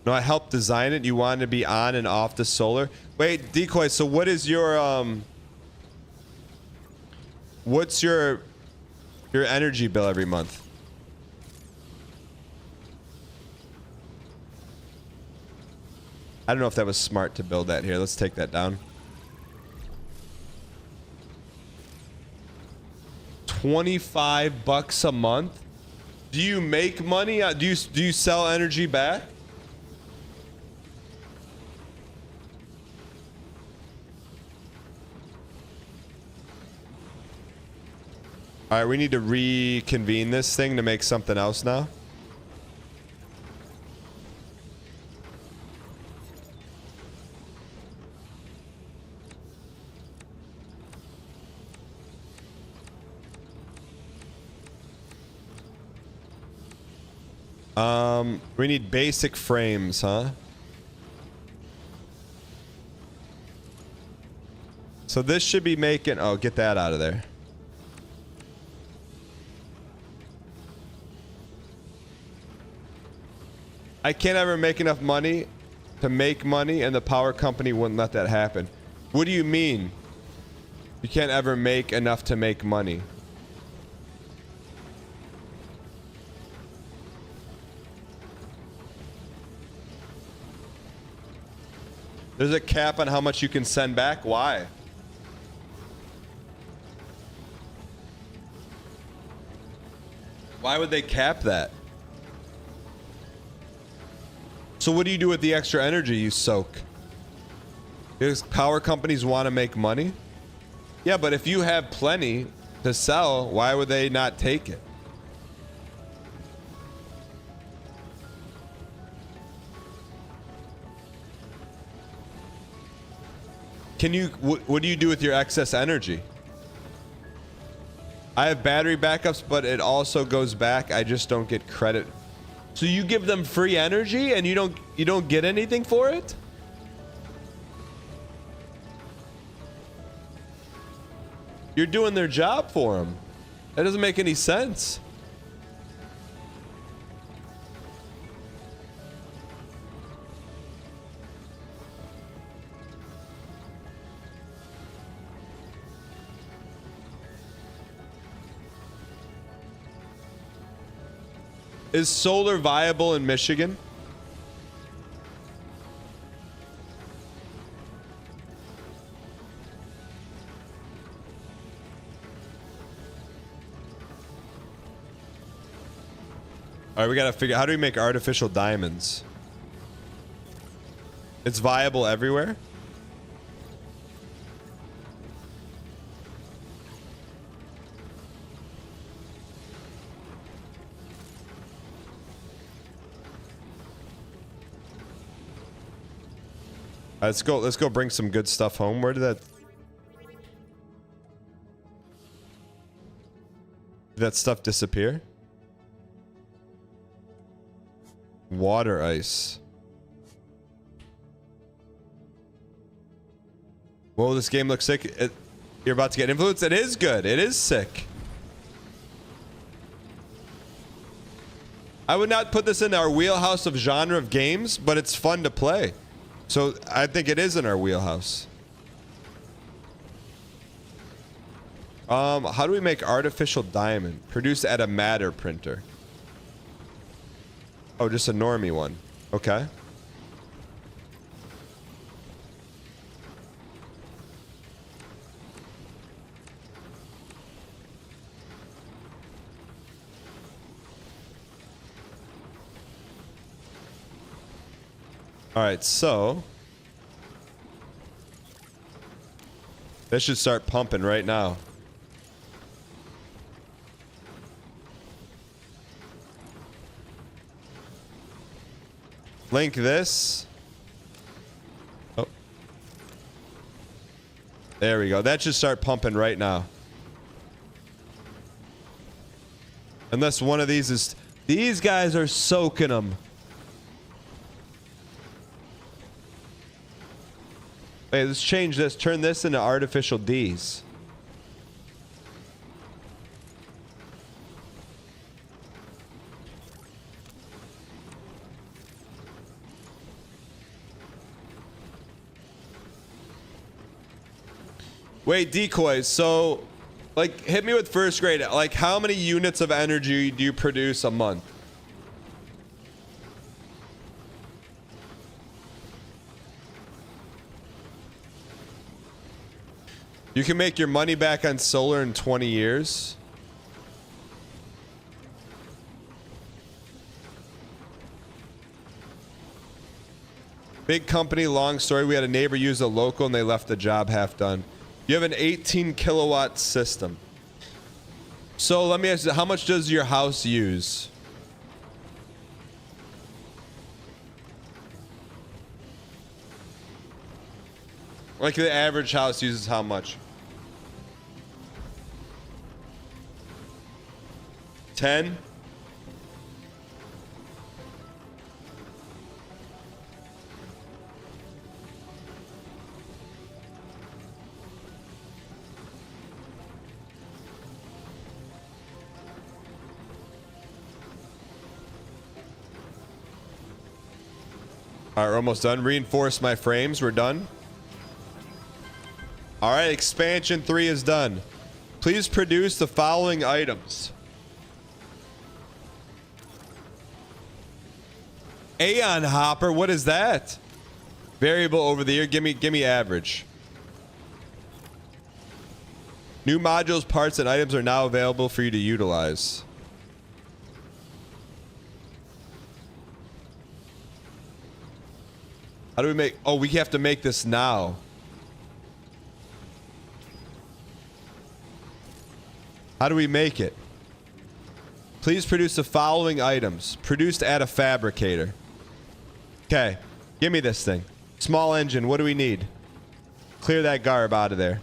No, I helped design it. You wanted to be on and off the solar. Wait, Decoy, so what is your what's your energy bill every month? I don't know if that was smart to build that here. Let's take that down. $25 a month. Do you make money? Do you sell energy back? All right, we need to reconvene this thing to make something else now. We need basic frames, huh? So this should be making... Oh, get that out of there. I can't ever make enough money to make money, and the power company wouldn't let that happen. What do you mean? You can't ever make enough to make money. There's a cap on how much you can send back? Why? Why would they cap that? So what do you do with the extra energy you soak? Because power companies want to make money? Yeah, but if you have plenty to sell, why would they not take it? Can you, what do you do with your excess energy? I have battery backups, but it also goes back. I just don't get credit. So you give them free energy and you don't get anything for it? You're doing their job for them. That doesn't make any sense. Is solar viable in Michigan? All right, we gotta figure out how do we make artificial diamonds? It's viable everywhere? Let's go bring some good stuff home. Where did that stuff disappear? Water ice. Whoa, this game looks sick. You're about to get influenced. It is good. It is sick. I would not put this in our wheelhouse of genre of games, but it's fun to play. So I think it is in our wheelhouse. How do we make artificial diamond? Produce at a matter printer. Oh, just a normie one. Okay. All right, so this should start pumping right now. Link this. Oh. There we go. That should start pumping right now. Unless one of these is... These guys are soaking them. Hey, let's change this. Turn this into artificial Ds. Wait, decoys. So, like, hit me with first grade. Like, how many units of energy do you produce a month? You can make your money back on solar in 20 years. Big company, long story. We had a neighbor use a local and they left the job half done. You have an 18 kilowatt system. So let me ask you, how much does your house use? Like the average house uses how much? 10? All right, we're almost done. Reinforce my frames. We're done. All right, expansion 3 is done. Please produce the following items. Aeon Hopper, what is that? Variable over the year. Give me average. New modules, parts, and items are now available for you to utilize. How do we make... Oh, we have to make this now. How do we make it? Please produce the following items. Produced at a fabricator. Okay. Give me this thing. Small engine. What do we need? Clear that garb out of there.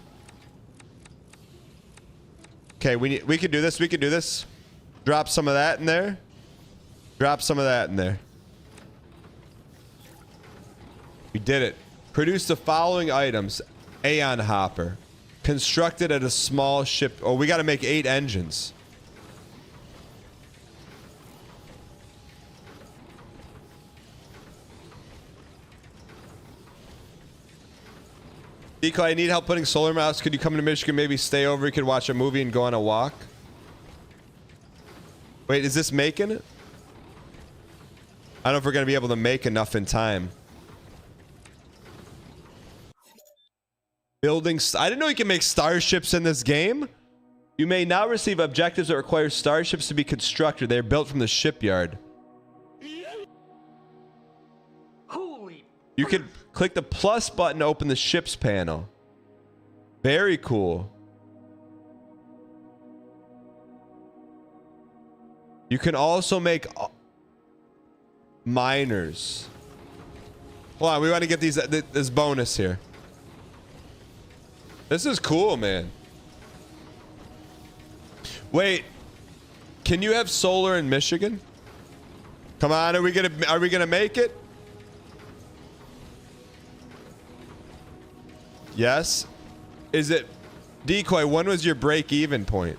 Okay, we can do this. We can do this. Drop some of that in there. Drop some of that in there. We did it. Produce the following items. Aeon Hopper. Constructed at a small ship. Oh, we got to make 8 engines. Deco, I need help putting solar mouse. Could you come to Michigan? Maybe stay over. You could watch a movie and go on a walk. Wait, is this making it? I don't know if we're going to be able to make enough in time. Building. I didn't know you can make starships in this game. You may now receive objectives that require starships to be constructed. They are built from the shipyard.
Holy.
You can click the plus button to open the ship's panel. Very cool. You can also make miners. Hold on, we want to get this bonus here. This is cool, man. Wait, can you have solar in Michigan? Come on, are we gonna make it? Yes. Is it Decoy? When was your break-even point?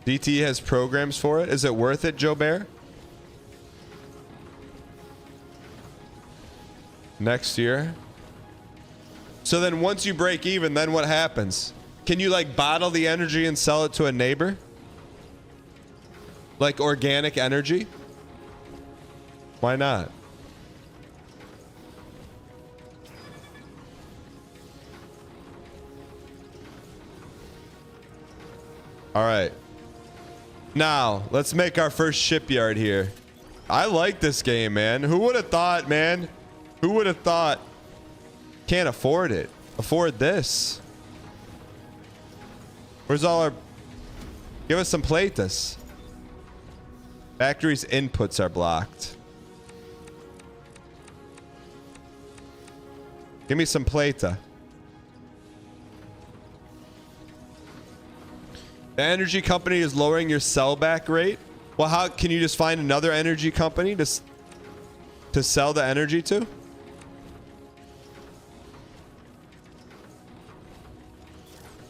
DT has programs for it. Is it worth it, Joe Bear? Next year. So then once you break even, then what happens? Can you like bottle the energy and sell it to a neighbor? Like organic energy? Why not? All right. Now, let's make our first shipyard here. I like this game, man. Who would have thought, man? Who would have thought? Can't afford it. Afford this. Where's all our... Give us some platas. Factory's inputs are blocked. Give me some plata. The energy company is lowering your sellback rate. Well, how can you just find another energy company to sell the energy to?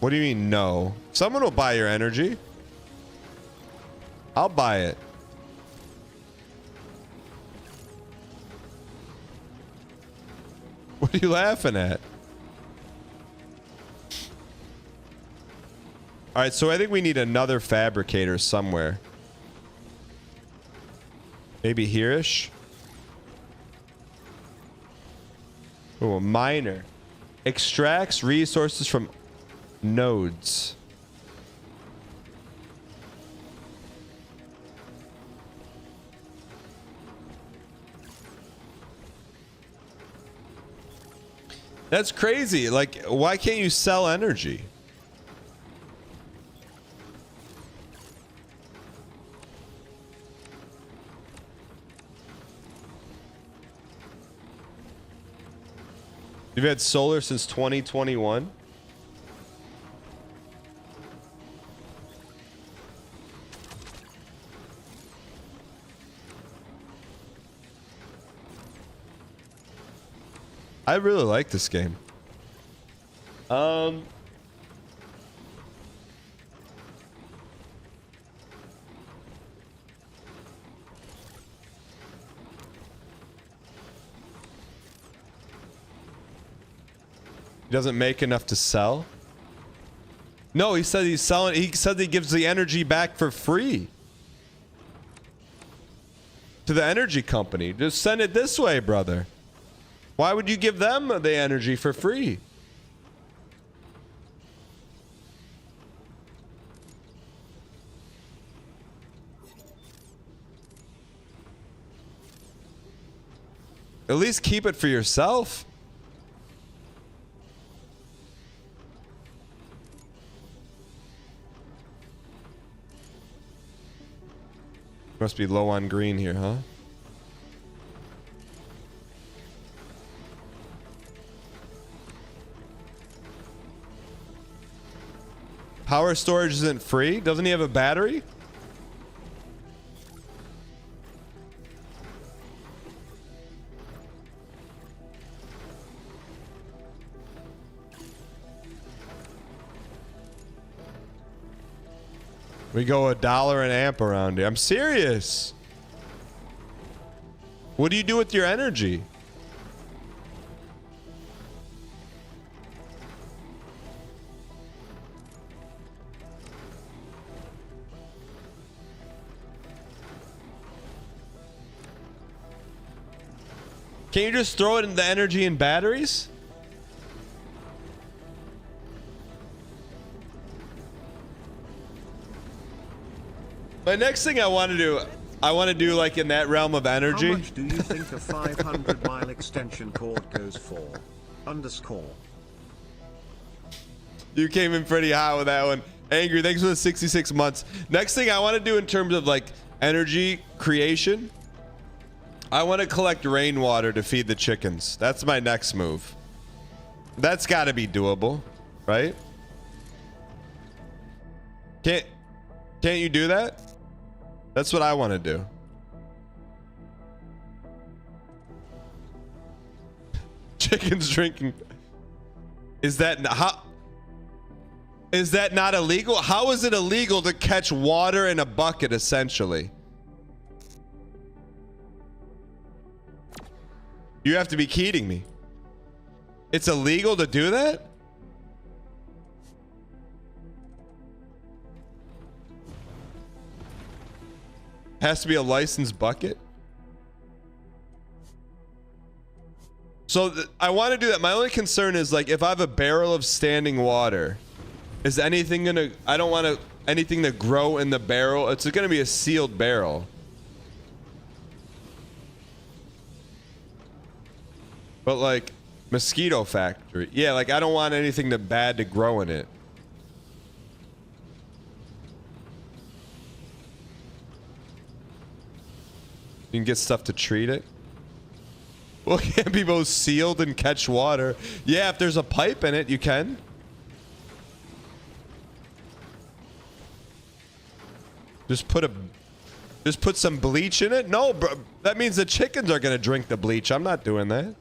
What do you mean no? Someone will buy your energy. I'll buy it. What are you laughing at? All right, so I think we need another fabricator somewhere. Maybe here-ish? Oh, a miner. Extracts resources from nodes. That's crazy. Like, why can't you sell energy? You've had solar since 2021? I really like this game. He doesn't make enough to sell. No, he said he's selling. He said he gives the energy back for free to the energy company. Just send it this way, brother. Why would you give them the energy for free? At least keep it for yourself. Must be low on green here, huh? Power storage isn't free? Doesn't he have a battery? We go $1 an amp around here. I'm serious. What do you do with your energy? Can you just throw it in the energy in batteries? My next thing I want to do like in that realm of energy.
How much do you think a 500 mile extension cord goes for? _
You came in pretty high with that one. Angry, thanks for the 66 months. Next thing I want to do in terms of like energy creation, I want to collect rainwater to feed the chickens. That's my next move. That's got to be doable, right? Can't you do that? That's what I want to do. Chickens drinking. Is that not illegal? How is it illegal to catch water in a bucket, essentially? You have to be kidding me. It's illegal to do that? Has to be a licensed bucket? So I want to do that. My only concern is like if I have a barrel of standing water, is anything gonna, I don't want anything to grow in the barrel. It's gonna be a sealed barrel. But like mosquito factory. Yeah, like I don't want anything bad to grow in it. You can get stuff to treat it. Well, it can't be both sealed and catch water. Yeah, if there's a pipe in it, you can. Just put some bleach in it? No, bro, that means the chickens are gonna drink the bleach. I'm not doing that.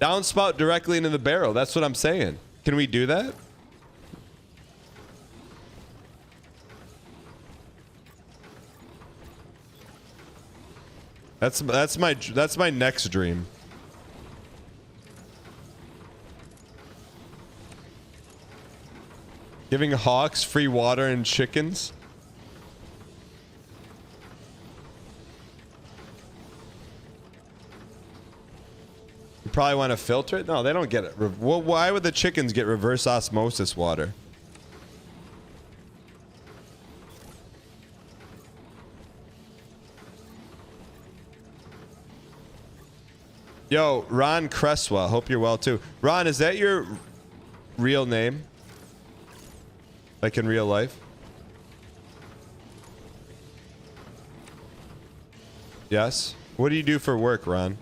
Downspout directly into the barrel. That's what I'm saying. Can we do that? That's my next dream. Giving hawks free water and chickens. You probably want to filter it? No, they don't get it. Well, why would the chickens get reverse osmosis water? Yo, Ron Cresswell. Hope you're well too. Ron, is that your real name? Like in real life? Yes. What do you do for work, Ron?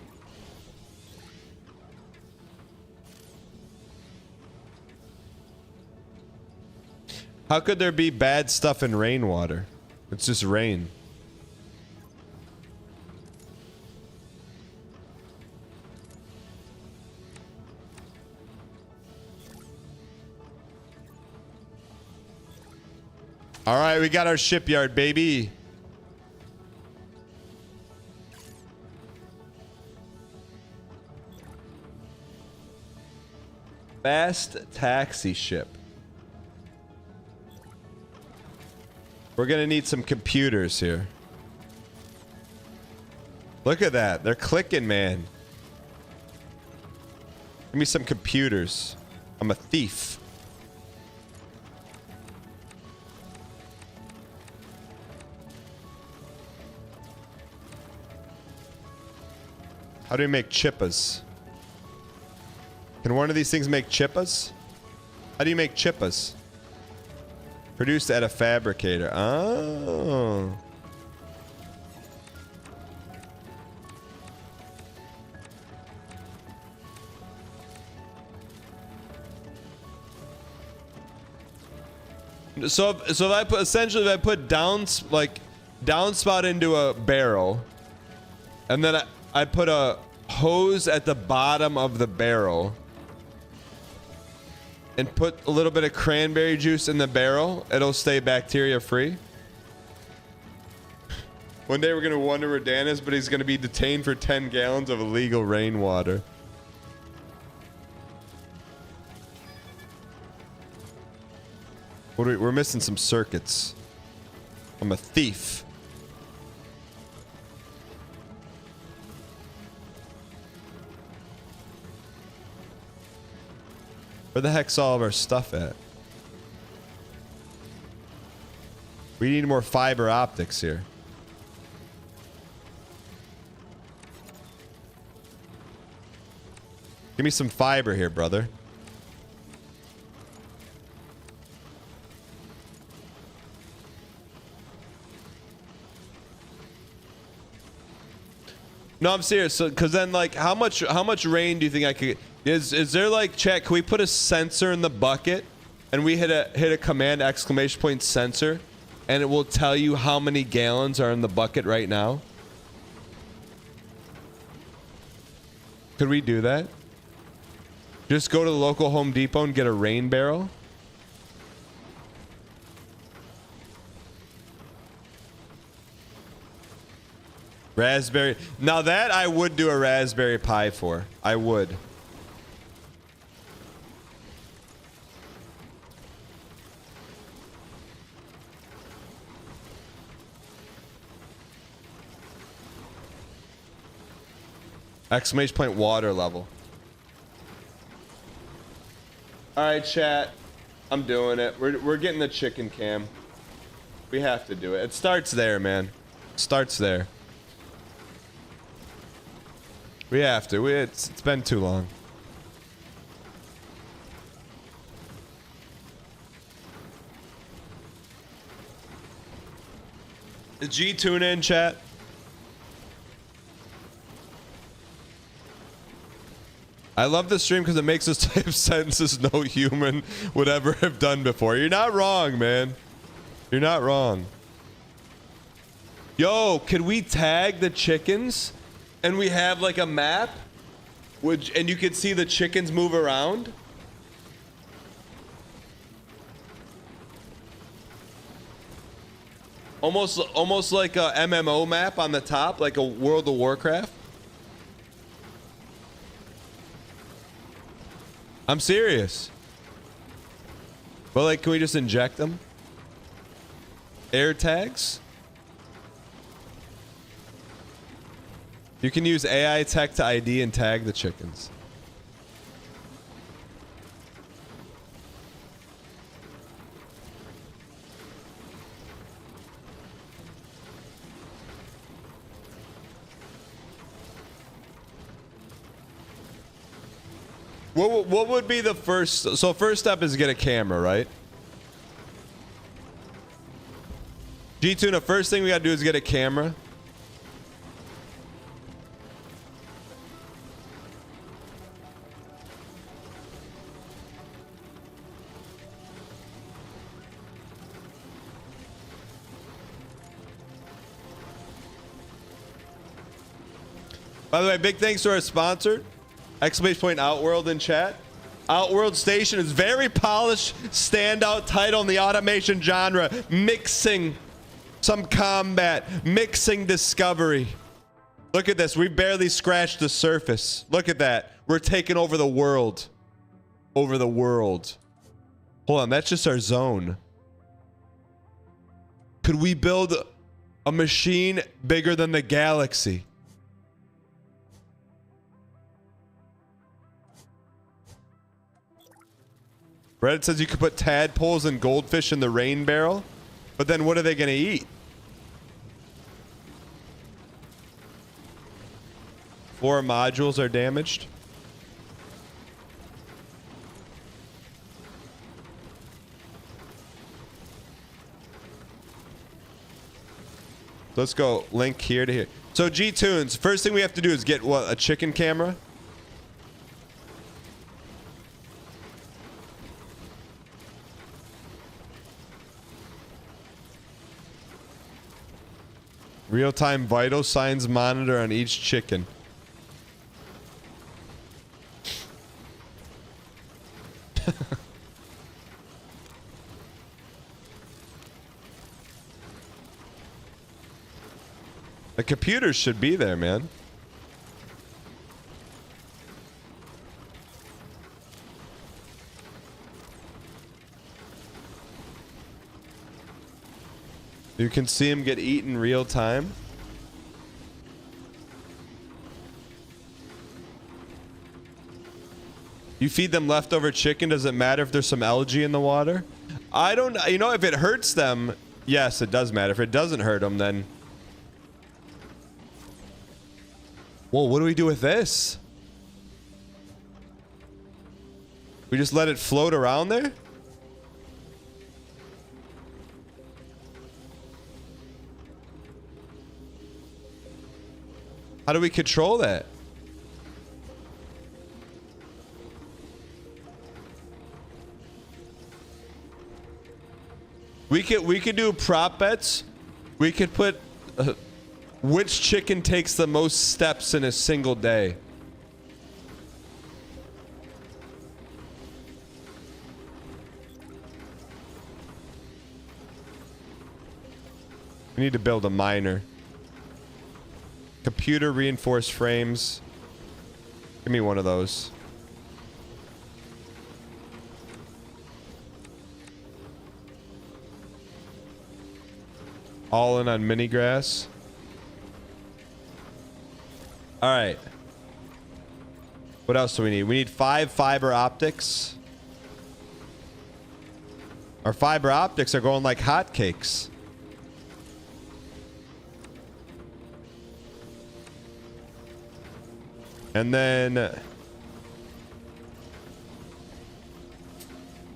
How could there be bad stuff in rainwater? It's just rain. All right, we got our shipyard, baby. Fast taxi ship. We're gonna need some computers here. Look at that. They're clicking, man. Give me some computers. I'm a thief. How do we make chippas? Can one of these things make chippas? How do you make chippas? Produced at a fabricator. Oh. So if I put essentially if I put downspout into a barrel, and then I put a hose at the bottom of the barrel and put a little bit of cranberry juice in the barrel, it'll stay bacteria free. One day we're gonna wonder where Dan is, but he's gonna be detained for 10 gallons of illegal rainwater. We're missing some circuits. I'm a thief. Where the heck's all of our stuff at? We need more fiber optics here. Give me some fiber here, brother. No, I'm serious. So, cause then, like, how much rain do you think I could? Is there like, chat? Can we put a sensor in the bucket, and we hit a command exclamation point sensor, and it will tell you how many gallons are in the bucket right now? Could we do that? Just go to the local Home Depot and get a rain barrel. Raspberry. Now that I would do a Raspberry Pi for. I would. Exclamation point water level. All right, chat. I'm doing it. We're getting the chicken cam. We have to do it. It starts there, man. It starts there. We have to. It's been too long. Is G tune in, chat? I love this stream because it makes us type sentences no human would ever have done before. You're not wrong, man. You're not wrong. Yo, could we tag the chickens? And we have like a map, and you could see the chickens move around. Almost like a MMO map on the top, like a World of Warcraft. I'm serious. But like, can we just inject them? Air tags? You can use AI tech to ID and tag the chickens. What would be the first? So first step is get a camera, right? G-Tuna, first thing we gotta do is get a camera. By the way, big thanks to our sponsor, !Outworld in chat. Outworld Station is very polished, standout title in the automation genre, mixing some combat, mixing discovery. Look at this. We barely scratched the surface. Look at that. We're taking over the world. Over the world. Hold on, that's just our zone. Could we build a machine bigger than the galaxy? Reddit says you could put tadpoles and goldfish in the rain barrel, but then what are they going to eat? 4 modules are damaged. Let's go link here to here. So G-Tunes, first thing we have to do is get what, a chicken camera? Real-time vital signs monitor on each chicken. The computers should be there, man. You can see them get eaten real time. You feed them leftover chicken. Does it matter if there's some algae in the water? I don't, you know, if it hurts them, yes, it does matter. If it doesn't hurt them, then. Whoa, what do we do with this? We just let it float around there? How do we control that? We could do prop bets. We could put which chicken takes the most steps in a single day. We need to build a miner. Computer reinforced frames. Give me one of those. All in on mini grass. All right. What else do we need? We need 5 fiber optics. Our fiber optics are going like hotcakes. And then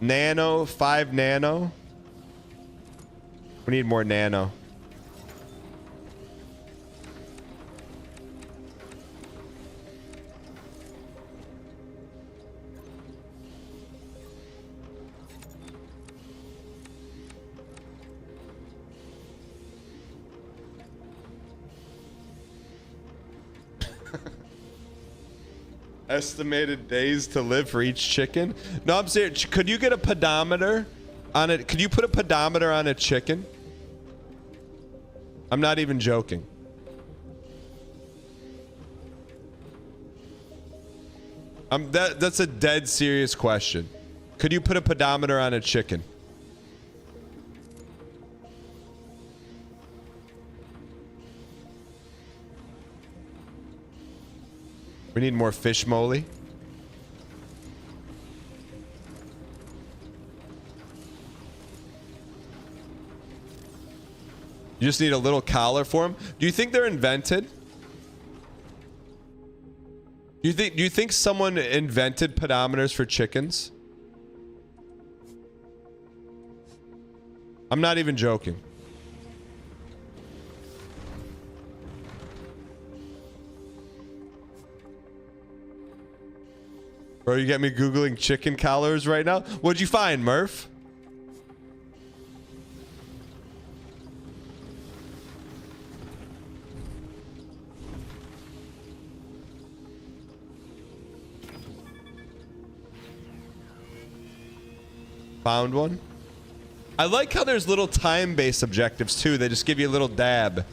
nano, 5 nano. We need more nano. Estimated days to live for each chicken? No, I'm serious. Could you get a pedometer on it? Could you put a pedometer on a chicken? I'm not even joking. That's a dead serious question. Could you put a pedometer on a chicken? We need more fish moly. You just need a little collar for them. Do you think they're invented? Do Do you think someone invented pedometers for chickens? I'm not even joking. Bro, you get me Googling chicken collars right now? What'd you find, Murph? Found one. I like how there's little time-based objectives too. They just give you a little dab.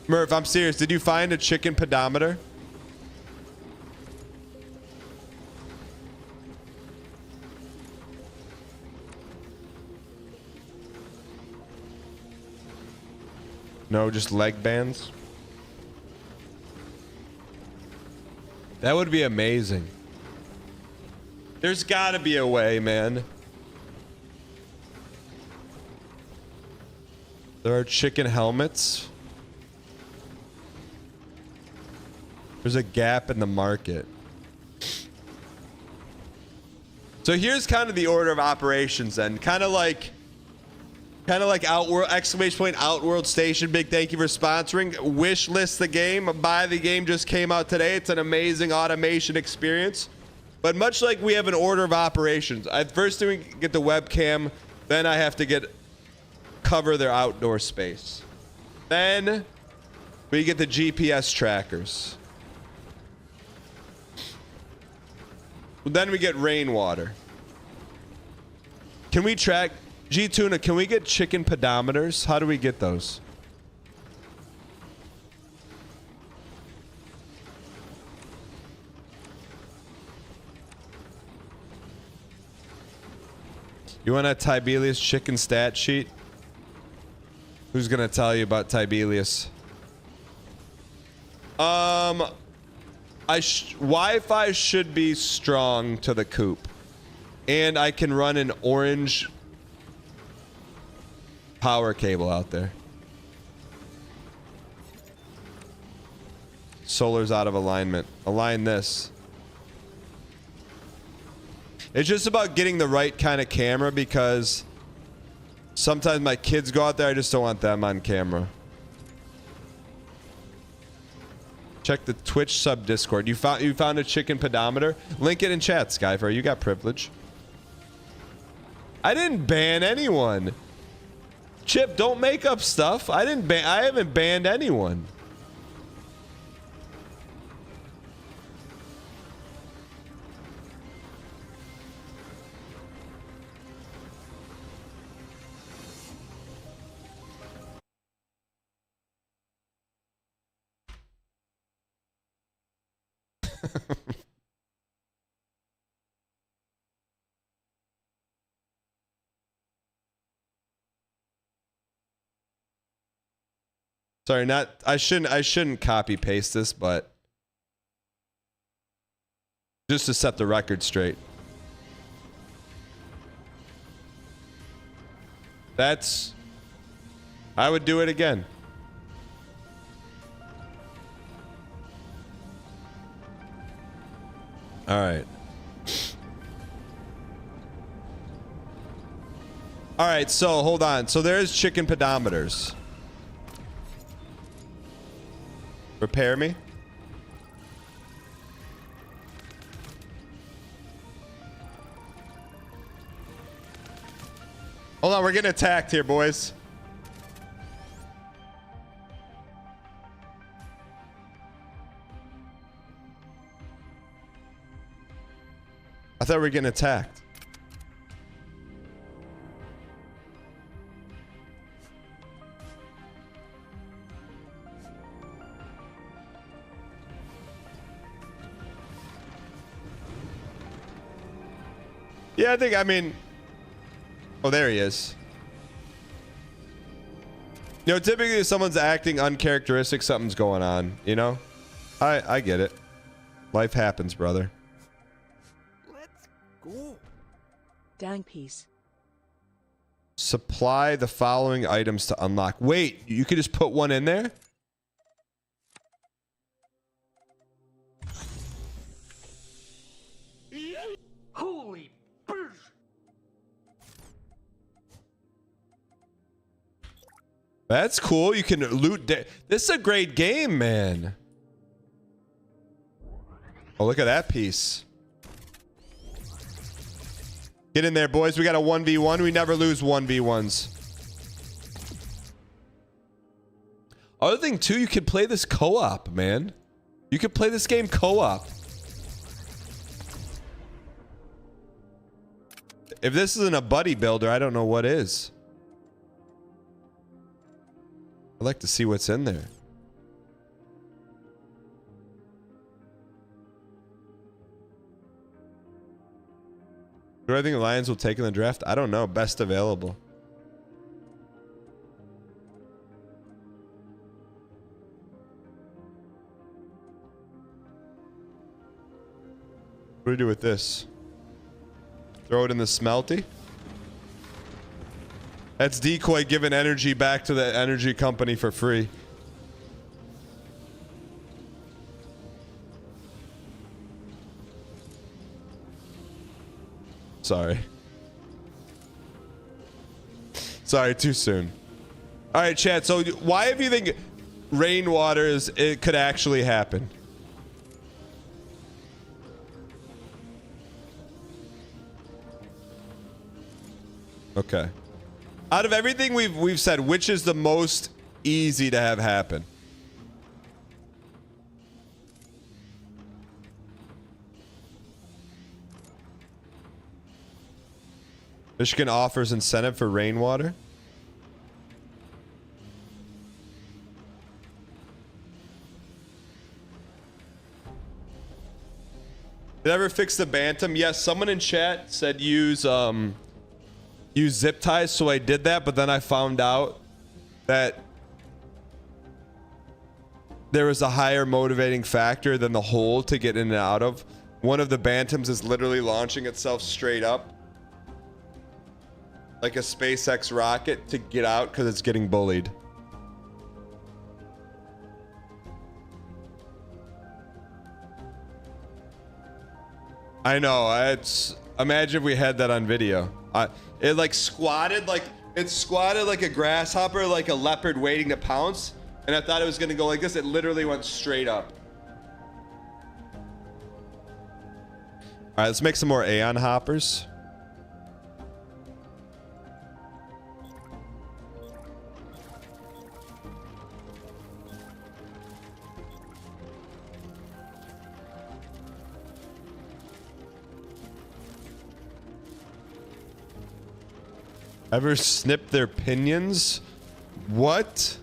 Murph, I'm serious. Did you find a chicken pedometer? No, just leg bands. That would be amazing. There's gotta be a way, man. There are chicken helmets. There's a gap in the market. So here's kind of the order of operations then. Kind of like Outworld, Outworld Station. Big thank you for sponsoring. Wish list the game. Buy the game just came out today. It's an amazing automation experience. But much like we have an order of operations. First we get the webcam. Then I have to cover their outdoor space. Then we get the GPS trackers. Then we get rainwater. Can we track... G-Tuna, can we get chicken pedometers? How do we get those? You want a Tibelius chicken stat sheet? Who's gonna tell you about Tibelius? Wi-Fi should be strong to the coop. And I can run an orange power cable out there. Solar's out of alignment. Align this. It's just about getting the right kind of camera because sometimes my kids go out there. I just don't want them on camera. Check the Twitch sub Discord. You found a chicken pedometer? Link it in chat, Skyfire. You got privilege. I didn't ban anyone. Chip, don't make up stuff. I haven't banned anyone. Sorry, I shouldn't copy paste this, but just to set the record straight. I would do it again. All right. All right, so hold on. So there's chicken pedometers. Repair me. Hold on, we're getting attacked here, boys. I thought we were getting attacked. Yeah, I mean... Oh, there he is. You know, typically if someone's acting uncharacteristic, something's going on, you know? I get it. Life happens, brother.
Let's go.
Dang piece.
Supply the following items to unlock. Wait, you could just put one in there?
Holy burst!
That's cool. You can loot. This is a great game, man. Oh, look at that piece. Get in there, boys. We got a 1v1. We never lose 1v1s. Other thing, too, you can play this co-op, man. You can play this game co-op. If this isn't a buddy builder, I don't know what is. I'd like to see what's in there. Do I think the Lions will take in the draft? I don't know. Best available. What do we do with this? Throw it in the smelty? That's Decoy giving energy back to the energy company for free. Sorry. Sorry, too soon. All right, chat. So why do you think rainwater it could actually happen? Okay. Out of everything we've said, which is the most easy to have happen? Michigan offers incentive for rainwater. Did I ever fix the Bantam? Yes, someone in chat said use zip ties, so I did that, but then I found out that there was a higher motivating factor than the hole to get in and out of. One of the Bantams is literally launching itself straight up like a SpaceX rocket to get out because it's getting bullied. I know. Imagine if we had that on video. It like squatted like a grasshopper, like a leopard waiting to pounce, and I thought it was gonna go like this. It literally went straight up. All right, let's make some more Aeon hoppers. Ever snip their pinions? What?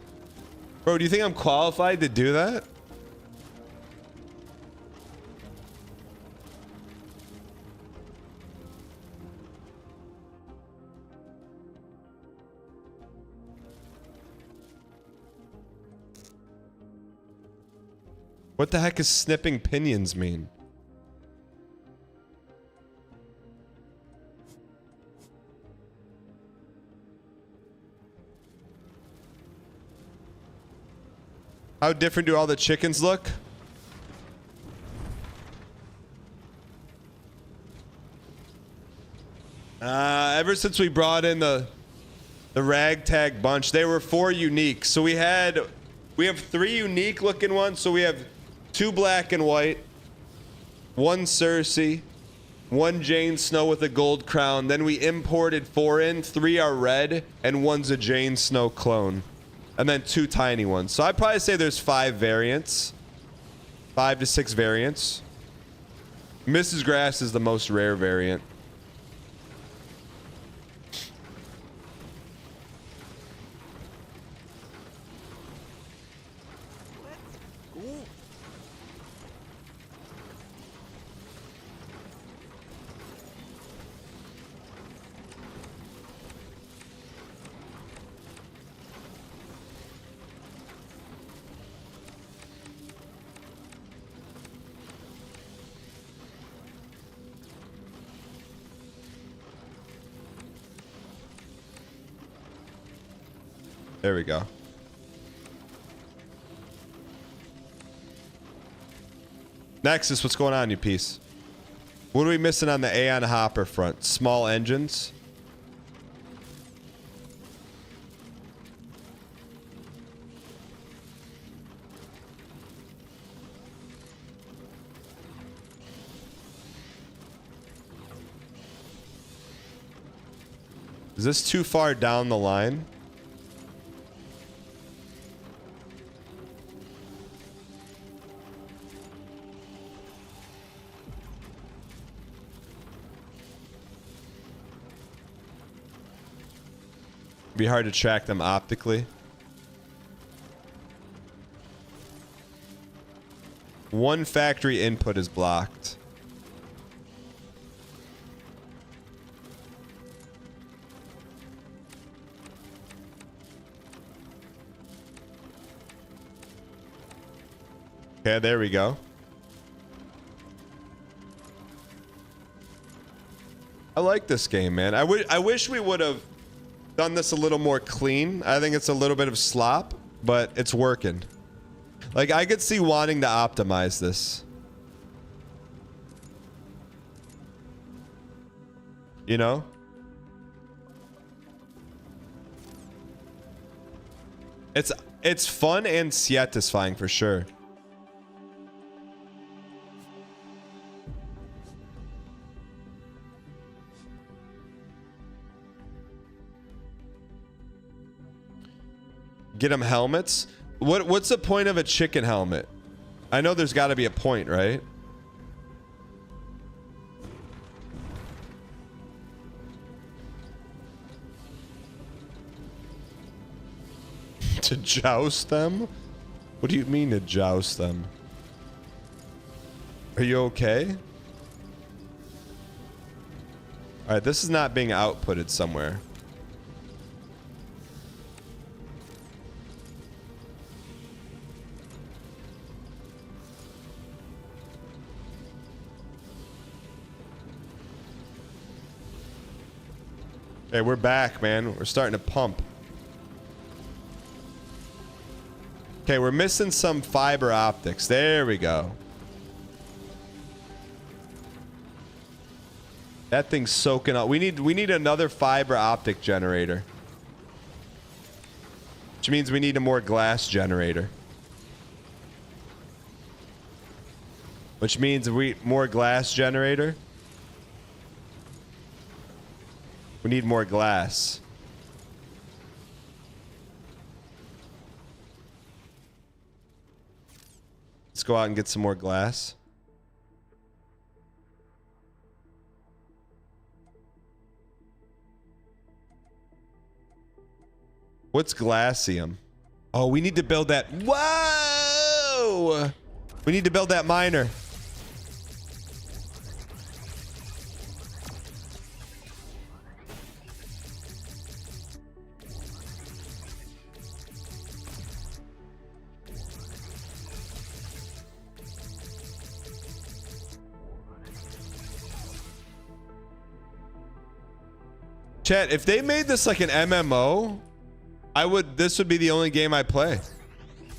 Bro, do you think I'm qualified to do that? What the heck does snipping pinions mean? How different do all the chickens look? Ever since we brought in the ragtag bunch, they were 4 unique. So we have 3 unique looking ones. So we have 2 black and white, 1 Cersei, 1 Jane Snow with a gold crown. Then we imported 4 in, 3 are red, and 1's a Jane Snow clone. And then 2 tiny ones. So I'd probably say there's 5 variants. 5 to 6 variants. Mrs. Grass is the most rare variant. There we go. Nexus, what's going on, you piece? What are we missing on the Aeon Hopper front? Small engines? Is this too far down the line? Be hard to track them optically. One factory input is blocked. Okay, there we go. I like this game, man. I wish we would have done this a little more clean. I think it's a little bit of slop, but it's working. Like, I could see wanting to optimize this. You know? It's fun and satisfying for sure. Get them helmets. What's the point of a chicken helmet? I know there's got to be a point, right? To joust them? What do you mean to joust them? Are you okay? All right, this is not being outputted somewhere. Okay, we're back, man. We're starting to pump. Okay, we're missing some fiber optics. There we go. That thing's soaking up. We need another fiber optic generator. Which means we need a more glass generator. Which means more glass generator. We need more glass. Let's go out and get some more glass. What's glassium? Oh, we need to build that. Whoa! We need to build that miner. Chat, if they made this like an MMO, this would be the only game I play.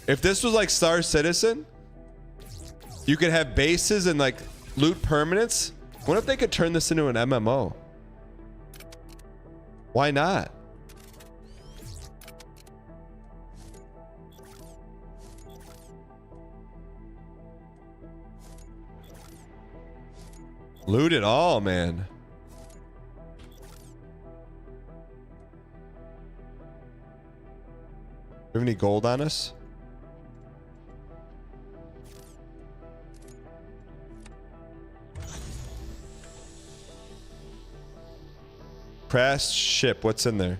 If this was like Star Citizen, you could have bases and like loot permanents. What if they could turn this into an MMO? Why not? Loot it all, man. Do we have any gold on us? Crashed ship. What's in there?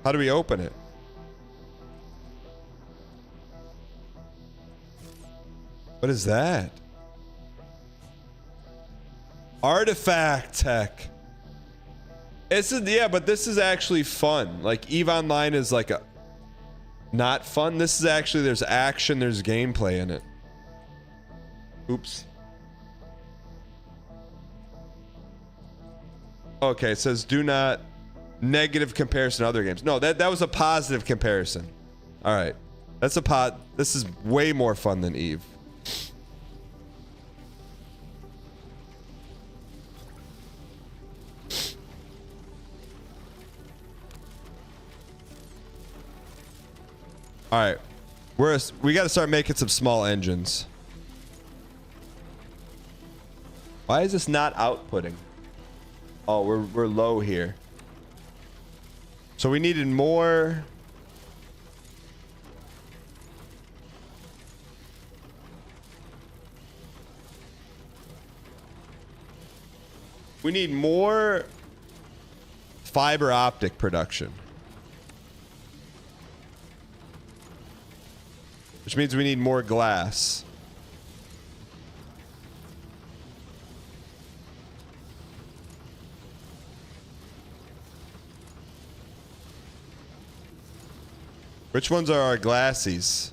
How do we open it? What is that? Artifact tech. Yeah, but this is actually fun. Like EVE Online is like a not fun. This is actually, there's action, there's gameplay in it. Oops. Okay, it says do not negative comparison to other games. No, that was a positive comparison. All right. That's a this is way more fun than Eve. All right. We got to start making some small engines. Why is this not outputting? Oh, we're low here. So we needed more. We need more fiber optic production. Which means we need more glass. Which ones are our glassies?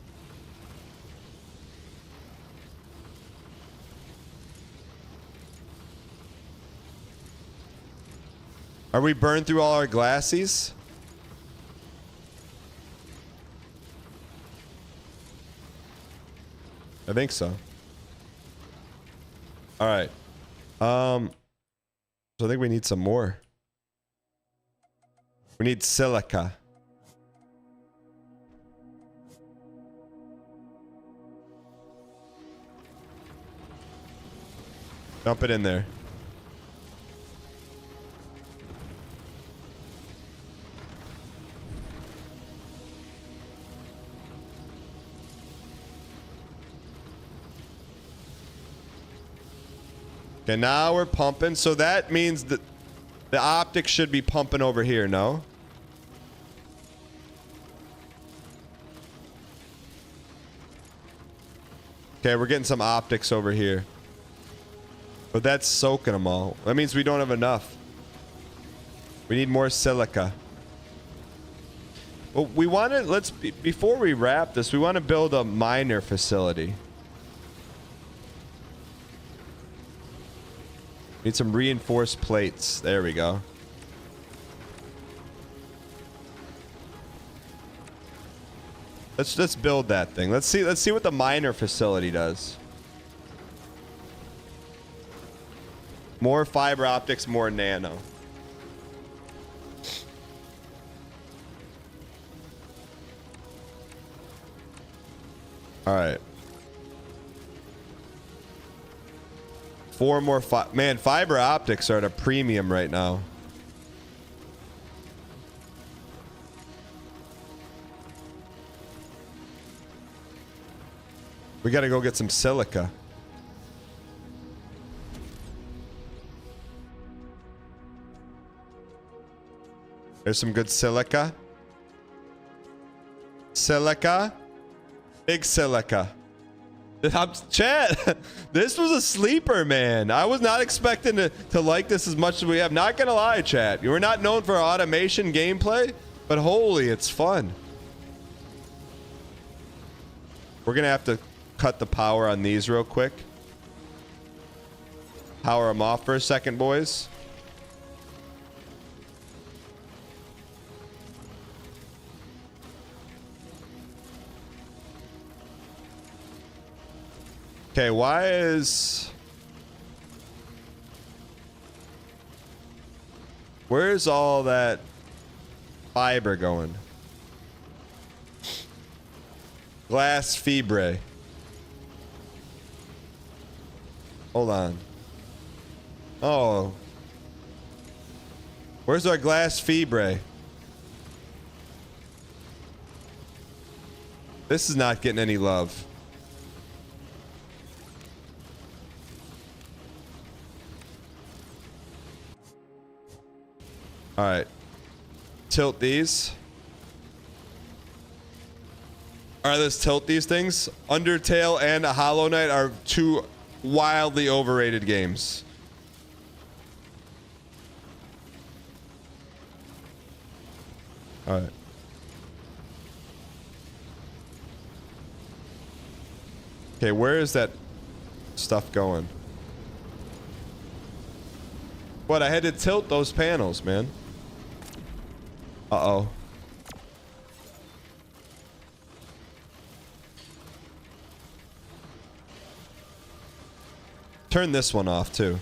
Are we burned through all our glassies? I think so. All right. So I think we need some more. We need silica. Dump it in there. Okay, now we're pumping. So that means that the optics should be pumping over here, no? Okay, we're getting some optics over here. But that's soaking them all. That means we don't have enough. We need more silica. Well, we want to, before we wrap this, we want to build a miner facility. Need some reinforced plates. There we go. Let's build that thing. Let's see what the miner facility does. More fiber optics, more nano. All right. 4 more man, fiber optics are at a premium right now. We got to go get some silica. There's some good silica. Silica. Big silica. Chat, this was a sleeper, man. I was not expecting to like this as much as we have. Not gonna lie, chat. You were not known for automation gameplay, but holy, it's fun. We're gonna have to cut the power on these real quick. Power them off for a second, boys. Okay, where's all that fiber going? Glass fibre. Hold on. Oh. Where's our glass fibre? This is not getting any love. All right. Tilt these. All right, let's tilt these things. Undertale and Hollow Knight are 2 wildly overrated games. All right. Okay, where is that stuff going? What? I had to tilt those panels, man. Uh-oh. Turn this one off, too.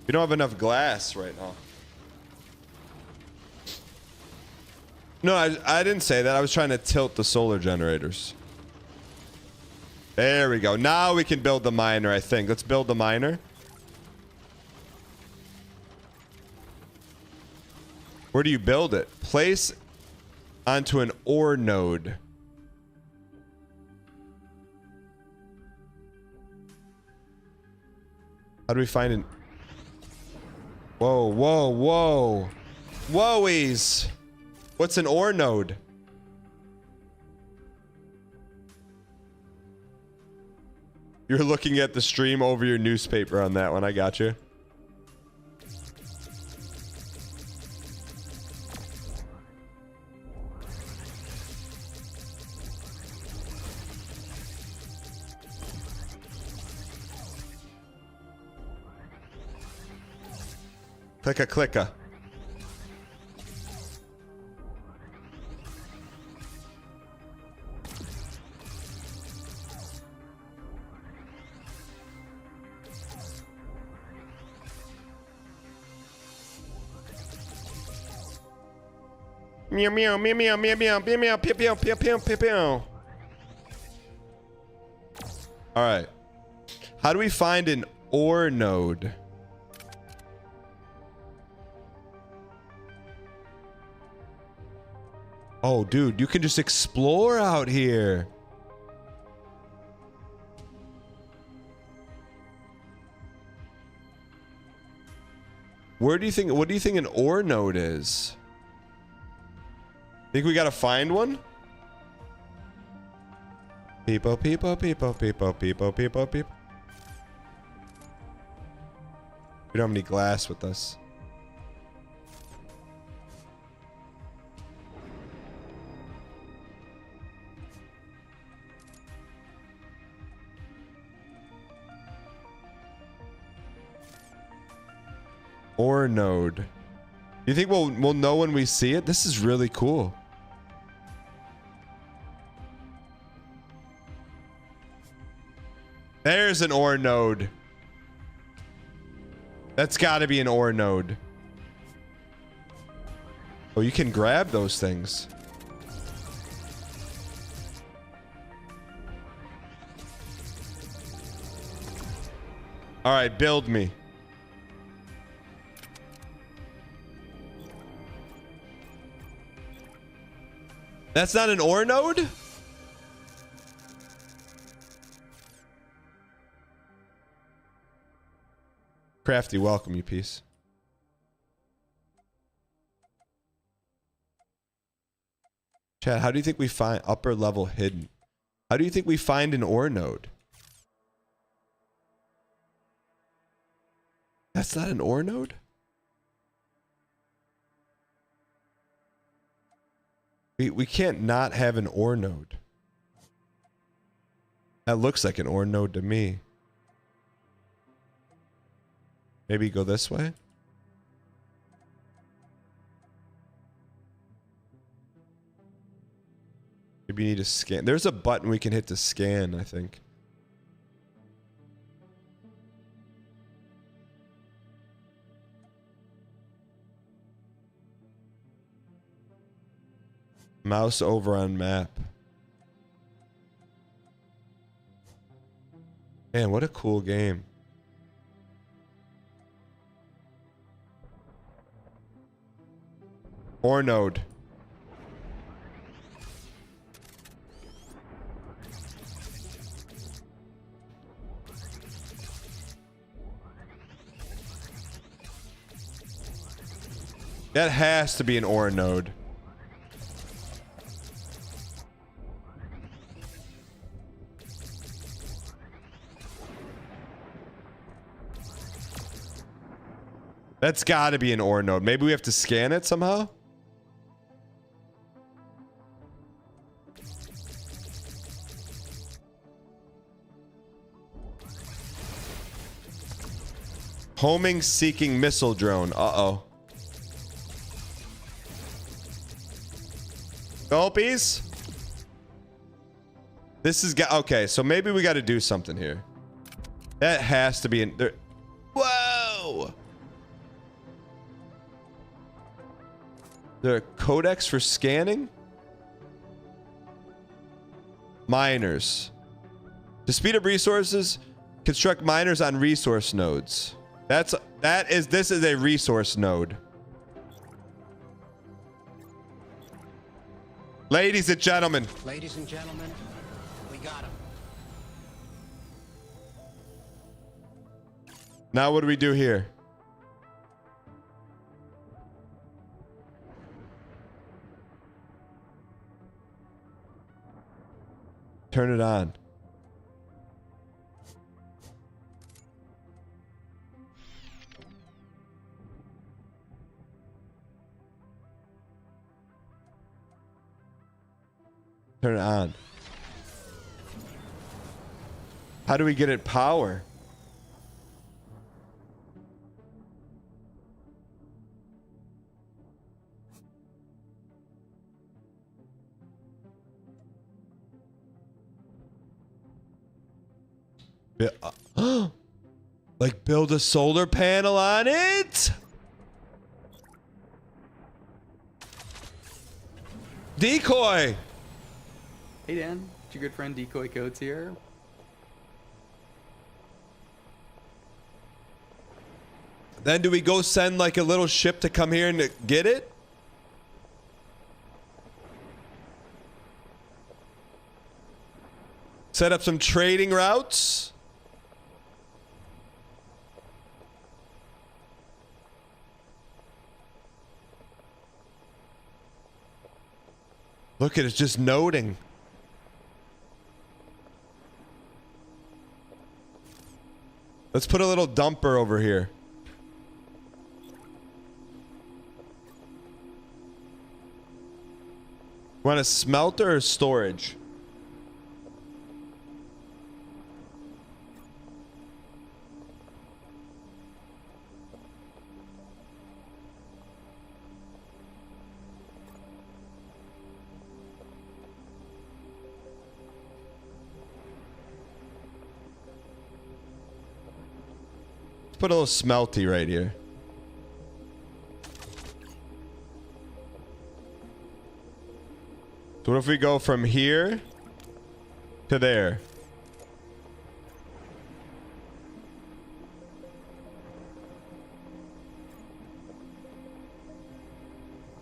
We don't have enough glass right now. No, I didn't say that. I was trying to tilt the solar generators. There we go. Now we can build the miner, I think. Let's build the miner. Where do you build it? Place onto an ore node. How do we find an... Whoa, whoa, whoa. Whoaties. What's an ore node? You're looking at the stream over your newspaper on that one. I got you. Clicka, clicka. Meow meow meow meow meow meow meow meow pew pew pew pew pew pew. All right. How do we find an ore node? Oh, dude, you can just explore out here. Where do you think, what do you think an ore node is? Think we gotta find one? People, people, people, people, people, people, people. We don't have any glass with us. Ore node. You think we'll know when we see it? This is really cool. There's an ore node. That's got to be an ore node. Oh, you can grab those things. All right, build me. That's not an ore node? Crafty, welcome, you piece. Chad, how do you think we find upper level hidden? How do you think we find an ore node? That's not an ore node? We can't not have an ore node. That looks like an ore node to me. Maybe go this way? Maybe you need to scan. There's a button we can hit to scan, I think. Mouse over on map. Man, what a cool game. Ore node. That has to be an ore node. That's got to be an ore node. Maybe we have to scan it somehow? Homing seeking missile drone. Uh-oh. Gulpies. This is okay, so maybe we got to do something here. That has to be in there. Whoa! There are codecs for scanning? Miners. To speed up resources, construct miners on resource nodes. This is a resource node. Ladies and gentlemen.
Ladies and gentlemen, we got him.
Now what do we do here? Turn it on. Turn it on. How do we get it power? Like build a solar panel on it? Decoy!
Hey Dan, it's your good friend Decoy Coates here.
Then do we go send like a little ship to come here and get it? Set up some trading routes? Look at it, it's just noting. Let's put a little dumper over here. Want a smelter or storage? Put a little smelty right here. So what if we go from here to there?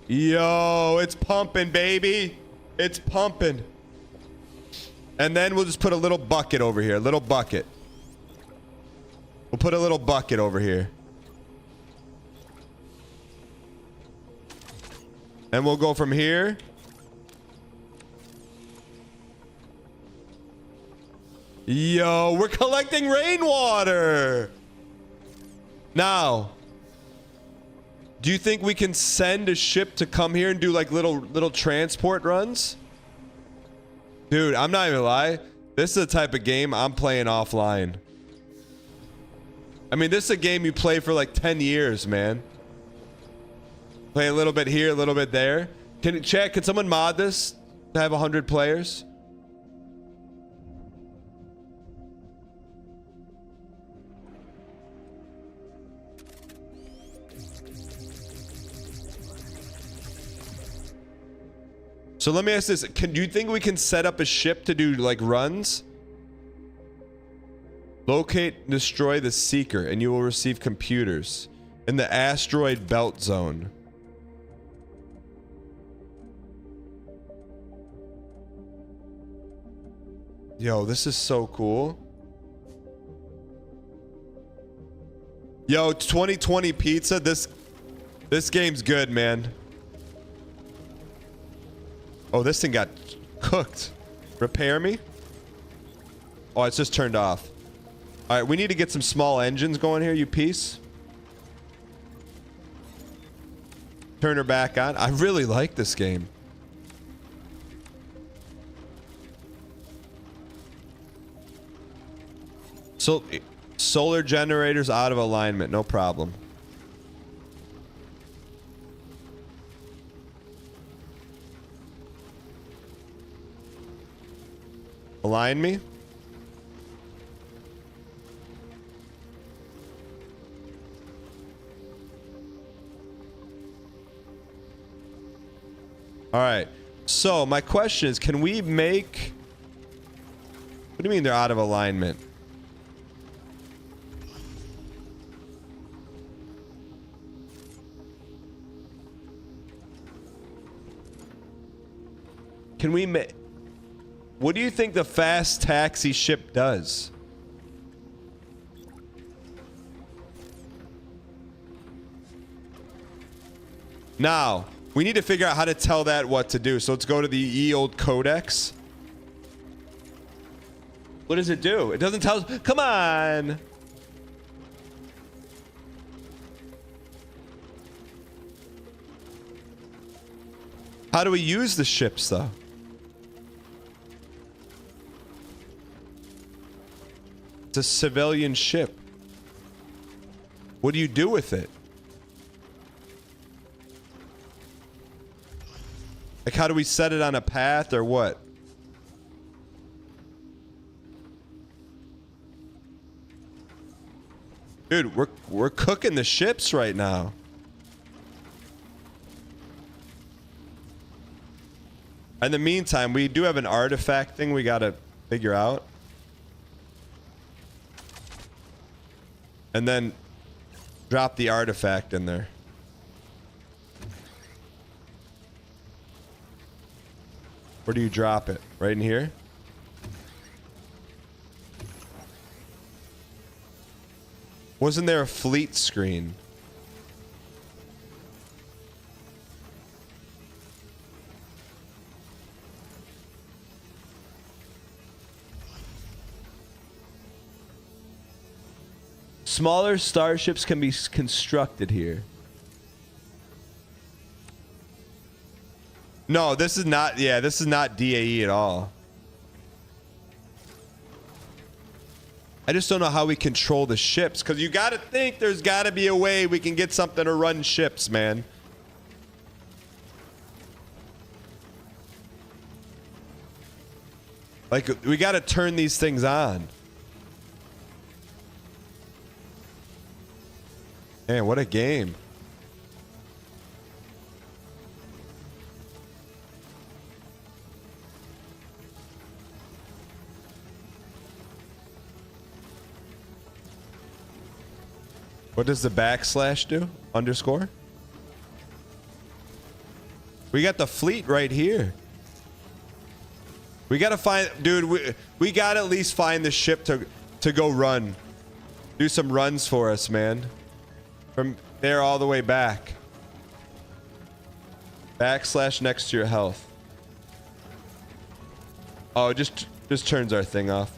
Yo, it's pumping, baby. It's pumping. And then we'll just put a little bucket over here, a little bucket. We'll put a little bucket over here. And we'll go from here. Yo, we're collecting rainwater. Now, do you think we can send a ship to come here and do like little transport runs? Dude, I'm not even gonna lie. This is the type of game I'm playing offline. I mean, this is a game you play for like 10 years, man. Play a little bit here, a little bit there. Can someone mod this to have 100 players? So let me ask this. Do you think we can set up a ship to do like runs? Locate and destroy the Seeker and you will receive computers in the asteroid belt zone. Yo, this is so cool. Yo, 2020 pizza. This game's good, man. Oh, this thing got cooked. Repair me? Oh, it's just turned off. All right, we need to get some small engines going here, you piece. Turn her back on. I really like this game. So Solar generators out of alignment. No problem. Align me. All right. So my question is, can we make... What do you mean they're out of alignment? Can we make... What do you think the fast taxi ship does? Now, we need to figure out how to tell that what to do. So let's go to the ye old codex. What does it do? It doesn't tell us. Come on. How do we use the ships, though? It's a civilian ship. What do you do with it? Like, how do we set it on a path or what? Dude, we're cooking the ships right now. In the meantime, we do have an artifact thing we gotta figure out. And then drop the artifact in there. Where do you drop it? Right in here? Wasn't there a fleet screen? Smaller starships can be constructed here. No, this is not, yeah, this is not DAE at all. I just don't know how we control the ships, because you got to think there's got to be a way we can get something to run ships, man. Like, we got to turn these things on. Man, what a game. What does the backslash do? Underscore? We got the fleet right here. We gotta find, dude, we gotta at least find the ship to go run. Do some runs for us, man. From there all the way back. Backslash next to your health. Oh, it just turns our thing off.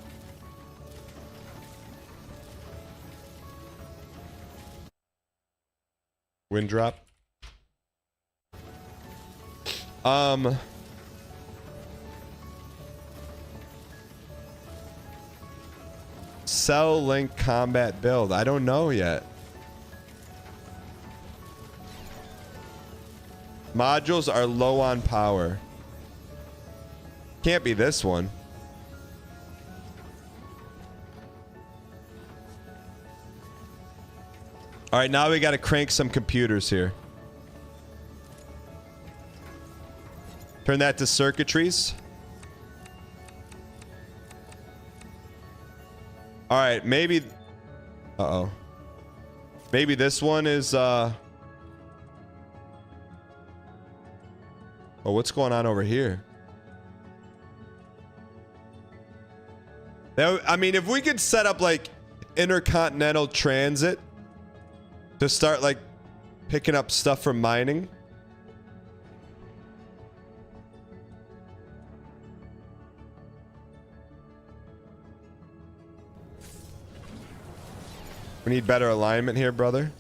Wind drop. Cell link combat build. I don't know yet. Modules are low on power. Can't be this one. All right, now we got to crank some computers here. Turn that to circuitries. All right, maybe... Uh-oh. Maybe this one is... Oh, what's going on over here? I mean, if we could set up, like, intercontinental transit to start, like, picking up stuff from mining. We need better alignment here, brother.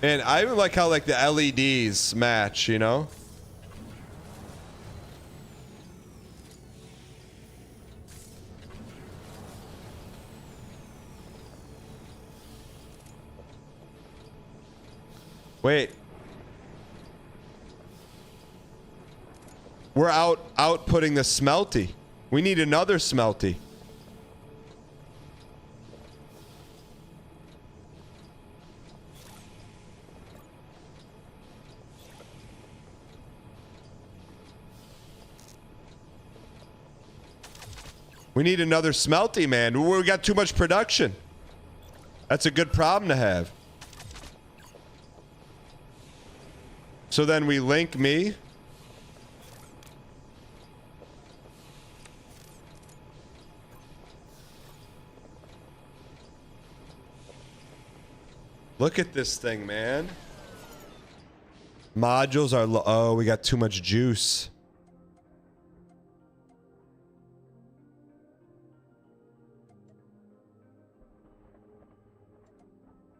And I even like how, like, the LEDs match, you know? Wait. We're outputting the smelty. We need another smelty. We need another smelty, man. We got too much production. That's a good problem to have. So then we link me. Look at this thing, man. Modules are low. Oh, we got too much juice.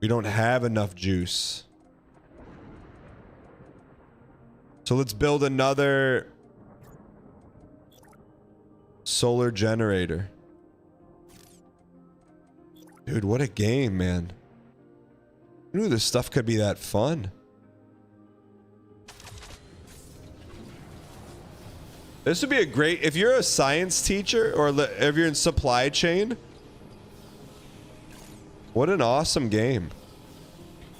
We don't have enough juice. So let's build another solar generator. Dude, what a game, man. I knew this stuff could be that fun. This would be a great, if you're a science teacher or if you're in supply chain, what an awesome game.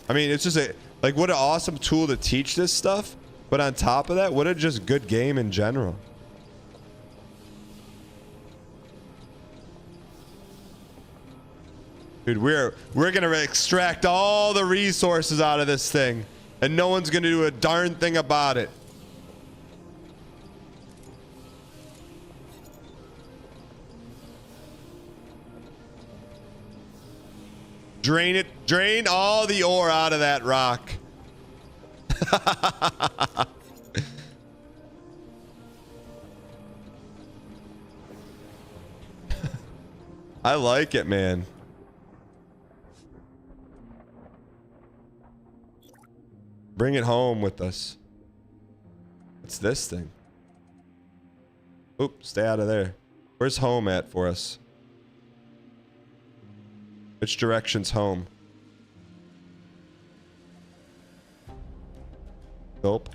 I mean, it's just like what an awesome tool to teach this stuff. But on top of that, what a just good game in general. Dude, we're gonna extract all the resources out of this thing, and no one's gonna do a darn thing about it. Drain it. Drain all the ore out of that rock. I like it, man. Bring it home with us. What's this thing? Oop, stay out of there. Where's home at for us? Which direction's home? Nope.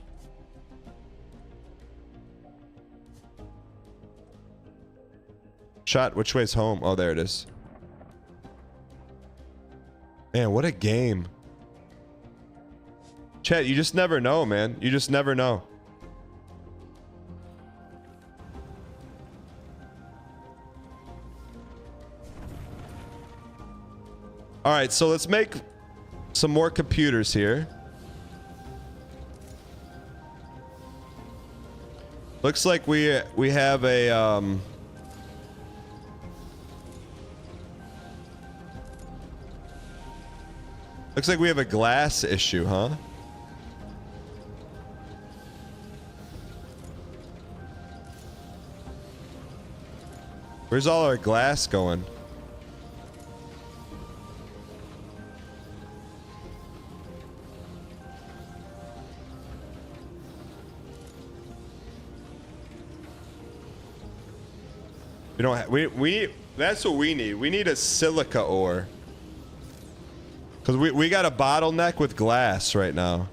Shot, which way's home? Oh, there it is. Man, what a game. Chat, you just never know, man. You just never know. All right, so let's make some more computers here. Looks like we have a looks like we have a glass issue, huh? Where's all our glass going? We don't have, we that's what we need. We need a silica ore. Cause we got a bottleneck with glass right now.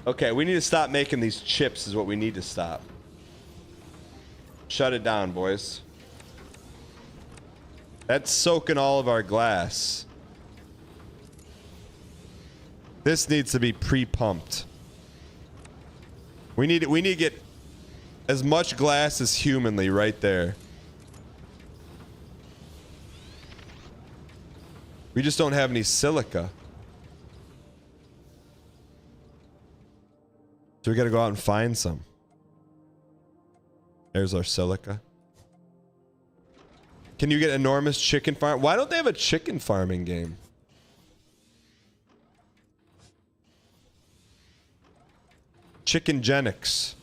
Okay, we need to stop making these chips is what we need to stop. Shut it down, boys. That's soaking all of our glass. This needs to be pre-pumped. We need to get as much glass as humanly right there. We just don't have any silica. So we gotta go out and find some. There's our silica. Can you get enormous chicken farm? Why don't they have a chicken farming game? Chickengenics.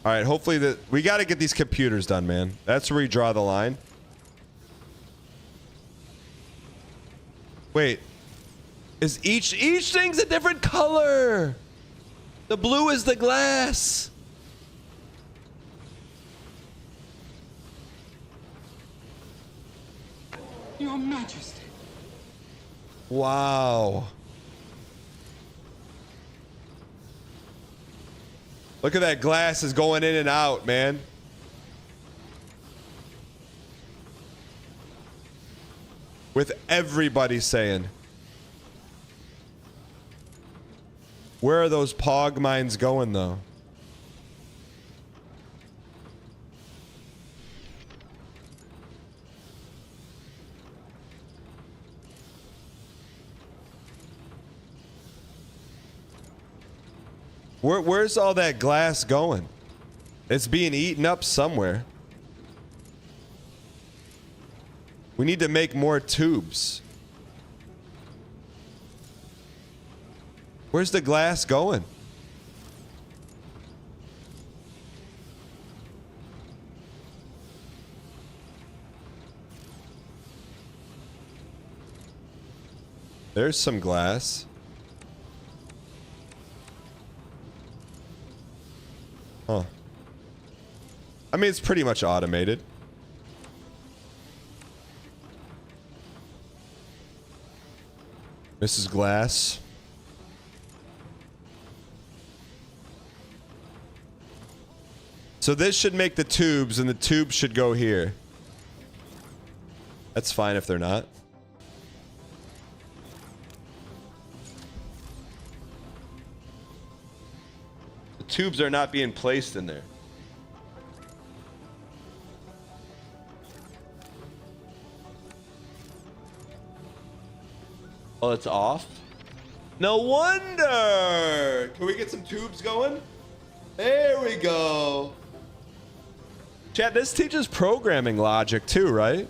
All right, hopefully we got to get these computers done, man. That's where we draw the line. Wait, is each thing's a different color. The blue is the glass.
Your Majesty.
Wow. Look at that glass is going in and out, man. With everybody saying. Where are those pog mines going, though? Where's all that glass going? It's being eaten up somewhere. We need to make more tubes. Where's the glass going? There's some glass. Huh. I mean, it's pretty much automated. Mrs. Glass. So this should make the tubes, and the tubes should go here. That's fine if they're not. The tubes are not being placed in there. Oh, it's off? No wonder! Can we get some tubes going? There we go. Chat, this teaches programming logic too, right?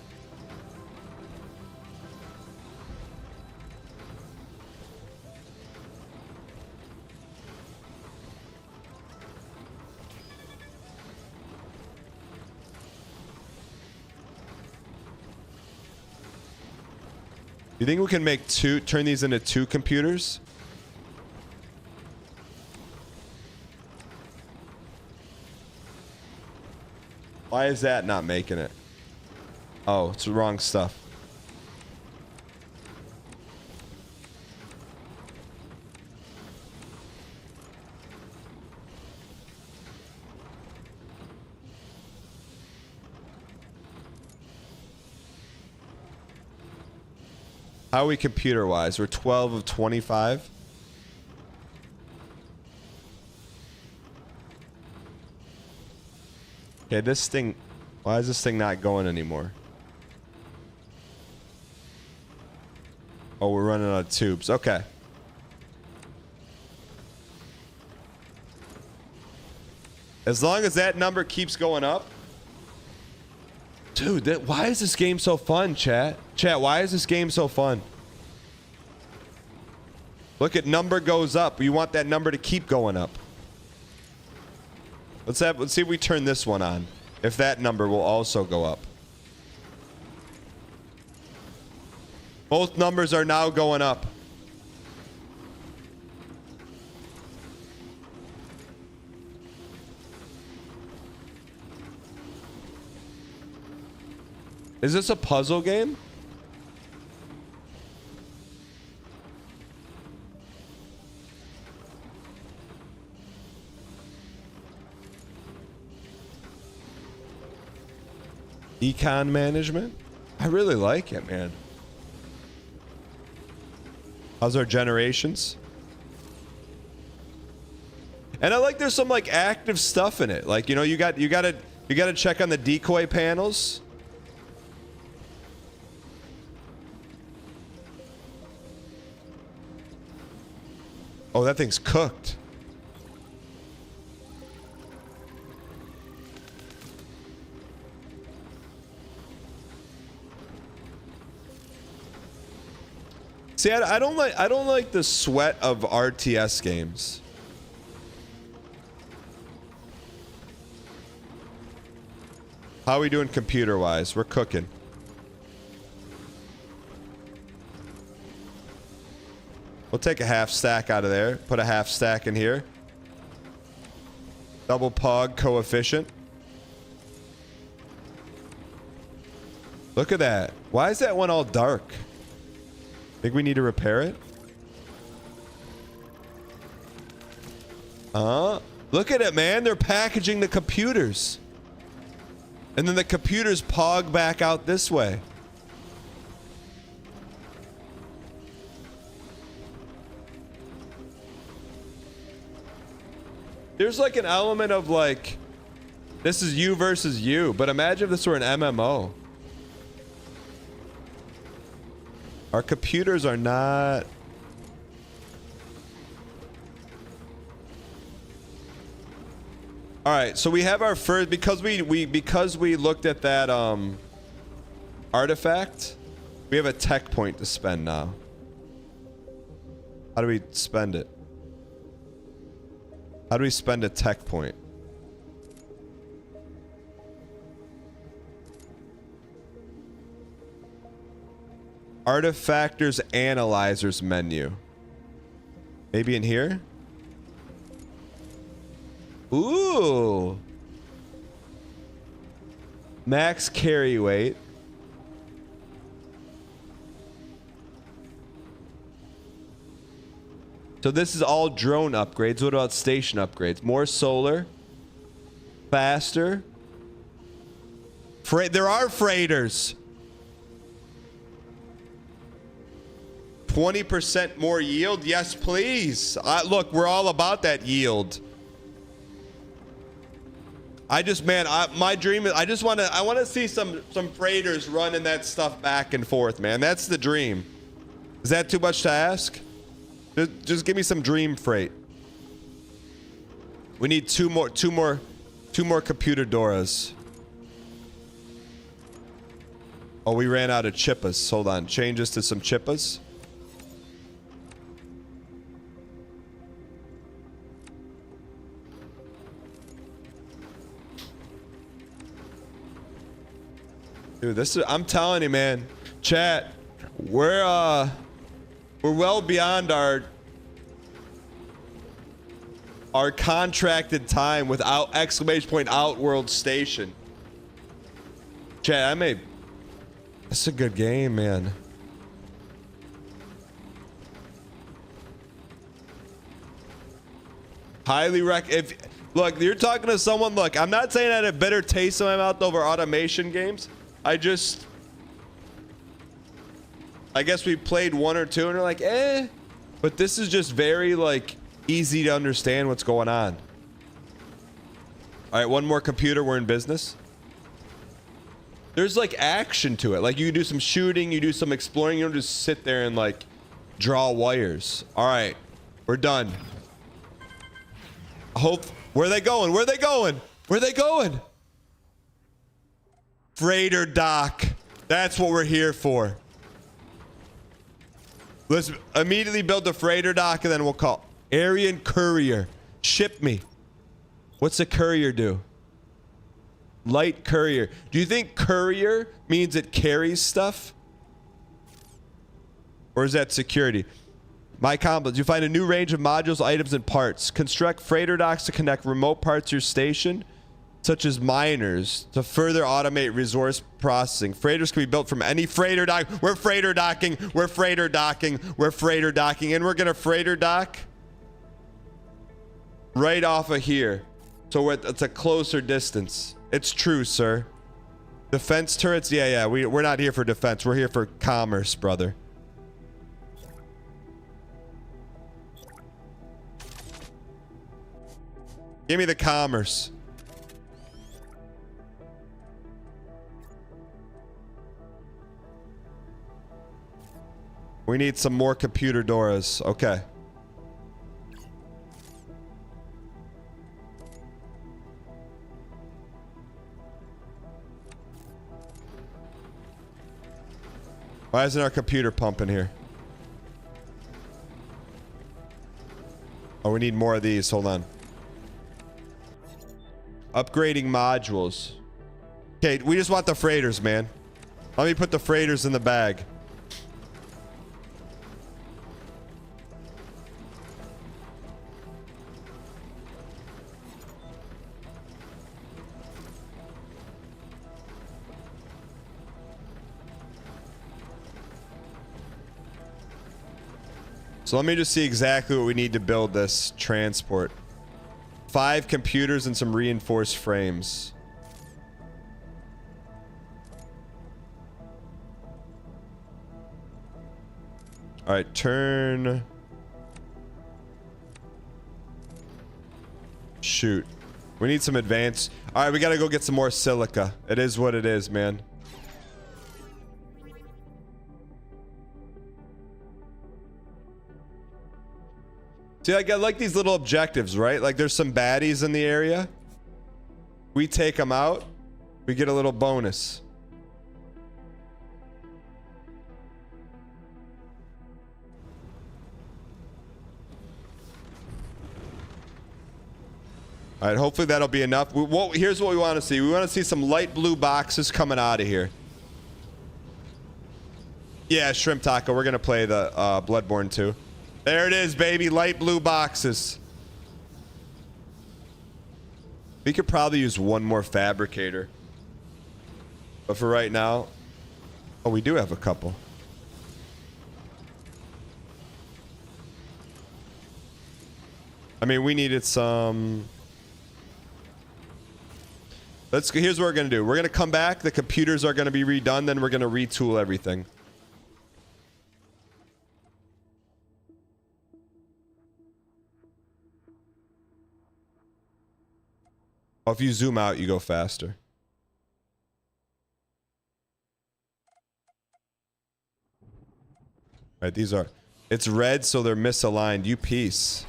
You think we can make turn these into 2 computers? Why is that not making it? Oh, it's the wrong stuff. How are we computer-wise? We're 12 of 25. Okay, this thing... Why is this thing not going anymore? Oh, we're running out of tubes. Okay. As long as that number keeps going up... Dude, why is this game so fun, chat? Chat, why is this game so fun? Look at number goes up. You want that number to keep going up. Let's see if we turn this one on. If that number will also go up. Both numbers are now going up. Is this a puzzle game? Econ management? I really like it, man. How's our generations? And I like there's some like active stuff in it. Like, you know, you gotta check on the decoy panels. Oh, that thing's cooked. See, I don't like the sweat of RTS games. How are we doing computer-wise? We're cooking. We'll take a half stack out of there. Put a half stack in here. Double pog coefficient. Look at that. Why is that one all dark? Think we need to repair it? Look at it, man. They're packaging the computers. And then the computers pog back out this way. There's like an element of like, this is you versus you, but imagine if this were an MMO. Our computers are not... All right, so we have our first, because we looked at that artifact, we have a tech point to spend now. How do we spend it? How do we spend a tech point? Artifactors analyzers menu. Maybe in here? Ooh. Max carry weight. So this is all drone upgrades. What about station upgrades? More solar. Faster. There are freighters. 20% more yield? Yes, please. Look, we're all about that yield. My dream is I want to see some freighters running that stuff back and forth, man. That's the dream. Is that too much to ask? Just give me some dream freight. We need two more computer Doras. Oh, we ran out of chippas. Hold on. Change this to some chippas. Dude, I'm telling you, man. Chat, we're well beyond our contracted time without exclamation point Outworld Station. Chat, that's a good game, man. Highly look, you're talking to someone. Look, I'm not saying I had a bitter taste in my mouth over automation games. I guess we played one or two and we're like, eh. But this is just very, like, easy to understand what's going on. All right, one more computer. We're in business. There's, like, action to it. Like, you do some shooting, you do some exploring. You don't just sit there and, like, draw wires. All right, we're done. Where are they going? Where are they going? Where are they going? Freighter dock. That's what we're here for. Let's immediately build the freighter dock and then we'll call Aryan Courier. Ship me. What's a courier do? Light courier. Do you think courier means it carries stuff? Or is that security? My compliments. You find a new range of modules, items, and parts. Construct freighter docks to connect remote parts to your station, such as miners, to further automate resource processing. Freighters can be built from any freighter dock. We're freighter docking. We're freighter docking. We're freighter docking. And we're going to freighter dock right off of here. So it's a closer distance. It's true, sir. Defense turrets? Yeah. We're not here for defense. We're here for commerce, brother. Give me the commerce. We need some more computer Doras. Okay. Why isn't our computer pumping here? Oh, we need more of these. Hold on. Upgrading modules. Okay, we just want the freighters, man. Let me put the freighters in the bag. So let me just see exactly what we need to build this transport. 5 computers and some reinforced frames. All right, turn. Shoot. We need some advance. All right, we got to go get some more silica. It is what it is, man. See, I like these little objectives, right? Like there's some baddies in the area. We take them out. We get a little bonus. All right, hopefully that'll be enough. Here's what we want to see. We want to see some light blue boxes coming out of here. Yeah, Shrimp Taco. We're going to play the Bloodborne 2. There it is, baby. Light blue boxes. We could probably use one more fabricator. But for right now... Oh, we do have a couple. I mean, we needed some... Here's what we're going to do. We're going to come back. The computers are going to be redone. Then we're going to retool everything. Oh, if you zoom out, you go faster. All right, these are... It's red, so they're misaligned. You piece.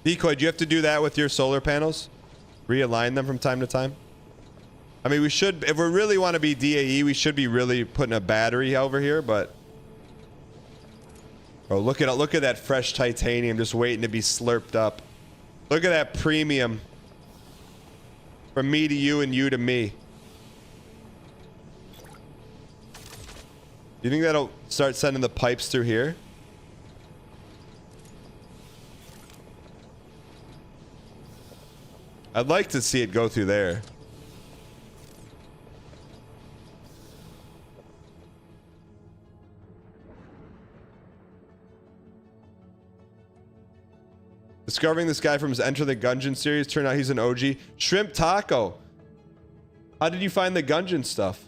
Decoy, do you have to do that with your solar panels? Realign them from time to time? I mean, we should... If we really want to be DAE, we should be really putting a battery over here, but... Oh, look at that fresh titanium just waiting to be slurped up. Look at that premium. From me to you and you to me. Do you think that'll start sending the pipes through here? I'd like to see it go through there. Discovering this guy from his Enter the Gungeon series. Turned out he's an OG. Shrimp Taco. How did you find the Gungeon stuff?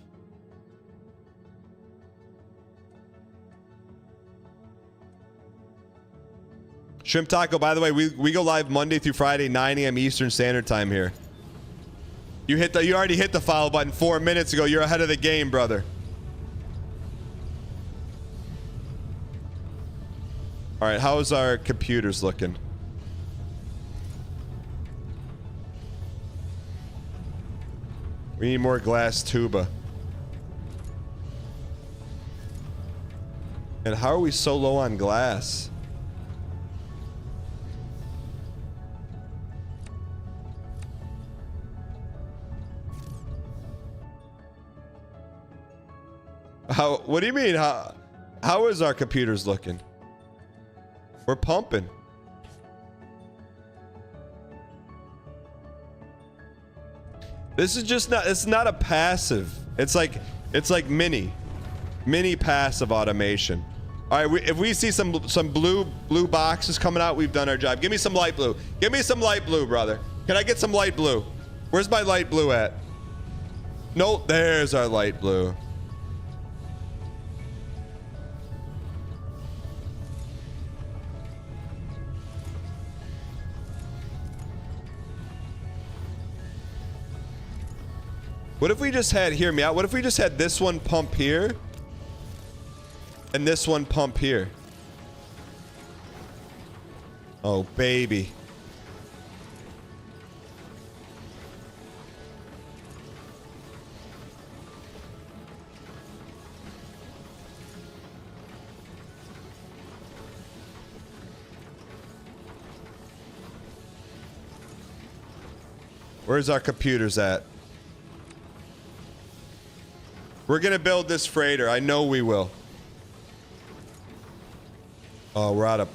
Shrimp Taco, by the way, we go live Monday through Friday, 9 a.m. Eastern Standard Time here. You already hit the follow button 4 minutes ago. You're ahead of the game, brother. All right, how's our computers looking? We need more glass tuba. And how are we so low on glass? What do you mean? How is our computers looking? We're pumping. This is just not, it's not a passive. It's like mini passive automation. All right, if we see some blue boxes coming out, we've done our job. Give me some light blue. Give me some light blue, brother. Can I get some light blue? Where's my light blue at? Nope, there's our light blue. What if we just had, hear me out, what if we just had this one pump here and this one pump here? Oh, baby. Where's our computers at? We're gonna build this freighter. I know we will. Oh, we're out of...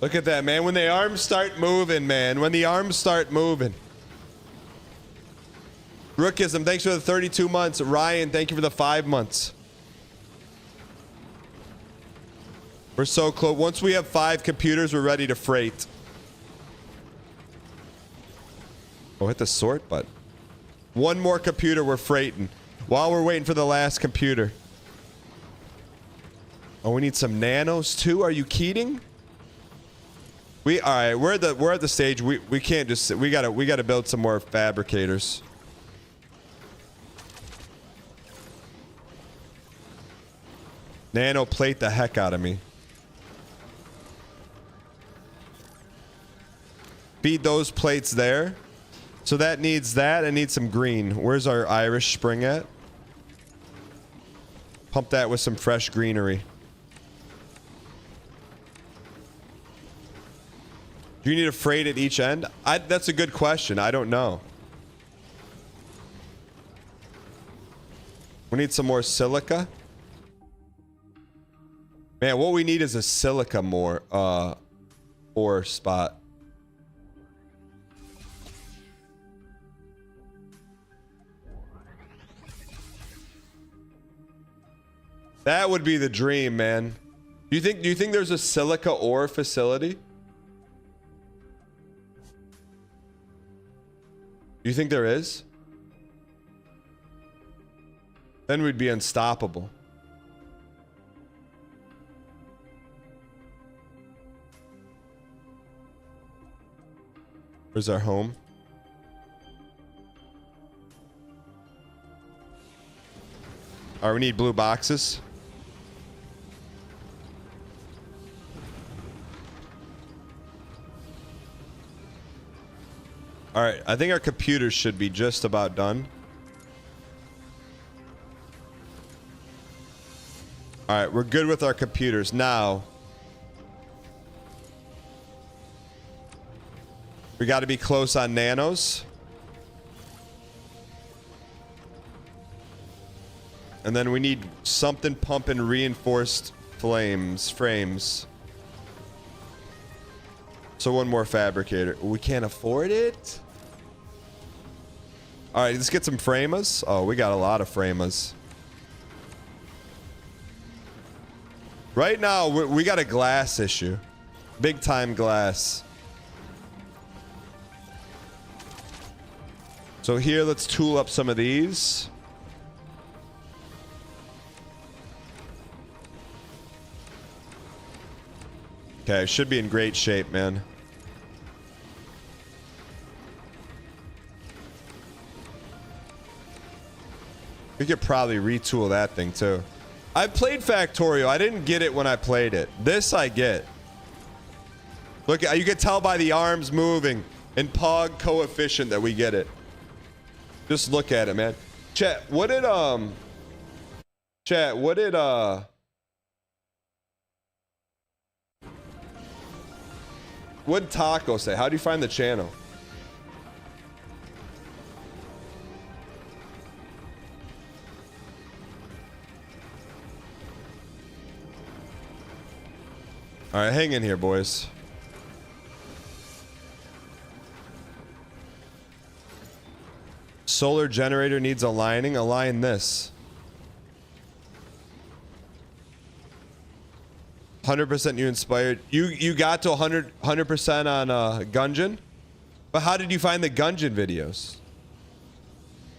Look at that, man. When the arms start moving, man. When the arms start moving. Rookism, thanks for the 32 months. Ryan, thank you for the 5 months. We're so close. Once we have 5 computers, we're ready to freight. Oh, hit the sort button. 1 more computer, we're freighting. While we're waiting for the last computer. Oh, we need some nanos too. Are you kidding? All right, we're at the stage we can't just sit. We gotta build some more fabricators. Nano plate the heck out of me. Feed those plates there. So that needs that and needs some green. Where's our Irish spring at? Pump that with some fresh greenery. Do you need a freight at each end? That's a good question. I don't know. We need some more silica. Man, what we need is a silica ore spot. That would be the dream, man. Do you think there's a silica ore facility? Do you think there is? Then we'd be unstoppable. Where's our home? All right, we need blue boxes. All right, I think our computers should be just about done. All right, we're good with our computers. Now, we got to be close on nanos. And then we need something pumping reinforced frames. So 1 more fabricator. We can't afford it? All right, let's get some framers. Oh, we got a lot of framers. Right now, we got a glass issue. Big time glass. So here, let's tool up some of these. Okay, should be in great shape, man. We could probably retool that thing too. I played Factorio. I didn't get it when I played it. This I get. Look, you can tell by the arms moving and Pog coefficient that we get it. Just look at it, man. Chat, what did what'd Taco say? How do you find the channel? All right, hang in here, boys. Solar generator needs aligning. Align this. 100% you inspired. You got to 100% on Gungeon? But how did you find the Gungeon videos?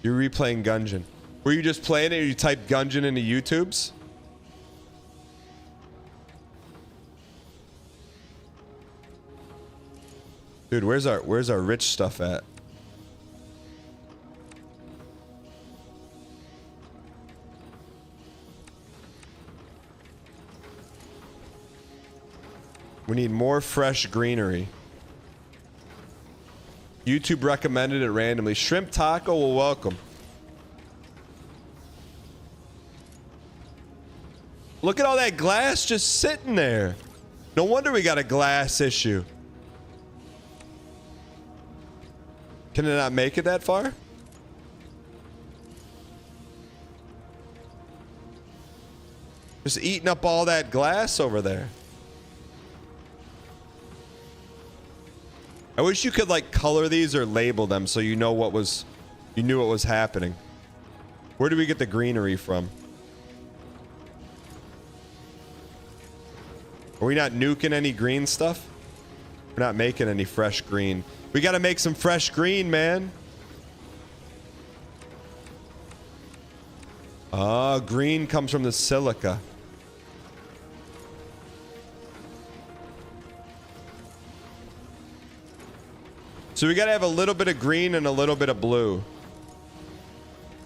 You're replaying Gungeon. Were you just playing it or you typed Gungeon into YouTube's? Dude, where's our rich stuff at? We need more fresh greenery. YouTube recommended it randomly. Shrimp taco will welcome. Look at all that glass just sitting there. No wonder we got a glass issue. Can it not make it that far? Just eating up all that glass over there. I wish you could like color these or label them so you know what was, you knew what was happening. Where do we get the greenery from? Are we not nuking any green stuff? We're not making any fresh green. We got to make some fresh green, man. Green comes from the silica. So we got to have a little bit of green and a little bit of blue.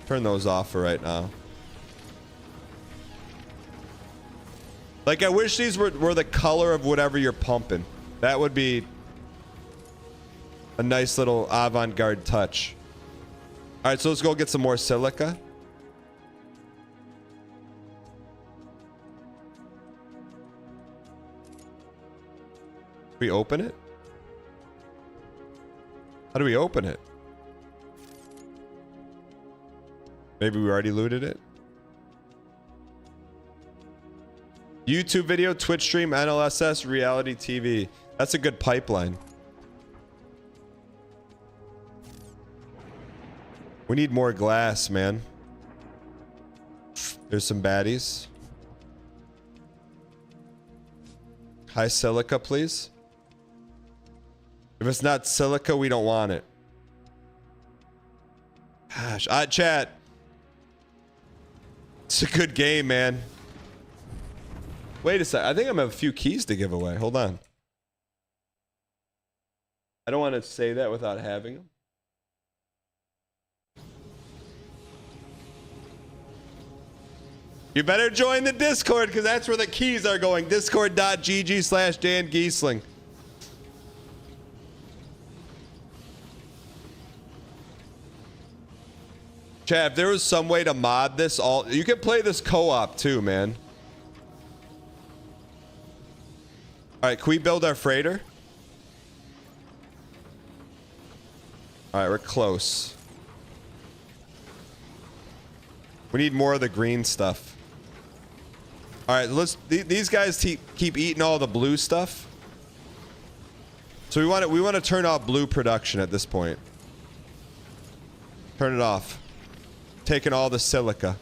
Turn those off for right now. Like, I wish these were the color of whatever you're pumping. That would be a nice little avant-garde touch. All right, so let's go get some more silica. We open it? How do we open it? Maybe we already looted it. YouTube video, Twitch stream, NLSS, reality TV. That's a good pipeline. We need more glass, man. There's some baddies. High silica, please. If it's not silica, we don't want it. Gosh, chat. It's a good game, man. Wait a sec. I think I have a few keys to give away. Hold on. I don't want to say that without having them. You better join the Discord because that's where the keys are going. Discord.gg/Dan Giesling. Chat, if there was some way to mod this all, you can play this co-op too, man. All right, can we build our freighter? All right, we're close. We need more of the green stuff. All right, these guys keep eating all the blue stuff. So we want to turn off blue production at this point. Turn it off. Taking all the silica.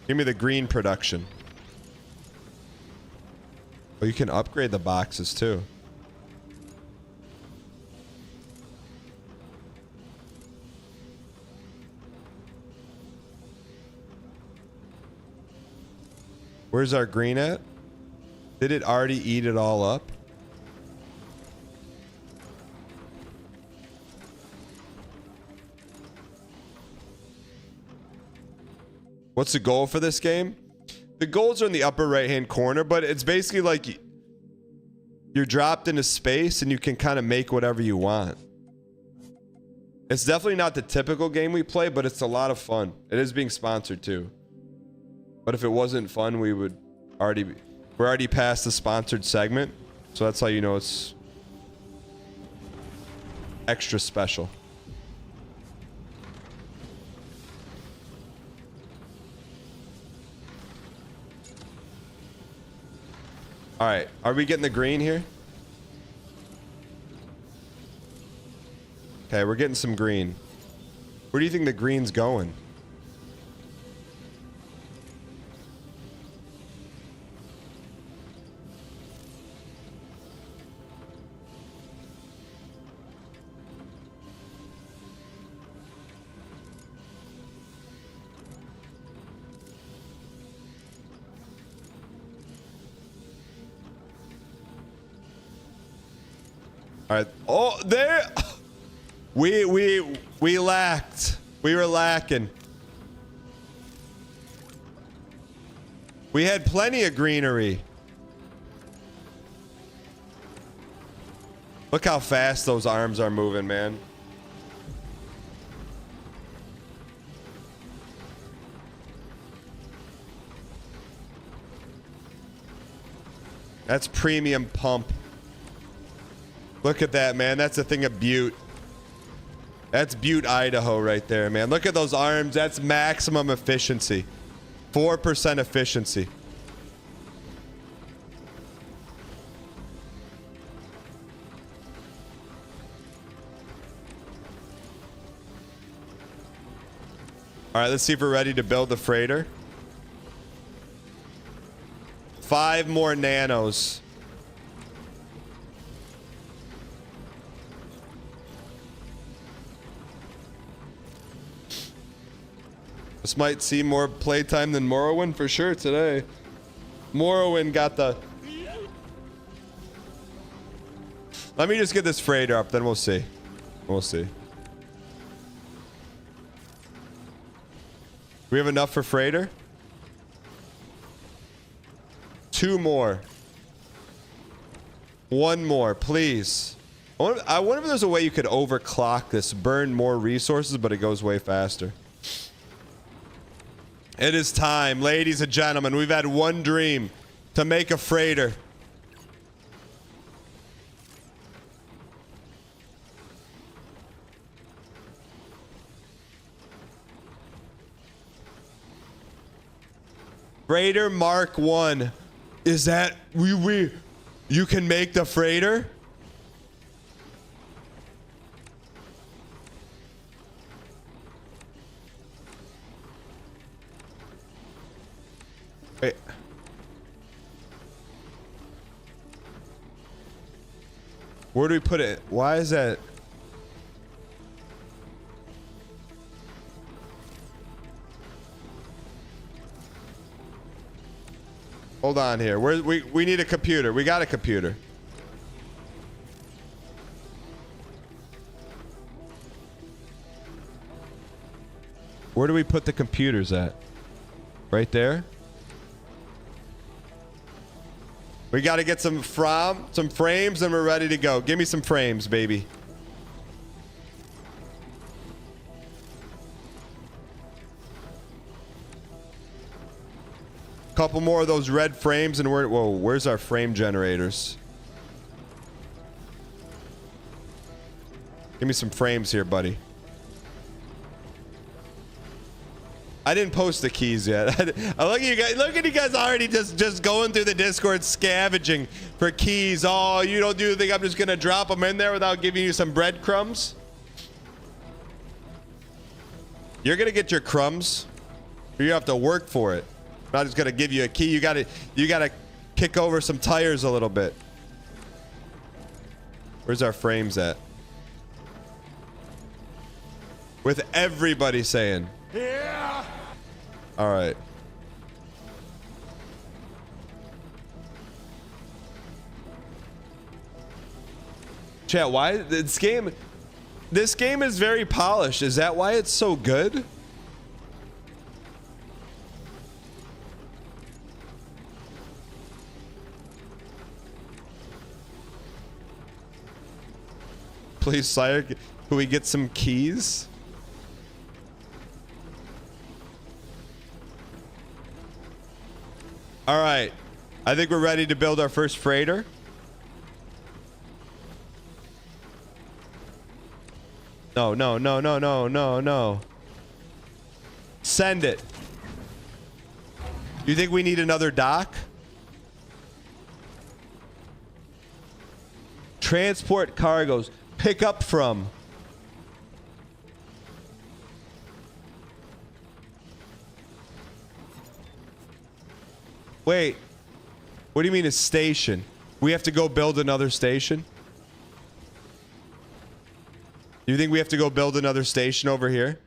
Give me the green production. Oh, you can upgrade the boxes too. Where's our green at? Did it already eat it all up? What's the goal for this game? The goals are in the upper right-hand corner, but it's basically like you're dropped into space and you can kind of make whatever you want. It's definitely not the typical game we play, but it's a lot of fun. It is being sponsored too. But if it wasn't fun, we're already past the sponsored segment. So that's how you know it's extra special. All right, are we getting the green here? Okay, we're getting some green. Where do you think the green's going? All right. Oh, there. We lacked. We were lacking. We had plenty of greenery. Look how fast those arms are moving, man. That's premium pump. Look at that, man. That's a thing of Butte. That's Butte, Idaho right there, man. Look at those arms. That's maximum efficiency. 4% efficiency. All right, let's see if we're ready to build the freighter. 5 more nanos. This might see more playtime than Morrowind for sure today. Morrowind got the... Let me just get this freighter up, then we'll see. We'll see. We have enough for freighter? 2 more. 1 more, please. I wonder if there's a way you could overclock this, burn more resources, but it goes way faster. It is time, ladies and gentlemen. We've had one dream to make a freighter. Freighter Mark 1. Is that you can make the freighter? Wait. Where do we put it? Why is that? Hold on here. We need a computer. We got a computer. Where do we put the computers at? Right there? We got to get some frames and we're ready to go. Give me some frames, baby. Couple more of those red frames and where's our frame generators? Give me some frames here, buddy. I didn't post the keys yet. I look at you guys already just going through the Discord scavenging for keys. Oh, you don't think I'm just gonna drop them in there without giving you some breadcrumbs? You're gonna get your crumbs, or you have to work for it. I'm not just gonna give you a key. You gotta kick over some tires a little bit. Where's our frames at? With everybody saying. Yeah. All right. Chat, why this game is very polished. Is that why it's so good? Please, sire, can we get some keys? All right. I think we're ready to build our first freighter. No. Send it. You think we need another dock? Transport cargoes. Pick up from. Wait. What do you mean a station? We have to go build another station? You think we have to go build another station over here?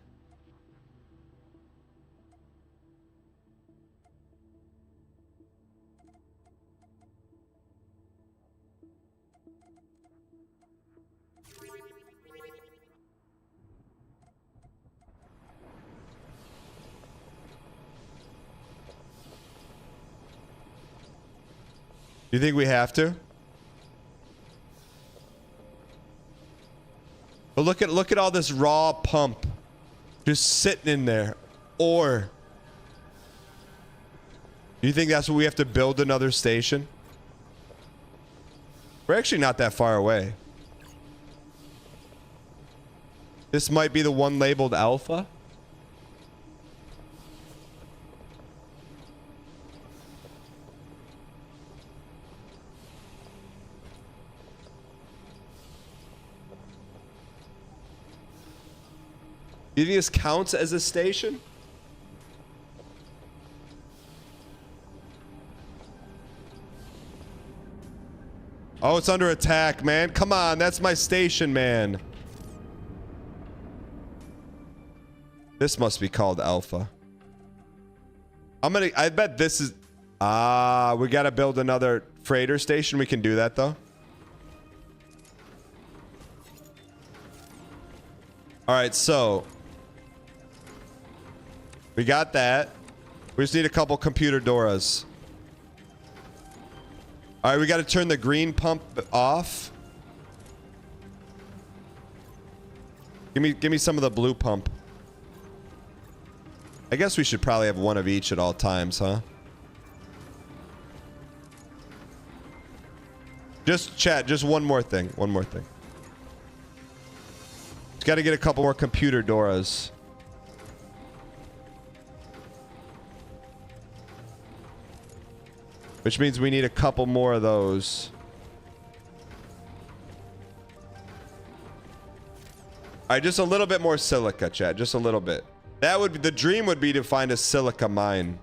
You think we have to? But look at all this raw pump just sitting in there. Or do you think that's what we have to build another station? We're actually not that far away. This might be the one labeled Alpha. Do you think this counts as a station? Oh, it's under attack, man. Come on, that's my station, man. This must be called Alpha. I bet this is... Ah, we gotta build another freighter station. We can do that, though. Alright, so... we got that. We just need a couple computer Doras. Alright, we gotta turn the green pump off. Give me some of the blue pump. I guess we should probably have one of each at all times, huh? Just chat, just one more thing. One more thing. Just gotta get a couple more computer Doras. Which means we need a couple more of those. Alright, just a little bit more silica, chat. Just a little bit. That would be, the dream would be to find a silica mine.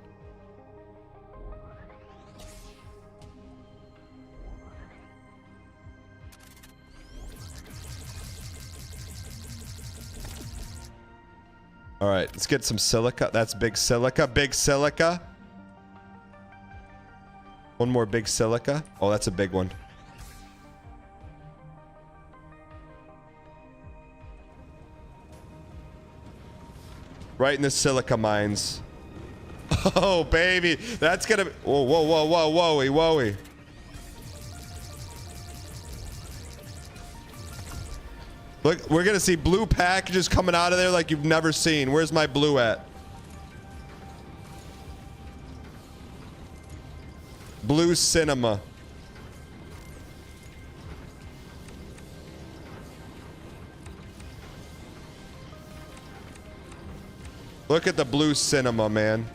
Alright, let's get some silica. That's big silica. Big silica. One more big silica. Oh, that's a big one. Right in the silica mines. Oh, baby. That's gonna be... Whoa, whoa, whoa, whoa, whoa, whoa. Look, we're gonna see blue packages coming out of there like you've never seen. Where's my blue at? Blue cinema. Look at the blue cinema, man.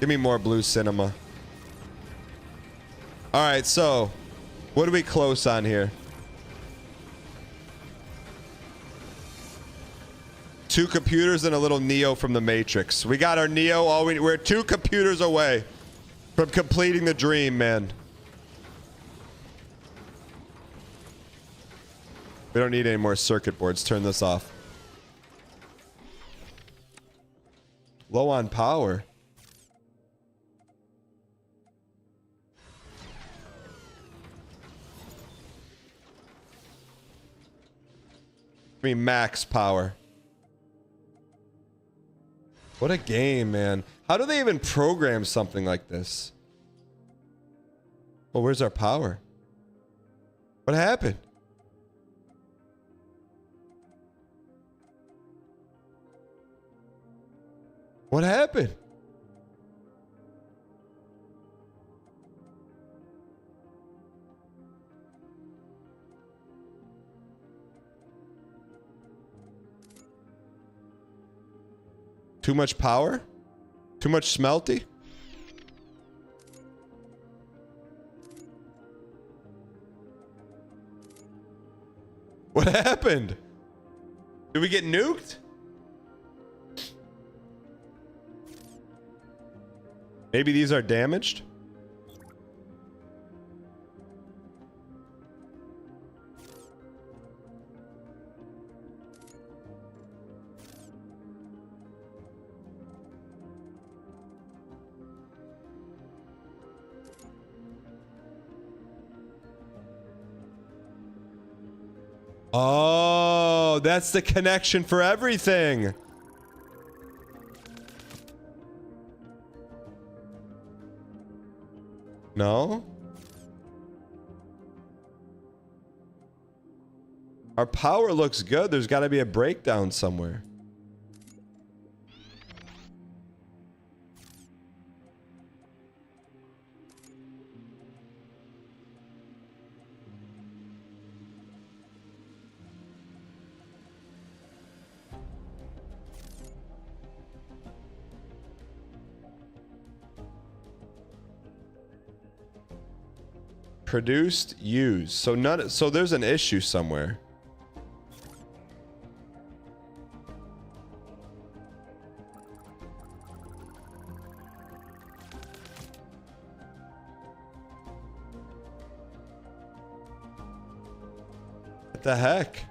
Give me more blue cinema. All right, so what are we close on here? 2 computers and a little Neo from the Matrix. We got our Neo. We're 2 computers away from completing the dream, man. We don't need any more circuit boards. Turn this off. Low on power. I mean, max power. What a game, man. How do they even program something like this? Well, where's our power? What happened? What happened? Too much power? Too much smelty? What happened? Did we get nuked? Maybe these are damaged? Oh, that's the connection for everything. No? Our power looks good. There's got to be a breakdown somewhere. Produced, used. So there's an issue somewhere. What the heck?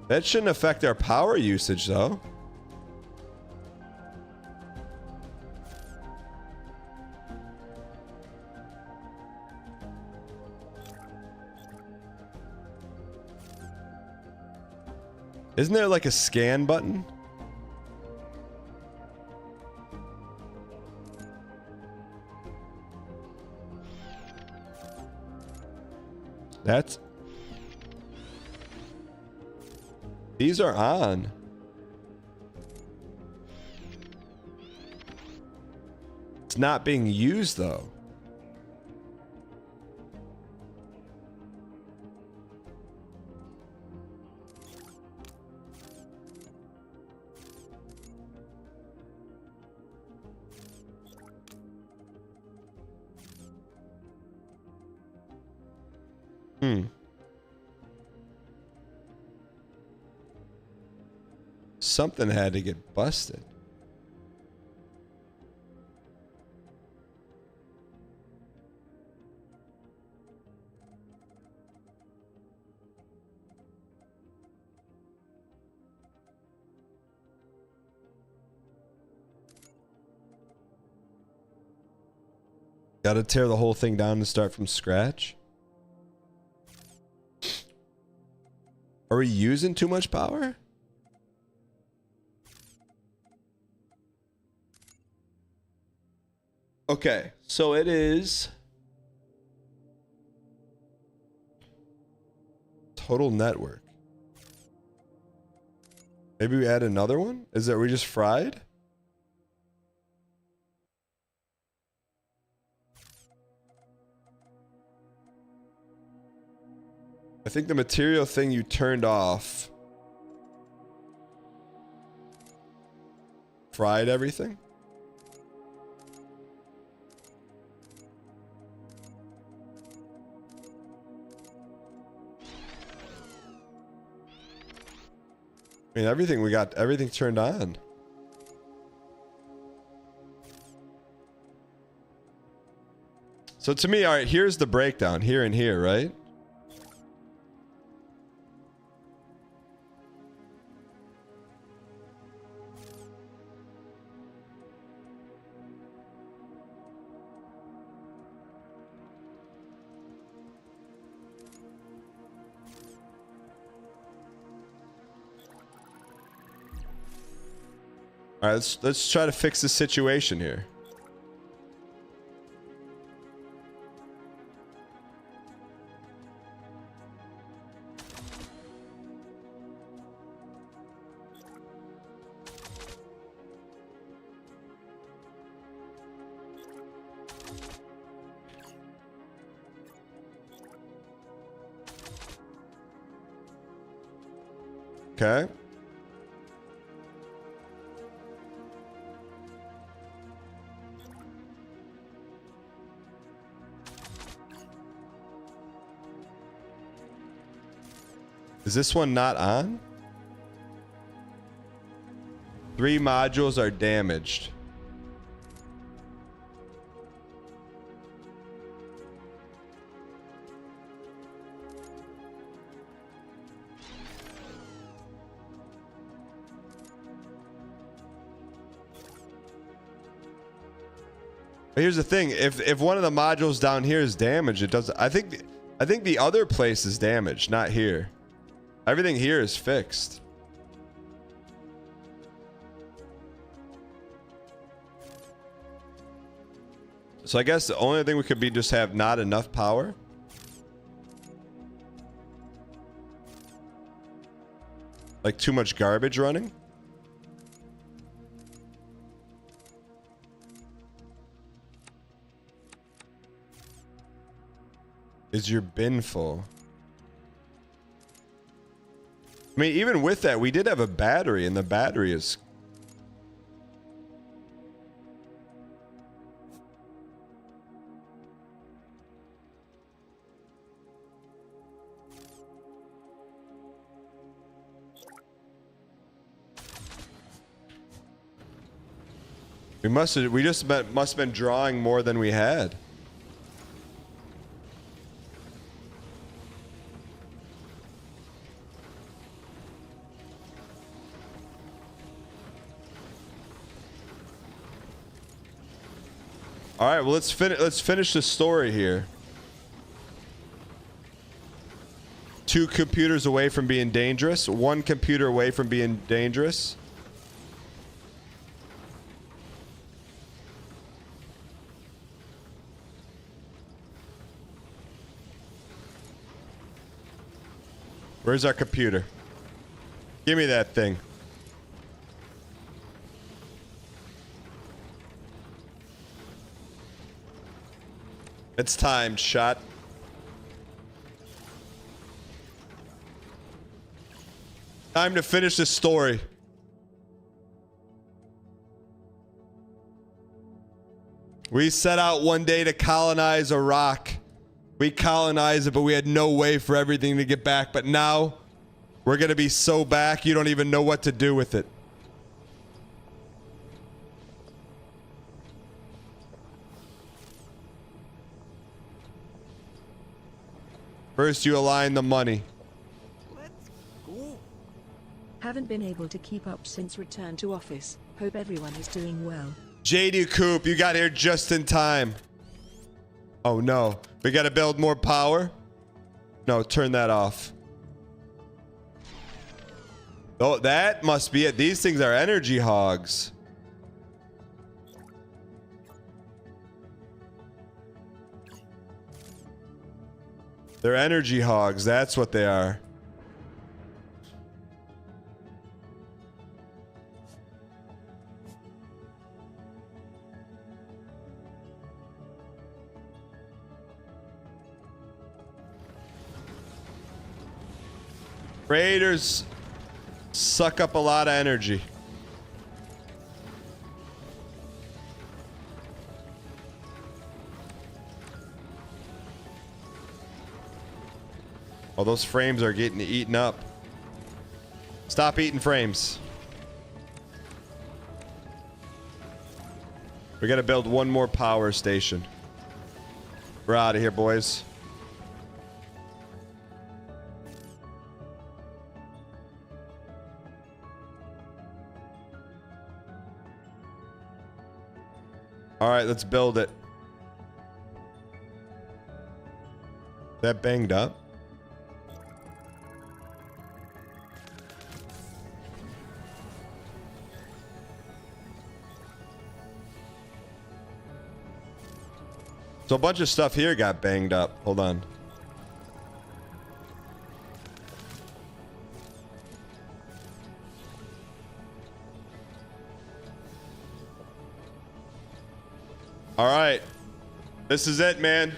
That shouldn't affect our power usage, though. Isn't there like a scan button? That's... These are on. It's not being used, though. Something had to get busted. Got to tear the whole thing down and start from scratch? Are we using too much power? Okay, so it is total network. Maybe we add another one? Is that we just fried? I think the material thing you turned off fried everything. I mean, everything we got, everything turned on. So to me, all right, here's the breakdown here and here, right? All right, let's try to fix the situation here. Okay. Is this one not on? 3 modules are damaged. But here's the thing, if one of the modules down here is damaged, it does. I think the other place is damaged, not here. Everything here is fixed. So I guess the only thing we could be just have not enough power. Like too much garbage running. Is your bin full? I mean, even with that, we did have a battery, and the battery is... must have been drawing more than we had. All right, well let's finish the story here. 2 computers away from being dangerous. 1 computer away from being dangerous. Where's our computer? Give me that thing. It's timed, shot. Time to finish this story. We set out one day to colonize a rock. We colonized it, but we had no way for everything to get back. But now, we're gonna be so back, you don't even know what to do with it. First, you align the money.
Haven't been able to keep up since return to office. Hope everyone is doing well.
JD Coop, you got here just in time. Oh no, we gotta build more power? No, turn that off. Oh, that must be it. These things are energy hogs. They're energy hogs, that's what they are. Raiders suck up a lot of energy. Oh, those frames are getting eaten up. Stop eating frames. We gotta build one more power station. We're out of here, boys. All right, let's build it. That banged up. So a bunch of stuff here got banged up. Hold on. All right. This is it, man.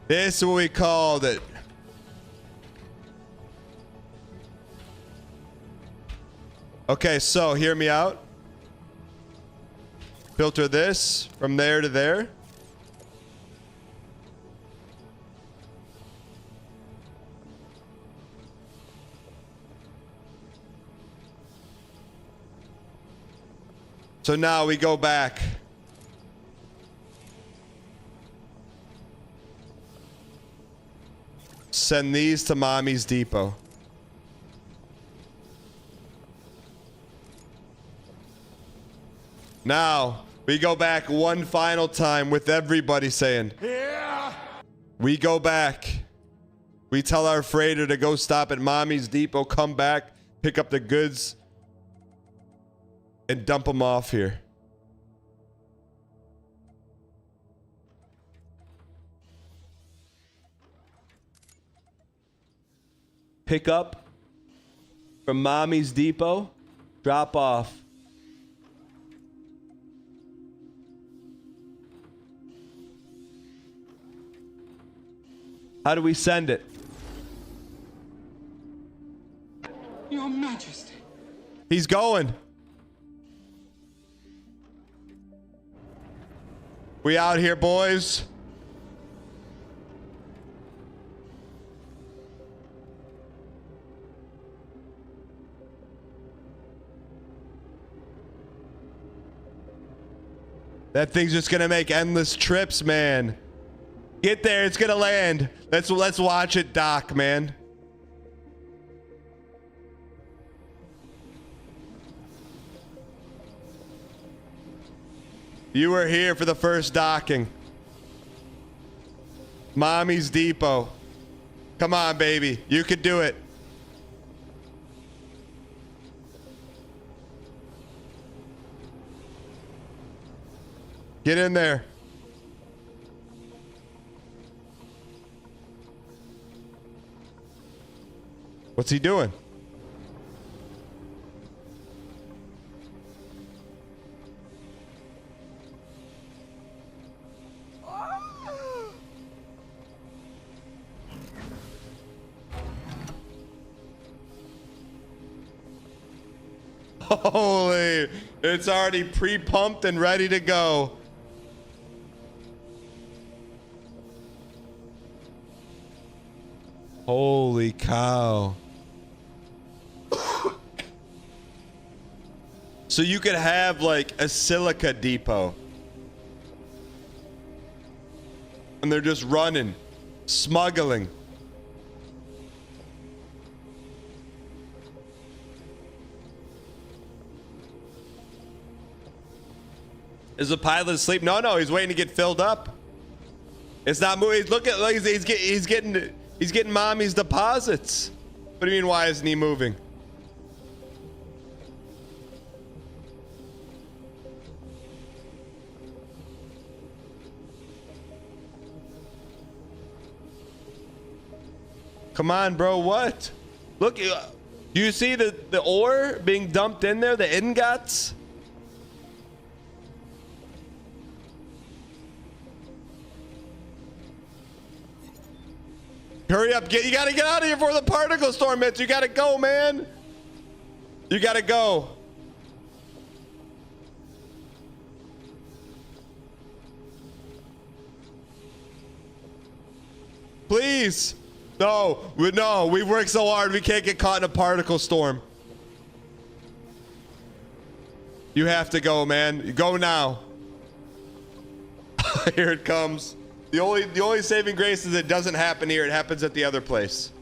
This is what we called it. Okay, so hear me out. Filter this from there to there. So now we go back. Send these to Mommy's Depot. Now, we go back one final time with everybody saying, yeah! We go back. We tell our freighter to go stop at Mommy's Depot, come back, pick up the goods, and dump them off here. Pick up from Mommy's Depot, drop off. How do we send it?
Your Majesty.
He's going. We out here, boys. That thing's just gonna make endless trips, man. Get there, it's gonna land. Let's watch it dock, man. You were here for the first docking. Mommy's Depot. Come on, baby. You could do it. Get in there. What's he doing? Holy, it's already pre-pumped and ready to go. Holy cow. So you could have like a silica depot. And they're just running, smuggling. Is the pilot asleep? No, he's waiting to get filled up. It's not moving. Look at, he's getting mommy's deposits. What do you mean? Why isn't he moving? Come on, bro. What? Look, do you see the ore being dumped in there? The ingots? Hurry up, you gotta get out of here before the particle storm hits. You gotta go, man. You gotta go. Please. No, we've worked so hard, we can't get caught in a particle storm. You have to go, man. Go now. Here it comes. The only saving grace is it doesn't happen here. It happens at the other place.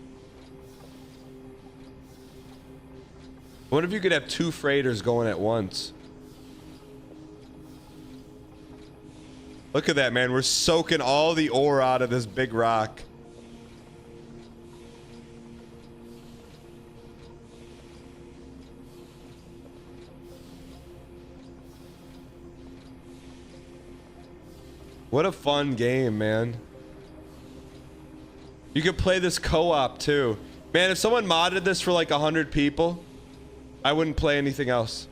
What if you could have two freighters going at once? Look at that, man. We're soaking all the ore out of this big rock. What a fun game, man. You could play this co-op too. Man, if someone modded this for like 100 people, I wouldn't play anything else.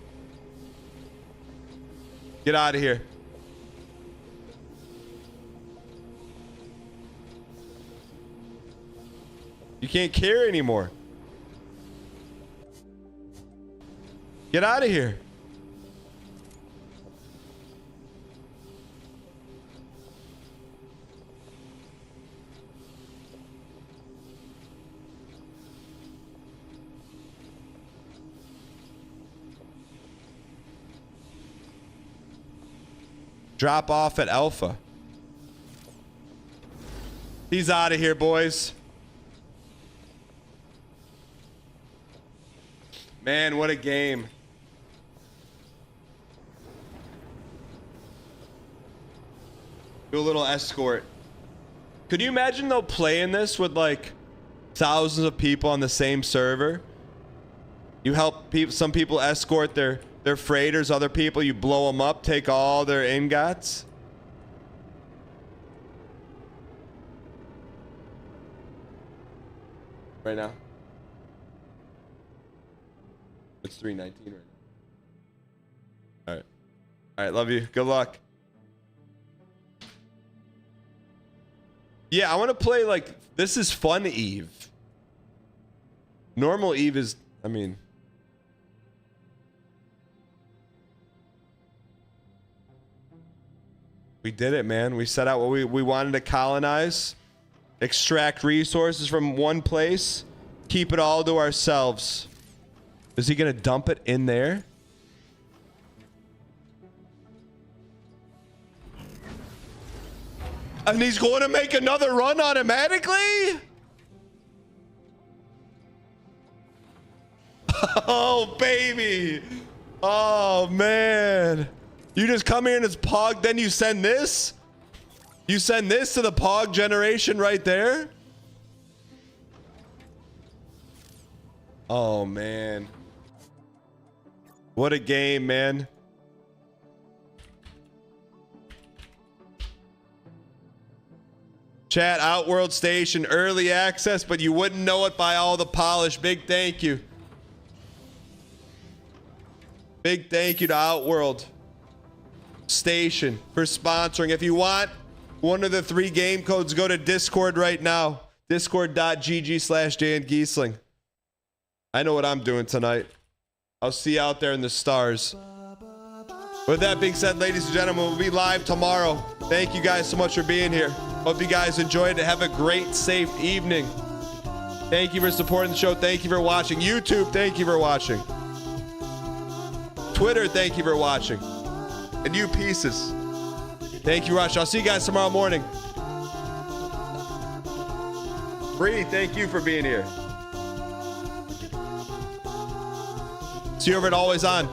Get out of here. You can't carry anymore. Get out of here. Drop off at Alpha. He's out of here, boys. Man, what a game. Do a little escort. Could you imagine though playing this with like thousands of people on the same server? You help some people escort their freighters, other people, you blow them up, take all their ingots. Right now? It's 3:19 right now. Alright. Alright, love you. Good luck. Yeah, I want to play like, this is fun Eve. Normal Eve is, I mean... We did it, man. We set out what we wanted to colonize, extract resources from one place, keep it all to ourselves. Is he gonna dump it in there? And he's going to make another run automatically? Oh, baby. Oh, man. You just come here and it's Pog, then you send this? You send this to the Pog generation right there? Oh, man. What a game, man. Chat, Outworld Station, early access, but you wouldn't know it by all the polish. Big thank you. Big thank you to Outworld Station for sponsoring. If you want one of the 3 game codes, go to Discord right now. Discord.gg/Dan Giesling. I know what I'm doing tonight. I'll see you out there in the stars. With that being said, ladies and gentlemen, we'll be live tomorrow. Thank you guys so much for being here. Hope you guys enjoyed it. Have a great, safe evening. Thank you for supporting the show. Thank you for watching. YouTube, thank you for watching. Twitter, thank you for watching. And you pieces, thank you for watching. I'll see you guys tomorrow morning. Bree, thank you for being here. See you over at Always On.